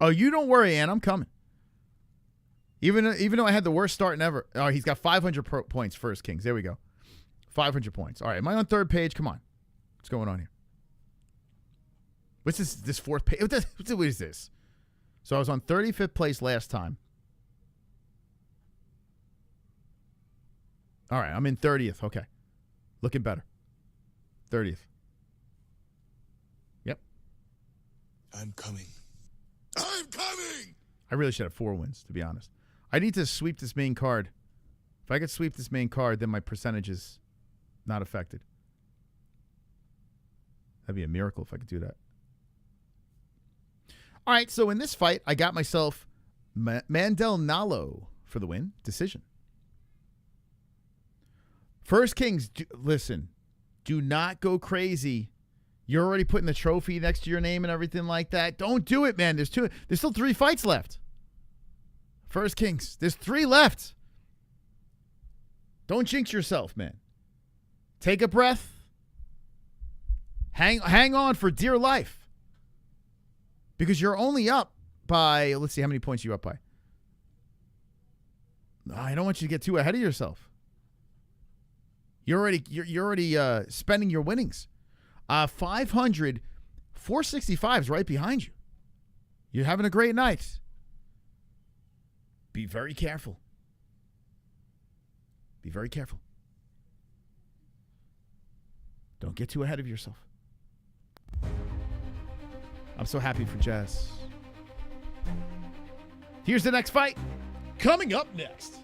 Oh, you don't worry, Ann. I'm coming. Even though I had the worst start ever. Oh, he's got 500 points first, Kings. There we go. 500 points. All right, am I on third page? Come on. What's going on here? What's this fourth page? What is this? So I was on 35th place last time. All right, I'm in 30th. Okay. Looking better. 30th. Yep. I'm coming. I'm coming! I really should have 4 wins, to be honest. I need to sweep this main card. If I could sweep this main card, then my percentage is not affected. That'd be a miracle if I could do that. All right, so in this fight, I got myself Mandel Nalo for the win. Decision. First Kings, listen, do not go crazy. You're already putting the trophy next to your name and everything like that. Don't do it, man. There's still 3 fights left. First Kings, there's 3 left. Don't jinx yourself, man. Take a breath. Hang on for dear life. Because you're only up by, let's see, how many points are you up by? I don't want you to get too ahead of yourself. You're already spending your winnings. 500, 465 is right behind you. You're having a great night. Be very careful. Be very careful. Don't get too ahead of yourself. I'm so happy for Jazz. Here's the next fight. Coming up next.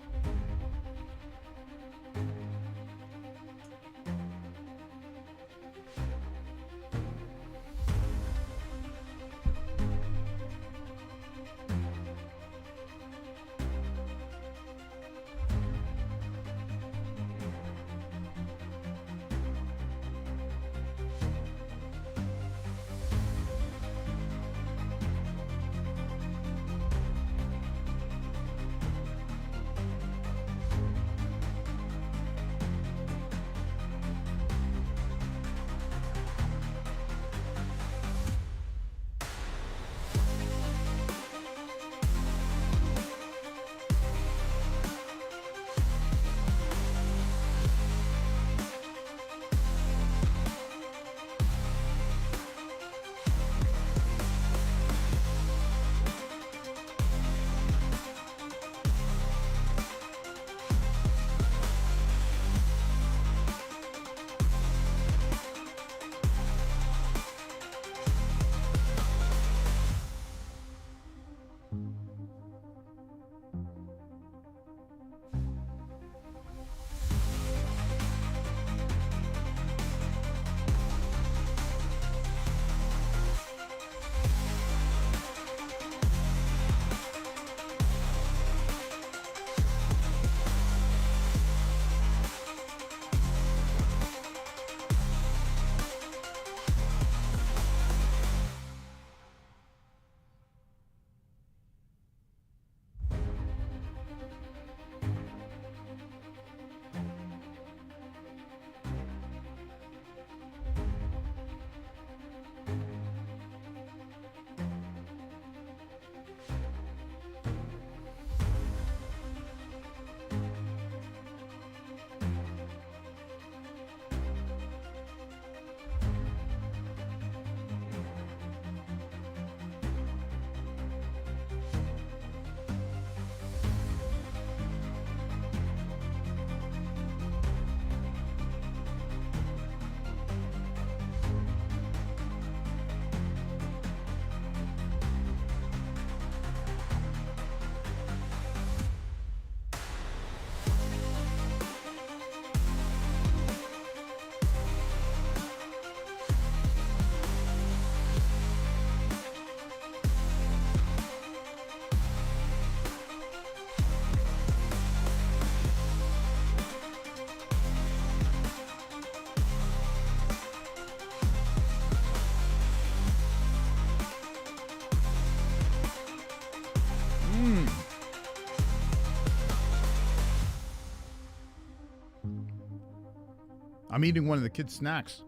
I'm eating one of the kids' snacks.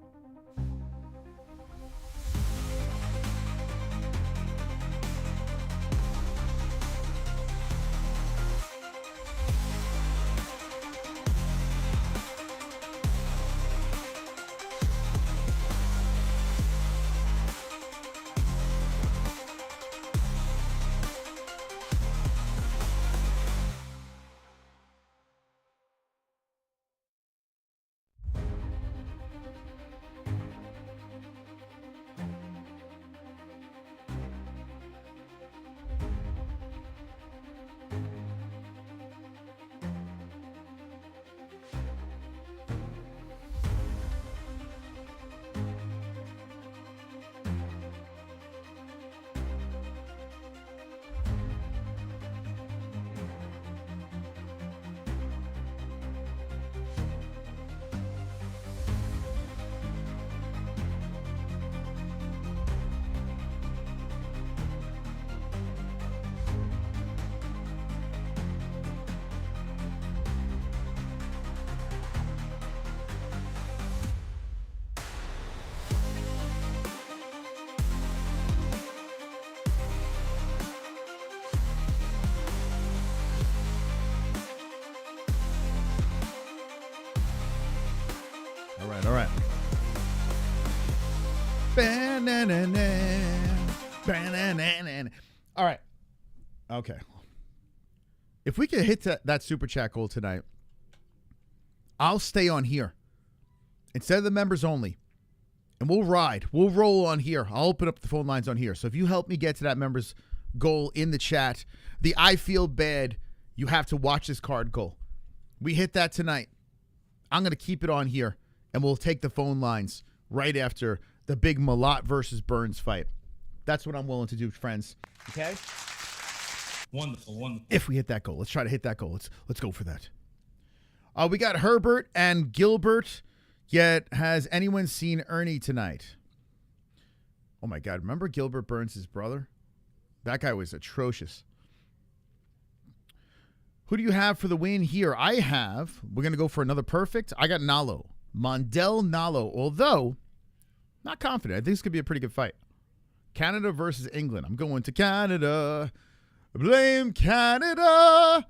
All right. All right. Okay. If we could hit that super chat goal tonight, I'll stay on here instead of the members only, and we'll ride. We'll roll on here. I'll open up the phone lines on here. So if you help me get to that members goal in the chat, the I feel bad, you have to watch this card goal. We hit that tonight. I'm going to keep it on here, and we'll take the phone lines right after the big Malott versus Burns fight. That's what I'm willing to do, friends. Okay? Wonderful. If we hit that goal. Let's try to hit that goal. Let's go for that. We got Herbert and Gilbert. Yet, has anyone seen Ernie tonight? Oh, my God. Remember Gilbert Burns' brother? That guy was atrocious. Who do you have for the win here? We're going to go for another perfect. I got Nalo. Mondel Nalo. Although, not confident. I think this could be a pretty good fight. Canada versus England. I'm going to Canada. Blame Canada.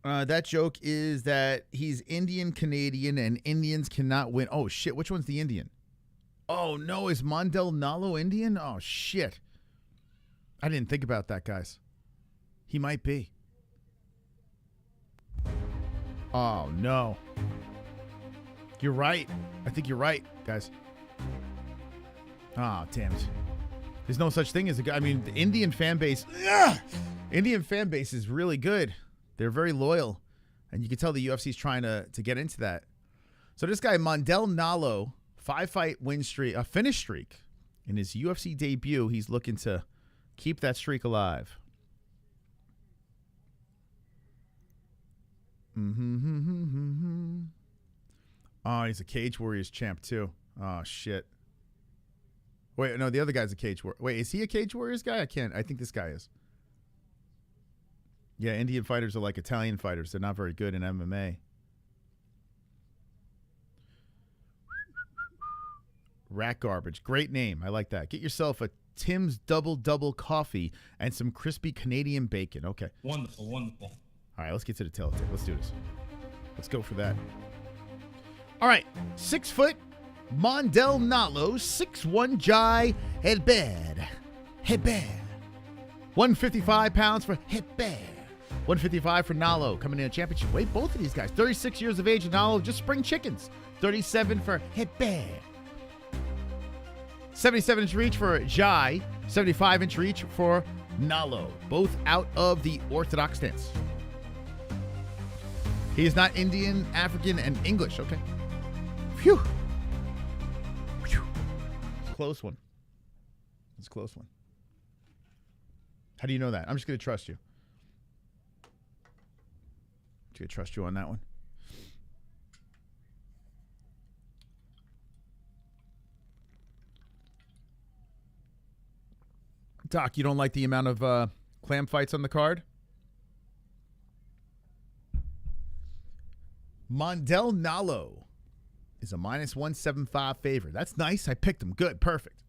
That joke is that he's Indian Canadian and Indians cannot win. Oh, shit. Which one's the Indian? Oh, no. Is Mondel Nalo Indian? Oh, shit. I didn't think about that, guys. He might be. Oh, no. You're right. I think you're right, guys. Oh, damn it. There's no such thing as a guy. I mean, the Indian fan base. Indian fan base is really good. They're very loyal. And you can tell the UFC's trying to get into that. So this guy, Mondel Nalo, 5-fight win streak, a finish streak. In his UFC debut, he's looking to keep that streak alive. Oh, he's a Cage Warriors champ, too. Oh, shit. Wait, no, the other guy's a Cage Warriors. Wait, is he a Cage Warriors guy? I think this guy is. Yeah, Indian fighters are like Italian fighters. They're not very good in MMA. Rat Garbage. Great name. I like that. Get yourself a Tim's Double coffee and some crispy Canadian bacon. Okay. Wonderful. All right, let's get to the telltale. Let's do this. Let's go for that. All right, 6 foot, Mondel Nalo, 6'1" Jai, Headbad. 155 pounds for Headbad. 155 for Nalo, coming in a championship weight. Both of these guys, 36 years of age, and Nalo just spring chickens. 37 for Headbad. 77-inch reach for Jai, 75-inch reach for Nalo. Both out of the orthodox stance. He is not Indian, African, and English. Okay. Phew. It's a close one. It's a close one. How do you know that? I'm just going to trust you. I'm just going to trust you on that one. Doc, you don't like the amount of clam fights on the card? Mondel Nalo is a -175 favorite. That's nice. I picked him. Good. Perfect.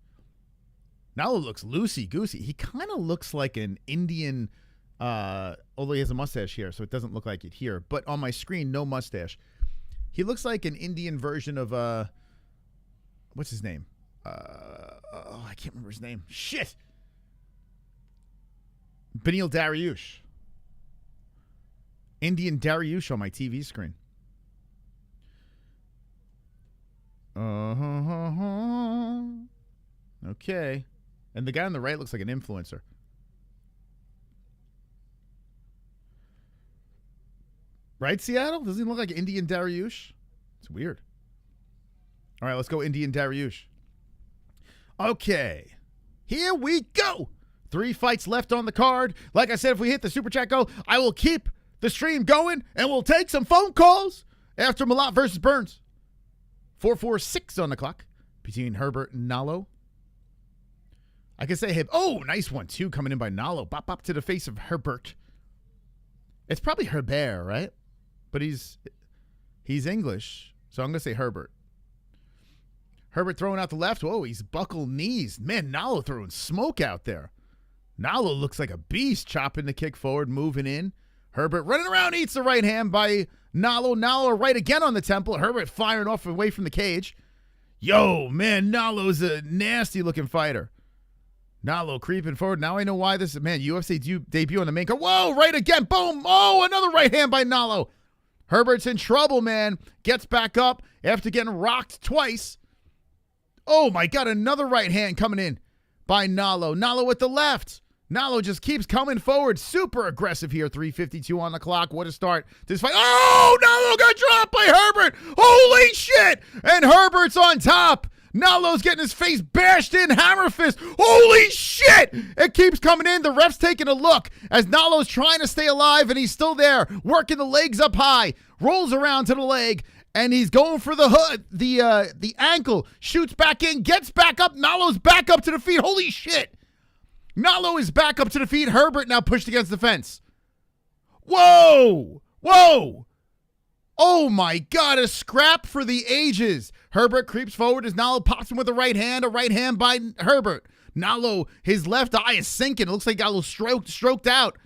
Nalo looks loosey-goosey. He kind of looks like an Indian, although he has a mustache here, so it doesn't look like it here. But on my screen, no mustache. He looks like an Indian version of, what's his name? I can't remember his name. Shit! Beneil Dariush. Indian Dariush on my TV screen. Okay. And the guy on the right looks like an influencer. Right, Seattle? Doesn't he look like Indian Dariush? It's weird. All right, let's go Indian Dariush. Okay. Here we go. 3 fights left on the card. Like I said, if we hit the Super Chat goal, I will keep the stream going, and we'll take some phone calls after Malott versus Burns. 4:46 on the clock between Herbert and Nalo. I can say, oh, nice one, too, coming in by Nalo. Bop, bop to the face of Herbert. It's probably Herbert, right? But he's English, so I'm going to say Herbert. Herbert throwing out the left. Whoa, he's buckled knees. Man, Nalo throwing smoke out there. Nalo looks like a beast, chopping the kick forward, moving in. Herbert running around, eats the right hand by Nalo. Nalo right again on the temple. Herbert firing off away from the cage. Yo, man, Nalo's a nasty-looking fighter. Nalo creeping forward. Now I know why this is, man, UFC debut on the main card. Whoa, right again. Boom. Oh, another right hand by Nalo. Herbert's in trouble, man. Gets back up after getting rocked twice. Oh, my God, another right hand coming in by Nalo. Nalo with the left. Nalo just keeps coming forward. Super aggressive here. 3:52 on the clock. What a start to this fight. Oh, Nalo got dropped by Herbert. Holy shit. And Herbert's on top. Nalo's getting his face bashed in. Hammer fist. Holy shit. It keeps coming in. The ref's taking a look as Nalo's trying to stay alive, and he's still there, working the legs up high. Rolls around to the leg, and he's going for the hood, the ankle. Shoots back in, gets back up. Nalo's back up to the feet. Holy shit. Nalo is back up to the feet. Herbert now pushed against the fence. Whoa! Whoa! Oh my God, a scrap for the ages. Herbert creeps forward as Nalo pops him with a right hand by Herbert. Nalo, his left eye is sinking. It looks like he got a little stroked out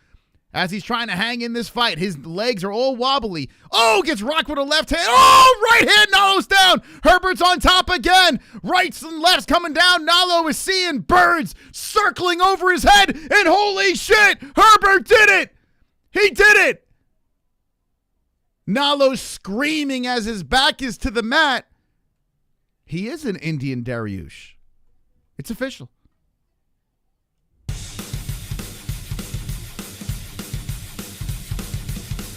as he's trying to hang in this fight. His legs are all wobbly. Oh, gets rocked with a left hand. Oh, right hand, Nalo's down. Herbert's on top again. Rights and lefts coming down. Nalo is seeing birds circling over his head. And holy shit, Herbert did it. He did it. Nalo screaming as his back is to the mat. He is an Indian Dariush. It's official.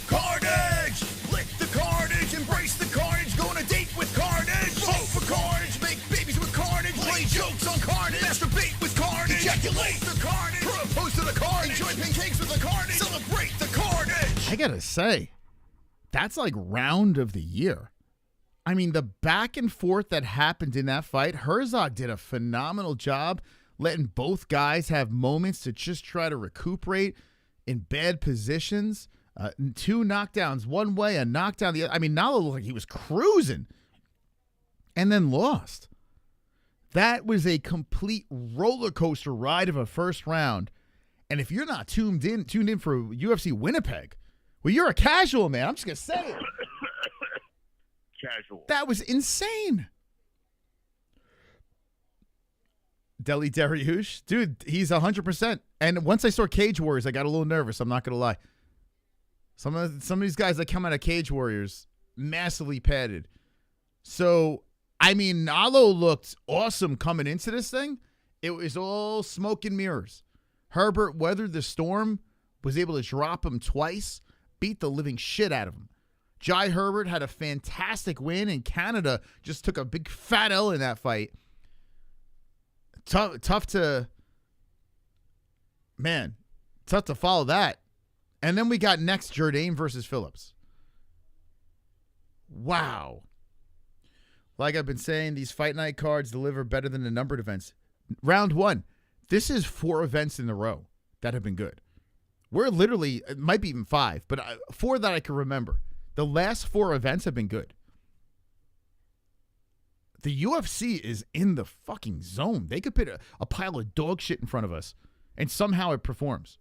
Carnage! Lick the carnage, embrace the carnage, go on a date with carnage. Vote for carnage, make babies with carnage, play jokes on carnage, masturbate with carnage, ejaculate the carnage, propose to the carnage, enjoy pancakes with the carnage, celebrate the carnage. I gotta say, that's like round of the year. I mean, the back and forth that happened in that fight, Herzog did a phenomenal job letting both guys have moments to just try to recuperate in bad positions. 2 knockdowns one way, a knockdown the other. I mean, Nalo looked like he was cruising and then lost. That was a complete roller coaster ride of a first round. And if you're not tuned in for UFC Winnipeg, well, you're a casual, man. I'm just going to say it. Casual. That was insane. Deli Dariush, dude, he's 100%. And once I saw Cage Warriors, I got a little nervous. I'm not going to lie. Some of these guys that come out of Cage Warriors, massively padded. So, I mean, Nalo looked awesome coming into this thing. It was all smoke and mirrors. Herbert weathered the storm, was able to drop him twice, beat the living shit out of him. Jai Herbert had a fantastic win, and Canada just took a big fat L in that fight. Tough to follow that. And then we got next Jourdain versus Phillips. Wow. Like I've been saying, these fight night cards deliver better than the numbered events. Round 1. This is 4 events in a row that have been good. We're literally, it might be even 5, but 4 that I can remember. The last 4 events have been good. The UFC is in the fucking zone. They could put a pile of dog shit in front of us, and somehow it performs.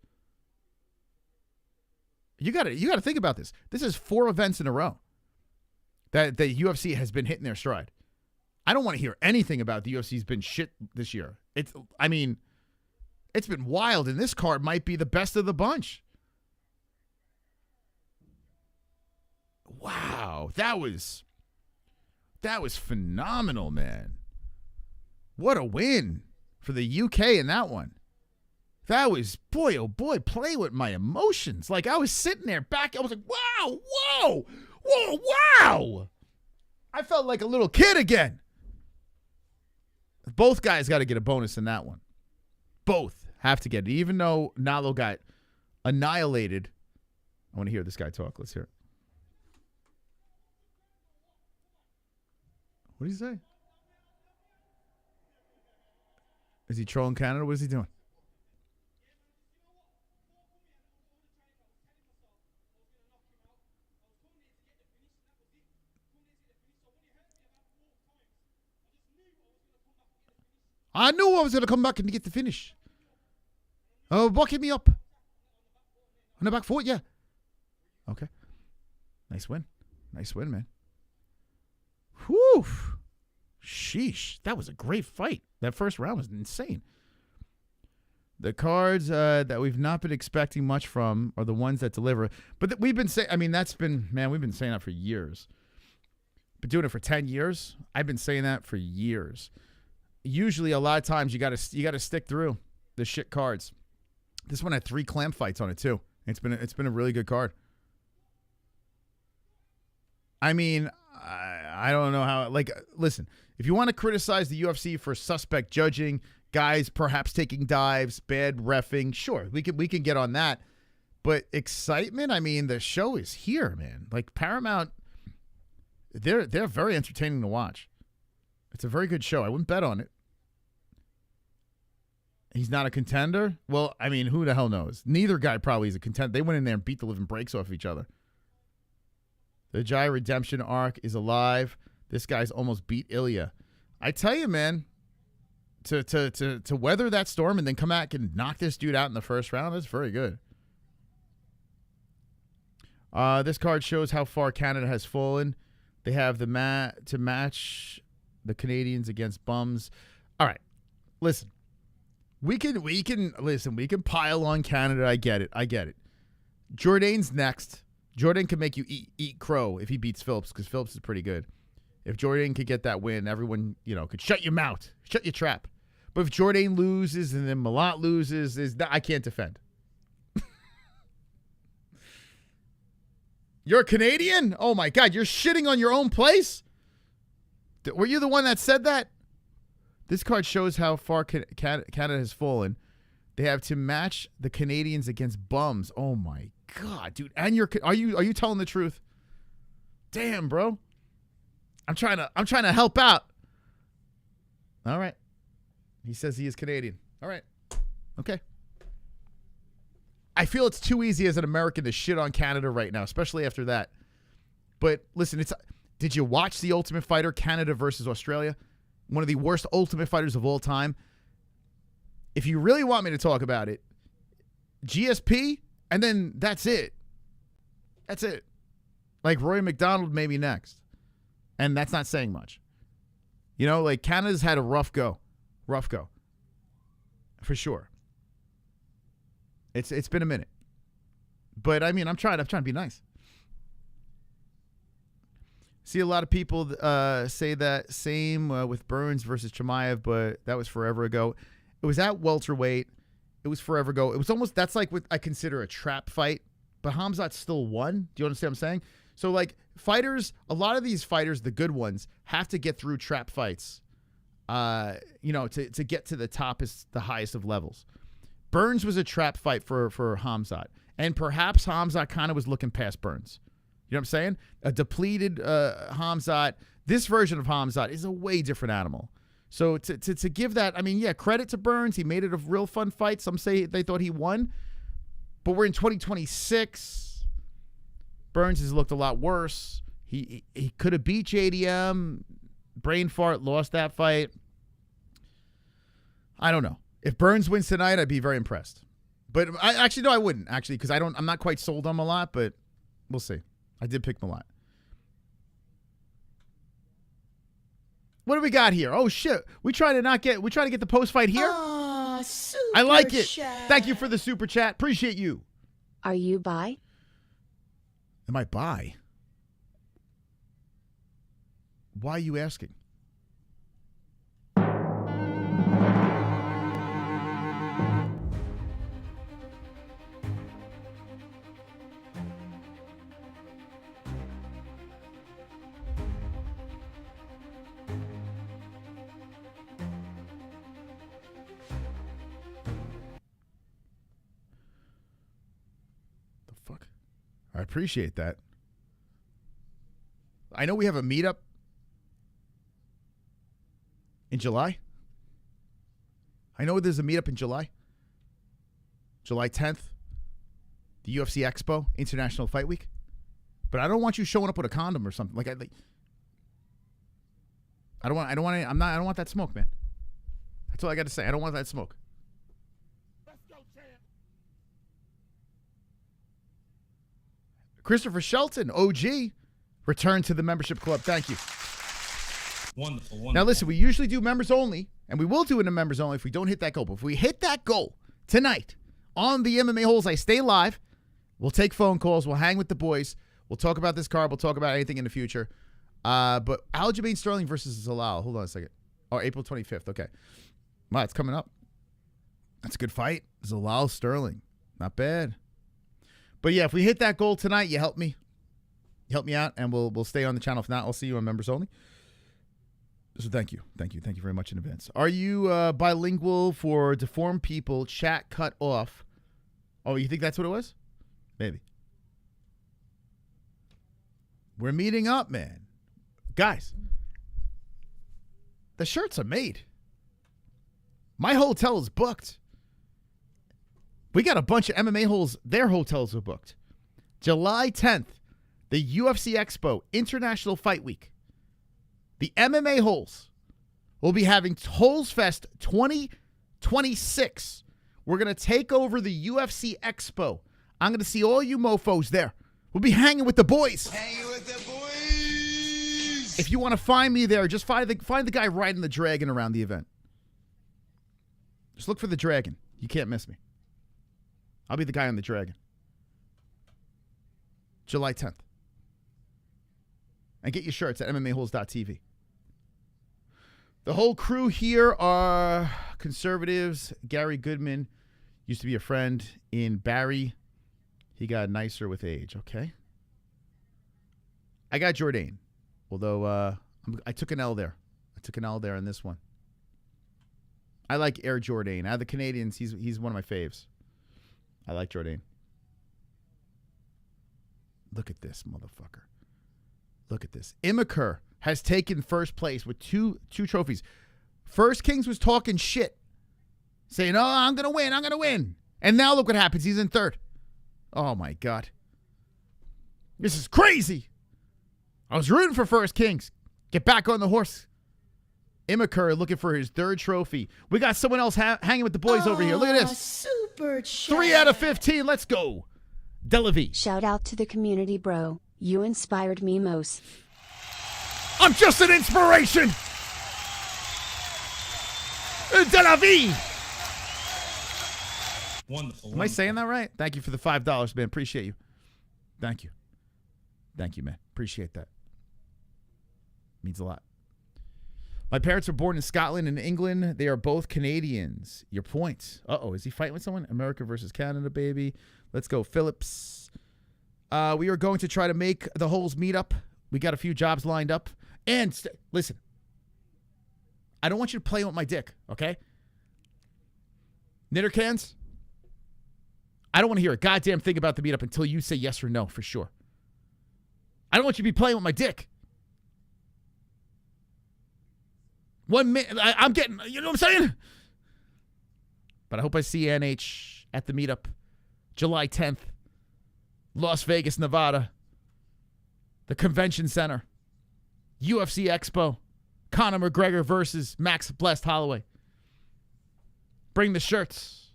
You gotta think about this. This is 4 events in a row that the UFC has been hitting their stride. I don't want to hear anything about the UFC's been shit this year. It's been wild, and this card might be the best of the bunch. Wow, that was phenomenal, man. What a win for the UK in that one. That was, boy, oh boy, play with my emotions. Like, I was sitting there back, I was like, wow, whoa, whoa, wow. I felt like a little kid again. Both guys got to get a bonus in that one. Both have to get it. Even though Nalo got annihilated. I want to hear this guy talk. Let's hear it. What did he say? Is he trolling Canada? What is he doing? I knew I was going to come back and get the finish. Oh, bucking me up. On the back foot, yeah. Okay. Nice win. Nice win, man. Whew. Sheesh. That was a great fight. That first round was insane. The cards that we've not been expecting much from are the ones that deliver. But we've been saying, we've been saying that for years. Been doing it for 10 years. I've been saying that for years. Usually, a lot of times, you got to stick through the shit cards. This one had 3 clam fights on it too. It's been a really good card. I mean, I don't know how. Like, listen, if you want to criticize the UFC for suspect judging, guys perhaps taking dives, bad reffing, sure, we can get on that. But excitement, I mean, the show is here, man. Like Paramount, they're very entertaining to watch. It's a very good show. I wouldn't bet on it. He's not a contender? Well, I mean, who the hell knows? Neither guy probably is a contender. They went in there and beat the living breaks off of each other. The Jai redemption arc is alive. This guy's almost beat Ilya. I tell you, man, to weather that storm and then come back and knock this dude out in the first round, that's very good. This card shows how far Canada has fallen. They have the to match the Canadians against bums. All right, listen. We can pile on Canada. I get it. Jourdain's next. Jourdain can make you eat crow if he beats Phillips, because Phillips is pretty good. If Jourdain could get that win, everyone, could shut your mouth, shut your trap. But if Jourdain loses and then Malott loses, I can't defend. You're a Canadian? Oh my God, you're shitting on your own place? Were you the one that said that? This card shows how far Canada has fallen. They have to match the Canadians against bums. Oh my God, dude! And are you telling the truth? Damn, bro. I'm trying to help out. All right. He says he is Canadian. All right. Okay. I feel it's too easy as an American to shit on Canada right now, especially after that. But listen, did you watch The Ultimate Fighter, Canada versus Australia? One of the worst Ultimate Fighters of all time. If you really want me to talk about it, GSP, and then that's it. That's it. Like Roy McDonald maybe next. And that's not saying much. Like Canada's had a rough go. Rough go. For sure. It's been a minute. But I mean, I'm trying to be nice. See a lot of people say that same with Burns versus Chimaev, but that was forever ago. It was at welterweight. It was forever ago. It was almost, that's like what I consider a trap fight, but Khamzat still won. Do you understand what I'm saying? So like fighters, a lot of these fighters, the good ones, have to get through trap fights, to get to the top is the highest of levels. Burns was a trap fight for Khamzat, and perhaps Khamzat kind of was looking past Burns. You know what I'm saying? A depleted Khamzat. This version of Khamzat is a way different animal. So to give that, I mean, yeah, credit to Burns. He made it a real fun fight. Some say they thought he won. But we're in 2026. Burns has looked a lot worse. He could have beat JDM. Brain fart, lost that fight. I don't know. If Burns wins tonight, I'd be very impressed. But I wouldn't actually, because I'm not quite sold on Malott, but we'll see. I did pick Malott. What do we got here? Oh shit. We try to get the post fight here. Oh, super I like it. chat. Thank you for the super chat. Appreciate you. Are you bi? Am I bi? Why are you asking? The fuck? I appreciate that. I know we have a meetup in July. I know there's a meetup in July. July 10th. The UFC Expo, International Fight Week. But I don't want you showing up with a condom or something. I don't want that smoke, man. That's all I got to say. I don't want that smoke. Let's go, champ. Christopher Shelton, OG, returned to the membership club. Thank you. Wonderful. Now, listen, we usually do members only, and we will do it in members only if we don't hit that goal. But if we hit that goal tonight on the MMA-Holes, I stay live. We'll take phone calls. We'll hang with the boys. We'll talk about this card. We'll talk about anything in the future. But Aljamain Sterling versus Zalal. Hold on a second. Oh, April 25th. Okay. Wow, it's coming up. That's a good fight. Zalal Sterling. Not bad. But, yeah, if we hit that goal tonight, you help me. You help me out, and we'll stay on the channel. If not, I'll see you on members only. So thank you. Thank you very much in advance. Are you bilingual for deformed people? Chat cut off. Oh, you think that's what it was? Maybe. We're meeting up, man. Guys, the shirts are made. My hotel is booked. We got a bunch of MMA-Holes. Their hotels are booked. July 10th, the UFC Expo, International Fight Week. The MMA-Holes will be having Holes Fest 2026. We're going to take over the UFC Expo. I'm going to see all you mofos there. We'll be hanging with the boys. Hanging with the boys. If you want to find me there, just find the guy riding the dragon around the event. Just look for the dragon. You can't miss me. I'll be the guy on the dragon. July 10th. And get your shirts at MMAHoles.tv. The whole crew here are conservatives. Gary Goodman used to be a friend in Barry. He got nicer with age. Okay. I got Jourdain. Although I took an L there. I took an L there in this one. I like Air Jourdain. Out of the Canadians, he's one of my faves. I like Jourdain. Look at this, motherfucker. Look at this. MaRkY has taken first place with two trophies. First Kings was talking shit, saying, "Oh, I'm gonna win," and now look what happens. He's in third. Oh my God, this is crazy. I was rooting for First Kings. Get back on the horse. MaRkY looking for his third trophy. We got someone else hanging with the boys over here. Look at this. Super chat. 3 out of 15. Let's go. Delavi. Shout out to the community, bro. You inspired me most. I'm just an inspiration. Delavi. Wonderful. Am I saying that right? Thank you for the $5, man. Appreciate you. Thank you. Thank you, man. Appreciate that. Means a lot. My parents were born in Scotland and England. They are both Canadians. Your points. Uh-oh, is he fighting with someone? America versus Canada, baby. Let's go, Phillips. We are going to try to make the Holes meet up. We got a few jobs lined up. And listen, I don't want you to play with my dick, okay? Knitter cans, I don't want to hear a goddamn thing about the meetup until you say yes or no for sure. I don't want you to be playing with my dick. 1 minute, I'm getting, you know what I'm saying? But I hope I see NH at the meetup, July 10th, Las Vegas, Nevada. the Convention Center, UFC Expo, Conor McGregor versus Max Blessed Holloway. Bring the shirts.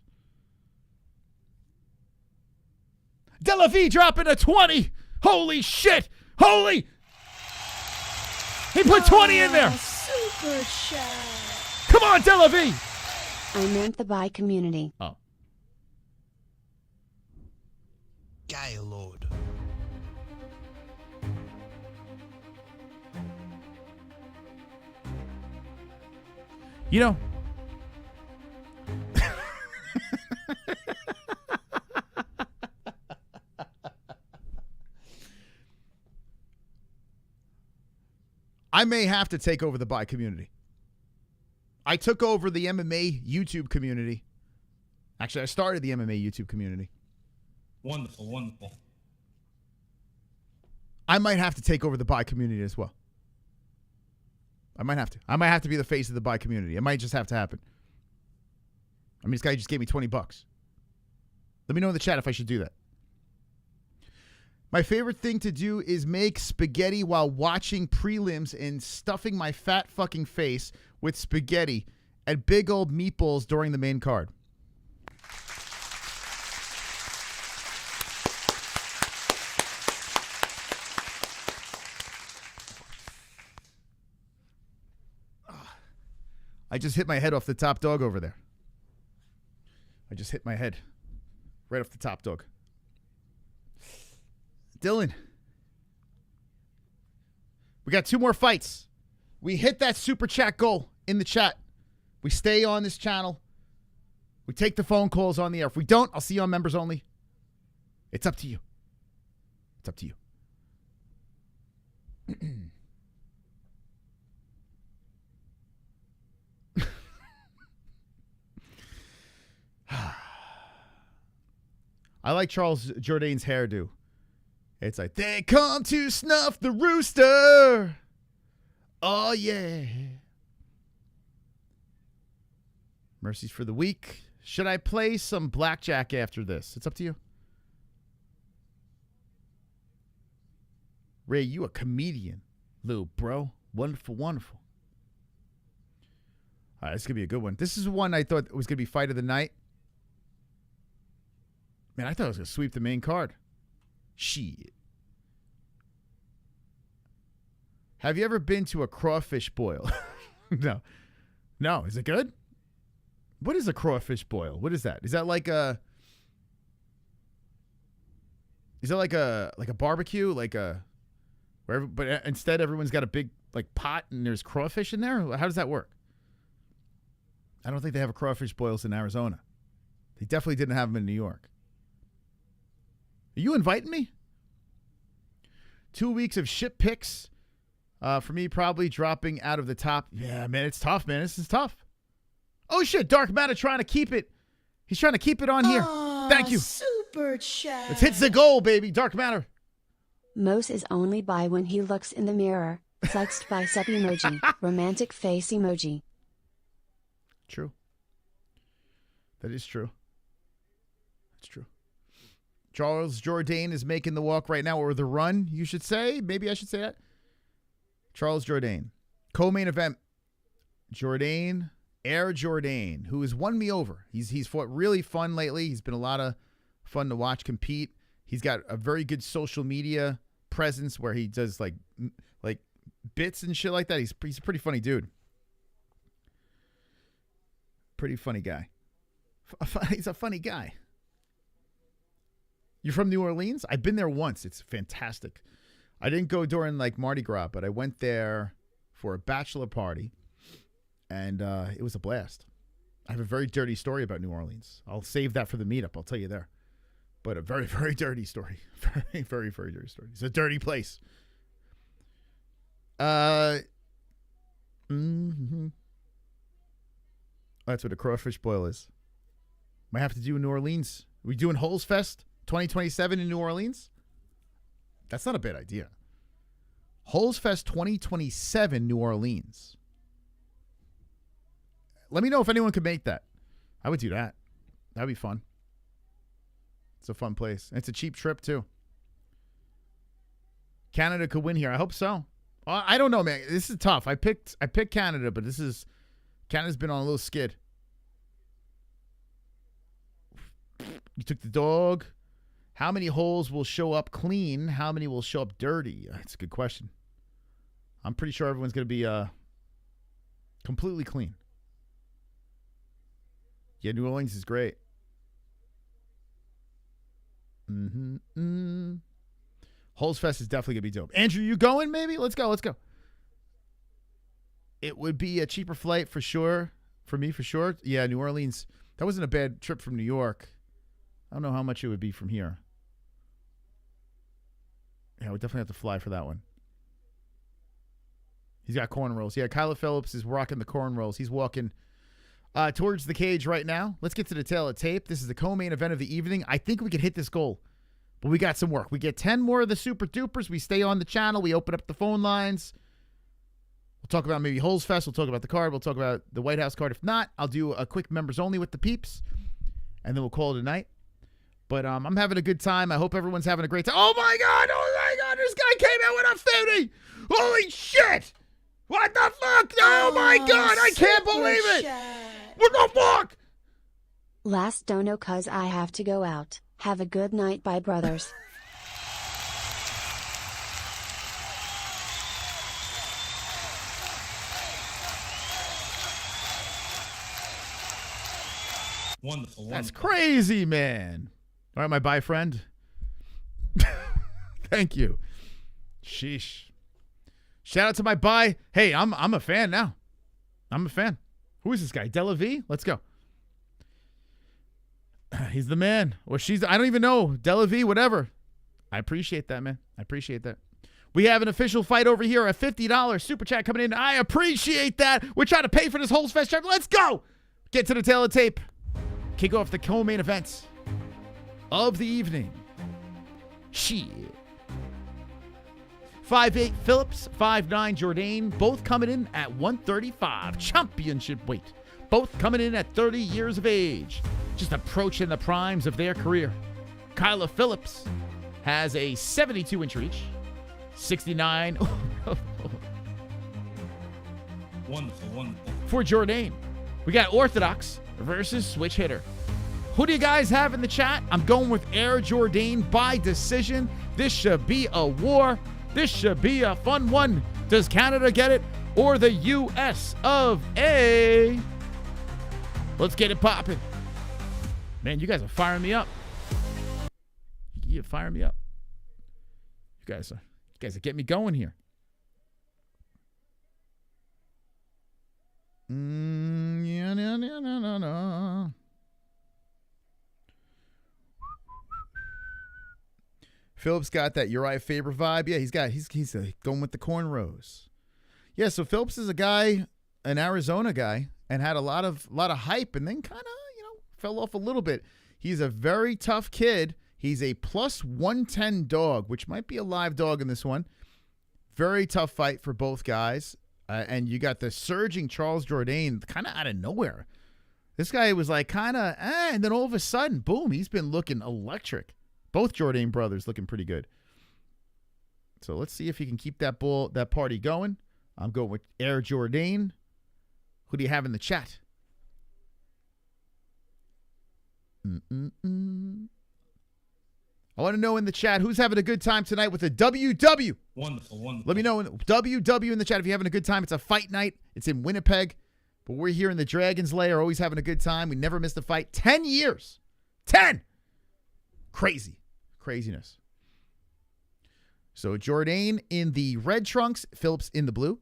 Delavi dropping a 20. Holy shit. Holy. He put 20 in there. Super chat. Come on, Delavi. I meant the bi community. Oh. Gaylord. You know, I may have to take over the bi community. I took over the MMA YouTube community. Actually, I started the MMA YouTube community. Wonderful, wonderful. I might have to take over the bi community as well. I might have to. I might have to be the face of the bi community. It might just have to happen. I mean, this guy just gave me $20. Let me know in the chat if I should do that. My favorite thing to do is make spaghetti while watching prelims and stuffing my fat fucking face with spaghetti and big old meatballs during the main card. I just hit my head off the top dog over there. I just hit my head right off the top dog. Dylan, we got 2 more fights. We hit that super chat goal in the chat. We stay on this channel. We take the phone calls on the air. If we don't, I'll see you on members only. It's up to you. It's up to you. I like Charles Jourdain's hairdo. It's like, they come to snuff the rooster. Oh, yeah. Mercies for the week. Should I play some blackjack after this? It's up to you. Ray, you a comedian, little bro. Wonderful, wonderful. All right, this is going to be a good one. This is one I thought was going to be fight of the night. Man, I thought I was going to sweep the main card. Shit. Have you ever been to a crawfish boil? No. No. Is it good? What is a crawfish boil? What is that? Is that like a... Is that like a barbecue? Like a... But instead everyone's got a big like pot and there's crawfish in there? How does that work? I don't think they have crawfish boils in Arizona. They definitely didn't have them in New York. Are you inviting me? 2 weeks of shit picks. For me, probably dropping out of the top. Yeah, man, it's tough, man. This is tough. Oh, shit. Dark Matter trying to keep it. He's trying to keep it on here. Thank you. Super chat. Let's hit the goal, baby. Dark Matter. Mose is only bi when he looks in the mirror. Flexed bicep emoji. Romantic face emoji. True. That is true. That's true. Charles Jourdain is making the walk right now, or the run, you should say. Maybe I should say that. Charles Jourdain. Co-main event. Air Jourdain, who has won me over. He's fought really fun lately. He's been a lot of fun to watch compete. He's got a very good social media presence where he does like bits and shit like that. He's a pretty funny dude. Pretty funny guy. He's a funny guy. You're from New Orleans? I've been there once. It's fantastic. I didn't go during like Mardi Gras, but I went there for a bachelor party, and it was a blast. I have a very dirty story about New Orleans. I'll save that for the meetup. I'll tell you there. But a very, very dirty story. Very, very, very dirty story. It's a dirty place. That's what a crawfish boil is. Might have to do in New Orleans. Are we doing Holes Fest 2027 in New Orleans? That's not a bad idea. Holes Fest 2027 New Orleans. Let me know if anyone could make that. I would do that. That'd be fun. It's a fun place. And it's a cheap trip, too. Canada could win here. I hope so. I don't know, man. This is tough. I picked Canada, but Canada's been on a little skid. You took the dog. How many holes will show up clean? How many will show up dirty? That's a good question. I'm pretty sure everyone's going to be completely clean. Yeah, New Orleans is great. Holes Fest is definitely going to be dope. Andrew, you going maybe? Let's go. It would be a cheaper flight for sure. For me, for sure. Yeah, New Orleans. That wasn't a bad trip from New York. I don't know how much it would be from here. Yeah, we definitely have to fly for that one. He's got cornrows. Yeah, Kyler Phillips is rocking the cornrows. He's walking towards the cage right now. Let's get to the tail of tape. This is the co-main event of the evening. I think we could hit this goal, but we got some work. We get 10 more of the Super Dupers. We stay on the channel. We open up the phone lines. We'll talk about maybe Holes Fest. We'll talk about the card. We'll talk about the White House card. If not, I'll do a quick members only with the peeps, and then we'll call it a night. But I'm having a good time. I hope everyone's having a great time. Oh, my God. This guy came out with a 50. Holy shit. What the fuck? Oh, my God. I can't believe it. What the fuck? Last dono cuz I have to go out. Have a good night, bye brothers. Wonderful. That's crazy, man. All right, my bye friend. Thank you. Sheesh. Shout out to my bye. Hey, I'm a fan now. I'm a fan. Who is this guy? Della V? Let's go. He's the man. Or she's, I don't even know. Della V, whatever. I appreciate that, man. I appreciate that. We have an official fight over here. A $50 super chat coming in. I appreciate that. We're trying to pay for this Holes Fest trip. Let's go. Get to the tail of tape. Kick off the co-main events of the evening. Shit. 5'8" Phillips, 5'9" Jourdain, both coming in at 135, championship weight. Both coming in at 30 years of age, just approaching the primes of their career. Kyler Phillips has a 72-inch reach, 69. Wonderful. For Jourdain, we got orthodox versus switch hitter. Who do you guys have in the chat? I'm going with Air Jourdain by decision. This should be a war. This should be a fun one. Does Canada get it or the U.S. of A? Let's get it popping. Man, you guys are firing me up. You're firing me up. You guys are getting me going here. No. Phillips got that Uriah Faber vibe. Yeah, he's going with the cornrows. Yeah, so Phillips is a guy, an Arizona guy, and had a lot of hype, and then kind of fell off a little bit. He's a very tough kid. He's a plus 110 dog, which might be a live dog in this one. Very tough fight for both guys, and you got the surging Charles Jourdain kind of out of nowhere. This guy was like kind of, and then all of a sudden, boom, he's been looking electric. Both Jourdain brothers looking pretty good. So let's see if he can keep that party going. I'm going with Air Jourdain. Who do you have in the chat? I want to know in the chat who's having a good time tonight with the WW. Wonderful. Let me know in WW in the chat if you're having a good time. It's a fight night. It's in Winnipeg. But we're here in the Dragon's Lair, always having a good time. We never missed a fight. 10 years. 10! Craziness. So Jourdain in the red trunks, Phillips in the blue.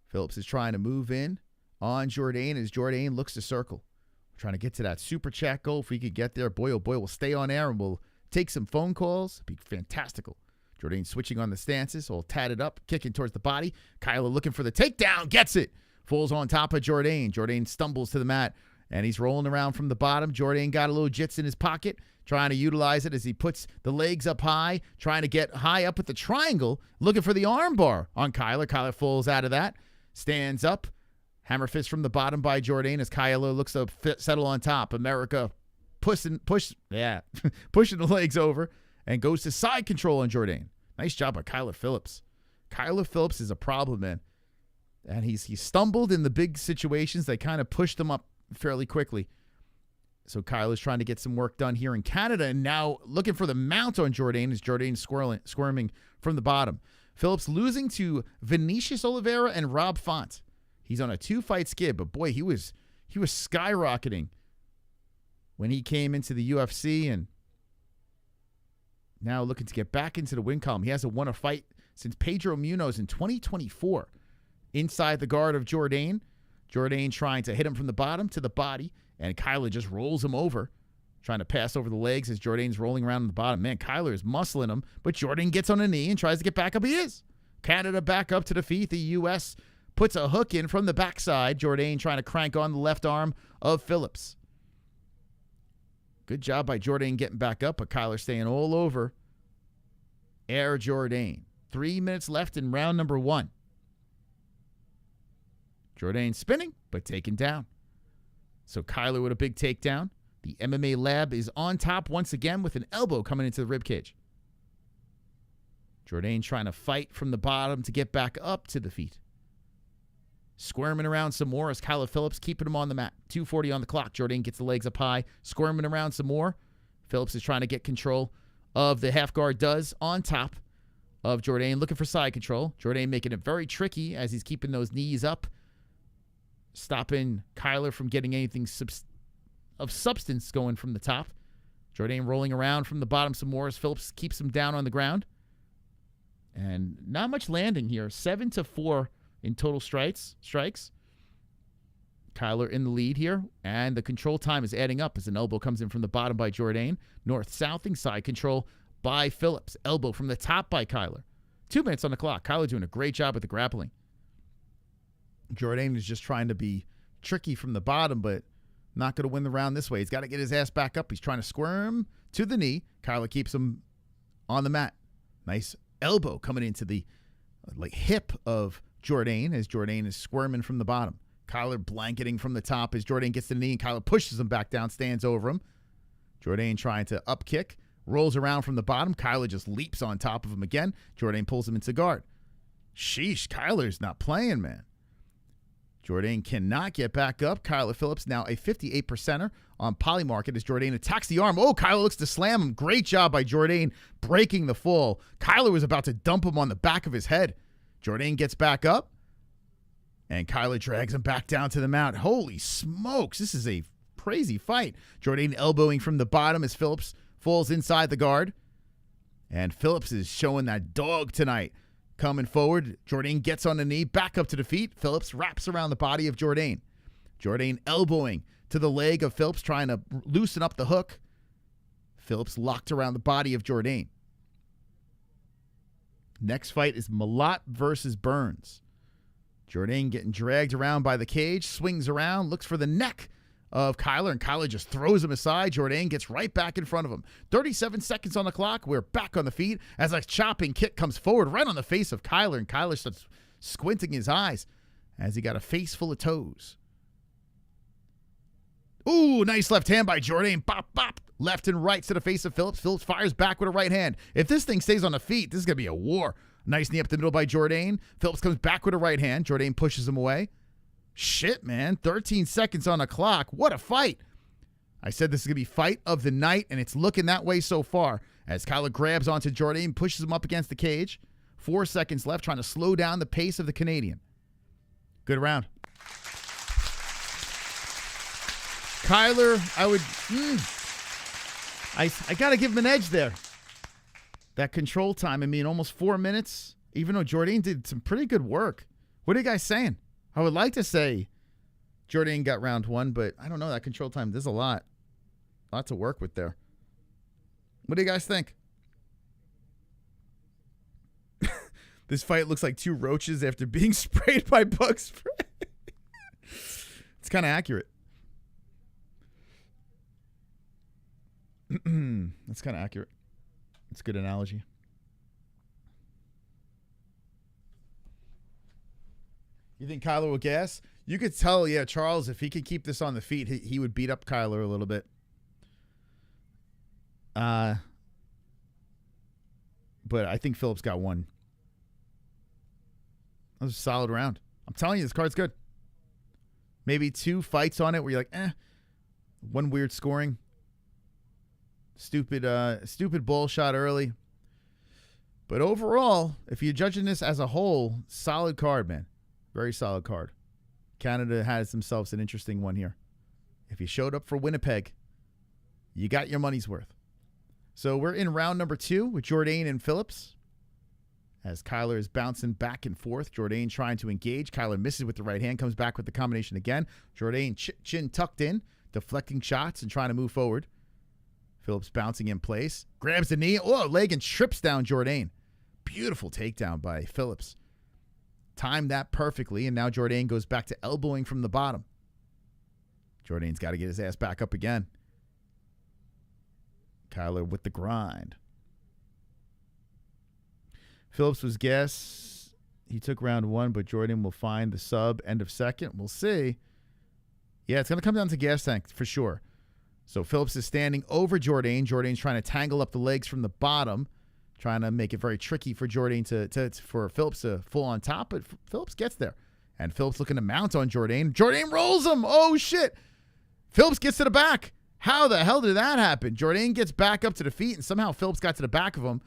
Phillips is trying to move in on Jourdain as Jourdain looks to circle. We're trying to get to that super chat goal. If we could get there, boy, oh boy, we'll stay on air and we'll take some phone calls. It'd be fantastical. Jourdain switching on the stances, all tatted up, kicking towards the body. Kyler looking for the takedown, gets it. Falls on top of Jourdain. Jourdain stumbles to the mat, and he's rolling around from the bottom. Jourdain got a little jits in his pocket, trying to utilize it as he puts the legs up high, trying to get high up with the triangle, looking for the arm bar on Kyler. Kyler falls out of that, stands up, hammer fist from the bottom by Jourdain as Kyler looks to settle on top. MaRkY pushing the legs over, and goes to side control on Jourdain. Nice job by Kyler Phillips. Kyler Phillips is a problem, man. And he stumbled in the big situations. They kind of pushed him up fairly quickly. So Kyler's trying to get some work done here in Canada, and now looking for the mount on Jourdain as Jourdain squirming from the bottom. Phillips losing to Vinicius Oliveira and Rob Font. He's on a 2-fight skid, but boy, he was skyrocketing when he came into the UFC, and now looking to get back into the win column. He hasn't won a fight since Pedro Munoz in 2024. Inside the guard of Jourdain. Jourdain trying to hit him from the bottom to the body, and Kyler just rolls him over, trying to pass over the legs as Jourdain's rolling around on the bottom. Man, Kyler is muscling him, but Jourdain gets on a knee and tries to get back up. He is. Canada back up to the feet. The U.S. puts a hook in from the backside. Jourdain trying to crank on the left arm of Phillips. Good job by Jourdain getting back up, but Kyler staying all over Air Jourdain. 3 minutes left in round number 1. Jourdain spinning, but taken down. So Kyler with a big takedown. The MMA lab is on top once again with an elbow coming into the ribcage. Jourdain trying to fight from the bottom to get back up to the feet. Squirming around some more as Kyler Phillips keeping him on the mat. 2:40 on the clock. Jourdain gets the legs up high. Squirming around some more. Phillips is trying to get control of the half guard does on top of Jourdain. Looking for side control. Jourdain making it very tricky as he's keeping those knees up. Stopping Kyler from getting anything of substance going from the top. Jourdain rolling around from the bottom some more as Phillips keeps him down on the ground. And not much landing here. 7-4 in total strikes. Kyler in the lead here. And the control time is adding up as an elbow comes in from the bottom by Jourdain. North-southing side control by Phillips. Elbow from the top by Kyler. 2 minutes on the clock. Kyler doing a great job with the grappling. Jourdain is just trying to be tricky from the bottom, but not going to win the round this way. He's got to get his ass back up. He's trying to squirm to the knee. Kyler keeps him on the mat. Nice elbow coming into the hip of Jourdain as Jourdain is squirming from the bottom. Kyler blanketing from the top as Jourdain gets to the knee, and Kyler pushes him back down, stands over him. Jourdain trying to up kick, rolls around from the bottom. Kyler just leaps on top of him again. Jourdain pulls him into guard. Sheesh, Kyler's not playing, man. Jourdain cannot get back up. Kyler Phillips now a 58%er on Polymarket as Jourdain attacks the arm. Oh, Kyler looks to slam him. Great job by Jourdain breaking the fall. Kyler was about to dump him on the back of his head. Jourdain gets back up, and Kyler drags him back down to the mount. Holy smokes, this is a crazy fight. Jourdain elbowing from the bottom as Phillips falls inside the guard. And Phillips is showing that dog tonight. Coming forward, Jourdain gets on the knee, back up to the feet. Phillips wraps around the body of Jourdain. Jourdain elbowing to the leg of Phillips, trying to loosen up the hook. Phillips locked around the body of Jourdain. Next fight is Malott versus Burns. Jourdain getting dragged around by the cage, swings around, looks for the neck of Kyler, and Kyler just throws him aside. Jourdain gets right back in front of him. 37 seconds on the clock. We're back on the feet as a chopping kick comes forward right on the face of Kyler, and Kyler starts squinting his eyes as he got a face full of toes. Ooh, nice left hand by Jourdain. Bop, bop. Left and right to the face of Phillips. Phillips fires back with a right hand. If this thing stays on the feet, this is going to be a war. Nice knee up the middle by Jourdain. Phillips comes back with a right hand. Jourdain pushes him away. Shit, man. 13 seconds on the clock. What a fight. I said this is going to be fight of the night, and it's looking that way so far as Kyler grabs onto Jourdain, pushes him up against the cage. 4 seconds left, trying to slow down the pace of the Canadian. Good round. Kyler, I got to give him an edge there. That control time, I mean, almost 4 minutes, even though Jourdain did some pretty good work. What are you guys saying? I would like to say Jourdain got round one, but I don't know. That control time, there's a lot to work with there. What do you guys think? This fight looks like two roaches after being sprayed by bug spray. It's kind of accurate. That's kind of accurate. It's a good analogy. You think Kyler will gas? You could tell, yeah, Charles, if he could keep this on the feet, he would beat up Kyler a little bit. but I think Phillips got one. That was a solid round. I'm telling you, this card's good. Maybe 2 fights on it where you're like, one weird scoring. Stupid ball shot early. But overall, if you're judging this as a whole, solid card, man. Very solid card. Canada has themselves an interesting one here. If you showed up for Winnipeg, you got your money's worth. So we're in round number 2 with Jourdain and Phillips. As Kyler is bouncing back and forth, Jourdain trying to engage. Kyler misses with the right hand, comes back with the combination again. Jourdain chin tucked in, deflecting shots and trying to move forward. Phillips bouncing in place, grabs the knee, leg, and trips down Jourdain. Beautiful takedown by Phillips. Timed that perfectly, and now Jourdain goes back to elbowing from the bottom. Jourdain's got to get his ass back up again. Kyler with the grind. Phillips was gassed. He took round 1, but Jourdain will find the sub end of second. We'll see. Yeah, it's going to come down to gas tank for sure. So Phillips is standing over Jourdain. Jourdain's trying to tangle up the legs from the bottom, trying to make it very tricky for Jourdain for Phillips to fall on top, but Phillips gets there. And Phillips looking to mount on Jourdain. Jourdain rolls him. Oh, shit. Phillips gets to the back. How the hell did that happen? Jourdain gets back up to the feet, and somehow Phillips got to the back of him.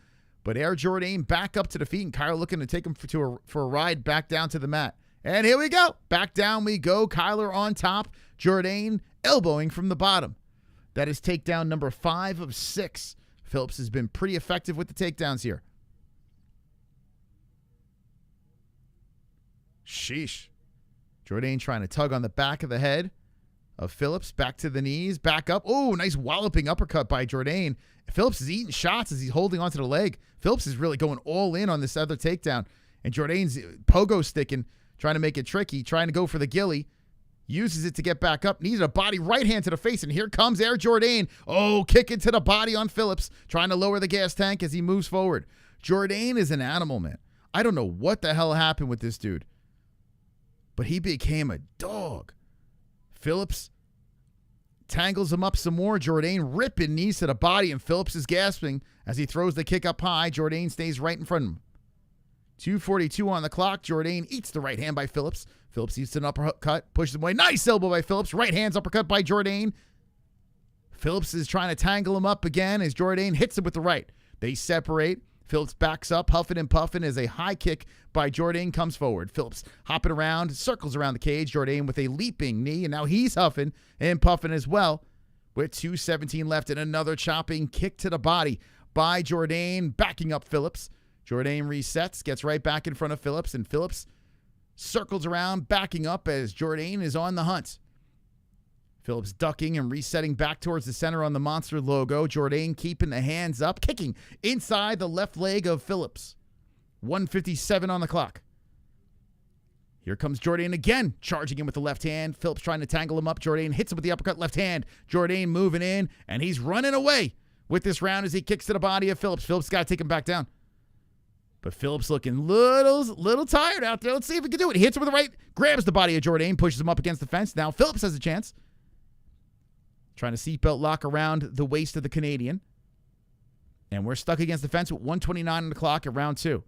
But Air Jourdain back up to the feet, and Kyler looking to take him for a ride back down to the mat. And here we go. Back down we go. Kyler on top. Jourdain elbowing from the bottom. That is takedown number 5 of 6. Phillips has been pretty effective with the takedowns here. Sheesh. Jourdain trying to tug on the back of the head of Phillips. Back to the knees. Back up. Oh, nice walloping uppercut by Jourdain. Phillips is eating shots as he's holding onto the leg. Phillips is really going all in on this other takedown. And Jourdain's pogo sticking, trying to make it tricky, trying to go for the ghillie. Uses it to get back up. Needs a body right hand to the face. And here comes Air Jourdain. Oh, kicking to the body on Phillips. Trying to lower the gas tank as he moves forward. Jourdain is an animal, man. I don't know what the hell happened with this dude. But he became a dog. Phillips tangles him up some more. Jourdain ripping knees to the body. And Phillips is gasping as he throws the kick up high. Jourdain stays right in front of him. 2:42 on the clock. Jourdain eats the right hand by Phillips. Phillips eats an uppercut, pushes him away. Nice elbow by Phillips. Right hand's uppercut by Jourdain. Phillips is trying to tangle him up again as Jourdain hits him with the right. They separate. Phillips backs up, huffing and puffing as a high kick by Jourdain comes forward. Phillips hopping around, circles around the cage. Jourdain with a leaping knee, and now he's huffing and puffing as well. With 2:17 left and another chopping kick to the body by Jourdain, backing up Phillips. Jourdain resets, gets right back in front of Phillips, and Phillips circles around, backing up as Jourdain is on the hunt. Phillips ducking and resetting back towards the center on the monster logo. Jourdain keeping the hands up, kicking inside the left leg of Phillips. 1:57 on the clock. Here comes Jourdain again, charging in with the left hand. Phillips trying to tangle him up. Jourdain hits him with the uppercut left hand. Jourdain moving in, and he's running away with this round as he kicks to the body of Phillips. Phillips got to take him back down. But Phillips looking little tired out there. Let's see if he can do it. He hits him with the right, grabs the body of Jourdain, pushes him up against the fence. Now Phillips has a chance. Trying to seatbelt lock around the waist of the Canadian. And we're stuck against the fence with 1:29 on the clock at round 2.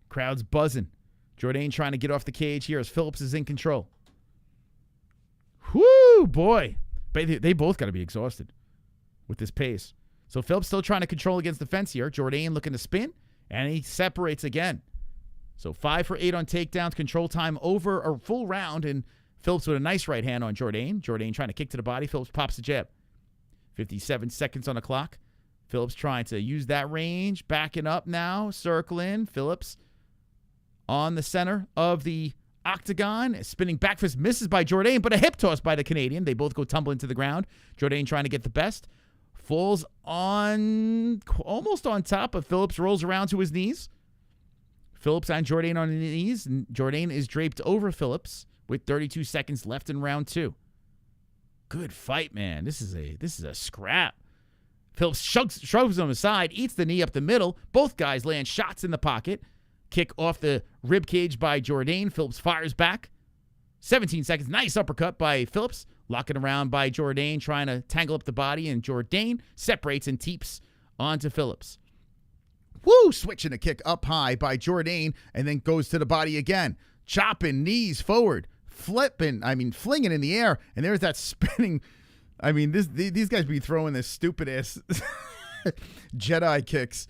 Crowd's buzzing. Jourdain trying to get off the cage here as Phillips is in control. Whoo, boy. They both got to be exhausted with this pace. So Phillips still trying to control against the fence here. Jourdain looking to spin, and he separates again. So 5 for 8 on takedowns, control time over a full round, and Phillips with a nice right hand on Jourdain. Jourdain trying to kick to the body. Phillips pops the jab. 57 seconds on the clock. Phillips trying to use that range, backing up now, circling. Phillips on the center of the octagon, spinning back fist, misses by Jourdain, but a hip toss by the Canadian. They both go tumbling to the ground. Jourdain trying to get the best. Falls on, almost on top, but Phillips rolls around to his knees. Phillips and Jourdain on his knees, and Jourdain is draped over Phillips with 32 seconds left in round 2. Good fight, man. This is a scrap. Phillips shrugs him aside, eats the knee up the middle. Both guys land shots in the pocket. Kick off the rib cage by Jourdain. Phillips fires back. 17 seconds. Nice uppercut by Phillips. Locking around by Jourdain, trying to tangle up the body, and Jourdain separates and teeps onto Phillips. Woo! Switching a kick up high by Jourdain, and then goes to the body again. Chopping knees forward, flinging in the air, and there's that spinning. I mean, these guys be throwing this stupid-ass Jedi kicks.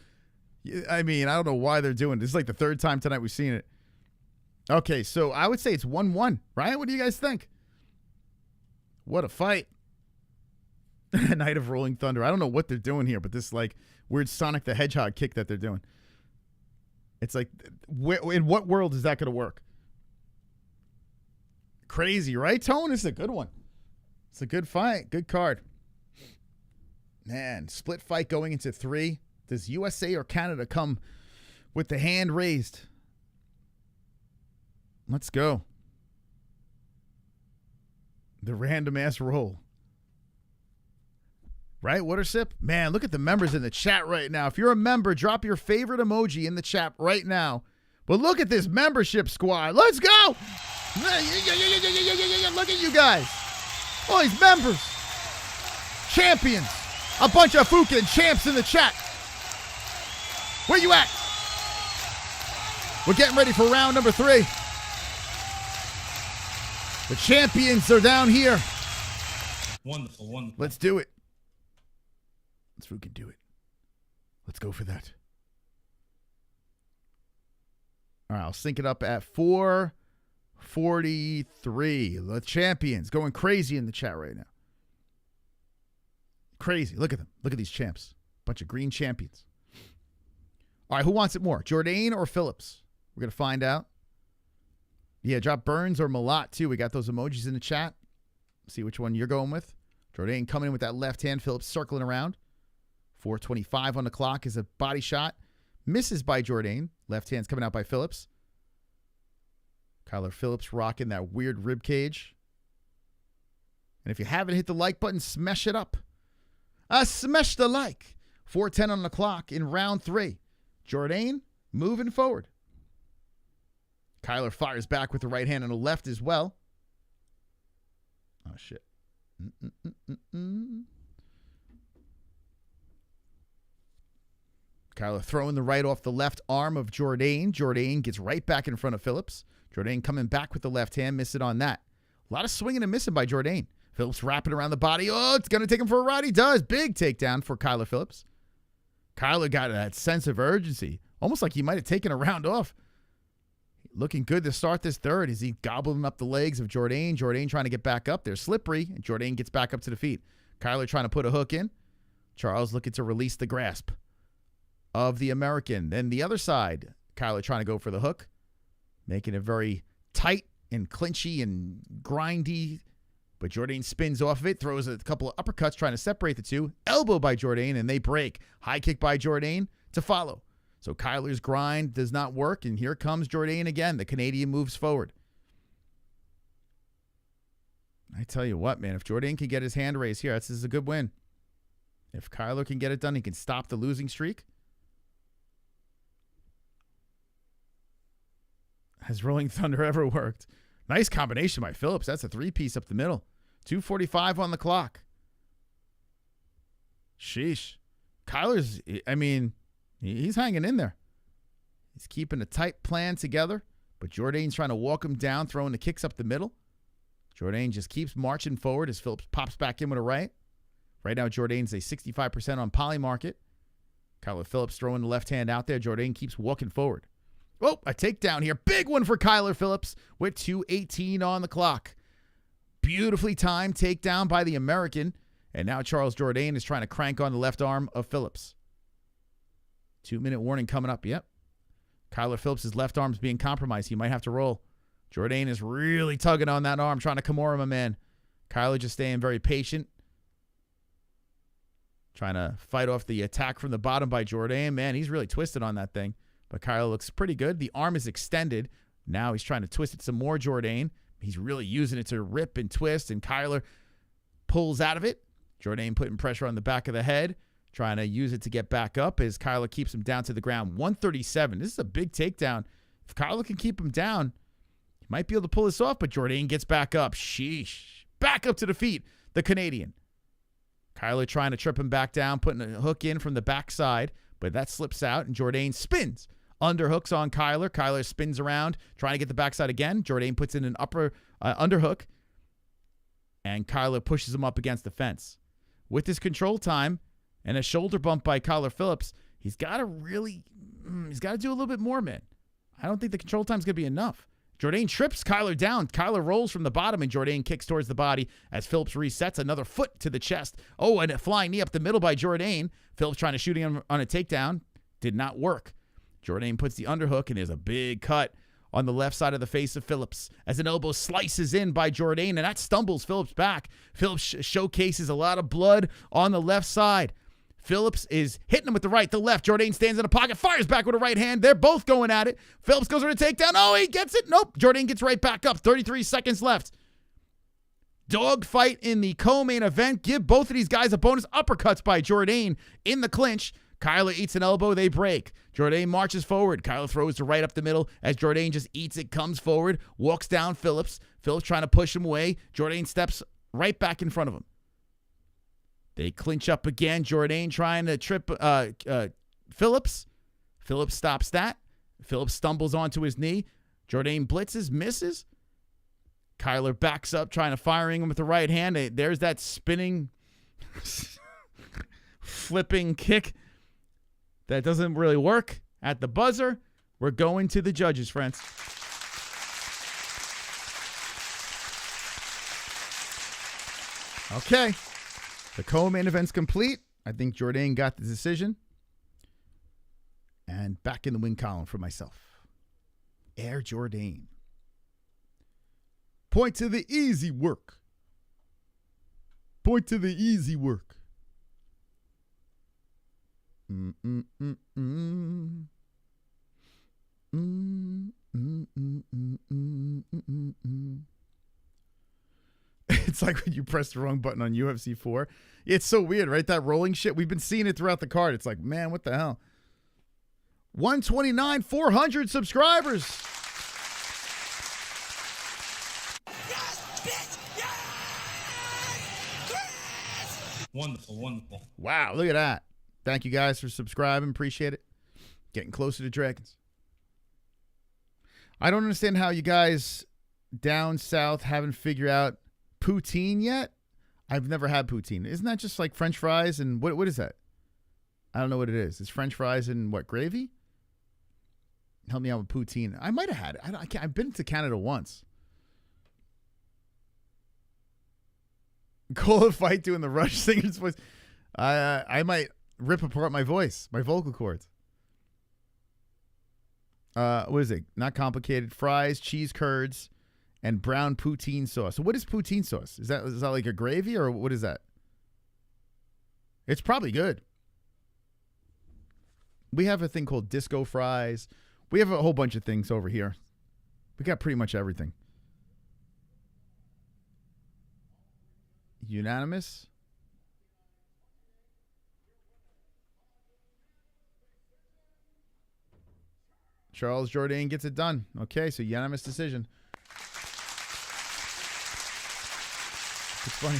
I mean, I don't know why they're doing this. This is like the third time tonight we've seen it. Okay, so I would say it's 1-1. Ryan, what do you guys think? What a fight. Night of Rolling Thunder. I don't know what they're doing here, but this like weird Sonic the Hedgehog kick that they're doing. It's like, in what world is that going to work? Crazy, right, Tone? It's a good one. It's a good fight. Good card. Man, split fight going into 3. Does USA or Canada come with the hand raised? Let's go. The random ass roll. Right, Water Sip? Man, look at the members in the chat right now. If you're a member, drop your favorite emoji in the chat right now. But look at this membership squad. Let's go! Look at you guys. All these members. Champions. A bunch of fucking champs in the chat. Where you at? We're getting ready for round number 3. The champions are down here. Wonderful, wonderful. Let's do it. Let's fucking do it. Let's go for that. All right, I'll sync it up at 4:43. The champions going crazy in the chat right now. Crazy. Look at them. Look at these champs. Bunch of green champions. All right, who wants it more? Jourdain or Phillips? We're going to find out. Yeah, drop Burns or Malott, too. We got those emojis in the chat. See which one you're going with. Jourdain coming in with that left hand. Phillips circling around. 4:25 on the clock is a body shot. Misses by Jourdain. Left hand's coming out by Phillips. Kyler Phillips rocking that weird rib cage. And if you haven't hit the like button, smash it up. Smash the like. 4:10 on the clock in round 3. Jourdain moving forward. Kyler fires back with the right hand on the left as well. Oh, shit. Kyler throwing the right off the left arm of Jourdain. Jourdain gets right back in front of Phillips. Jourdain coming back with the left hand, miss it on that. A lot of swinging and missing by Jourdain. Phillips wrapping around the body. Oh, it's going to take him for a ride. He does. Big takedown for Kyler Phillips. Kyler got that sense of urgency. Almost like he might have taken a round off. Looking good to start this third. Is he gobbling up the legs of Jourdain? Jourdain trying to get back up. They're slippery. And Jourdain gets back up to the feet. Kyler trying to put a hook in. Charles looking to release the grasp of the American. Then the other side, Kyler trying to go for the hook. Making it very tight and clinchy and grindy. But Jourdain spins off of it. Throws a couple of uppercuts trying to separate the two. Elbow by Jourdain and they break. High kick by Jourdain to follow. So Kyler's grind does not work, and here comes Jourdain again. The Canadian moves forward. I tell you what, man, if Jourdain can get his hand raised here, this is a good win. If Kyler can get it done, he can stop the losing streak. Has Rolling Thunder ever worked? Nice combination by Phillips. That's a 3-piece up the middle. 2:45 on the clock. Sheesh. Kyler's, I mean... He's hanging in there. He's keeping a tight plan together, but Jourdain's trying to walk him down, throwing the kicks up the middle. Jourdain just keeps marching forward as Phillips pops back in with a right. Right now, Jourdain's a 65% on MaRkY. Kyler Phillips throwing the left hand out there. Jourdain keeps walking forward. Oh, a takedown here. Big one for Kyler Phillips with 2:18 on the clock. Beautifully timed takedown by the American. And now Charles Jourdain is trying to crank on the left arm of Phillips. 2-minute warning coming up. Yep. Kyler Phillips' left arm's being compromised. He might have to roll. Jourdain is really tugging on that arm, trying to Kimura him, man. Kyler just staying very patient. Trying to fight off the attack from the bottom by Jourdain. Man, he's really twisted on that thing. But Kyler looks pretty good. The arm is extended. Now he's trying to twist it some more, Jourdain. He's really using it to rip and twist, and Kyler pulls out of it. Jourdain putting pressure on the back of the head. Trying to use it to get back up as Kyler keeps him down to the ground. 137. This is a big takedown. If Kyler can keep him down, he might be able to pull this off, but Jourdain gets back up. Sheesh. back up to defeat the Canadian. Kyler trying to trip him back down, putting a hook in from the backside, but that slips out, and Jourdain spins. Underhooks on Kyler. Kyler spins around, trying to get the backside again. Jourdain puts in an upper underhook, and Kyler pushes him up against the fence. With his control time and a shoulder bump by Kyler Phillips, he's got to do a little bit more, man. I don't think the control time's going to be enough. Jourdain trips Kyler down. Kyler rolls from the bottom, and Jourdain kicks towards the body as Phillips resets. Another foot to the chest. Oh, and a flying knee up the middle by Jourdain. Phillips trying to shoot him on a takedown. Did not work. Jourdain puts the underhook, and there's a big cut on the left side of the face of Phillips as an elbow slices in by Jourdain, and that stumbles Phillips back. Phillips showcases a lot of blood on the left side. Phillips is hitting him with the right, the left. Jourdain stands in a pocket, fires back with a right hand. They're both going at it. Phillips goes for a takedown. Oh, he gets it. Nope. Jourdain gets right back up. 33 seconds left. Dog fight in the co-main event. Give both of these guys a bonus. Uppercuts by Jourdain in the clinch. Kyler eats an elbow. They break. Jourdain marches forward. Kyler throws the right up the middle as Jourdain just eats it, comes forward, walks down Phillips. Phillips trying to push him away. Jourdain steps right back in front of him. They clinch up again. Jourdain trying to trip Phillips. Phillips stops that. Phillips stumbles onto his knee. Jourdain blitzes, misses. Kyler backs up, trying to firing him with the right hand. There's that spinning, flipping kick that doesn't really work at the buzzer. We're going to the judges, friends. Okay. The co-main event's complete. I think Jourdain got the decision. And back in the win column for myself. Air Jourdain. Point to the easy work. Point to the easy work. It's like when you press the wrong button on UFC 4. It's so weird, right? That rolling shit. We've been seeing it throughout the card. It's like, man, what the hell? 129, 400 subscribers. Wonderful, wonderful. Wow, look at that. Thank you guys for subscribing. Appreciate it. Getting closer to Dragons. I don't understand how you guys down south haven't figured out poutine yet. I've never had poutine. Isn't that just like French fries and what is that? I don't know what it is. It's French fries and what, gravy? Help me out with poutine. I might have had it. I've been to Canada once. Call a fight doing the Rush singer's voice. I might rip apart my voice, my vocal cords. What is it? Not complicated. Fries, cheese curds, and brown poutine sauce. So what is poutine sauce? Is that like a gravy or what is that? It's probably good. We have a thing called disco fries. We have a whole bunch of things over here. We got pretty much everything. Unanimous? Charles Jourdain gets it done. Okay, so unanimous decision. It's funny.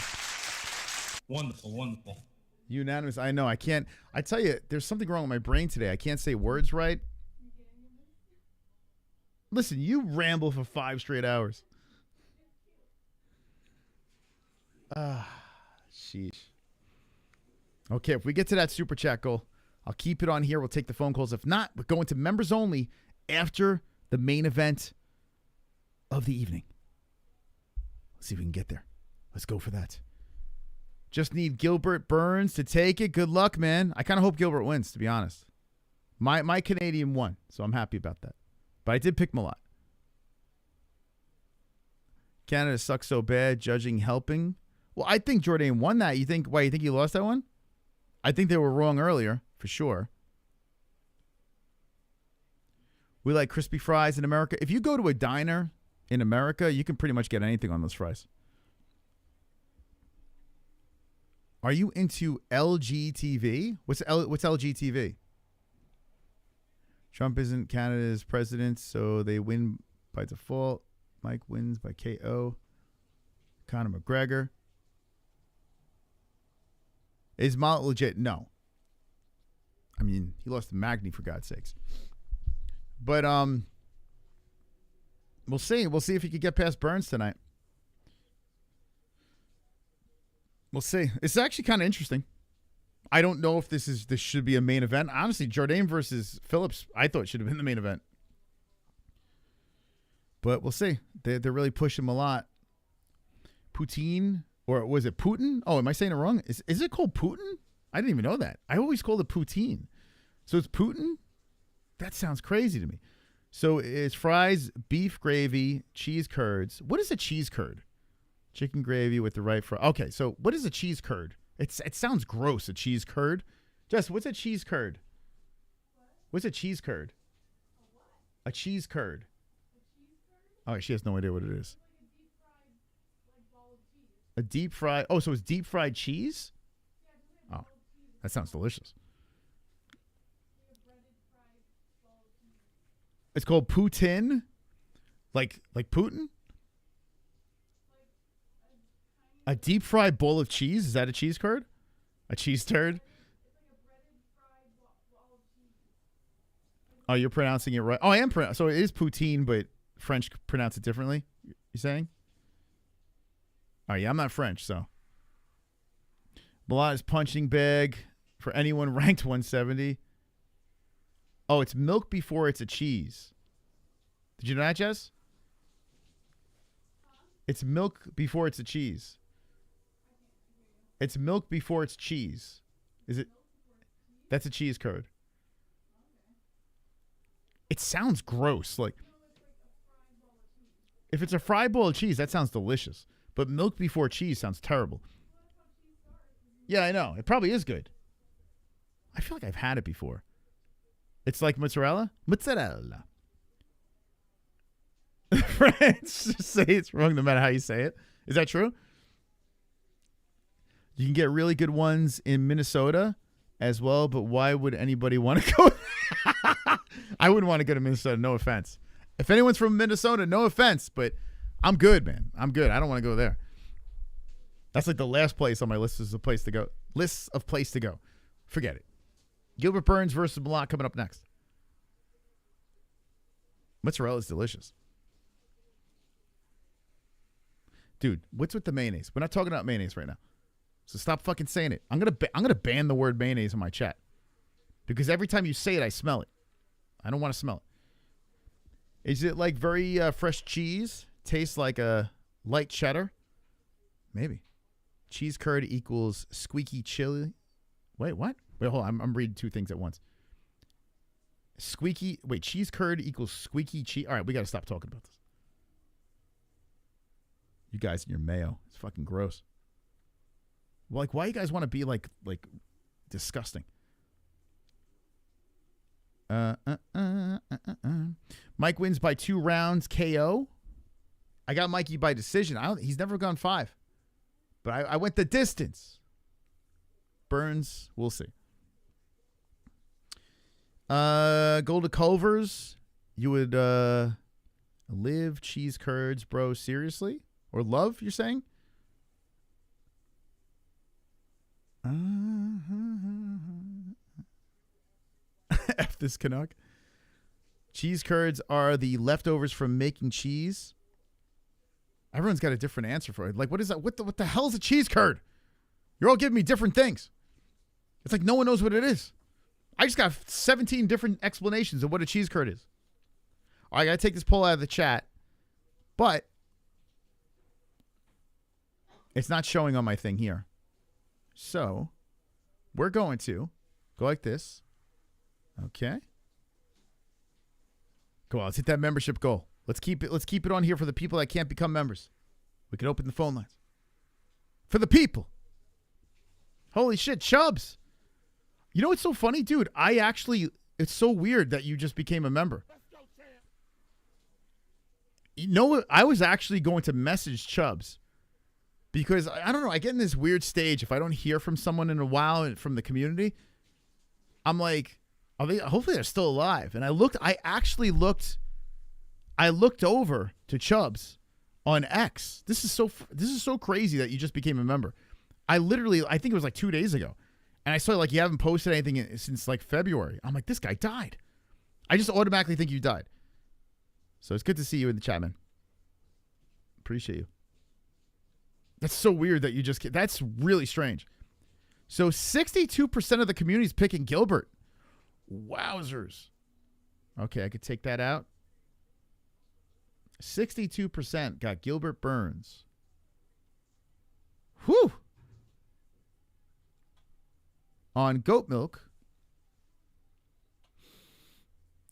Wonderful, wonderful. Unanimous. I know. I can't. I tell you, there's something wrong with my brain today. I can't say words right. Listen, you ramble for 5 straight hours. Sheesh. Okay, if we get to that super chat goal, I'll keep it on here. We'll take the phone calls. If not, we're going to members only after the main event of the evening. Let's see if we can get there. Let's go for that. Just need Gilbert Burns to take it. Good luck, man. I kind of hope Gilbert wins, to be honest. My Canadian won, so I'm happy about that. But I did pick Malott. Canada sucks so bad, judging helping. Well, I think Jourdain won that. You think he lost that one? I think they were wrong earlier, for sure. We like crispy fries in America. If you go to a diner in America, you can pretty much get anything on those fries. Are you into LGTV? What's LGTV? Trump isn't Canada's president, so they win by default. Mike wins by KO. Conor McGregor. Is Malott legit? No. I mean, he lost to MaRkY for God's sakes. But we'll see. We'll see if he could get past Burns tonight. We'll see. It's actually kind of interesting. I don't know if this should be a main event. Honestly, Jourdain versus Phillips, I thought should have been the main event. But we'll see. They're really pushing him a lot. Poutine, or was it Putin? Oh, am I saying it wrong? Is it called Putin? I didn't even know that. I always called it poutine. So it's Putin? That sounds crazy to me. So it's fries, beef gravy, cheese curds. What is a cheese curd? Chicken gravy with the right fry. Okay, so what is a cheese curd? It sounds gross, a cheese curd. Jess, what's a cheese curd? What's a cheese curd? A cheese curd. Oh, she has no idea what it is. A deep fried. Oh, so it's deep fried cheese? Oh, that sounds delicious. It's called poutine? Like Putin? A deep fried bowl of cheese? Is that a cheese curd? A cheese turd? Oh, you're pronouncing it right. Oh, I am pronouncing. So it is poutine, but French pronounce it differently, you saying? Oh, yeah, I'm not French, so. Malott is punching bag for anyone ranked 170. Oh, it's milk before it's a cheese. Did you know that, Jess? It's milk before it's a cheese. It's milk before it's cheese. Is it? That's a cheese curd. It sounds gross. Like, if it's a fried bowl of cheese, that sounds delicious. But milk before cheese sounds terrible. Yeah, I know. It probably is good. I feel like I've had it before. It's like mozzarella? Mozzarella. French just say it's wrong no matter how you say it. Is that true? You can get really good ones in Minnesota as well, but why would anybody want to go? I wouldn't want to go to Minnesota, no offense. If anyone's from Minnesota, no offense, but I'm good, man. I'm good. I don't want to go there. That's like the last place on my list is a place to go. Lists of place to go. Forget it. Gilbert Burns versus Malott coming up next. Mozzarella is delicious. Dude, what's with the mayonnaise? We're not talking about mayonnaise right now. So stop fucking saying it. I'm gonna ban the word mayonnaise in my chat. Because every time you say it, I smell it. I don't want to smell it. Is it like very fresh cheese? Tastes like a light cheddar? Maybe. Cheese curd equals squeaky chili. Wait, what? Wait, hold on. I'm reading two things at once. Cheese curd equals squeaky cheese. All right, we got to stop talking about this. You guys and your mayo. It's fucking gross. Like, why you guys want to be like disgusting? Mike wins by 2 rounds KO. I got Mikey by decision. He's never gone 5. But I went the distance. Burns, we'll see. Golden Culvers, you would live cheese curds, bro, seriously? Or love, you're saying? F this Canuck. Cheese curds are the leftovers from making cheese. Everyone's got a different answer for it. Like, what is that? What the hell is a cheese curd? You're all giving me different things. It's like no one knows what it is. I just got 17 different explanations of what a cheese curd is. All right, I got to take this poll out of the chat. But it's not showing on my thing here. So we're going to go like this. Okay. Go on, let's hit that membership goal. Let's keep it on here for the people that can't become members. We can open the phone lines. For the people. Holy shit, Chubbs. You know what's so funny? Dude, it's so weird that you just became a member. You know, I was actually going to message Chubbs because, I don't know, I get in this weird stage if I don't hear from someone in a while from the community. I'm like, hopefully they're still alive. And I looked over to Chubbs on X. This is so crazy that you just became a member. I think it was like 2 days ago. And I saw like you haven't posted anything since like February. I'm like, this guy died. I just automatically think you died. So it's good to see you in the chat, man. Appreciate you. That's so weird that you just... That's really strange. So 62% of the community is picking Gilbert. Wowzers. Okay, I could take that out. 62% got Gilbert Burns. Whew. On Goatmilk.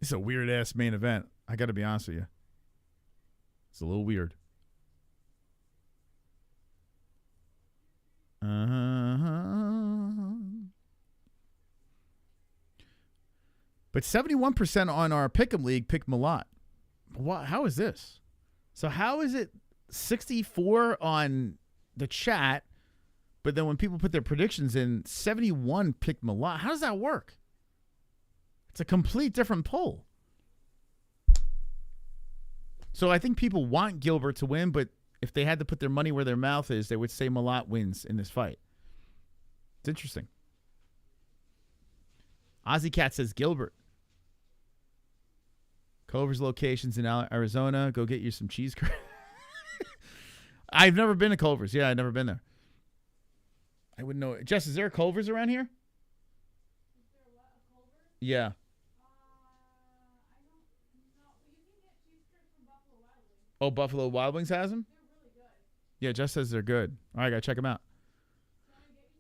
It's a weird-ass main event. I got to be honest with you. It's a little weird. But 71% on our Pick'em League pick Malott. What? How is this? So how is it 64 on the chat, but then when people put their predictions in, 71 pick Malott? How does that work? It's a complete different poll. So I think people want Gilbert to win, but if they had to put their money where their mouth is, they would say Malott wins in this fight. It's interesting. Ozzy Cat says Gilbert. Culver's locations in Arizona. Go get you some cheese curds. I've never been to Culver's. Yeah, I've never been there. I wouldn't know. Jess, is there a Culver's around here? Is there what, a Culver? Yeah. I don't know. You can get cheese curds from Buffalo Wild Wings. Oh, Buffalo Wild Wings has them? They're really good. Yeah, Jess says they're good. All right, I got to check them out. You want to get you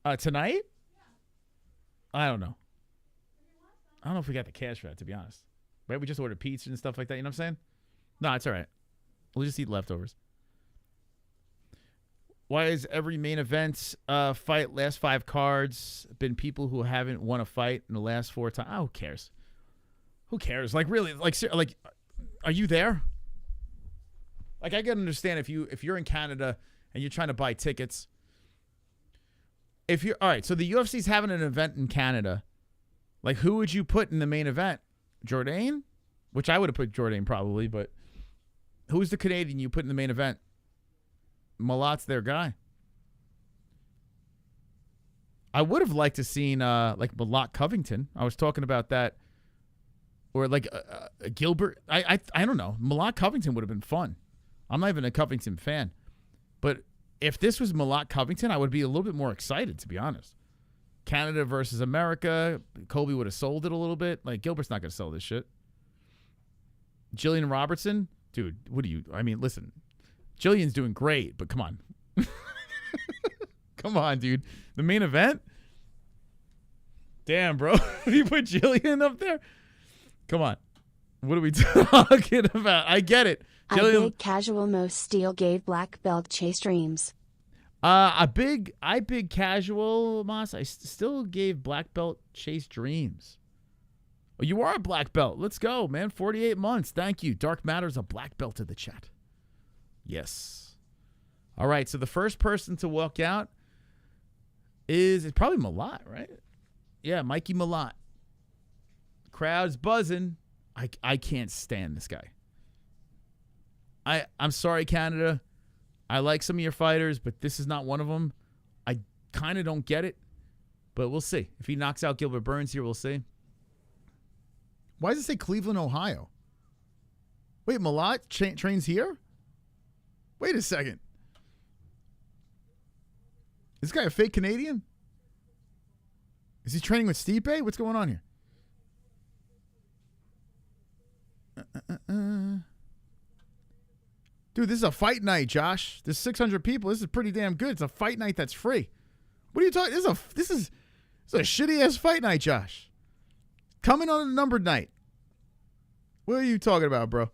some? Tonight? Yeah. I don't know. If you want some. I don't know if we got the cash for that, to be honest. Right? We just ordered pizza and stuff like that. You know what I'm saying? No, it's all right. We'll just eat leftovers. Why is every main event fight, last 5 cards, been people who haven't won a fight in the last 4 times? Oh, who cares? Who cares? Like, really? Like, are you there? Like, I can understand if you're in Canada and you're trying to buy tickets. All right, so the UFC's having an event in Canada. Like, who would you put in the main event? Jourdain? Which I would have put Jourdain probably, but who's the Canadian you put in the main event? Malott's their guy. I would have liked to seen like Malott Covington. I was talking about that. Or like Gilbert. I don't know. Malott Covington would have been fun. I'm not even a Covington fan. But if this was Malott Covington, I would be a little bit more excited, to be honest. Canada versus America. Colby would have sold it a little bit. Like, Gilbert's not going to sell this shit. Jillian Robertson? Dude, listen. Jillian's doing great, but come on. Come on, dude. The main event? Damn, bro. You put Jillian up there? Come on. What are we talking about? I get it. Jillian. I big casual most steel gave black belt chase dreams. I big casual, Moss. I still gave black belt chase dreams. Oh, you are a black belt. Let's go, man. 48 months. Thank you. Dark Matter's a black belt to the chat. Yes. All right. So the first person to walk out it's probably Malott, right? Yeah, Mikey Malott. Crowd's buzzing. I can't stand this guy. I'm sorry, Canada. I like some of your fighters, but this is not one of them. I kind of don't get it, but we'll see. If he knocks out Gilbert Burns here, we'll see. Why does it say Cleveland, Ohio? Wait, Malott trains here? Wait a second. Is this guy a fake Canadian? Is he training with Stipe? What's going on here? Dude, this is a fight night, Josh. There's 600 people. This is pretty damn good. It's a fight night that's free. What are you talking? This is a shitty ass fight night, Josh. Coming on a numbered night. What are you talking about, bro?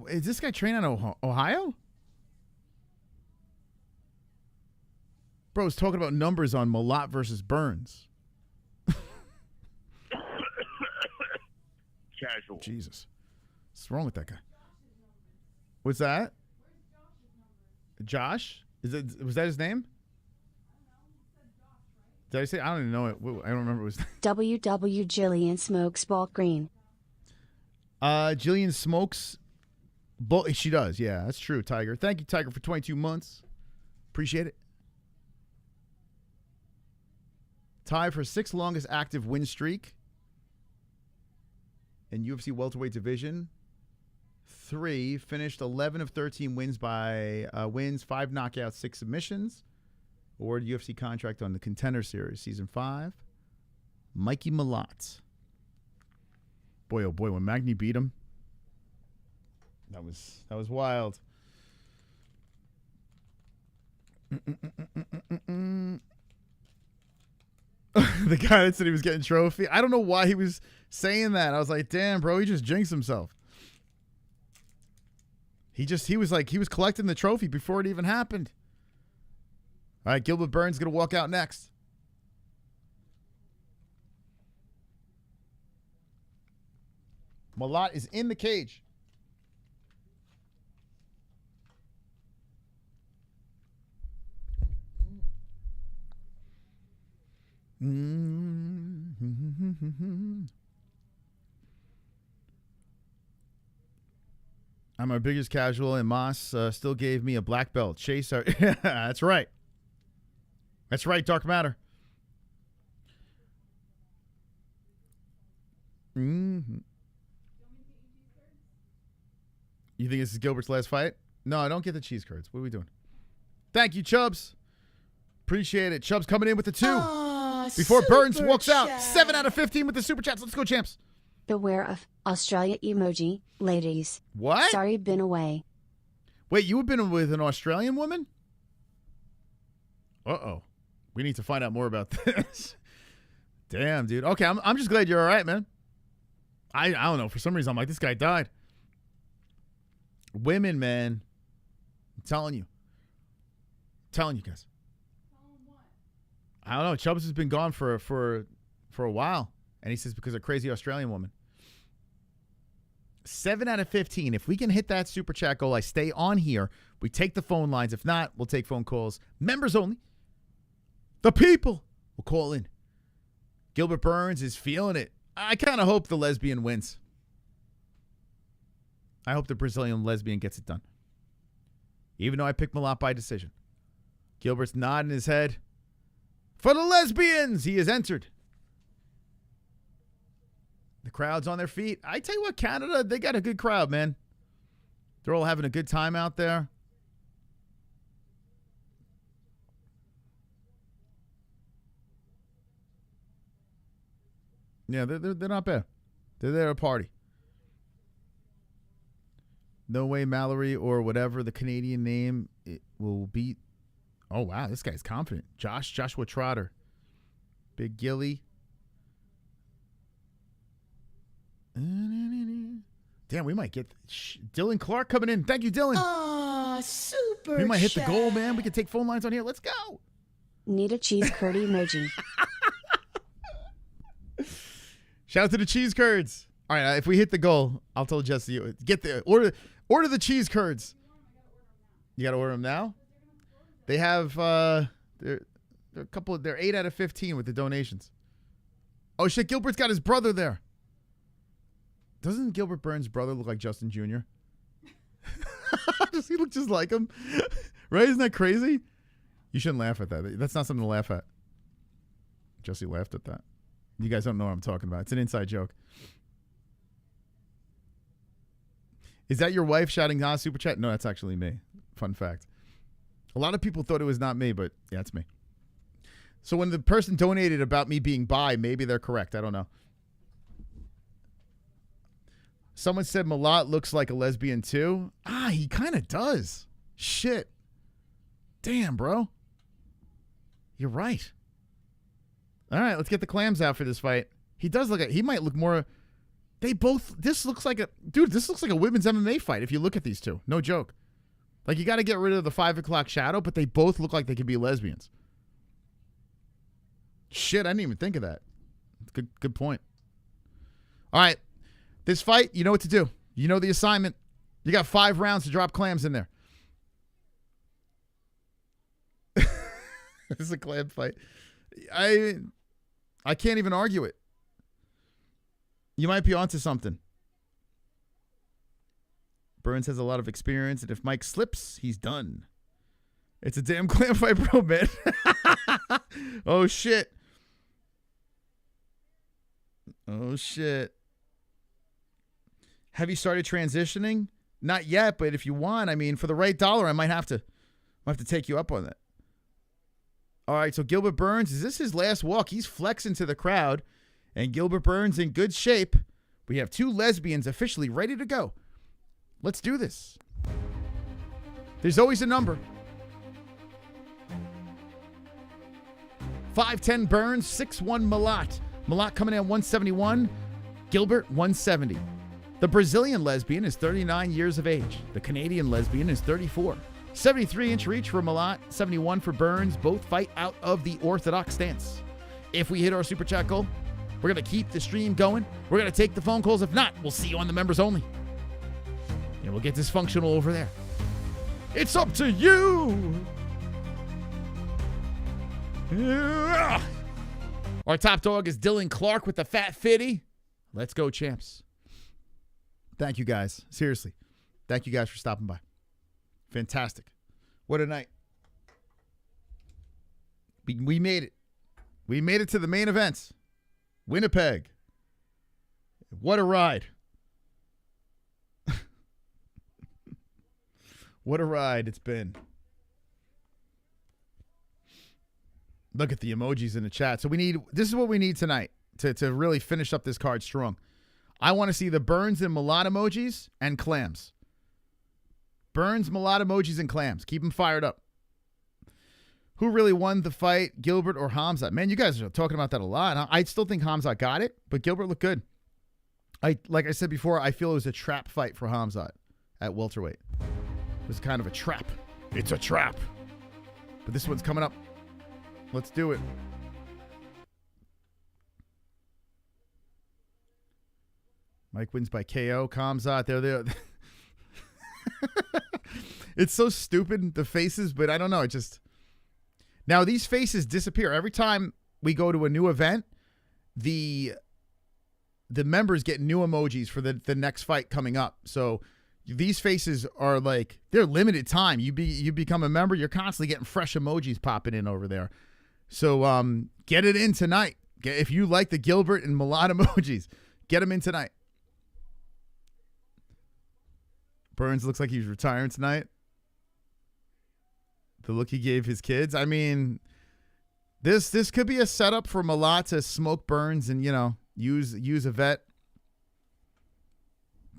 Is this guy training out of Ohio? Bro, is talking about numbers on Malott versus Burns. Casual. Jesus. What's wrong with that guy? What's that? Josh? Was that his name? Did I say? I don't even know it. I don't remember what it was. WW Jillian smokes ball green. Jillian smokes. She does. Yeah, that's true, Tiger. Thank you, Tiger, for 22 months. Appreciate it. Tied for 6th longest active win streak in UFC welterweight division. 3 finished 11 of 13 wins by wins, 5 knockouts, 6 submissions. Awarded UFC contract on the Contender Series, Season 5. Mike Malott. Boy, oh boy, when Magny beat him, that was wild. The guy that said he was getting trophy. I don't know why he was saying that. I was like, damn, bro, he just jinxed himself. He was collecting the trophy before it even happened. All right, Gilbert Burns going to walk out next. Malott is in the cage. I'm our biggest casual, and Moss still gave me a black belt. Chase, that's right. That's right, Dark Matter. Mm-hmm. You think this is Gilbert's last fight? No, I don't get the cheese curds. What are we doing? Thank you, Chubbs. Appreciate it. Chubbs coming in with the 2. Before Burns walks out. 7 out of 15 with the super chats. Let's go, champs. Beware of Australia emoji, ladies. What? Sorry, been away. Wait, you have been with an Australian woman? Uh-oh. We need to find out more about this. Damn, dude. Okay, I'm just glad you're all right, man. I don't know. For some reason, I'm like, this guy died. Women, man. I'm telling you. Guys. I don't know. Chubbs has been gone for a while. And he says because of a crazy Australian woman. 7 out of 15. If we can hit that super chat goal, I stay on here. We take the phone lines. If not, we'll take phone calls. Members only. The people will call in. Gilbert Burns is feeling it. I kind of hope the lesbian wins. I hope the Brazilian lesbian gets it done. Even though I picked Malott by decision. Gilbert's nodding his head. For the lesbians, he has entered. The crowd's on their feet. I tell you what, Canada, they got a good crowd, man. They're all having a good time out there. Yeah, they're not bad. They're there to party. No way Mallory or whatever the Canadian name it will beat. Oh, wow, this guy's confident. Joshua Trotter. Big Gilly. Damn, we might get Dylan Clark coming in. Thank you, Dylan. Oh, super. We might hit the goal, man. We can take phone lines on here. Let's go. Need a cheese curd emoji. Shout out to the cheese curds. All right, if we hit the goal, I'll tell Jesse, get the order the cheese curds. You got to order them now? They have they're a couple. They're 8 out of 15 with the donations. Oh shit! Gilbert's got his brother there. Doesn't Gilbert Burns' brother look like Justin Jr.? Does he look just like him? Right? Isn't that crazy? You shouldn't laugh at that. That's not something to laugh at. Jesse laughed at that. You guys don't know what I'm talking about. It's an inside joke. Is that your wife shouting super chat? No, that's actually me. Fun fact. A lot of people thought it was not me, but yeah, it's me. So when the person donated about me being bi, maybe they're correct. I don't know. Someone said Malott looks like a lesbian too. Ah, he kind of does. Shit. Damn, bro. You're right. All right, let's get the clams out for this fight. He does look he might look more. This looks like a women's MMA fight if you look at these two. No joke. Like, you got to get rid of the 5 o'clock shadow, but they both look like they could be lesbians. Shit, I didn't even think of that. Good point. All right. This fight, you know what to do. You know the assignment. You got 5 rounds to drop clams in there. This is a clam fight. I can't even argue it. You might be onto something. Burns has a lot of experience, and if Mike slips, he's done. It's a damn clam fight, bro, man. Oh, shit. Oh, shit. Have you started transitioning? Not yet, but if you want, I mean, for the right dollar, I might have to take you up on that. All right, so Gilbert Burns, is this his last walk? He's flexing to the crowd, and Gilbert Burns in good shape. We have 2 lesbians officially ready to go. Let's do this. There's always a number. 5'10" Burns, 6'1" Malott. Malott coming in at 171, Gilbert 170. The Brazilian lesbian is 39 years of age. The Canadian lesbian is 34. 73-inch reach for Malott, 71 for Burns. Both fight out of the orthodox stance. If we hit our super chat goal, we're going to keep the stream going. We're going to take the phone calls. If not, we'll see you on the members only. And we'll get dysfunctional over there. It's up to you. Yeah. Our top dog is Dylan Clark with the Fat Fitty. Let's go, champs. Thank you, guys. Seriously. Thank you guys for stopping by. Fantastic. What a night. We made it. We made it to the main event. Winnipeg. What a ride. What a ride it's been. Look at the emojis in the chat. So this is what we need tonight to really finish up this card strong. I want to see the Burns and Malott emojis and clams. Burns, Malott emojis, and clams. Keep them fired up. Who really won the fight, Gilbert or Hamzat? Man, you guys are talking about that a lot. I still think Hamzat got it, but Gilbert looked good. Like I said before, I feel it was a trap fight for Hamzat at welterweight. It was kind of a trap. It's a trap. But this one's coming up. Let's do it. Mike wins by KO. Hamzat, there. It's so stupid, the faces, but I don't know. It just... Now, these faces disappear. Every time we go to a new event, the members get new emojis for the next fight coming up. So these faces are like, they're limited time. You become a member, you're constantly getting fresh emojis popping in over there. So get it in tonight. If you like the Gilbert and Malott emojis, get them in tonight. Burns looks like he's retiring tonight. The look he gave his kids. I mean, this could be a setup for Malott to smoke Burns and, use a vet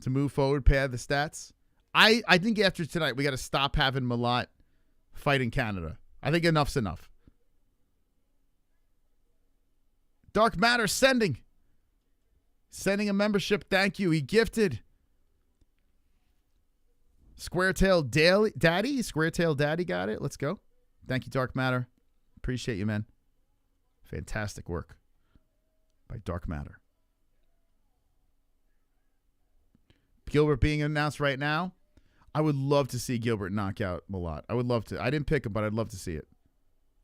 to move forward, pad the stats. I think after tonight, we got to stop having Malott fight in Canada. I think enough's enough. Dark Matter sending a membership. Thank you. He gifted Square-Tail Daddy. Square-Tail Daddy got it. Let's go. Thank you, Dark Matter. Appreciate you, man. Fantastic work by Dark Matter. Gilbert being announced right now. I would love to see Gilbert knock out Malott. I would love to. I didn't pick him, but I'd love to see it.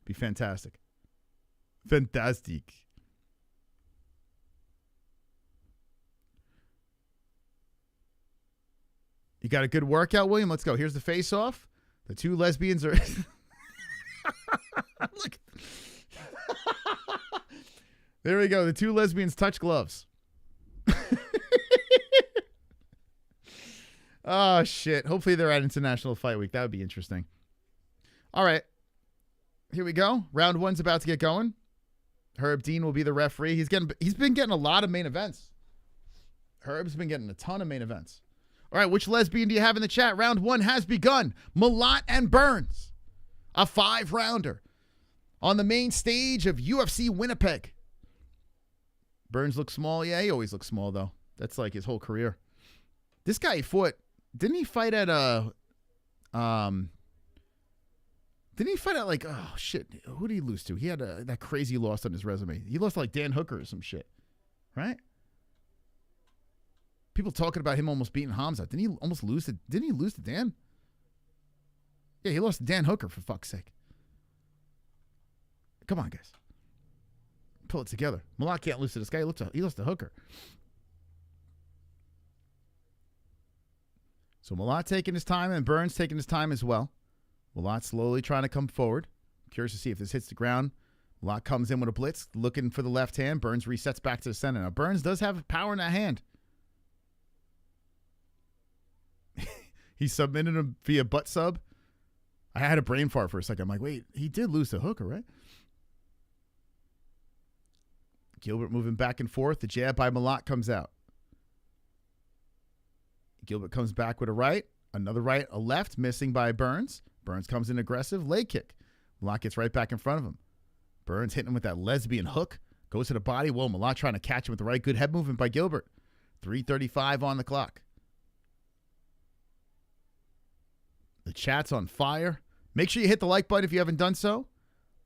Be fantastic. Fantastic. You got a good workout, William? Let's go. Here's the face-off. The 2 lesbians are... Look. There we go. The 2 lesbians touch gloves. Oh, shit. Hopefully they're at International Fight Week. That would be interesting. All right. Here we go. Round 1's about to get going. Herb Dean will be the referee. He's been getting a lot of main events. Herb's been getting a ton of main events. All right, which lesbian do you have in the chat? Round 1 has begun. Malott and Burns. A 5-rounder. On the main stage of UFC Winnipeg. Burns looks small. Yeah, he always looks small, though. That's like his whole career. This guy fought... Didn't he fight at a... Didn't he fight at like... Oh, shit. Who did he lose to? He had that crazy loss on his resume. He lost to like Dan Hooker or some shit. Right? People talking about him almost beating Hamzat. Didn't he lose to Dan? Yeah, he lost to Dan Hooker, for fuck's sake. Come on, guys. Pull it together. Malott can't lose to this guy. He lost to Hooker. So Malott taking his time and Burns taking his time as well. Malott slowly trying to come forward. Curious to see if this hits the ground. Malott comes in with a blitz, looking for the left hand. Burns resets back to the center. Now, Burns does have power in that hand. He submitted him via butt sub. I had a brain fart for a second. I'm like, wait, he did lose the hooker, right? Gilbert moving back and forth. The jab by Malott comes out. Gilbert comes back with a right. Another right, a left, missing by Burns. Burns comes in aggressive, leg kick. Malott gets right back in front of him. Burns hitting him with that lesbian hook. Goes to the body. Whoa, Malott trying to catch him with the right. Good head movement by Gilbert. 3:35 on the clock. The chat's on fire. Make sure you hit the like button if you haven't done so.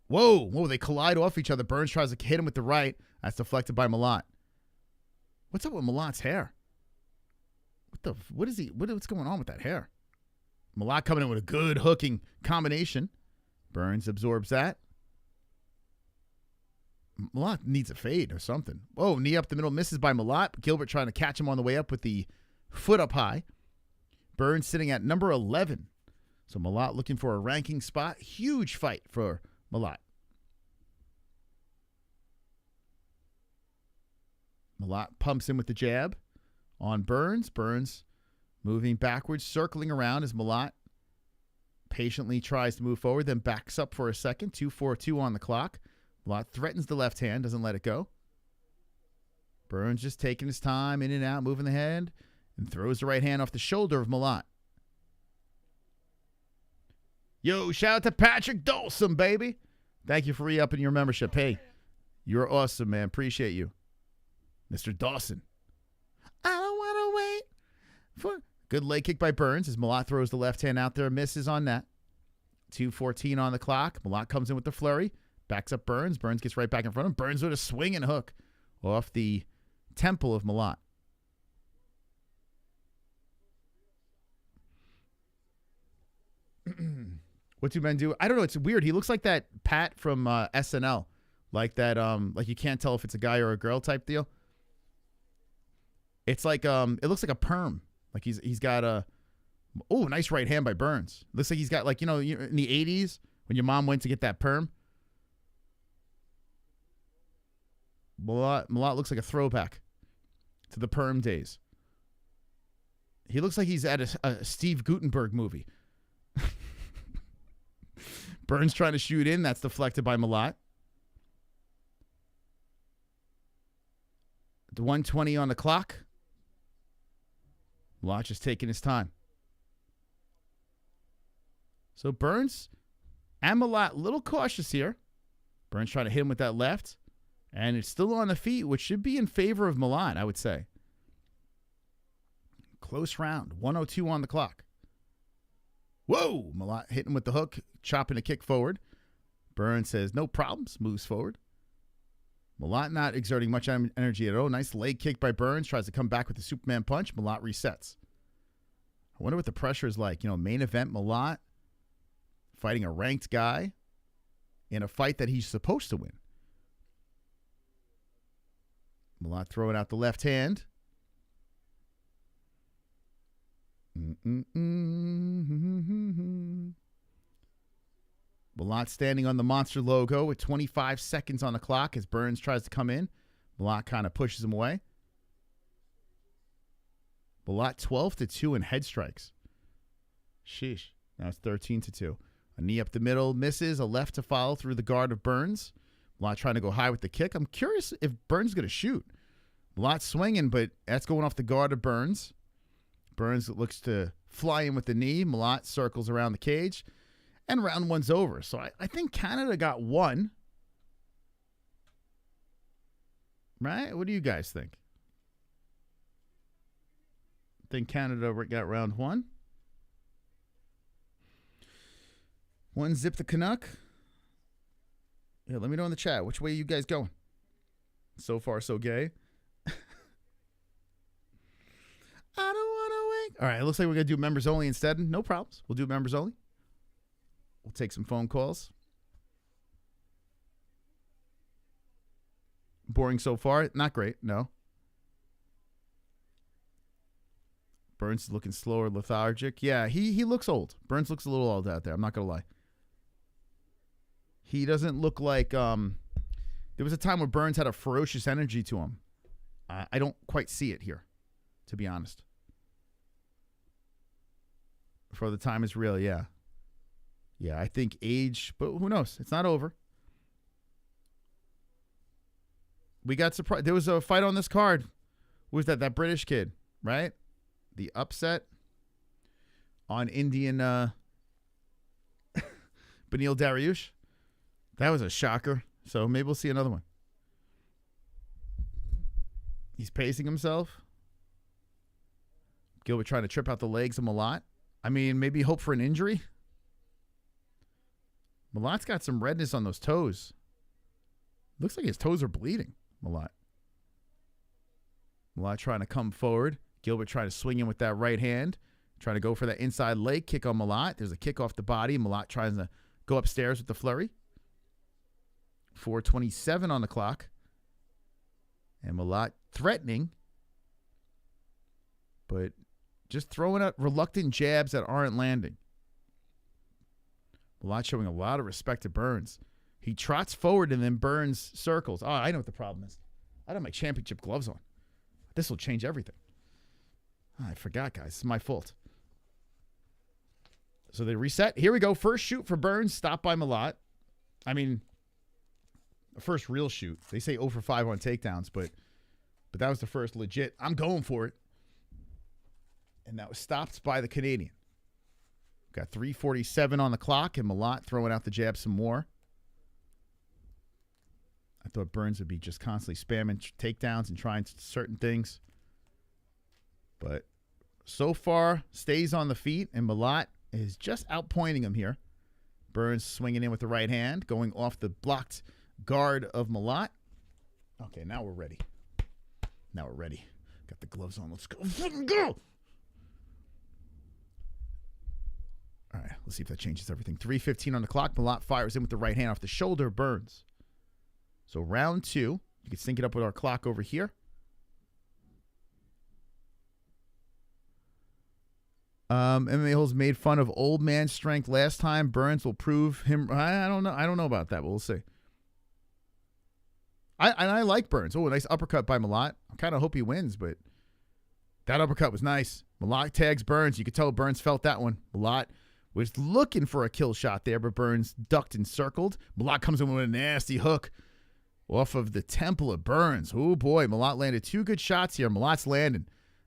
Whoa, they collide off each other. Burns tries to hit him with the right. That's deflected by Malott. What's up with Malott's hair? What's going on with that hair? Malott coming in with a good hooking combination. Burns absorbs that. Malott needs a fade or something. Whoa, knee up the middle, misses by Malott. Gilbert trying to catch him on the way up with the foot up high. Burns sitting at number 11. So Malott looking for a ranking spot. Huge fight for Malott. Malott pumps in with the jab on Burns. Burns moving backwards, circling around as Malott patiently tries to move forward, then backs up for a second. 2:42 on the clock. Malott threatens the left hand, doesn't let it go. Burns just taking his time, in and out, moving the head, and throws the right hand off the shoulder of Malott. Yo, shout out to Patrick Dawson, baby. Thank you for re-upping your membership. Hey, you're awesome, man. Appreciate you. Mr. Dawson. I don't want to wait for... Good leg kick by Burns as Malott throws the left hand out there. Misses on that. 2:14 on the clock. Malott comes in with the flurry. Backs up Burns. Burns gets right back in front of him. Burns with a swing and hook off the temple of Malott. What do men do? I don't know. It's weird. He looks like that Pat from SNL. Like that, like you can't tell if it's a guy or a girl type deal. It's like, it looks like a perm. Like he's got a, nice right hand by Burns. Looks like he's got like, in the 80s when your mom went to get that perm. Malott looks like a throwback to the perm days. He looks like he's at a Steve Guttenberg movie. Burns trying to shoot in. That's deflected by Malott. The 1:20 on the clock. Malott just taking his time. So Burns and Malott a little cautious here. Burns trying to hit him with that left. And it's still on the feet, which should be in favor of Malott, I would say. Close round. 1:02 on the clock. Whoa! Malott hitting with the hook, chopping a kick forward. Burns says, no problems, moves forward. Malott not exerting much energy at all. Nice leg kick by Burns. Tries to come back with the Superman punch. Malott resets. I wonder what the pressure is like. Main event Malott fighting a ranked guy in a fight that he's supposed to win. Malott throwing out the left hand. Malott standing on the monster logo with 25 seconds on the clock as Burns tries to come in. Malott kind of pushes him away. Malott 12-2 in head strikes. Sheesh. Now it's 13-2. A knee up the middle, misses. A left to follow through the guard of Burns. Malott trying to go high with the kick. I'm curious if Burns is going to shoot. Malott swinging, but that's going off the guard of Burns. Burns looks to fly in with the knee. Malott circles around the cage. And round one's over. So I think Canada got one. Right? What do you guys think? Think Canada got round one? One zip the Canuck. Yeah, let me know in the chat. Which way are you guys going? So far, so gay. I don't want to wait. All right, it looks like we're going to do members only instead. No problems. We'll do members only. We'll take some phone calls. Boring so far. Not great, no. Burns is looking slower, lethargic. Yeah, he looks old. Burns looks a little old out there. I'm not going to lie. He doesn't look like there was a time where Burns had a ferocious energy to him. I don't quite see it here, to be honest. For the time is real, yeah. Yeah, I think age, but who knows? It's not over. We got surprised. There was a fight on this card. Who was that? That British kid, right? The upset on Indian Beneil Dariush. That was a shocker. So maybe we'll see another one. He's pacing himself. Gilbert trying to trip out the legs of Malott. I mean, maybe hope for an injury. Malott's got some redness on those toes. Looks like his toes are bleeding, Malott. Malott trying to come forward. Gilbert trying to swing in with that right hand. Trying to go for that inside leg kick on Malott. There's a kick off the body. Malott tries to go upstairs with the flurry. 4:27 on the clock. And Malott threatening. But just throwing out reluctant jabs that aren't landing. Malott showing a lot of respect to Burns. He trots forward and then Burns circles. Oh, I know what the problem is. I don't have my championship gloves on. This will change everything. Oh, I forgot, guys. It's my fault. So they reset. Here we go. First shoot for Burns. Stopped by Malott. I mean, the first real shoot. They say 0 for 5 on takedowns, but that was the first legit. I'm going for it. And that was stopped by the Canadian. Got 3:47 on the clock, and Malott throwing out the jab some more. I thought Burns would be just constantly spamming takedowns and trying certain things. But so far, stays on the feet, and Malott is just outpointing him here. Burns swinging in with the right hand, going off the blocked guard of Malott. Okay, now we're ready. Now we're ready. Got the gloves on. Let's go. Fucking go! All right, let's see if that changes everything. 3:15 on the clock. Malott fires in with the right hand off the shoulder. Burns. So round 2. You can sync it up with our clock over here. MMA-Holes made fun of old man strength last time. Burns will prove him. I don't know. I don't know about that, but we'll see. I like Burns. Oh, a nice uppercut by Malott. I kind of hope he wins, but that uppercut was nice. Malott tags Burns. You could tell Burns felt that one. Malott was looking for a kill shot there, but Burns ducked and circled. Malott comes in with a nasty hook off of the temple of Burns. Oh, boy. Malott landed 2 good shots here. Malott's landing.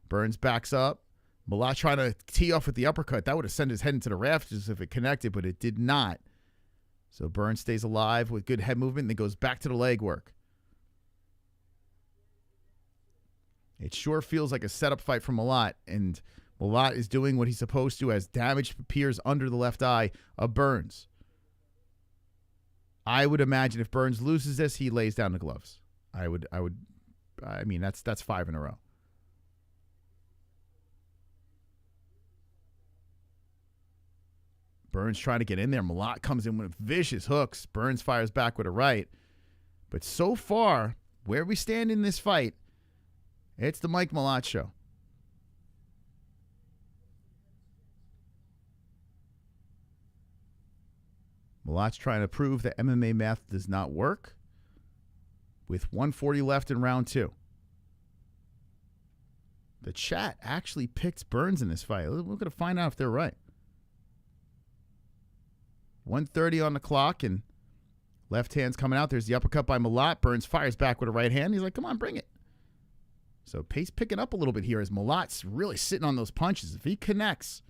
Burns backs up. Malott trying to tee off with the uppercut. That would have sent his head into the rafters if it connected, but it did not. So Burns stays alive with good head movement and then goes back to the leg work. It sure feels like a setup fight for Malott, and Malott is doing what he's supposed to as damage appears under the left eye of Burns. I would imagine if Burns loses this, he lays down the gloves. I mean, that's 5 in a row. Burns trying to get in there. Malott comes in with vicious hooks. Burns fires back with a right. But so far, where we stand in this fight, it's the Mike Malott show. Malott's trying to prove that MMA math does not work with 140 left in round 2. The chat actually picked Burns in this fight. We're going to find out if they're right. 1:30 on the clock, and left hand's coming out. There's the uppercut by Malott. Burns fires back with a right hand. He's like, come on, bring it. So pace picking up a little bit here as Malott's really sitting on those punches. If he connects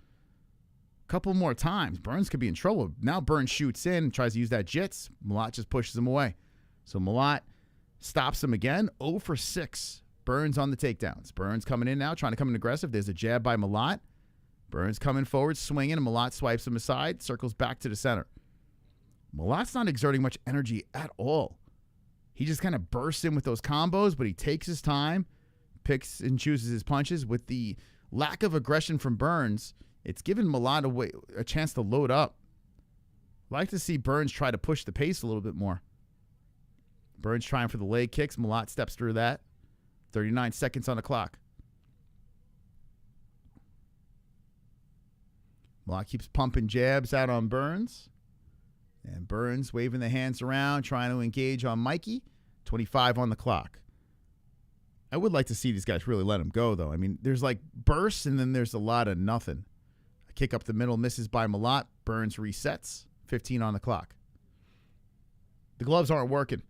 a couple more times, Burns could be in trouble. Now Burns shoots in, tries to use that jits. Malott just pushes him away. So Malott stops him again. 0 for 6. Burns on the takedowns. Burns coming in now, trying to come in aggressive. There's a jab by Malott. Burns coming forward, swinging, and Malott swipes him aside, circles back to the center. Malott's not exerting much energy at all. He just kind of bursts in with those combos, but he takes his time, picks and chooses his punches. With the lack of aggression from Burns, it's given Malott a chance to load up. I'd like to see Burns try to push the pace a little bit more. Burns trying for the leg kicks. Malott steps through that. 39 seconds on the clock. Malott keeps pumping jabs out on Burns. And Burns waving the hands around, trying to engage on MaRkY. 25 on the clock. I would like to see these guys really let him go, though. I mean, there's like bursts, and then there's a lot of nothing. A kick up the middle misses by Malott. Burns resets. 15 on the clock. The gloves aren't working.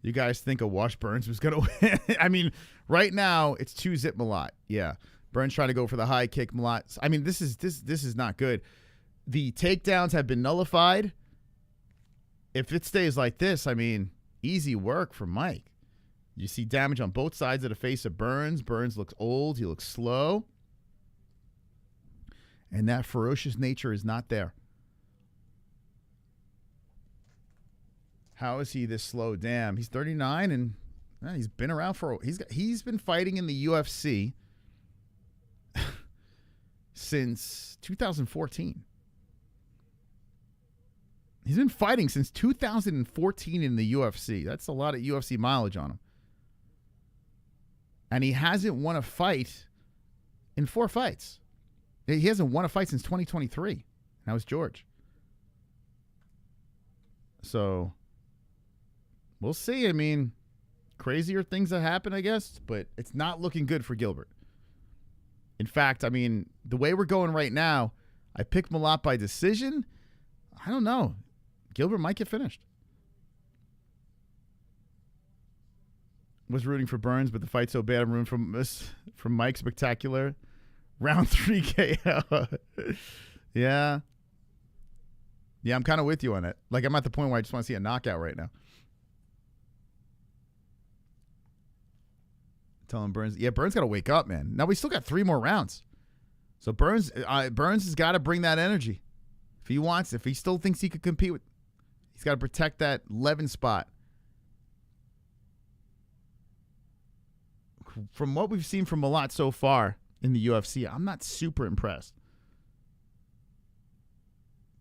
You guys think a wash Burns was going to win? I mean, right now, it's 2-zip Malott. Yeah. Burns trying to go for the high kick. Malott. I mean, this is not good. The takedowns have been nullified. If it stays like this, I mean, easy work for Mike. You see damage on both sides of the face of Burns. Burns looks old. He looks slow. And that ferocious nature is not there. How is he this slow? Damn, he's 39 and he's been around for. He's been fighting in the UFC since 2014. He's been fighting since 2014 in the UFC. That's a lot of UFC mileage on him. And he hasn't won a fight in 4 fights. He hasn't won a fight since 2023. That was George. So we'll see. I mean, crazier things that happen, I guess, but it's not looking good for Gilbert. In fact, I mean, the way we're going right now, I picked Malott by decision. I don't know. Gilbert might get finished. Was rooting for Burns, but the fight's so bad I'm rooting from Mike Spectacular. Round 3 KO. Yeah. Yeah, I'm kind of with you on it. Like, I'm at the point where I just want to see a knockout right now. Telling Burns, yeah, Burns got to wake up, man. Now we still got 3 more rounds. So Burns has got to bring that energy. If he still thinks he could compete with, he's got to protect that 11 spot. From what we've seen from Malott so far in the UFC, I'm not super impressed.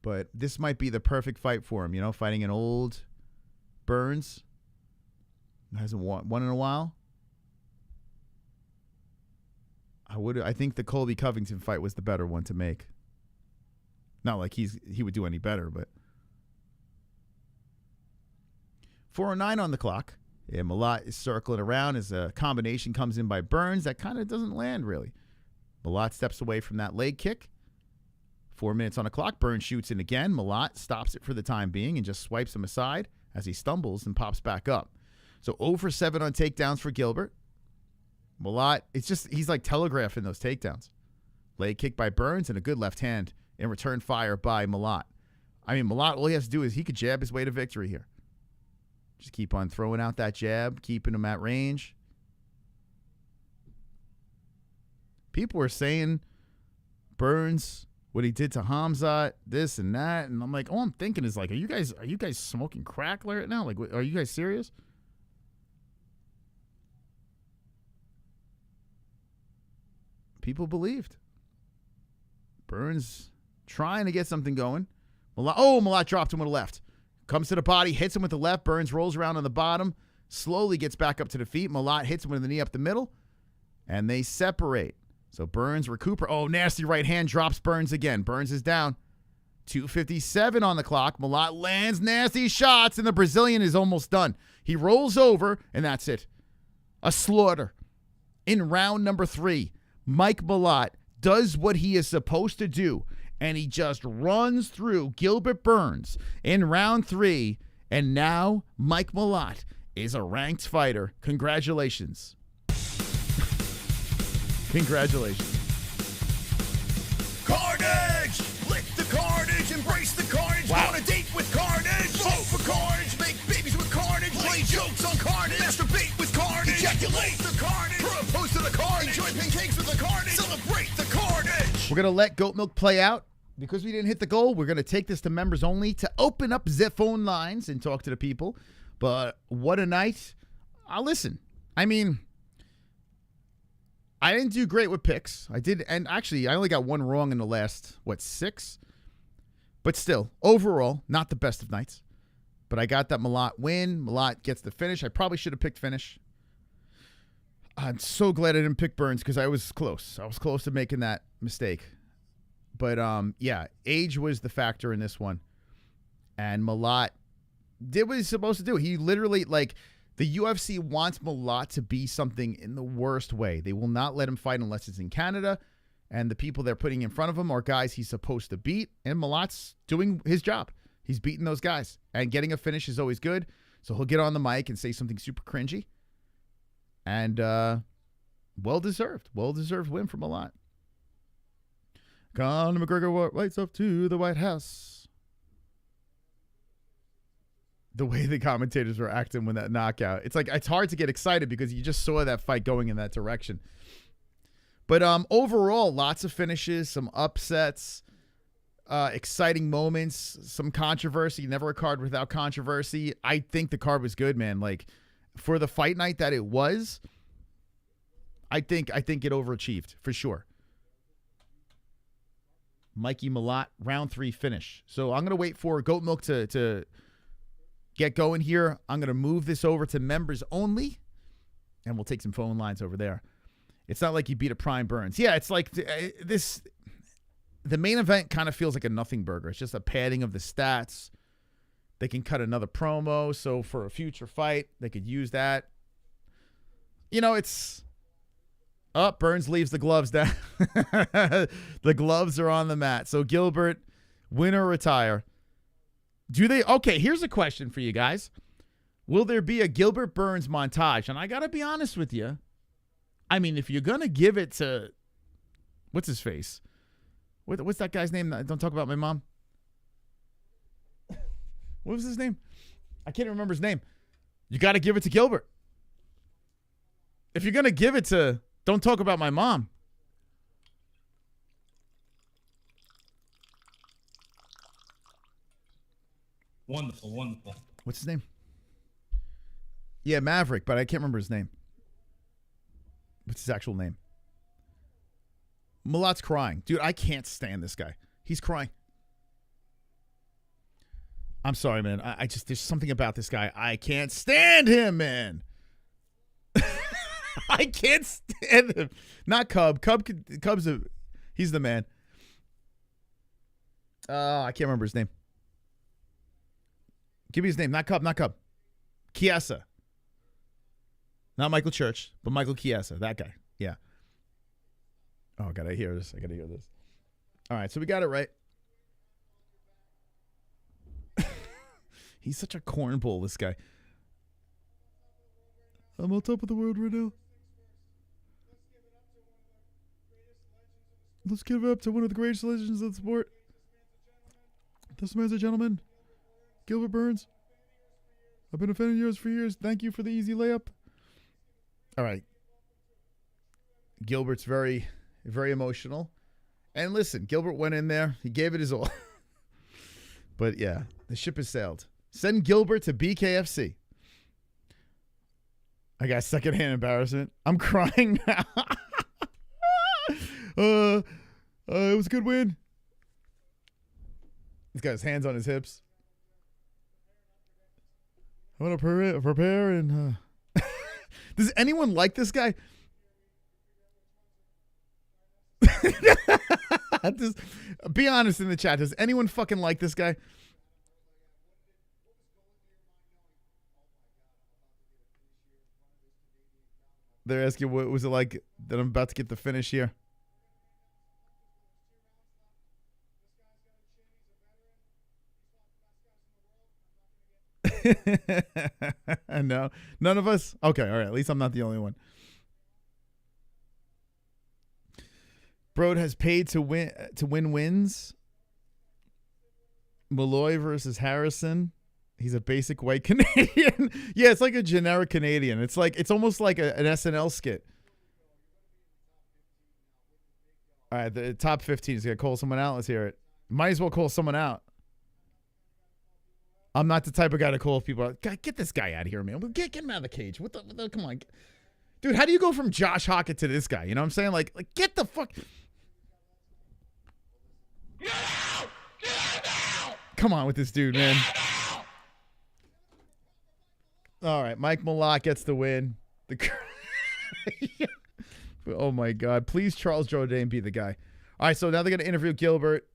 But this might be the perfect fight for him, you know, fighting an old Burns. Hasn't won in a while. I think the Colby Covington fight was the better one to make. Not like he would do any better, but 4:09 on the clock. Yeah, Malott is circling around as a combination comes in by Burns that kind of doesn't land really. Malott steps away from that leg kick. 4 minutes on the clock. Burns shoots in again. Malott stops it for the time being and just swipes him aside as he stumbles and pops back up. So 0 for 7 on takedowns for Gilbert. Malott, he's like telegraphing those takedowns. Leg kick by Burns and a good left hand in return fire by Malott. I mean, Malott, all he has to do is he could jab his way to victory here. Just keep on throwing out that jab, keeping him at range. People were saying Burns, what he did to Hamzat, this and that, and I'm like, all I'm thinking is like, are you guys smoking crack right now? Like, are you guys serious? People believed. Burns trying to get something going. Malott dropped him with a left. Comes to the body, hits him with the left. Burns rolls around on the bottom, slowly gets back up to the feet. Malott hits him with the knee up the middle, and they separate. So Burns recuperates. Oh, nasty right hand drops Burns again. Burns is down. 2:57 on the clock. Malott lands nasty shots, and the Brazilian is almost done. He rolls over, and that's it. A slaughter. In round number 3, Mike Malott does what he is supposed to do, and he just runs through Gilbert Burns in round 3, and now Mike Malott is a ranked fighter. Congratulations. Congratulations. Carnage! Lick the carnage, embrace the carnage. Wow. Go on a date with carnage. Vote for carnage, make babies with carnage. Play jokes on carnage. Masturbate with carnage. Ejaculate the carnage. Propose to the carnage. Enjoy pancakes with the carnage. Celebrate the carnage. We're going to let Goatmilk play out. Because we didn't hit the goal, we're going to take this to members only to open up the phone lines and talk to the people. But what a night. Listen, I mean, I didn't do great with picks. I did, and actually, I only got one wrong in the last, 6? But still, overall, not the best of nights. But I got that Malott win. Malott gets the finish. I probably should have picked finish. I'm so glad I didn't pick Burns because I was close. I was close to making that mistake. But yeah, age was the factor in this one. And Malott did what he's supposed to do. He literally, like, the UFC wants Malott to be something in the worst way. They will not let him fight unless it's in Canada. And the people they're putting in front of him are guys he's supposed to beat. And Malott's doing his job. He's beating those guys. And getting a finish is always good. So he'll get on the mic and say something super cringy. And well-deserved. Well-deserved win for Malott. Conor McGregor lights up to the White House. The way the commentators were acting when that knockout. It's like, it's hard to get excited because you just saw that fight going in that direction. But overall, lots of finishes, some upsets, exciting moments, some controversy. Never a card without controversy. I think the card was good, man. Like, for the fight night that it was, I think it overachieved for sure. Mike Malott, round 3 finish. So I'm going to wait for Goatmilk to get going here. I'm going to move this over to members only, and we'll take some phone lines over there. It's not like you beat a Prime Burns. Yeah, it's like this. The main event kind of feels like a nothing burger. It's just a padding of the stats. They can cut another promo, so for a future fight, they could use that. You know, it's... Oh, Burns leaves the gloves down. The gloves are on the mat. So Gilbert, win or retire. Do they? Okay, here's a question for you guys. Will there be a Gilbert Burns montage? And I got to be honest with you. I mean, if you're going to give it to, what's his face? What's that guy's name? Don't talk about my mom. What was his name? I can't remember his name. You got to give it to Gilbert. If you're going to give it to, don't talk about my mom. Wonderful, wonderful. What's his name? Yeah, Maverick, but I can't remember his name. What's his actual name? Malott's crying. Dude, I can't stand this guy. He's crying. I'm sorry, man. I just, there's something about this guy. I can't stand him, man. I can't stand him. Not Cub. Cub's he's the man. I can't remember his name. Give me his name. Not Cub. Chiesa. Not Michael Church, but Michael Chiesa. That guy. Yeah. Oh, God, I hear this. All right, so we got it right. He's such a cornball, this guy. I'm on top of the world right now. Let's give it up to one of the greatest legends of the sport. This man's a gentleman. Gilbert Burns. I've been a fan of yours for years. Thank you for the easy layup. All right. Gilbert's very, very emotional. And listen, Gilbert went in there. He gave it his all. But yeah, the ship has sailed. Send Gilbert to BKFC. I got secondhand embarrassment. I'm crying now. It was a good win. He's got his hands on his hips. I want to prepare and... Does anyone like this guy? Just be honest in the chat. Does anyone fucking like this guy? They're asking, what was it like that I'm about to get the finish here? No, none of us. Okay, all right. At least I'm not the only one. Brode has paid to win wins. Malloy versus Harrison. He's a basic white Canadian. Yeah, it's like a generic Canadian. It's almost like an SNL skit. All right, the top 15 is gonna call someone out. Let's hear it. Might as well call someone out. I'm not the type of guy to call people out. God, get this guy out of here, man. Get him out of the cage. What the come on. Dude, how do you go from Josh Hockett to this guy? You know what I'm saying? Like get the fuck. Get out! Get out! Come on with this dude, man. All right, Mike Malott gets the win. Oh my God. Please Charles Jourdain be the guy. All right, so now they're going to interview Gilbert.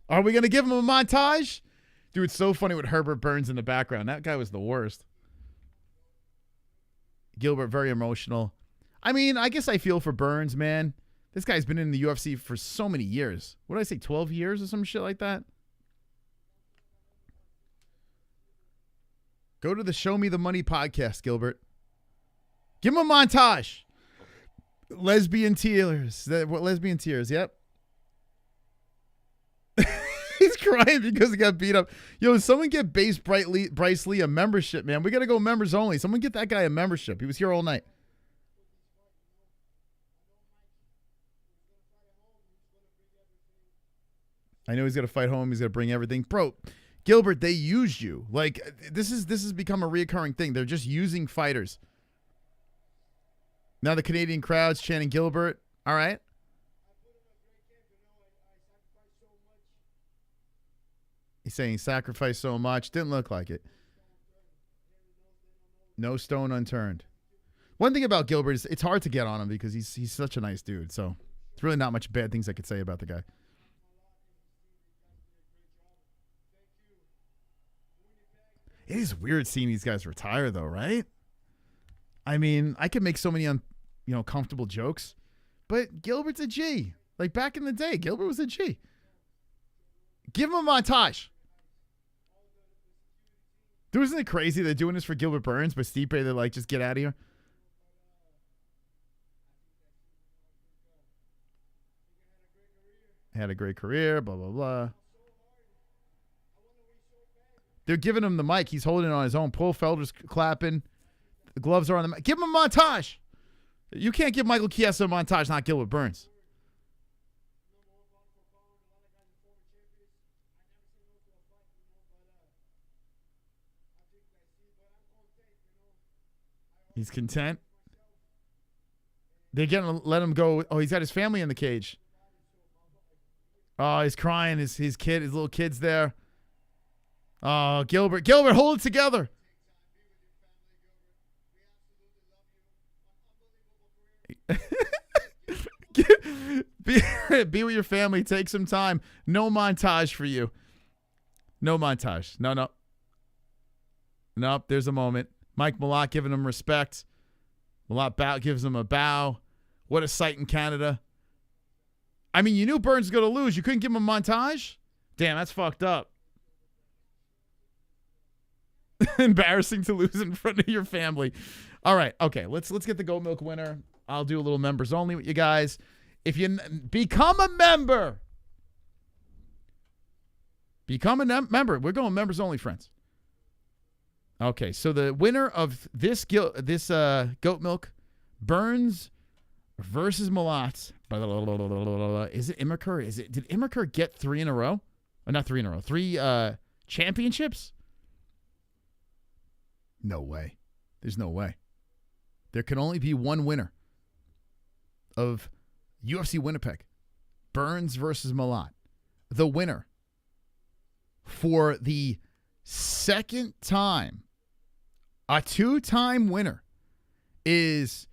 Are we going to give him a montage? Dude, it's so funny with Herbert Burns in the background. That guy was the worst. Gilbert, very emotional. I mean, I guess I feel for Burns, man. This guy's been in the UFC for so many years. What did I say, 12 years or some shit like that? Go to the Show Me the Money podcast, Gilbert. Give him a montage. Lesbian tears. Lesbian tears, yep. He's crying because he got beat up. Yo, someone get Bryce Lee a membership, man. We got to go members only. Someone get that guy a membership. He was here all night. I know he's going to fight home. He's going to bring everything. Bro, Gilbert, they used you. Like, this has become a reoccurring thing. They're just using fighters. Now the Canadian crowd's chanting Gilbert. All right. He's saying he sacrificed so much. Didn't look like it. No stone unturned. One thing about Gilbert is it's hard to get on him because he's such a nice dude. So it's really not much bad things I could say about the guy. It is weird seeing these guys retire, though, right? I mean, I could make so many comfortable jokes, but Gilbert's a G. Like back in the day, Gilbert was a G. Give him a montage. Dude, isn't it crazy they're doing this for Gilbert Burns, but Stipe, they're like, just get out of here? Had a great career, blah, blah, blah. They're giving him the mic. He's holding it on his own. Paul Felder's clapping. The gloves are on the mic. Give him a montage. You can't give Michael Chiesa a montage, not Gilbert Burns. He's content. They're going to let him go. Oh, he's got his family in the cage. Oh, he's crying. His little kid's there. Oh, Gilbert, hold it together. Be with your family. Take some time. No montage for you. No montage. No. Nope, there's a moment. Mike Malott giving him respect. Malott gives him a bow. What a sight in Canada. I mean, you knew Burns was going to lose. You couldn't give him a montage? Damn, that's fucked up. Embarrassing to lose in front of your family. All right, okay, let's get the Goatmilk winner. I'll do a little members only with you guys. If you become a member, member. We're going members only, friends. Okay, so the winner of this Goatmilk, Burns versus Malott. Is it MaRkY? Did MaRkY get 3 in a row? Or not 3 in a row. 3 championships? No way. There's no way. There can only be one winner of UFC Winnipeg. Burns versus Malott. The winner for the second time, a 2-time winner, is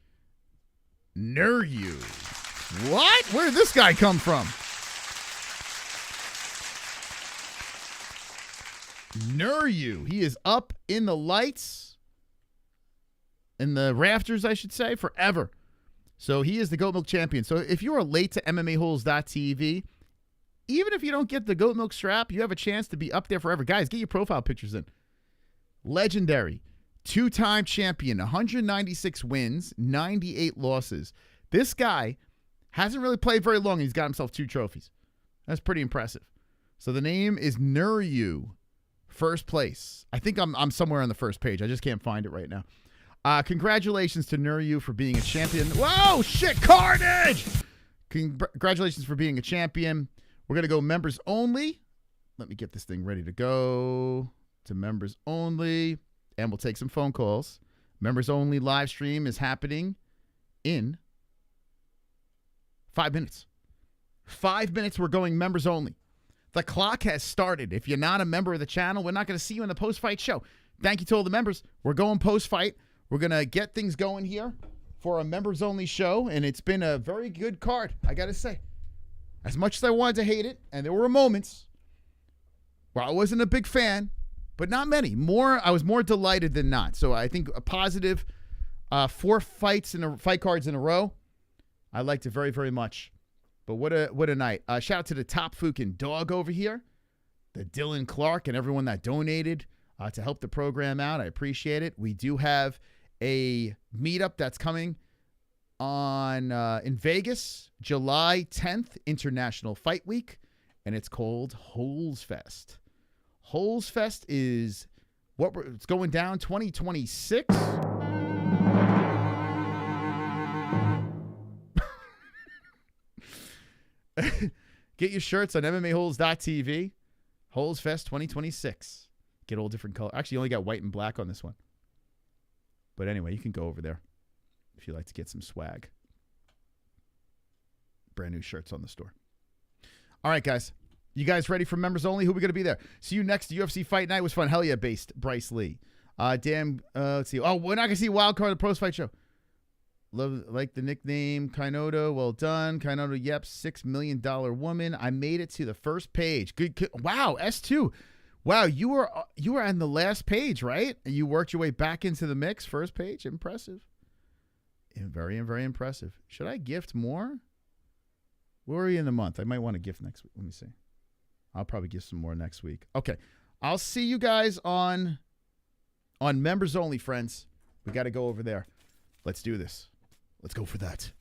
MaRkY. What? Where did this guy come from? MaRkY. He is up in the lights, in the rafters, I should say, forever. So he is the Goatmilk champion. So if you are late to MMAHoles.tv, even if you don't get the Goatmilk strap, you have a chance to be up there forever. Guys, get your profile pictures in. Legendary. 2-time champion. 196 wins, 98 losses. This guy hasn't really played very long, and he's got himself 2 trophies. That's pretty impressive. So the name is MaRkY. First place. I think I'm somewhere on the first page. I just can't find it right now. Congratulations to MaRkY for being a champion. Whoa, shit, carnage! Congratulations for being a champion. We're going to go members only. Let me get this thing ready to go to members only, and we'll take some phone calls. Members only live stream is happening in 5 minutes. 5 minutes, we're going members only. The clock has started. If you're not a member of the channel, we're not going to see you in the post-fight show. Thank you to all the members. We're going post-fight. We're going to get things going here for a members-only show, and it's been a very good card, I got to say. As much as I wanted to hate it, and there were moments where I wasn't a big fan, but not many. I was more delighted than not. So I think a positive 4 fight cards in a row. I liked it very, very much. But what a night. Shout out to the top fucking dog over here, the Dylan Clark, and everyone that donated to help the program out. I appreciate it. We do have a meetup that's coming on in Vegas, July 10th, International Fight Week, and it's called Holes Fest. Holes Fest is it's going down 2026. Get your shirts on MMA-Holes.tv. Holes Fest 2026. Get all different colors. Actually, you only got white and black on this one. But anyway, you can go over there if you like to get some swag. Brand new shirts on the store. All right, guys. You guys ready for members only? Who are we going to be there? See you next UFC Fight Night. Was fun. Hell yeah, based Bryce Lee. Let's see. Oh, we're not going to see Wild Card of the Pros Fight Show. Like the nickname Kainotto. Well done. Kainotto, yep. $6 million woman. I made it to the first page. Good. Wow, S2. Wow, you were on the last page, right? And you worked your way back into the mix. First page. Impressive. Very, very impressive. Should I gift more? Where are you in the month? I might want to gift next week. Let me see. I'll probably give some more next week. Okay. I'll see you guys on members only, friends. We got to go over there. Let's do this. Let's go for that.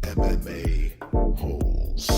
The MMA-Holes.